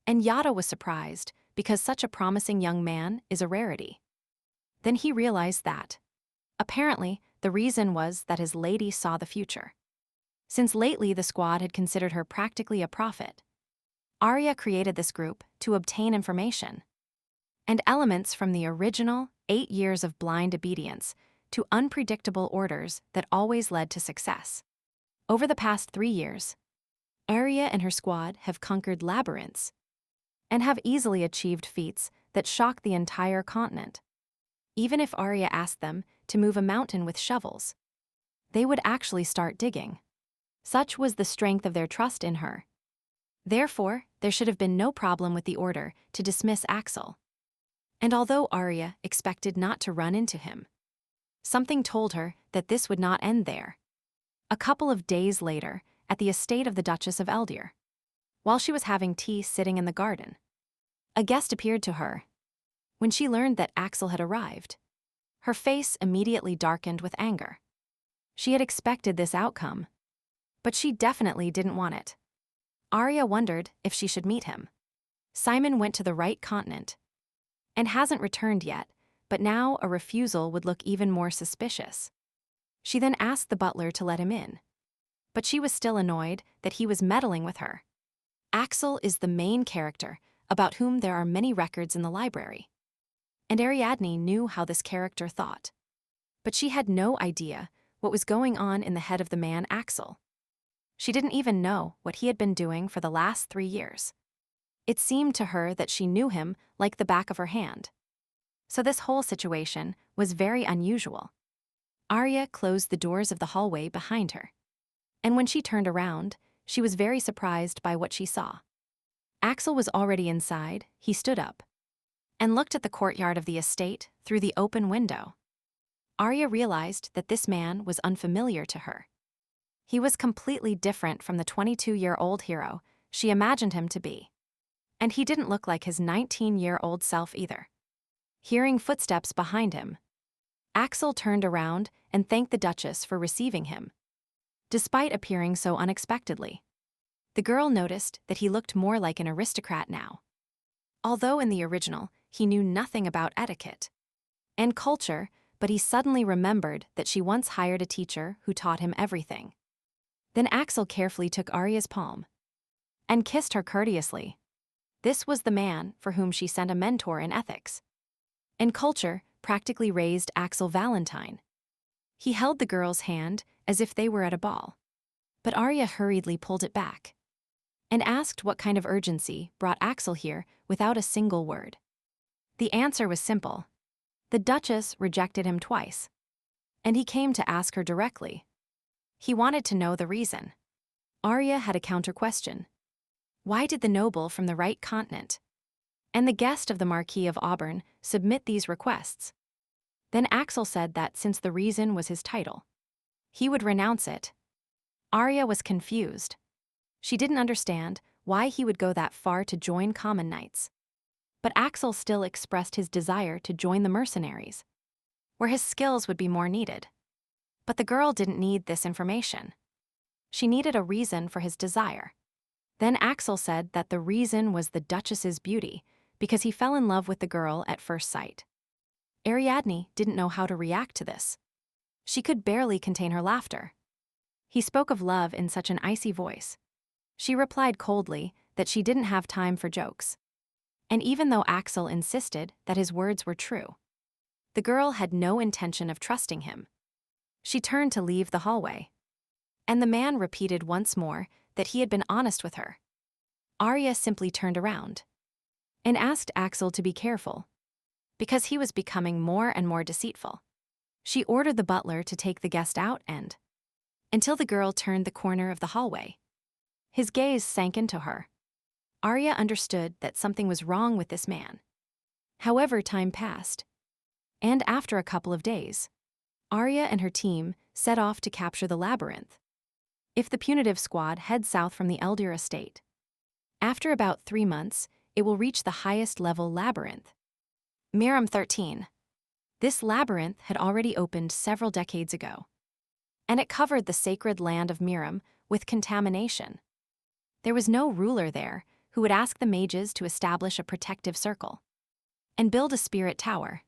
And Yada was surprised because such a promising young man is a rarity. Then he realized that, apparently, the reason was that his lady saw the future. Since lately the squad had considered her practically a prophet, Arya created this group to obtain information and elements from the original 8 years of blind obedience to unpredictable orders that always led to success. Over the past 3 years, Arya and her squad have conquered labyrinths and have easily achieved feats that shock the entire continent. Even if Arya asked them to move a mountain with shovels, they would actually start digging. Such was the strength of their trust in her. Therefore, there should have been no problem with the order to dismiss Axel. And although Arya expected not to run into him, something told her that this would not end there. A couple of days later, at the estate of the Duchess of Eldir, while she was having tea sitting in the garden, a guest appeared to her. When she learned that Axel had arrived, her face immediately darkened with anger. She had expected this outcome, but she definitely didn't want it. Arya wondered if she should meet him. Simon went to the right continent and hasn't returned yet, but now a refusal would look even more suspicious. She then asked the butler to let him in, but she was still annoyed that he was meddling with her. Axel is the main character, about whom there are many records in the library. And Ariadne knew how this character thought. But she had no idea what was going on in the head of the man Axel. She didn't even know what he had been doing for the last 3 years. It seemed to her that she knew him like the back of her hand. So this whole situation was very unusual. Arya closed the doors of the hallway behind her. And when she turned around, she was very surprised by what she saw. Axel was already inside. He stood up and looked at the courtyard of the estate through the open window. Arya realized that this man was unfamiliar to her. He was completely different from the 22-year-old hero she imagined him to be. And he didn't look like his 19-year-old self either. Hearing footsteps behind him, Axel turned around and thanked the Duchess for receiving him, despite appearing so unexpectedly. The girl noticed that he looked more like an aristocrat now. Although in the original, he knew nothing about etiquette and culture, but he suddenly remembered that she once hired a teacher who taught him everything. Then Axel carefully took Arya's palm and kissed her courteously. This was the man for whom she sent a mentor in ethics and culture, practically raised Axel Valentine. He held the girl's hand as if they were at a ball. But Arya hurriedly pulled it back and asked what kind of urgency brought Axel here without a single word. The answer was simple. The Duchess rejected him twice, and he came to ask her directly. He wanted to know the reason. Arya had a counter-question. Why did the noble from the right continent and the guest of the Marquis of Auburn submit these requests? Then Axel said that since the reason was his title, he would renounce it. Arya was confused. She didn't understand why he would go that far to join common knights. But Axel still expressed his desire to join the mercenaries, where his skills would be more needed. But the girl didn't need this information. She needed a reason for his desire. Then Axel said that the reason was the Duchess's beauty, because he fell in love with the girl at first sight. Ariadne didn't know how to react to this. She could barely contain her laughter. He spoke of love in such an icy voice. She replied coldly that she didn't have time for jokes. And even though Axel insisted that his words were true, the girl had no intention of trusting him. She turned to leave the hallway. And the man repeated once more that he had been honest with her. Arya simply turned around and asked Axel to be careful, because he was becoming more and more deceitful. She ordered the butler to take the guest out and, until the girl turned the corner of the hallway, his gaze sank into her. Arya understood that something was wrong with this man. However, time passed, and after a couple of days, Arya and her team set off to capture the labyrinth. If the punitive squad heads south from the Eldir estate, after about 3 months, it will reach the highest level labyrinth, Miram 13. This labyrinth had already opened several decades ago, and it covered the sacred land of Miram with contamination. There was no ruler there who would ask the mages to establish a protective circle and build a spirit tower.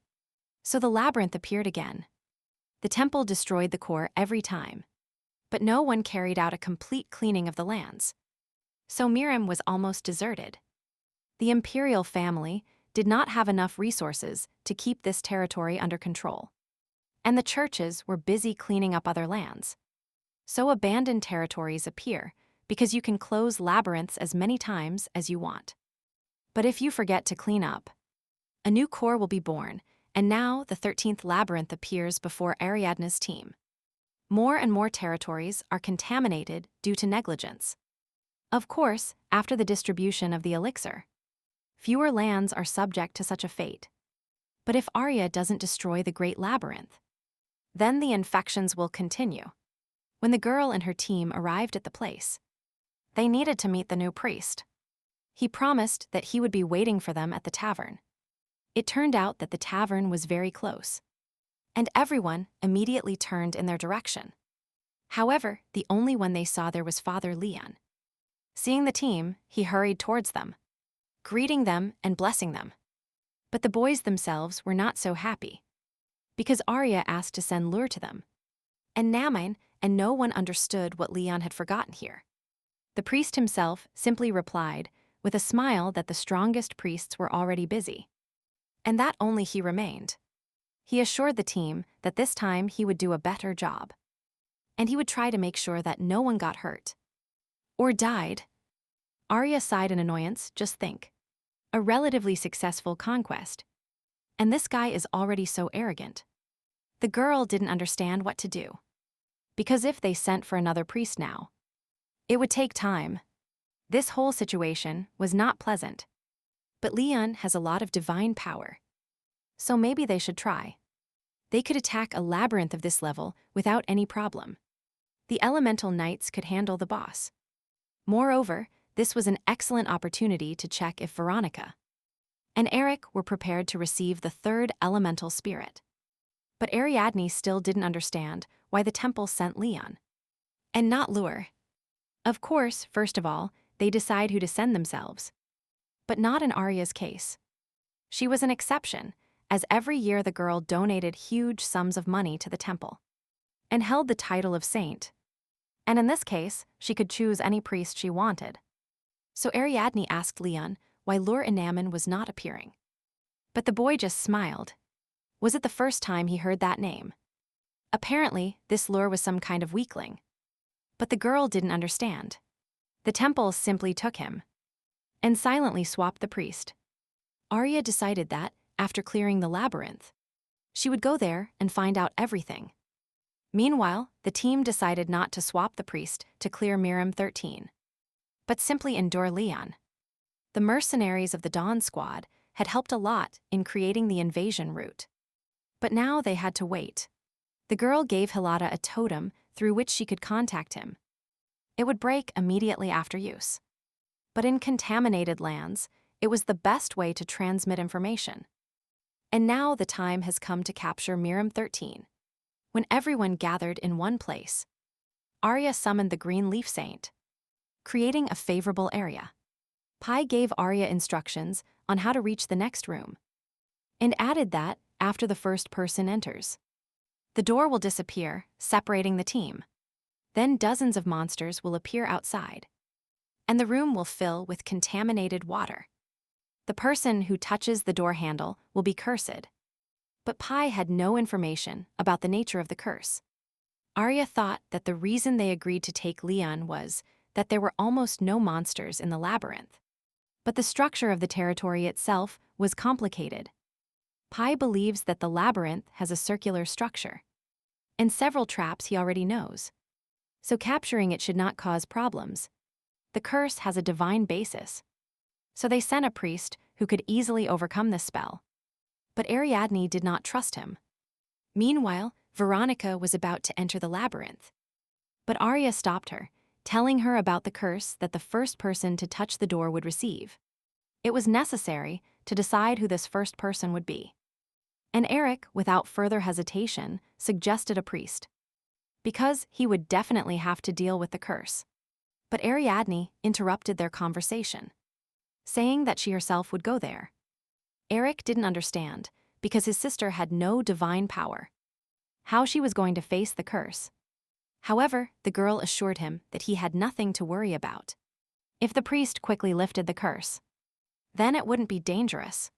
So the labyrinth appeared again. The temple destroyed the core every time, but no one carried out a complete cleaning of the lands. So Miram was almost deserted. The imperial family did not have enough resources to keep this territory under control, and the churches were busy cleaning up other lands. So abandoned territories appear because you can close labyrinths as many times as you want. But if you forget to clean up, a new core will be born, and now the 13th labyrinth appears before Ariadne's team. More and more territories are contaminated due to negligence. Of course, after the distribution of the elixir, fewer lands are subject to such a fate. But if Arya doesn't destroy the Great Labyrinth, then the infections will continue. When the girl and her team arrived at the place, they needed to meet the new priest. He promised that he would be waiting for them at the tavern. It turned out that the tavern was very close, and everyone immediately turned in their direction. However, the only one they saw there was Father Leon. Seeing the team, he hurried towards them, greeting them and blessing them. But the boys themselves were not so happy, because Arya asked to send lure to them. And Namin, and no one understood what Leon had forgotten here. The priest himself simply replied, with a smile, that the strongest priests were already busy, and that only he remained. He assured the team that this time he would do a better job, and he would try to make sure that no one got hurt or died. Arya sighed in annoyance. Just think. A relatively successful conquest. And this guy is already so arrogant. The girl didn't understand what to do, because if they sent for another priest now, it would take time. This whole situation was not pleasant. But Leon has a lot of divine power, so maybe they should try. They could attack a labyrinth of this level without any problem. The elemental knights could handle the boss. Moreover, this was an excellent opportunity to check if Veronica and Eric were prepared to receive the third elemental spirit. But Ariadne still didn't understand why the temple sent Leon, and not Lure. Of course, first of all, they decide who to send themselves. But not in Arya's case. She was an exception, as every year the girl donated huge sums of money to the temple and held the title of saint. And in this case, she could choose any priest she wanted. So Ariadne asked Leon why Lure Inaman was not appearing. But the boy just smiled. Was it the first time he heard that name? Apparently, this Lure was some kind of weakling. But the girl didn't understand. The temple simply took him and silently swapped the priest. Arya decided that, after clearing the labyrinth, she would go there and find out everything. Meanwhile, the team decided not to swap the priest to clear Miram 13, but simply endure Leon. The mercenaries of the Dawn Squad had helped a lot in creating the invasion route. But now they had to wait. The girl gave Hilada a totem through which she could contact him. It would break immediately after use. But in contaminated lands, it was the best way to transmit information. And now the time has come to capture Miram 13. When everyone gathered in one place, Arya summoned the Green Leaf Saint, creating a favorable area. Pai gave Arya instructions on how to reach the next room, and added that, after the first person enters, the door will disappear, separating the team. Then dozens of monsters will appear outside, and the room will fill with contaminated water. The person who touches the door handle will be cursed. But Pai had no information about the nature of the curse. Arya thought that the reason they agreed to take Leon was that there were almost no monsters in the labyrinth. But the structure of the territory itself was complicated. Pai believes that the labyrinth has a circular structure, and several traps he already knows. So capturing it should not cause problems. The curse has a divine basis. So they sent a priest who could easily overcome this spell. But Ariadne did not trust him. Meanwhile, Veronica was about to enter the labyrinth. But Arya stopped her, telling her about the curse that the first person to touch the door would receive. It was necessary to decide who this first person would be. And Eric, without further hesitation, suggested a priest, because he would definitely have to deal with the curse. But Ariadne interrupted their conversation, saying that she herself would go there. Eric didn't understand, because his sister had no divine power, how she was going to face the curse. However, the girl assured him that he had nothing to worry about. If the priest quickly lifted the curse, then it wouldn't be dangerous.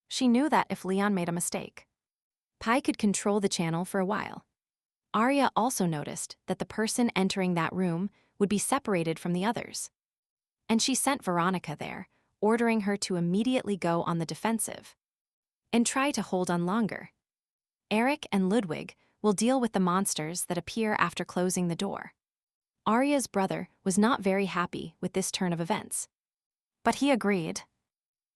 She knew that if Leon made a mistake, Pai could control the channel for a while. Arya also noticed that the person entering that room would be separated from the others. And she sent Veronica there, ordering her to immediately go on the defensive and try to hold on longer. Eric and Ludwig will deal with the monsters that appear after closing the door. Arya's brother was not very happy with this turn of events, but he agreed.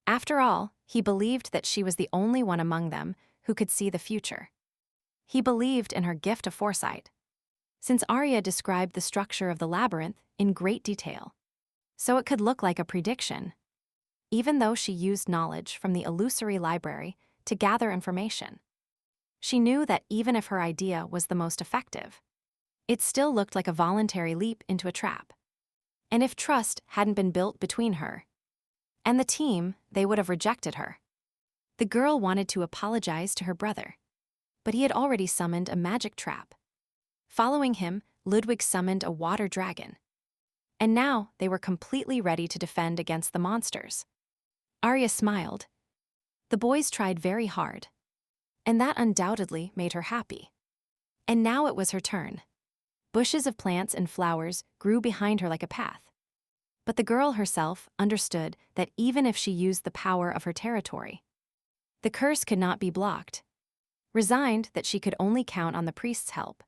After all, he believed that she was the only one among them who could see the future. He believed in her gift of foresight, since Arya described the structure of the labyrinth in great detail, so it could look like a prediction, even though she used knowledge from the illusory library to gather information. She knew that even if her idea was the most effective, it still looked like a voluntary leap into a trap. And if trust hadn't been built between her and the team, they would have rejected her. The girl wanted to apologize to her brother, but he had already summoned a magic trap. Following him, Ludwig summoned a water dragon. And now they were completely ready to defend against the monsters. Arya smiled. The boys tried very hard, and that undoubtedly made her happy. And now it was her turn. Bushes of plants and flowers grew behind her like a path. But the girl herself understood that even if she used the power of her territory, the curse could not be blocked. Resigned that she could only count on the priest's help,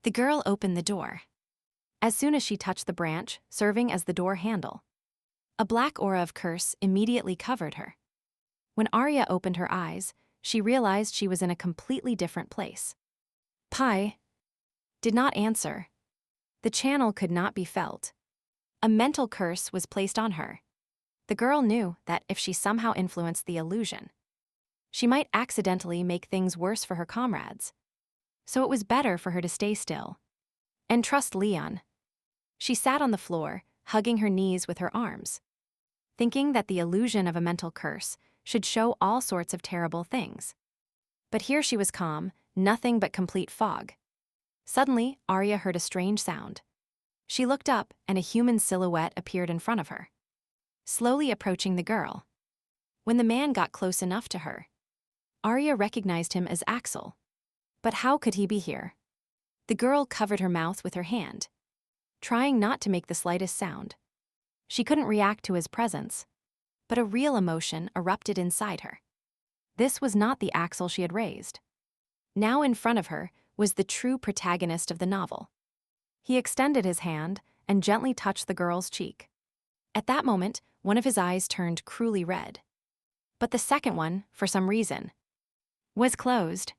the girl opened the door. As soon as she touched the branch, serving as the door handle, a black aura of curse immediately covered her. When Arya opened her eyes, she realized she was in a completely different place. Pi did not answer. The channel could not be felt. A mental curse was placed on her. The girl knew that if she somehow influenced the illusion, she might accidentally make things worse for her comrades. So it was better for her to stay still and trust Leon. She sat on the floor, hugging her knees with her arms, thinking that the illusion of a mental curse should show all sorts of terrible things. But here she was calm, nothing but complete fog. Suddenly, Arya heard a strange sound. She looked up, and a human silhouette appeared in front of her, slowly approaching the girl. When the man got close enough to her, Arya recognized him as Axel. But how could he be here? The girl covered her mouth with her hand, trying not to make the slightest sound. She couldn't react to his presence, but a real emotion erupted inside her. This was not the Axel she had raised. Now in front of her was the true protagonist of the novel. He extended his hand and gently touched the girl's cheek. At that moment, one of his eyes turned cruelly red. But the second one, for some reason, was closed.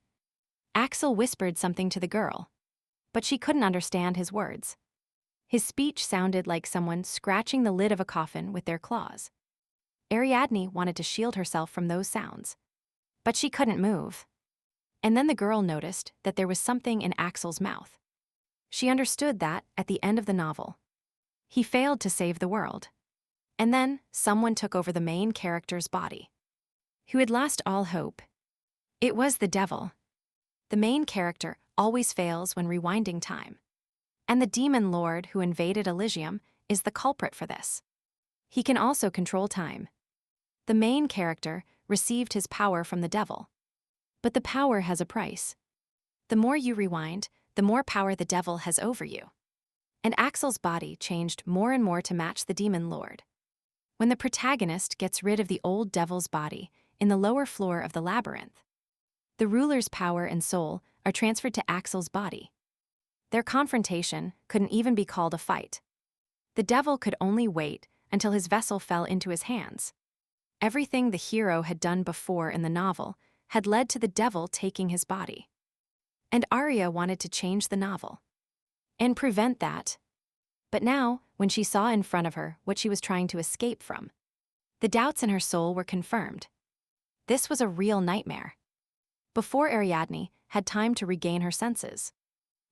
Axel whispered something to the girl, but she couldn't understand his words. His speech sounded like someone scratching the lid of a coffin with their claws. Ariadne wanted to shield herself from those sounds, but she couldn't move. And then the girl noticed that there was something in Axel's mouth. She understood that, at the end of the novel, he failed to save the world. And then, someone took over the main character's body, who had lost all hope. It was the devil. The main character always fails when rewinding time. And the demon lord who invaded Elysium is the culprit for this. He can also control time. The main character received his power from the devil. But the power has a price. The more you rewind, the more power the devil has over you. And Axel's body changed more and more to match the demon lord. When the protagonist gets rid of the old devil's body in the lower floor of the labyrinth, the ruler's power and soul are transferred to Axel's body. Their confrontation couldn't even be called a fight. The devil could only wait until his vessel fell into his hands. Everything the hero had done before in the novel had led to the devil taking his body. And Arya wanted to change the novel and prevent that. But now, when she saw in front of her what she was trying to escape from, the doubts in her soul were confirmed. This was a real nightmare. Before Ariadne had time to regain her senses,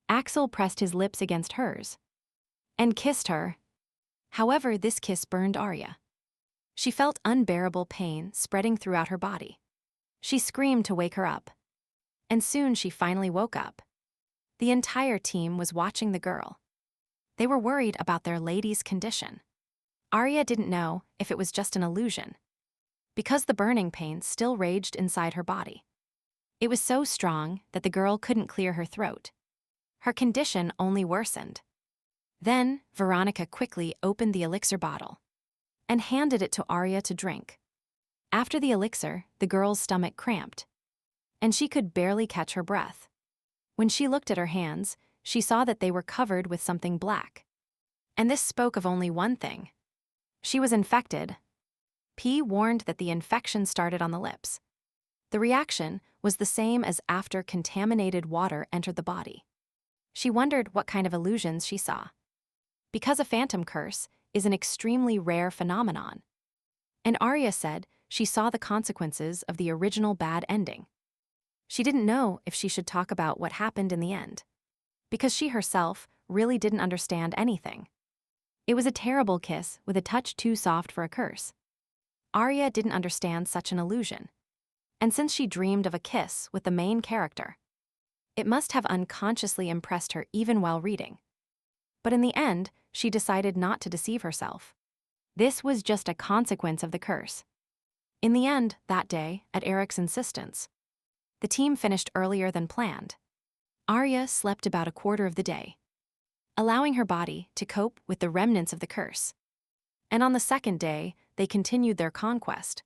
Axel pressed his lips against hers and kissed her. However, this kiss burned Arya. She felt unbearable pain spreading throughout her body. She screamed to wake her up. And soon she finally woke up. The entire team was watching the girl. They were worried about their lady's condition. Arya didn't know if it was just an illusion, because the burning pain still raged inside her body. It was so strong that the girl couldn't clear her throat. Her condition only worsened. Then, Veronica quickly opened the elixir bottle and handed it to Arya to drink. After the elixir, the girl's stomach cramped, and she could barely catch her breath. When she looked at her hands, she saw that they were covered with something black. And this spoke of only one thing. She was infected. P warned that the infection started on the lips. The reaction was the same as after contaminated water entered the body. She wondered what kind of illusions she saw, because a phantom curse is an extremely rare phenomenon. And Arya said she saw the consequences of the original bad ending. She didn't know if she should talk about what happened in the end, because she herself really didn't understand anything. It was a terrible kiss with a touch too soft for a curse. Arya didn't understand such an illusion. And since she dreamed of a kiss with the main character, it must have unconsciously impressed her even while reading. But in the end, she decided not to deceive herself. This was just a consequence of the curse. In the end, that day, at Eric's insistence, the team finished earlier than planned. Arya slept about a quarter of the day, allowing her body to cope with the remnants of the curse. And on the second day, they continued their conquest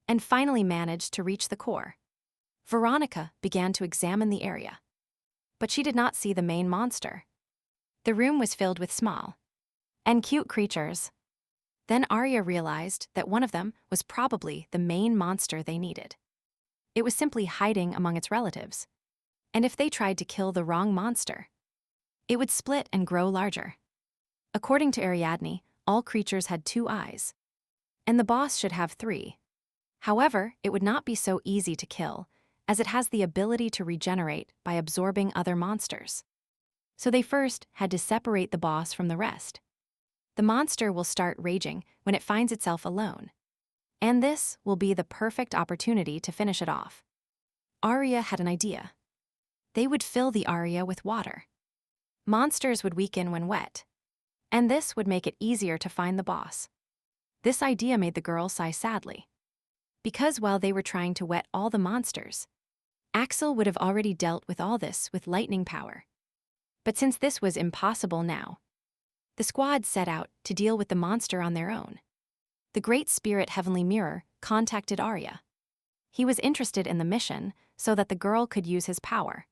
and finally managed to reach the core. Veronica began to examine the area, but she did not see the main monster. The room was filled with small and cute creatures. Then Arya realized that one of them was probably the main monster they needed. It was simply hiding among its relatives. And if they tried to kill the wrong monster, it would split and grow larger. According to Ariadne, all creatures had 2 eyes, and the boss should have 3. However, it would not be so easy to kill, as it has the ability to regenerate by absorbing other monsters. So they first had to separate the boss from the rest. The monster will start raging when it finds itself alone, and this will be the perfect opportunity to finish it off. Arya had an idea. They would fill the area with water. Monsters would weaken when wet, and this would make it easier to find the boss. This idea made the girl sigh sadly, because while they were trying to wet all the monsters, Axel would have already dealt with all this with lightning power. But since this was impossible now, the squad set out to deal with the monster on their own. The Great Spirit Heavenly Mirror contacted Arya. He was interested in the mission so that the girl could use his power.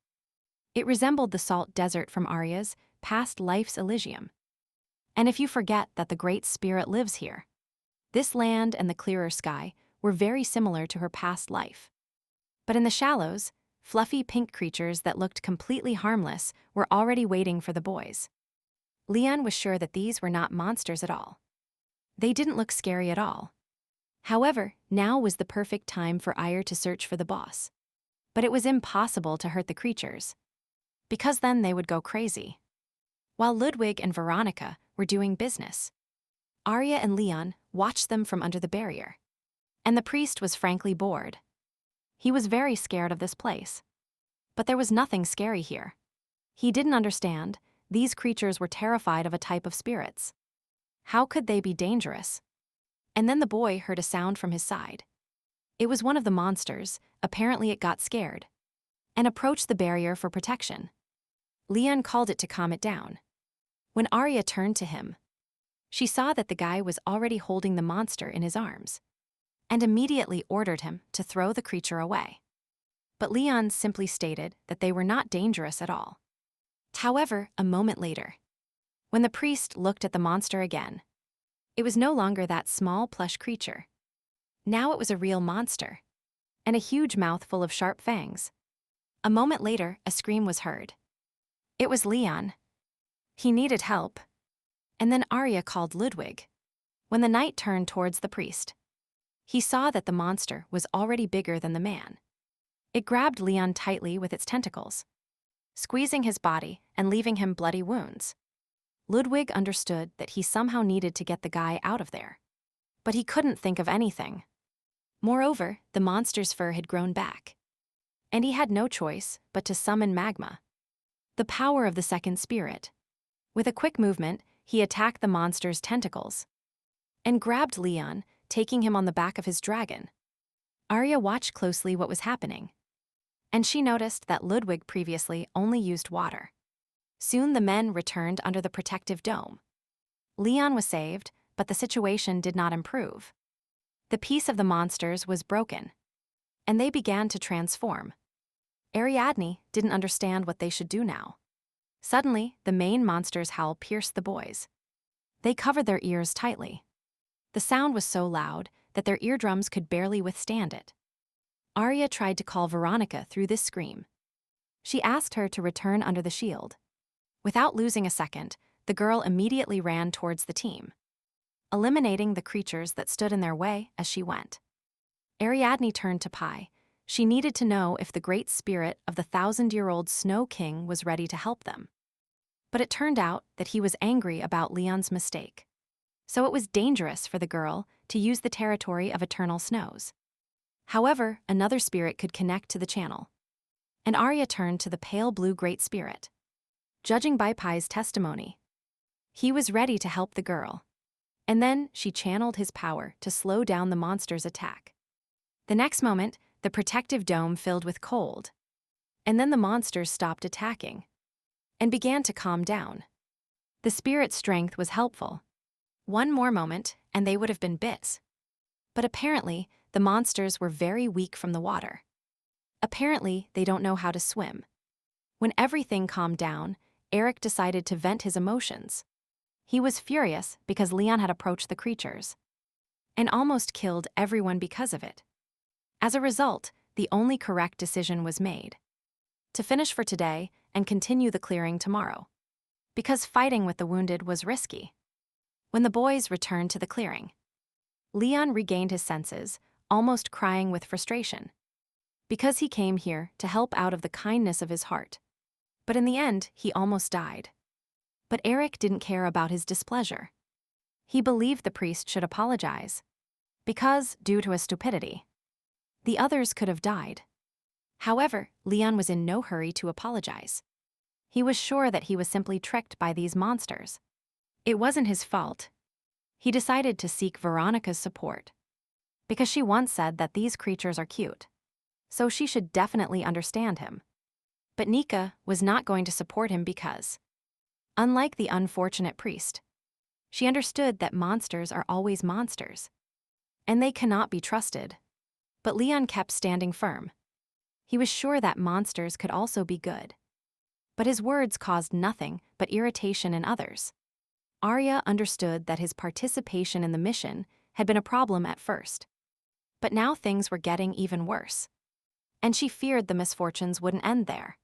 It resembled the salt desert from Arya's past life's Elysium. And if you forget that the Great Spirit lives here, this land and the clearer sky were very similar to her past life. But in the shallows, fluffy pink creatures that looked completely harmless were already waiting for the boys. Leon was sure that these were not monsters at all. They didn't look scary at all. However, now was the perfect time for Ire to search for the boss. But it was impossible to hurt the creatures, because then they would go crazy. While Ludwig and Veronica were doing business, Arya and Leon watched them from under the barrier. And the priest was frankly bored. He was very scared of this place. But there was nothing scary here. He didn't understand. These creatures were terrified of a type of spirits. How could they be dangerous? And then the boy heard a sound from his side. It was one of the monsters. Apparently it got scared and approached the barrier for protection. Leon called it to calm it down. When Arya turned to him, she saw that the guy was already holding the monster in his arms and immediately ordered him to throw the creature away. But Leon simply stated that they were not dangerous at all. However, a moment later, when the priest looked at the monster again, it was no longer that small plush creature. Now it was a real monster, and a huge mouth full of sharp fangs. A moment later, a scream was heard. It was Leon. He needed help. And then Arya called Ludwig. When the knight turned towards the priest, he saw that the monster was already bigger than the man. It grabbed Leon tightly with its tentacles, squeezing his body and leaving him bloody wounds. Ludwig understood that he somehow needed to get the guy out of there, but he couldn't think of anything. Moreover, the monster's fur had grown back, and he had no choice but to summon magma, the power of the second spirit. With a quick movement, he attacked the monster's tentacles and grabbed Leon, taking him on the back of his dragon. Arya watched closely what was happening, and she noticed that Ludwig previously only used water. Soon the men returned under the protective dome. Leon was saved, but the situation did not improve. The peace of the monsters was broken, and they began to transform. Ariadne didn't understand what they should do now. Suddenly, the main monster's howl pierced the boys. They covered their ears tightly. The sound was so loud that their eardrums could barely withstand it. Arya tried to call Veronica through this scream. She asked her to return under the shield. Without losing a second, the girl immediately ran towards the team, eliminating the creatures that stood in their way as she went. Ariadne turned to Pi. She needed to know if the great spirit of the 1,000-year-old Snow King was ready to help them. But it turned out that he was angry about Leon's mistake. So it was dangerous for the girl to use the territory of eternal snows. However, another spirit could connect to the channel. And Arya turned to the pale blue Great Spirit. Judging by Pai's testimony, he was ready to help the girl. And then she channeled his power to slow down the monster's attack. The next moment, the protective dome filled with cold. And then the monsters stopped attacking and began to calm down. The spirit's strength was helpful. One more moment, and they would have been bits. But apparently, the monsters were very weak from the water. Apparently, they don't know how to swim. When everything calmed down, Eric decided to vent his emotions. He was furious because Leon had approached the creatures and almost killed everyone because of it. As a result, the only correct decision was made: to finish for today and continue the clearing tomorrow. Because fighting with the wounded was risky. When the boys returned to the clearing, Leon regained his senses, almost crying with frustration. Because he came here to help out of the kindness of his heart. But in the end, he almost died. But Eric didn't care about his displeasure. He believed the priest should apologize. Because, due to his stupidity, the others could have died. However, Leon was in no hurry to apologize. He was sure that he was simply tricked by these monsters. It wasn't his fault. He decided to seek Veronica's support. Because she once said that these creatures are cute. So she should definitely understand him. But Nika was not going to support him because, unlike the unfortunate priest, she understood that monsters are always monsters. And they cannot be trusted. But Leon kept standing firm. He was sure that monsters could also be good. But his words caused nothing but irritation in others. Arya understood that his participation in the mission had been a problem at first. But now things were getting even worse. And she feared the misfortunes wouldn't end there.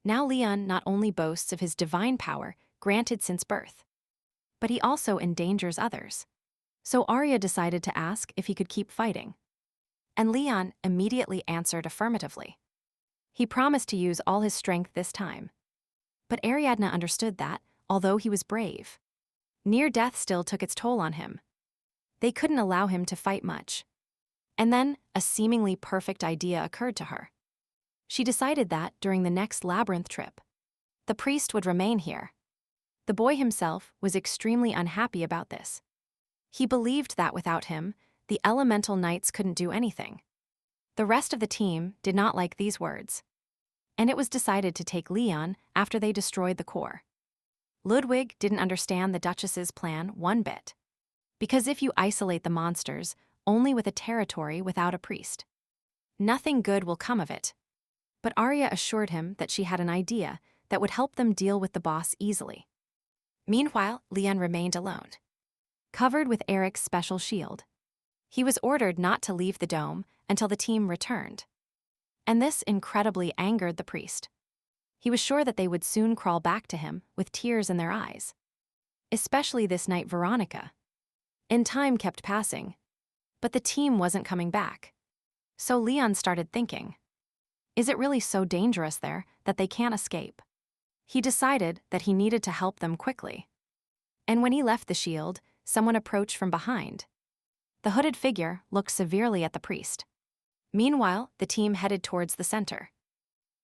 Now Leon not only boasts of his divine power granted since birth, but he also endangers others. So Arya decided to ask if he could keep fighting. And Leon immediately answered affirmatively. He promised to use all his strength this time. But Ariadne understood that, although he was brave, near death still took its toll on him. They couldn't allow him to fight much. And then, a seemingly perfect idea occurred to her. She decided that, during the next labyrinth trip, the priest would remain here. The boy himself was extremely unhappy about this. He believed that without him, the elemental knights couldn't do anything. The rest of the team did not like these words. And it was decided to take Leon after they destroyed the core. Ludwig didn't understand the Duchess's plan one bit. Because if you isolate the monsters only with a territory without a priest, nothing good will come of it. But Arya assured him that she had an idea that would help them deal with the boss easily. Meanwhile, Leon remained alone, covered with Eric's special shield. He was ordered not to leave the dome until the team returned. And this incredibly angered the priest. He was sure that they would soon crawl back to him with tears in their eyes. Especially this night Veronica. And time kept passing. But the team wasn't coming back. So Leon started thinking, is it really so dangerous there that they can't escape? He decided that he needed to help them quickly. And when he left the shield, someone approached from behind. The hooded figure looked severely at the priest. Meanwhile, the team headed towards the center.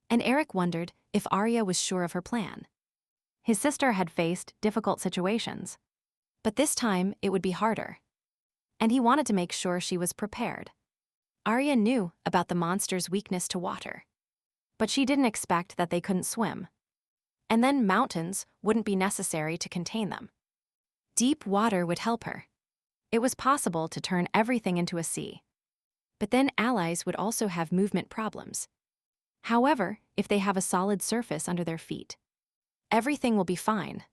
And Eric wondered if Arya was sure of her plan. His sister had faced difficult situations. But this time, it would be harder. And he wanted to make sure she was prepared. Arya knew about the monster's weakness to water. But she didn't expect that they couldn't swim. And then mountains wouldn't be necessary to contain them. Deep water would help her. It was possible to turn everything into a sea. But then allies would also have movement problems. However, if they have a solid surface under their feet, everything will be fine.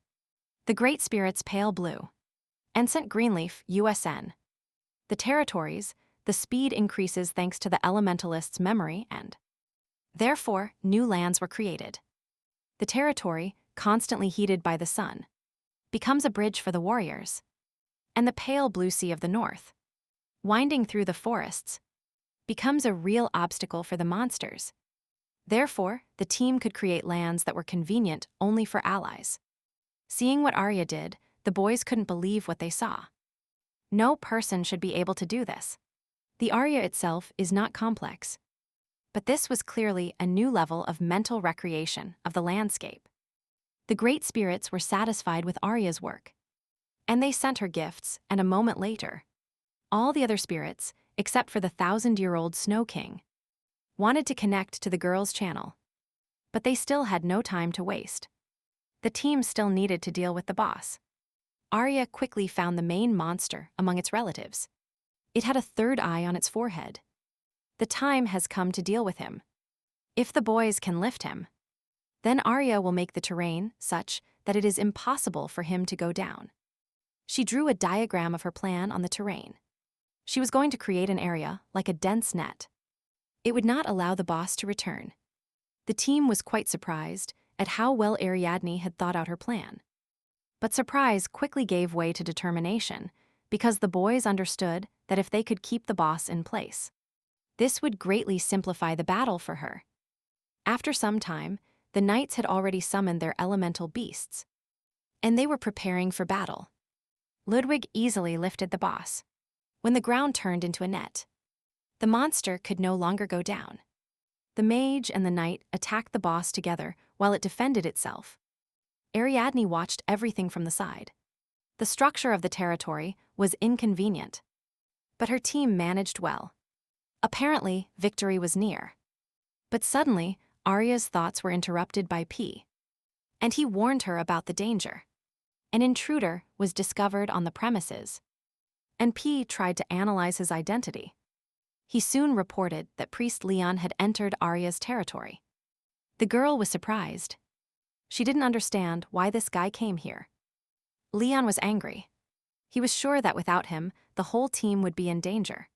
The Great Spirit's pale blue. Ensign Greenleaf, USN. The territories, the speed increases thanks to the elementalist's memory and, therefore, new lands were created. The territory, constantly heated by the sun, becomes a bridge for the warriors. And the pale blue sea of the north, winding through the forests, becomes a real obstacle for the monsters. Therefore, the team could create lands that were convenient only for allies. Seeing what Arya did, the boys couldn't believe what they saw. No person should be able to do this. The Arya itself is not complex. But this was clearly a new level of mental recreation of the landscape. The great spirits were satisfied with Arya's work. And they sent her gifts, and a moment later, all the other spirits, except for the 1,000-year-old Snow King, wanted to connect to the girl's channel. But they still had no time to waste. The team still needed to deal with the boss. Arya quickly found the main monster among its relatives. It had a third eye on its forehead. The time has come to deal with him. If the boys can lift him, then Arya will make the terrain such that it is impossible for him to go down. She drew a diagram of her plan on the terrain. She was going to create an area like a dense net. It would not allow the boss to return. The team was quite surprised at how well Ariadne had thought out her plan. But surprise quickly gave way to determination because the boys understood that if they could keep the boss in place, this would greatly simplify the battle for her. After some time, the knights had already summoned their elemental beasts, and they were preparing for battle. Ludwig easily lifted the boss. When the ground turned into a net, the monster could no longer go down. The mage and the knight attacked the boss together while it defended itself. Ariadne watched everything from the side. The structure of the territory was inconvenient, but her team managed well. Apparently, victory was near. But suddenly, Arya's thoughts were interrupted by P, and he warned her about the danger. An intruder was discovered on the premises, and P tried to analyze his identity. He soon reported that Priest Leon had entered Arya's territory. The girl was surprised. She didn't understand why this guy came here. Leon was angry. He was sure that without him, the whole team would be in danger.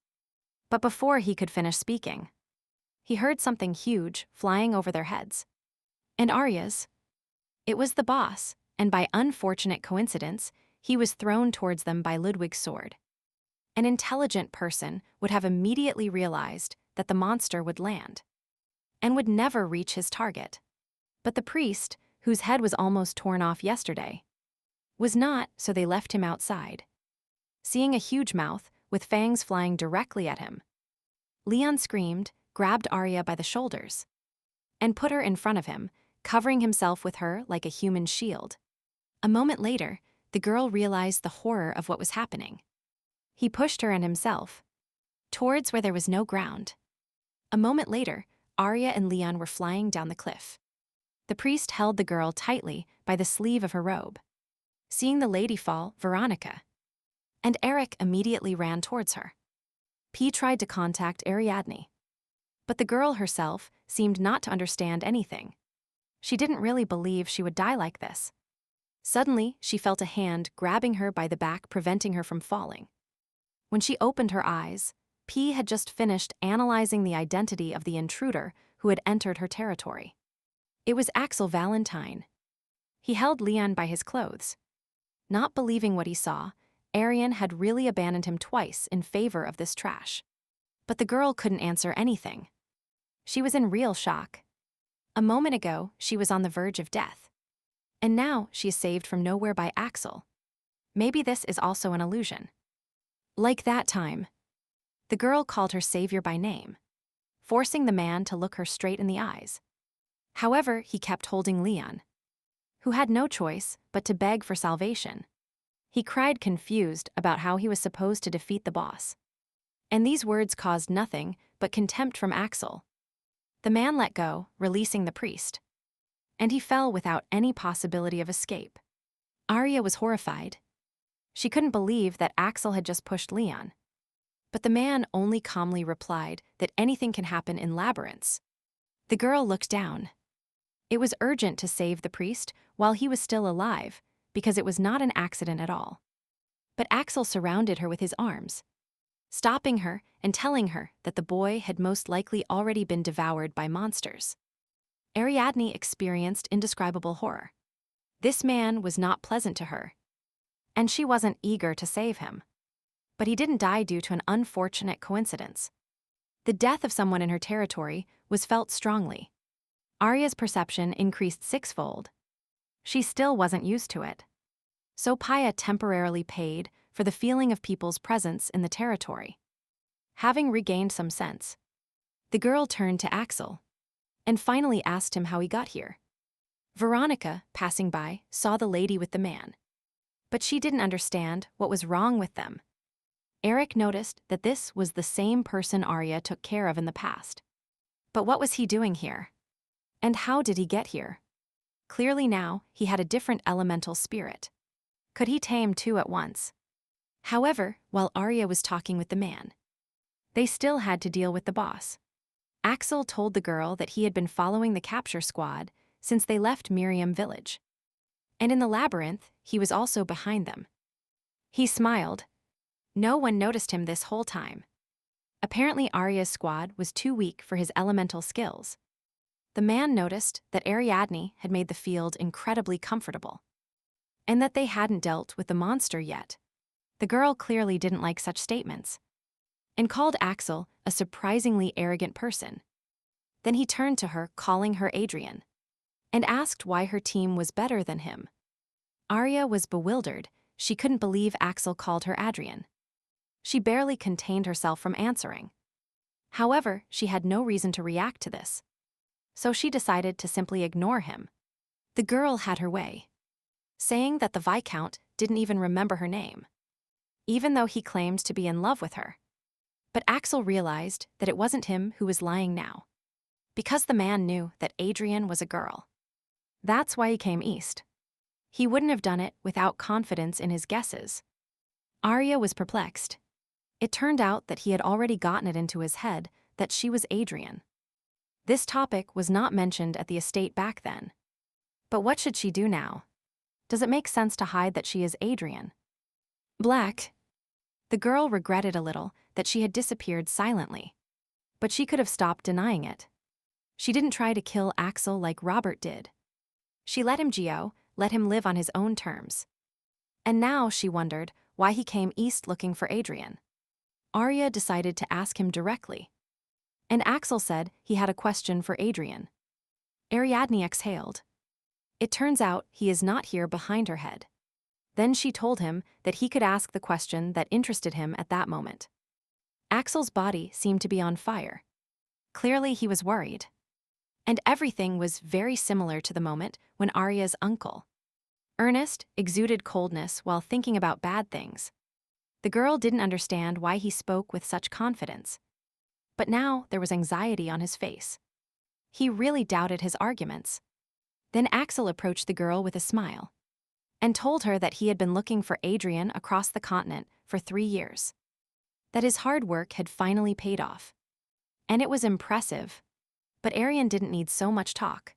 But before he could finish speaking, he heard something huge flying over their heads. And Arya's. It was the boss, and by unfortunate coincidence, he was thrown towards them by Ludwig's sword. An intelligent person would have immediately realized that the monster would land and would never reach his target. But the priest, whose head was almost torn off yesterday, was not, so they left him outside. Seeing a huge mouth with fangs flying directly at him, Leon screamed, grabbed Arya by the shoulders, and put her in front of him, covering himself with her like a human shield. A moment later, the girl realized the horror of what was happening. He pushed her and himself towards where there was no ground. A moment later, Arya and Leon were flying down the cliff. The priest held the girl tightly by the sleeve of her robe. Seeing the lady fall, Veronica and Eric immediately ran towards her. P tried to contact Ariadne, but the girl herself seemed not to understand anything. She didn't really believe she would die like this. Suddenly, she felt a hand grabbing her by the back, preventing her from falling. When she opened her eyes, P had just finished analyzing the identity of the intruder who had entered her territory. It was Axel Valentine. He held Leon by his clothes. Not believing what he saw, Arian had really abandoned him twice in favor of this trash. But the girl couldn't answer anything. She was in real shock. A moment ago, she was on the verge of death. And now she is saved from nowhere by Axel. Maybe this is also an illusion. Like that time, the girl called her savior by name, forcing the man to look her straight in the eyes. However, he kept holding Leon, who had no choice but to beg for salvation. He cried confused about how he was supposed to defeat the boss. And these words caused nothing but contempt from Axel. The man let go, releasing the priest, and he fell without any possibility of escape. Arya was horrified. She couldn't believe that Axel had just pushed Leon. But the man only calmly replied that anything can happen in labyrinths. The girl looked down. It was urgent to save the priest while he was still alive, because it was not an accident at all. But Axel surrounded her with his arms, stopping her and telling her that the boy had most likely already been devoured by monsters. Ariadne experienced indescribable horror. This man was not pleasant to her, and she wasn't eager to save him. But he didn't die due to an unfortunate coincidence. The death of someone in her territory was felt strongly. Arya's perception increased sixfold. She still wasn't used to it. So Paya temporarily paid for the feeling of people's presence in the territory. Having regained some sense, the girl turned to Axel and finally asked him how he got here. Veronica, passing by, saw the lady with the man. But she didn't understand what was wrong with them. Eric noticed that this was the same person Arya took care of in the past. But what was he doing here? And how did he get here? Clearly now, he had a different elemental spirit. Could he tame two at once? However, while Arya was talking with the man, they still had to deal with the boss. Axel told the girl that he had been following the capture squad since they left Miriam village. And in the labyrinth, he was also behind them. He smiled. No one noticed him this whole time. Apparently Arya's squad was too weak for his elemental skills. The man noticed that Ariadne had made the field incredibly comfortable, and that they hadn't dealt with the monster yet. The girl clearly didn't like such statements, and called Axel a surprisingly arrogant person. Then he turned to her, calling her Adrian, and asked why her team was better than him. Arya was bewildered. She couldn't believe Axel called her Adrian. She barely contained herself from answering. However, she had no reason to react to this, so she decided to simply ignore him. The girl had her way, saying that the Viscount didn't even remember her name, even though he claimed to be in love with her. But Axel realized that it wasn't him who was lying now, because the man knew that Adrian was a girl. That's why he came east. He wouldn't have done it without confidence in his guesses. Arya was perplexed. It turned out that he had already gotten it into his head that she was Adrian. This topic was not mentioned at the estate back then. But what should she do now? Does it make sense to hide that she is Adrian? Black. The girl regretted a little that she had disappeared silently, but she could have stopped denying it. She didn't try to kill Axel like Robert did. She let him let him live on his own terms. And now she wondered why he came east looking for Adrian. Arya decided to ask him directly, and Axel said he had a question for Adrian. Ariadne exhaled. It turns out he is not here behind her head. Then she told him that he could ask the question that interested him at that moment. Axel's body seemed to be on fire. Clearly he was worried. And everything was very similar to the moment when Arya's uncle, Ernest, exuded coldness while thinking about bad things. The girl didn't understand why he spoke with such confidence. But now there was anxiety on his face. He really doubted his arguments. Then Axel approached the girl with a smile and told her that he had been looking for Adrian across the continent for 3 years. That his hard work had finally paid off. And it was impressive. But Arian didn't need so much talk.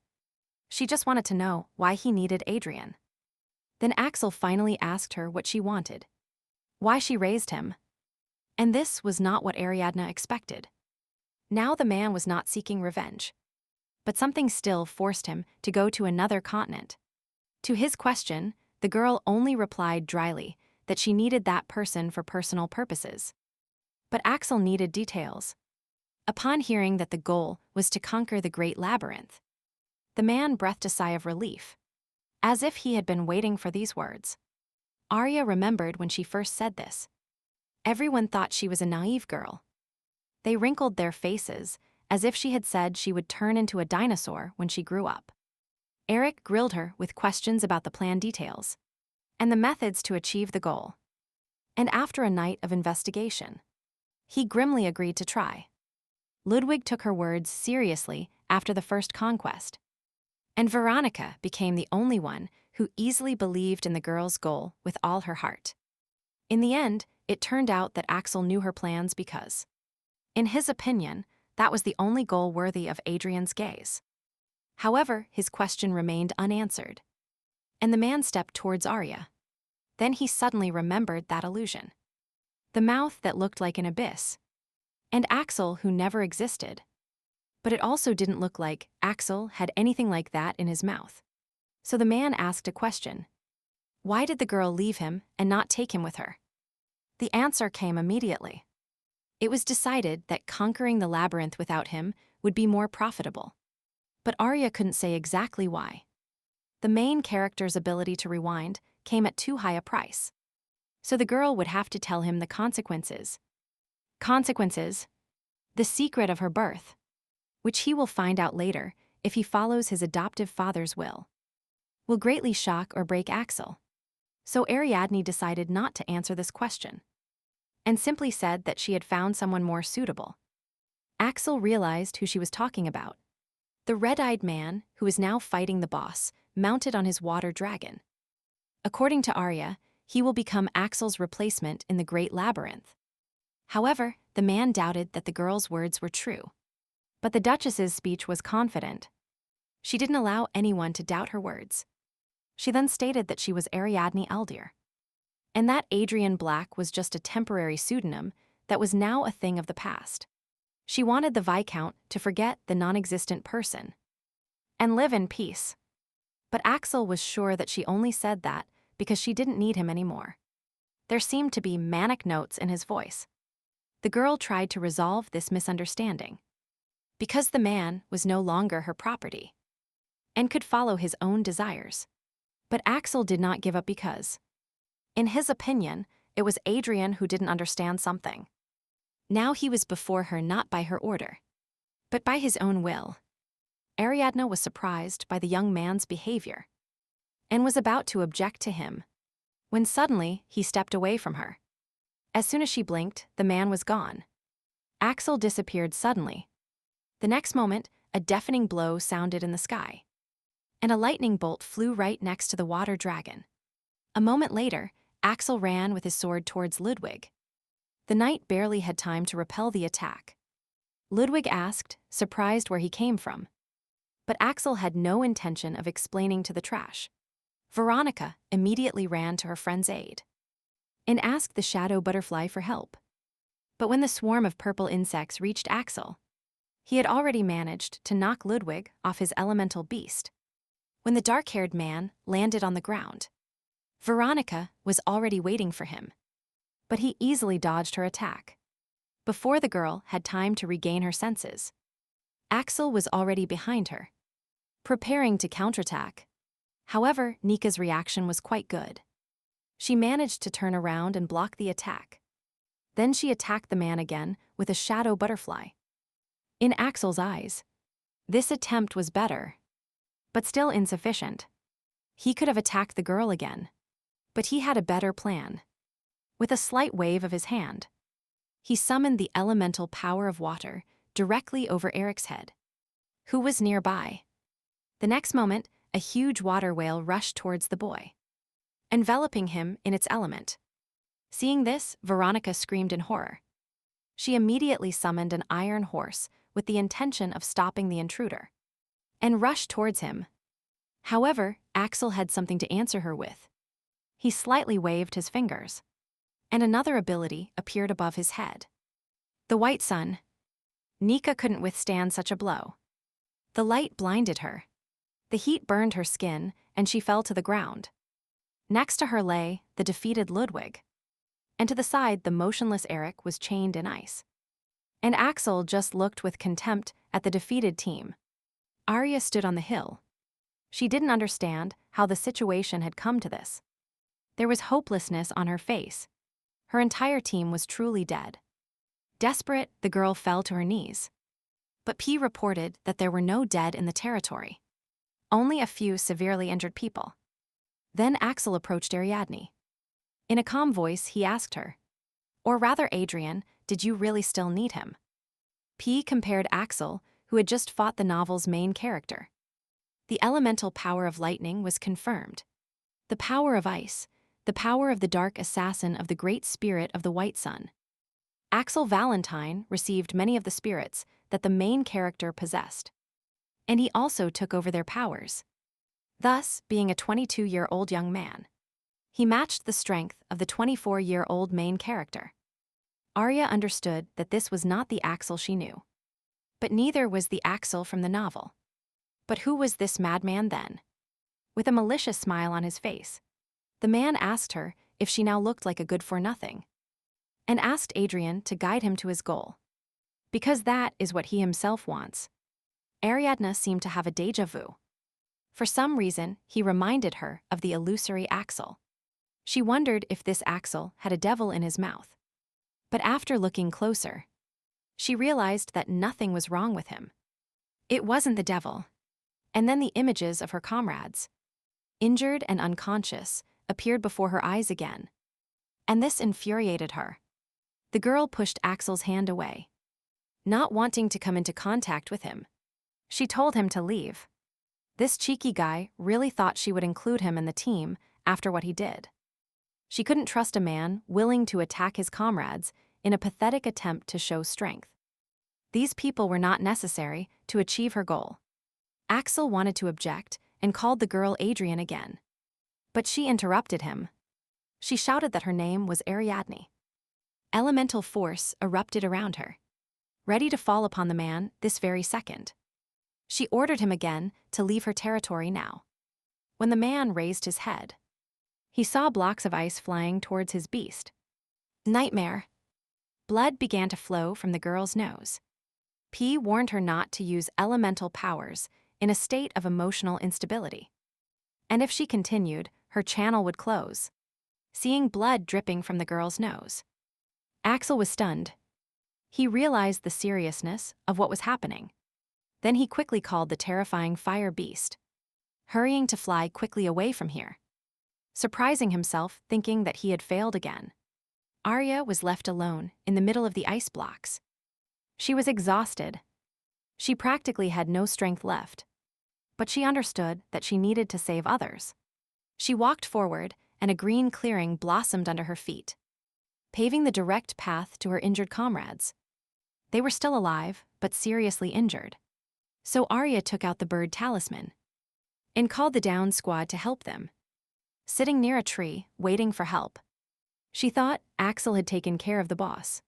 She just wanted to know why he needed Adrian. Then Axel finally asked her what she wanted, why she raised him. And this was not what Ariadne expected. Now the man was not seeking revenge, but something still forced him to go to another continent. To his question, the girl only replied dryly that she needed that person for personal purposes. But Axel needed details. Upon hearing that the goal was to conquer the Great Labyrinth, the man breathed a sigh of relief, as if he had been waiting for these words. Arya remembered when she first said this. Everyone thought she was a naive girl. They wrinkled their faces, as if she had said she would turn into a dinosaur when she grew up. Eric grilled her with questions about the plan details and the methods to achieve the goal. And after a night of investigation, he grimly agreed to try. Ludwig took her words seriously after the first conquest, and Veronica became the only one who easily believed in the girl's goal with all her heart. In the end, it turned out that Axel knew her plans because, in his opinion, that was the only goal worthy of Adrian's gaze. However, his question remained unanswered, and the man stepped towards Arya. Then he suddenly remembered that illusion. The mouth that looked like an abyss, and Axel who never existed. But it also didn't look like Axel had anything like that in his mouth. So the man asked a question. Why did the girl leave him and not take him with her? The answer came immediately. It was decided that conquering the labyrinth without him would be more profitable. But Arya couldn't say exactly why. The main character's ability to rewind came at too high a price. So the girl would have to tell him the consequences. Consequences. The secret of her birth, which he will find out later if he follows his adoptive father's will greatly shock or break Axel. So Ariadne decided not to answer this question, and simply said that she had found someone more suitable. Axel realized who she was talking about. The red-eyed man who is now fighting the boss, mounted on his water dragon. According to Arya, he will become Axel's replacement in the Great Labyrinth. However, the man doubted that the girl's words were true. But the Duchess's speech was confident. She didn't allow anyone to doubt her words. She then stated that she was Ariadne Eldir, and that Adrian Black was just a temporary pseudonym that was now a thing of the past. She wanted the Viscount to forget the non-existent person and live in peace. But Axel was sure that she only said that because she didn't need him anymore. There seemed to be manic notes in his voice. The girl tried to resolve this misunderstanding, because the man was no longer her property and could follow his own desires. But Axel did not give up because, in his opinion, it was Adrian who didn't understand something. Now he was before her not by her order, but by his own will. Ariadne was surprised by the young man's behavior and was about to object to him when suddenly he stepped away from her. As soon as she blinked, the man was gone. Axel disappeared suddenly. The next moment, a deafening blow sounded in the sky, and a lightning bolt flew right next to the water dragon. A moment later, Axel ran with his sword towards Ludwig. The knight barely had time to repel the attack. Ludwig asked, surprised where he came from. But Axel had no intention of explaining to the trash. Veronica immediately ran to her friend's aid and asked the shadow butterfly for help. But when the swarm of purple insects reached Axel, he had already managed to knock Ludwig off his elemental beast. When the dark-haired man landed on the ground, Veronica was already waiting for him, but he easily dodged her attack. Before the girl had time to regain her senses, Axel was already behind her, preparing to counterattack. However, Nika's reaction was quite good. She managed to turn around and block the attack. Then she attacked the man again with a shadow butterfly. In Axel's eyes, this attempt was better, but still insufficient. He could have attacked the girl again, but he had a better plan. With a slight wave of his hand, he summoned the elemental power of water directly over Eric's head, who was nearby. The next moment, a huge water whale rushed towards the boy, enveloping him in its element. Seeing this, Veronica screamed in horror. She immediately summoned an iron horse with the intention of stopping the intruder, and rushed towards him. However, Axel had something to answer her with. He slightly waved his fingers, and another ability appeared above his head. The white sun. Nika couldn't withstand such a blow. The light blinded her. The heat burned her skin, and she fell to the ground. Next to her lay the defeated Ludwig, and to the side the motionless Eric was chained in ice. And Axel just looked with contempt at the defeated team. Arya stood on the hill. She didn't understand how the situation had come to this. There was hopelessness on her face. Her entire team was truly dead. Desperate, the girl fell to her knees. But P reported that there were no dead in the territory, only a few severely injured people. Then Axel approached Ariadne. In a calm voice, he asked her, or rather Adrian, did you really still need him? P compared Axel, who had just fought the novel's main character. The elemental power of lightning was confirmed. The power of ice, the power of the dark assassin of the great spirit of the white sun. Axel Valentine received many of the spirits that the main character possessed, and he also took over their powers. Thus, being a 22-year-old young man, he matched the strength of the 24-year-old main character. Arya understood that this was not the Axel she knew, but neither was the Axel from the novel. But who was this madman then? With a malicious smile on his face, the man asked her if she now looked like a good-for-nothing, and asked Adrian to guide him to his goal, because that is what he himself wants. Ariadne seemed to have a déjà vu. For some reason, he reminded her of the illusory Axel. She wondered if this Axel had a devil in his mouth. But after looking closer, she realized that nothing was wrong with him. It wasn't the devil. And then the images of her comrades, injured and unconscious, appeared before her eyes again. And this infuriated her. The girl pushed Axel's hand away, not wanting to come into contact with him. She told him to leave. This cheeky guy really thought she would include him in the team after what he did. She couldn't trust a man willing to attack his comrades in a pathetic attempt to show strength. These people were not necessary to achieve her goal. Axel wanted to object and called the girl Adrian again. But she interrupted him. She shouted that her name was Ariadne. Elemental force erupted around her, ready to fall upon the man this very second. She ordered him again to leave her territory now. When the man raised his head, he saw blocks of ice flying towards his beast. Nightmare. Blood began to flow from the girl's nose. P warned her not to use elemental powers in a state of emotional instability. And if she continued, her channel would close. Seeing blood dripping from the girl's nose, Axel was stunned. He realized the seriousness of what was happening. Then he quickly called the terrifying fire beast, hurrying to fly quickly away from here. Surprising himself, thinking that he had failed again, Arya was left alone in the middle of the ice blocks. She was exhausted. She practically had no strength left. But she understood that she needed to save others. She walked forward, and a green clearing blossomed under her feet, paving the direct path to her injured comrades. They were still alive, but seriously injured. So Arya took out the bird talisman and called the down squad to help them. Sitting near a tree, waiting for help, she thought Axel had taken care of the boss,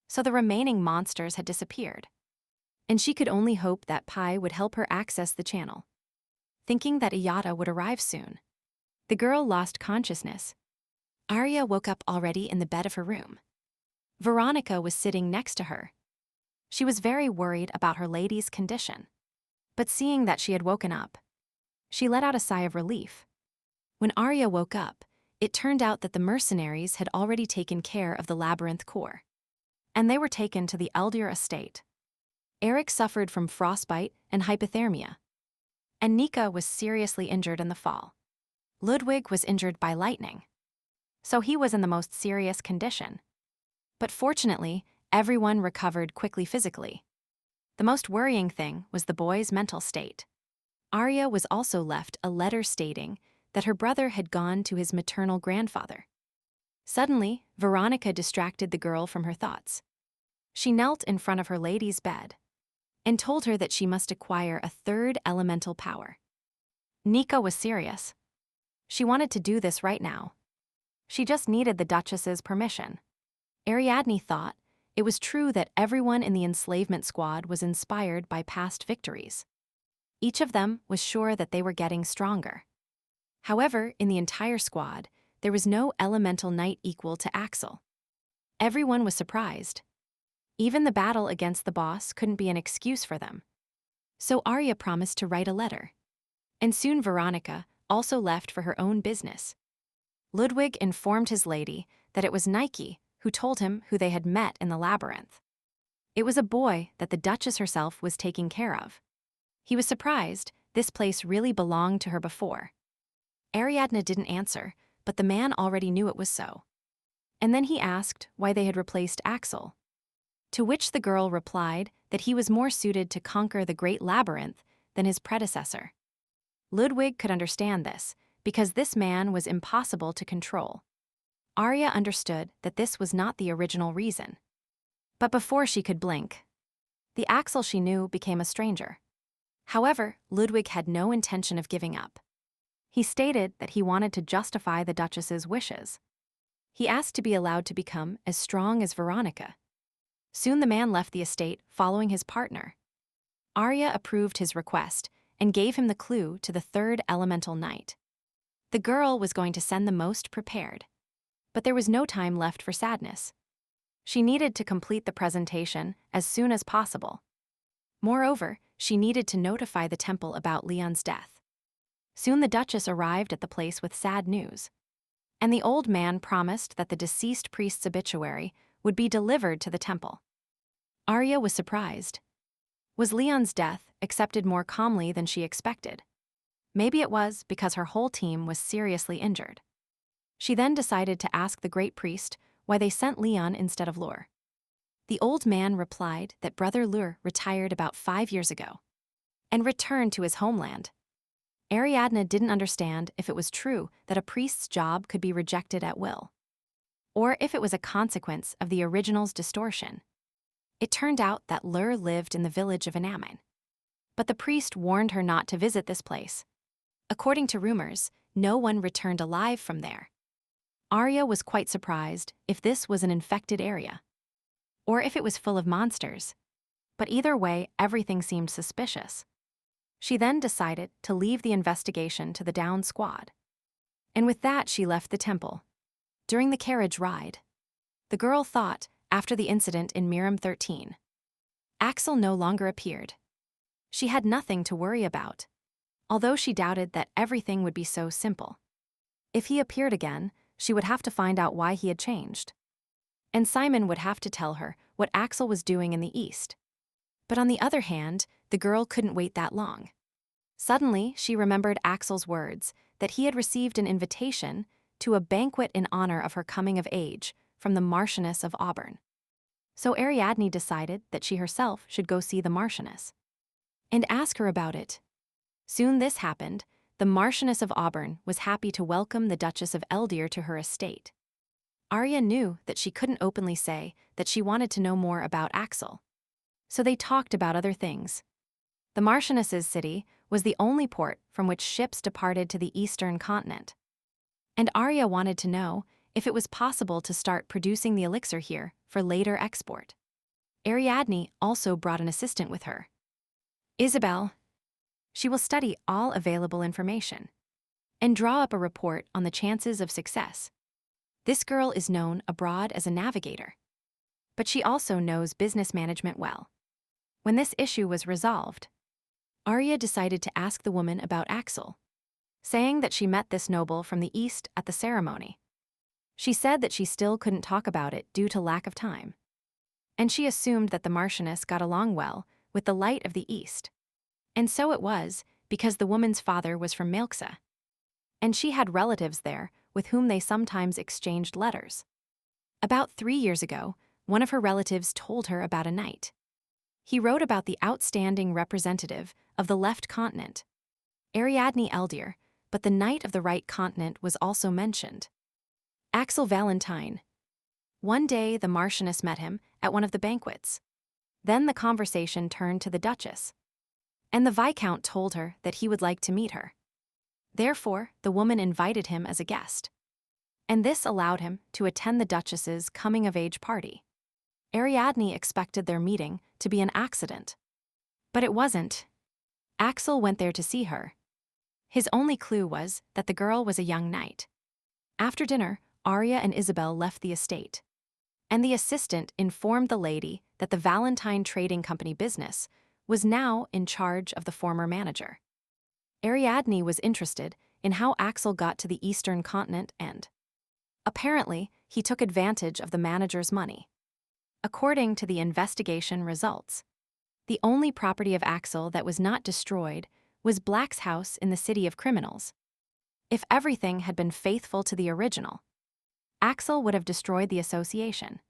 so the remaining monsters had disappeared. And she could only hope that Pi would help her access the channel. Thinking that Iyata would arrive soon, the girl lost consciousness. Arya woke up already in the bed of her room. Veronica was sitting next to her. She was very worried about her lady's condition. But seeing that she had woken up, she let out a sigh of relief. When Arya woke up, it turned out that the mercenaries had already taken care of the labyrinth core, and they were taken to the Eldir estate. Eric suffered from frostbite and hypothermia, and Nika was seriously injured in the fall. Ludwig was injured by lightning, so he was in the most serious condition. But fortunately, everyone recovered quickly physically. The most worrying thing was the boy's mental state. Arya was also left a letter stating that her brother had gone to his maternal grandfather. Suddenly, Veronica distracted the girl from her thoughts. She knelt in front of her lady's bed and told her that she must acquire a third elemental power. Nika was serious. She wanted to do this right now. She just needed the Duchess's permission. Ariadne thought it was true that everyone in the enslavement squad was inspired by past victories. Each of them was sure that they were getting stronger. However, in the entire squad, there was no elemental knight equal to Axel. Everyone was surprised. Even the battle against the boss couldn't be an excuse for them. So Arya promised to write a letter. And soon Veronica also left for her own business. Ludwig informed his lady that it was Nike who told him who they had met in the labyrinth. It was a boy that the Duchess herself was taking care of. He was surprised this place really belonged to her before. Ariadne didn't answer, but the man already knew it was so. And then he asked why they had replaced Axel. To which the girl replied that he was more suited to conquer the great labyrinth than his predecessor. Ludwig could understand this, because this man was impossible to control. Arya understood that this was not the original reason. But before she could blink, the Axel she knew became a stranger. However, Ludwig had no intention of giving up. He stated that he wanted to justify the Duchess's wishes. He asked to be allowed to become as strong as Veronica. Soon the man left the estate following his partner. Arya approved his request and gave him the clue to the third elemental knight. The girl was going to send the most prepared. But there was no time left for sadness. She needed to complete the presentation as soon as possible. Moreover, she needed to notify the temple about Leon's death. Soon the Duchess arrived at the place with sad news. and the old man promised that the deceased priest's obituary would be delivered to the temple. Arya was surprised. Was Leon's death accepted more calmly than she expected? Maybe it was because her whole team was seriously injured. She then decided to ask the great priest why they sent Leon instead of Lur. The old man replied that Brother Lur retired about 5 years ago and returned to his homeland. Ariadne didn't understand if it was true that a priest's job could be rejected at will, or if it was a consequence of the original's distortion. It turned out that Lur lived in the village of Anamin, but the priest warned her not to visit this place. According to rumors, no one returned alive from there. Arya was quite surprised if this was an infected area, or if it was full of monsters, but either way, everything seemed suspicious. She then decided to leave the investigation to the down squad. And with that, she left the temple. During the carriage ride, the girl thought, after the incident in Miram 13, Axel no longer appeared. She had nothing to worry about, although she doubted that everything would be so simple. If he appeared again, she would have to find out why he had changed. And Simon would have to tell her what Axel was doing in the east. But on the other hand, the girl couldn't wait that long. Suddenly, she remembered Axel's words that he had received an invitation to a banquet in honor of her coming of age from the Marchioness of Auburn. So Ariadne decided that she herself should go see the Marchioness and ask her about it. Soon this happened. The Marchioness of Auburn was happy to welcome the Duchess of Eldir to her estate. Arya knew that she couldn't openly say that she wanted to know more about Axel, so they talked about other things. The Marchioness's city was the only port from which ships departed to the eastern continent, and Arya wanted to know if it was possible to start producing the elixir here for later export. Ariadne also brought an assistant with her, Isabel. She will study all available information and draw up a report on the chances of success. This girl is known abroad as a navigator, but she also knows business management well. When this issue was resolved, Arya decided to ask the woman about Axel, saying that she met this noble from the east at the ceremony. She said that she still couldn't talk about it due to lack of time, and she assumed that the Marchioness got along well with the Light of the East. And so it was, because the woman's father was from Melksa, and she had relatives there with whom they sometimes exchanged letters. About 3 years ago, one of her relatives told her about a knight. He wrote about the outstanding representative of the left continent, Ariadne Eldir, but the knight of the right continent was also mentioned, Axel Valentine. One day, the Marchioness met him at one of the banquets. Then the conversation turned to the Duchess, and the Viscount told her that he would like to meet her. Therefore, the woman invited him as a guest, and this allowed him to attend the Duchess's coming-of-age party. Ariadne expected their meeting to be an accident, but it wasn't. Axel went there to see her. His only clue was that the girl was a young knight. After dinner, Arya and Isabel left the estate, and the assistant informed the lady that the Valentine Trading Company business was now in charge of the former manager. Ariadne was interested in how Axel got to the eastern continent and, apparently, he took advantage of the manager's money. According to the investigation results, the only property of Axel that was not destroyed was Black's house in the City of Criminals. If everything had been faithful to the original, Axel would have destroyed the association,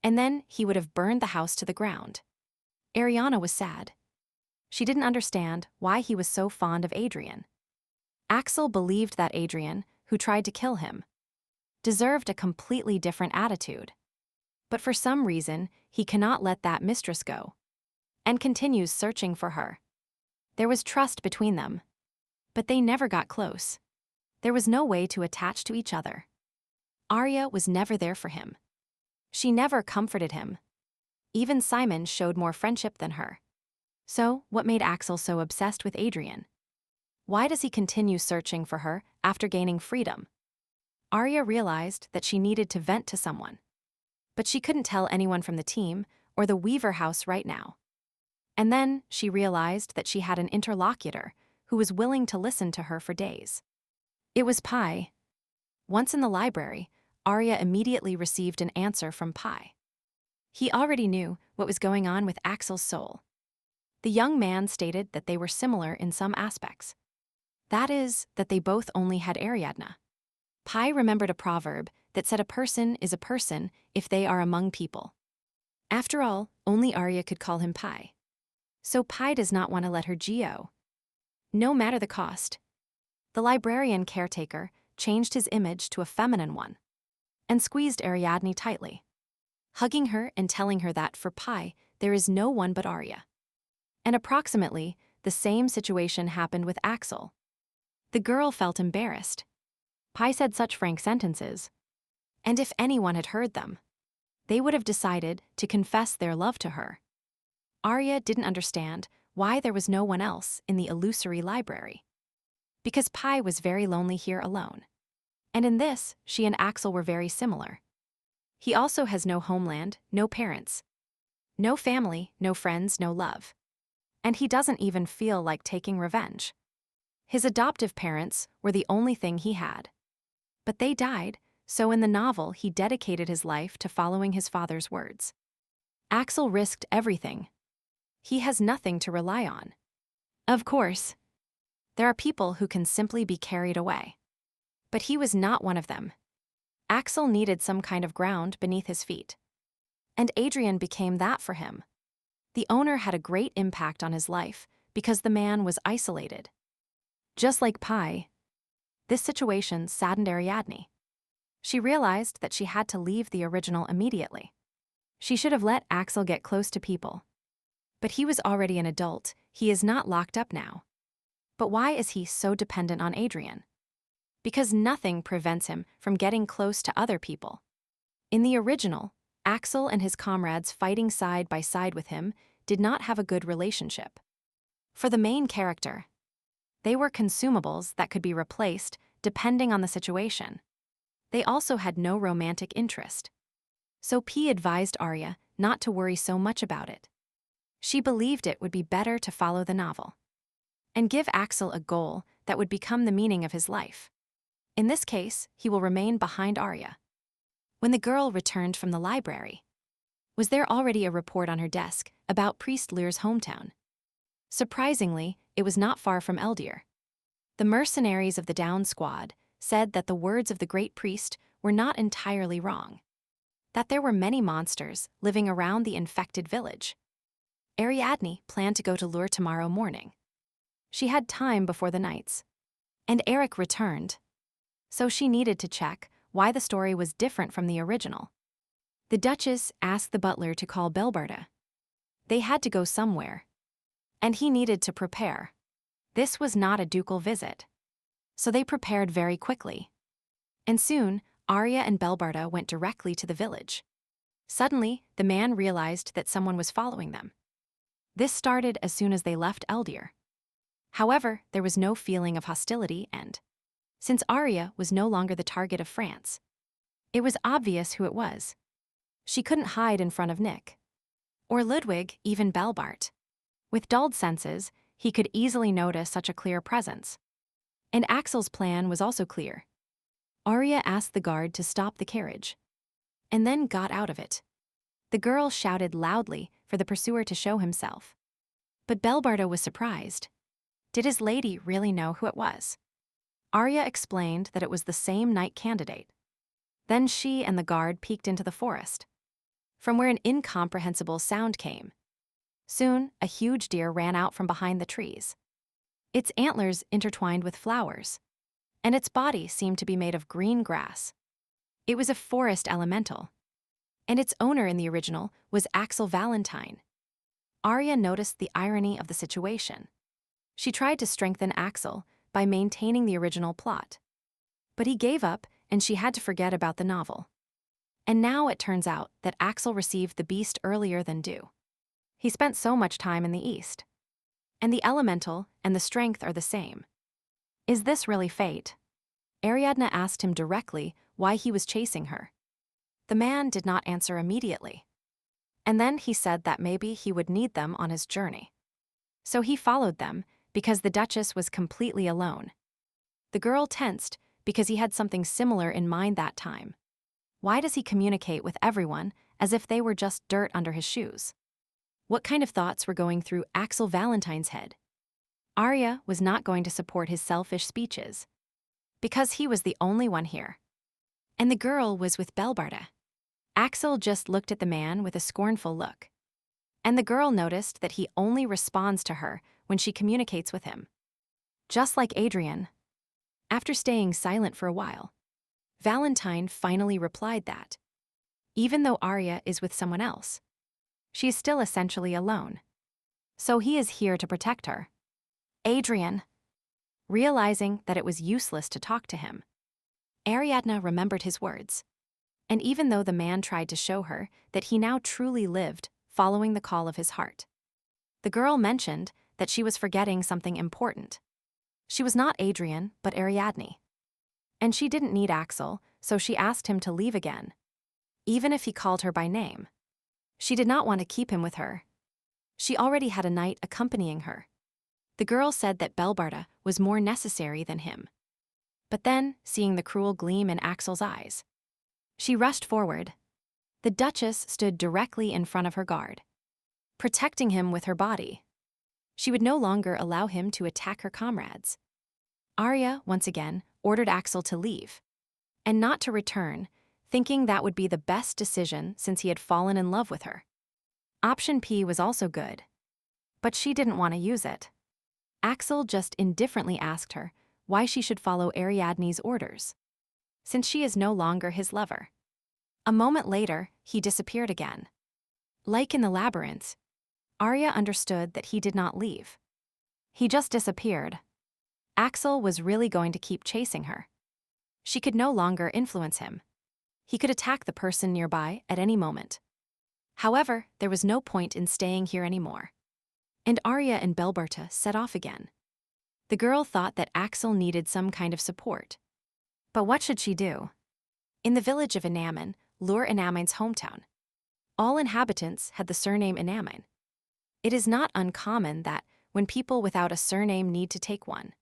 and then he would have burned the house to the ground. Ariana was sad. She didn't understand why he was so fond of Adrian. Axel believed that Adrian, who tried to kill him, deserved a completely different attitude. But for some reason, he cannot let that mistress go, and continues searching for her. There was trust between them, but they never got close. There was no way to attach to each other. Arya was never there for him. She never comforted him. Even Simon showed more friendship than her. So, what made Axel so obsessed with Adrian? Why does he continue searching for her after gaining freedom? Arya realized that she needed to vent to someone, but she couldn't tell anyone from the team or the Weaver house right now. And then she realized that she had an interlocutor who was willing to listen to her for days. It was Pi. Once in the library, Arya immediately received an answer from Pi. He already knew what was going on with Axel's soul. The young man stated that they were similar in some aspects. That is, that they both only had Ariadne. Pi remembered a proverb that said a person is a person if they are among people. After all, only Arya could call him Pi. So Pi does not want to let her go. No matter the cost. The librarian caretaker changed his image to a feminine one and squeezed Ariadne tightly, hugging her and telling her that for Pi, there is no one but Arya. And approximately the same situation happened with Axel. The girl felt embarrassed. Pi said such frank sentences, and if anyone had heard them, they would have decided to confess their love to her. Arya didn't understand why there was no one else in the illusory library. Because Pi was very lonely here alone. And in this, she and Axel were very similar. He also has no homeland, no parents, no family, no friends, no love. And he doesn't even feel like taking revenge. His adoptive parents were the only thing he had. But they died, so in the novel he dedicated his life to following his father's words. Axel risked everything. He has nothing to rely on. Of course, there are people who can simply be carried away. But he was not one of them. Axel needed some kind of ground beneath his feet. And Adrian became that for him. The owner had a great impact on his life because the man was isolated. Just like Pi, this situation saddened Ariadne. She realized that she had to leave the original immediately. She should have let Axel get close to people. But he was already an adult, he is not locked up now. But why is he so dependent on Adrian? Because nothing prevents him from getting close to other people. In the original, Axel and his comrades fighting side by side with him did not have a good relationship. For the main character, they were consumables that could be replaced depending on the situation. They also had no romantic interest. So P advised Arya not to worry so much about it. She believed it would be better to follow the novel and give Axel a goal that would become the meaning of his life. In this case, he will remain behind Arya. When the girl returned from the library, was there already a report on her desk about Priest Lear's hometown? Surprisingly, it was not far from Eldir. The mercenaries of the Down Squad said that the words of the great priest were not entirely wrong. That there were many monsters living around the infected village. Ariadne planned to go to Lure tomorrow morning. She had time before the nights. And Eric returned. So she needed to check why the story was different from the original. The Duchess asked the butler to call Belbarda. They had to go somewhere. And he needed to prepare. This was not a ducal visit. So they prepared very quickly. And soon, Arya and Belbarda went directly to the village. Suddenly, the man realized that someone was following them. This started as soon as they left Eldir. However, there was no feeling of hostility and, since Arya was no longer the target of France, it was obvious who it was. She couldn't hide in front of Nick. Or Ludwig, even Belbart. With dulled senses, he could easily notice such a clear presence. And Axel's plan was also clear. Arya asked the guard to stop the carriage, and then got out of it. The girl shouted loudly for the pursuer to show himself. But Belbarda was surprised. Did his lady really know who it was? Arya explained that it was the same knight candidate. Then she and the guard peeked into the forest, from where an incomprehensible sound came. Soon, a huge deer ran out from behind the trees. Its antlers intertwined with flowers, and its body seemed to be made of green grass. It was a forest elemental, and its owner in the original was Axel Valentine. Arya noticed the irony of the situation. She tried to strengthen Axel by maintaining the original plot. But he gave up, and she had to forget about the novel. And now it turns out that Axel received the beast earlier than due. He spent so much time in the East. And the elemental and the strength are the same. Is this really fate? Ariadne asked him directly why he was chasing her. The man did not answer immediately. And then he said that maybe he would need them on his journey. So he followed them because the Duchess was completely alone. The girl tensed because he had something similar in mind that time. Why does he communicate with everyone as if they were just dirt under his shoes? What kind of thoughts were going through Axel Valentine's head? Arya was not going to support his selfish speeches, because he was the only one here. And the girl was with Belbarda. Axel just looked at the man with a scornful look. And the girl noticed that he only responds to her when she communicates with him. Just like Adrian. After staying silent for a while, Valentine finally replied that, even though Arya is with someone else, she is still essentially alone. So he is here to protect her. Adrian. Realizing that it was useless to talk to him, Ariadne remembered his words. And even though the man tried to show her that he now truly lived following the call of his heart, the girl mentioned that she was forgetting something important. She was not Adrian, but Ariadne. And she didn't need Axel, so she asked him to leave again, even if he called her by name. She did not want to keep him with her. She already had a knight accompanying her. The girl said that Belbarda was more necessary than him. But then, seeing the cruel gleam in Axel's eyes, she rushed forward. The Duchess stood directly in front of her guard, protecting him with her body. She would no longer allow him to attack her comrades. Arya, once again, ordered Axel to leave, and not to return, thinking that would be the best decision since he had fallen in love with her. Option P was also good, but she didn't want to use it. Axel just indifferently asked her why she should follow Ariadne's orders, since she is no longer his lover. A moment later, he disappeared again. Like in the labyrinth, Arya understood that he did not leave. He just disappeared. Axel was really going to keep chasing her. She could no longer influence him. He could attack the person nearby at any moment. However, there was no point in staying here anymore. And Arya and Belbarda set off again. The girl thought that Axel needed some kind of support. But what should she do? In the village of Enamen, Lur Enamen's hometown, all inhabitants had the surname Enamen. It is not uncommon that, when people without a surname need to take one,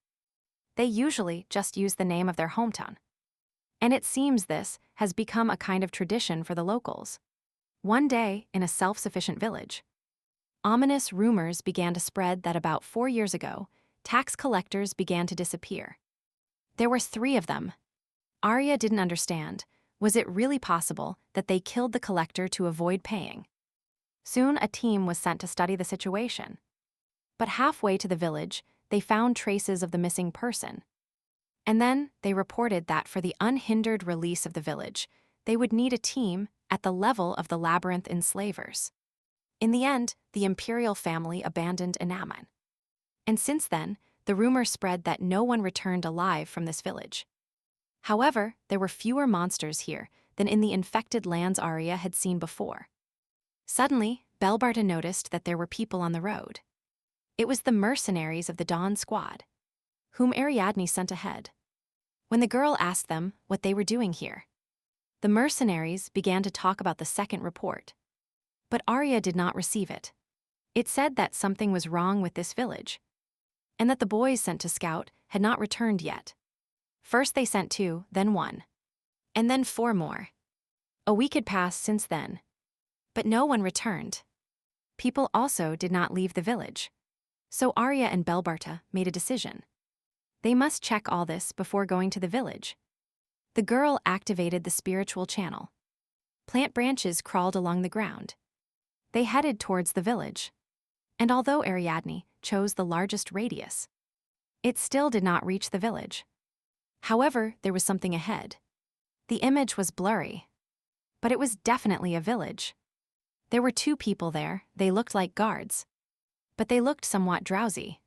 they usually just use the name of their hometown. And it seems this has become a kind of tradition for the locals. One day, in a self-sufficient village, ominous rumors began to spread that about 4 years ago, tax collectors began to disappear. There were 3 of them. Arya didn't understand. Was it really possible that they killed the collector to avoid paying? Soon a team was sent to study the situation. But halfway to the village, they found traces of the missing person. And then they reported that for the unhindered release of the village, they would need a team at the level of the labyrinth enslavers. In the end, the imperial family abandoned Enamen. And since then, the rumor spread that no one returned alive from this village. However, there were fewer monsters here than in the infected lands Arya had seen before. Suddenly, Belbarda noticed that there were people on the road. It was the mercenaries of the Dawn Squad, whom Ariadne sent ahead. When the girl asked them what they were doing here, the mercenaries began to talk about the second report. But Arya did not receive it. It said that something was wrong with this village, and that the boys sent to scout had not returned yet. First they sent 2, then 1, and then 4 more. A week had passed since then, but no one returned. People also did not leave the village. So Arya and Belbarda made a decision. They must check all this before going to the village. The girl activated the spiritual channel. Plant branches crawled along the ground. They headed towards the village. And although Ariadne chose the largest radius, it still did not reach the village. However, there was something ahead. The image was blurry, but it was definitely a village. There were 2 people there. They looked like guards, but they looked somewhat drowsy,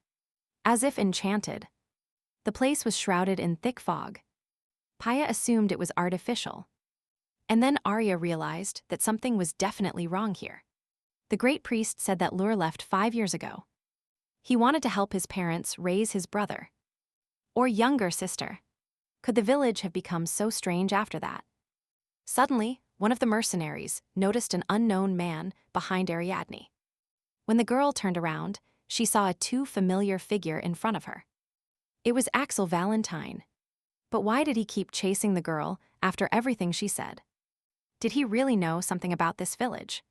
as if enchanted. The place was shrouded in thick fog. Paya assumed it was artificial. And then Arya realized that something was definitely wrong here. The great priest said that Lur left 5 years ago. He wanted to help his parents raise his brother, or younger sister. Could the village have become so strange after that? Suddenly, one of the mercenaries noticed an unknown man behind Ariadne. When the girl turned around, she saw a too familiar figure in front of her. It was Axel Valentine. But why did he keep chasing the girl after everything she said? Did he really know something about this village?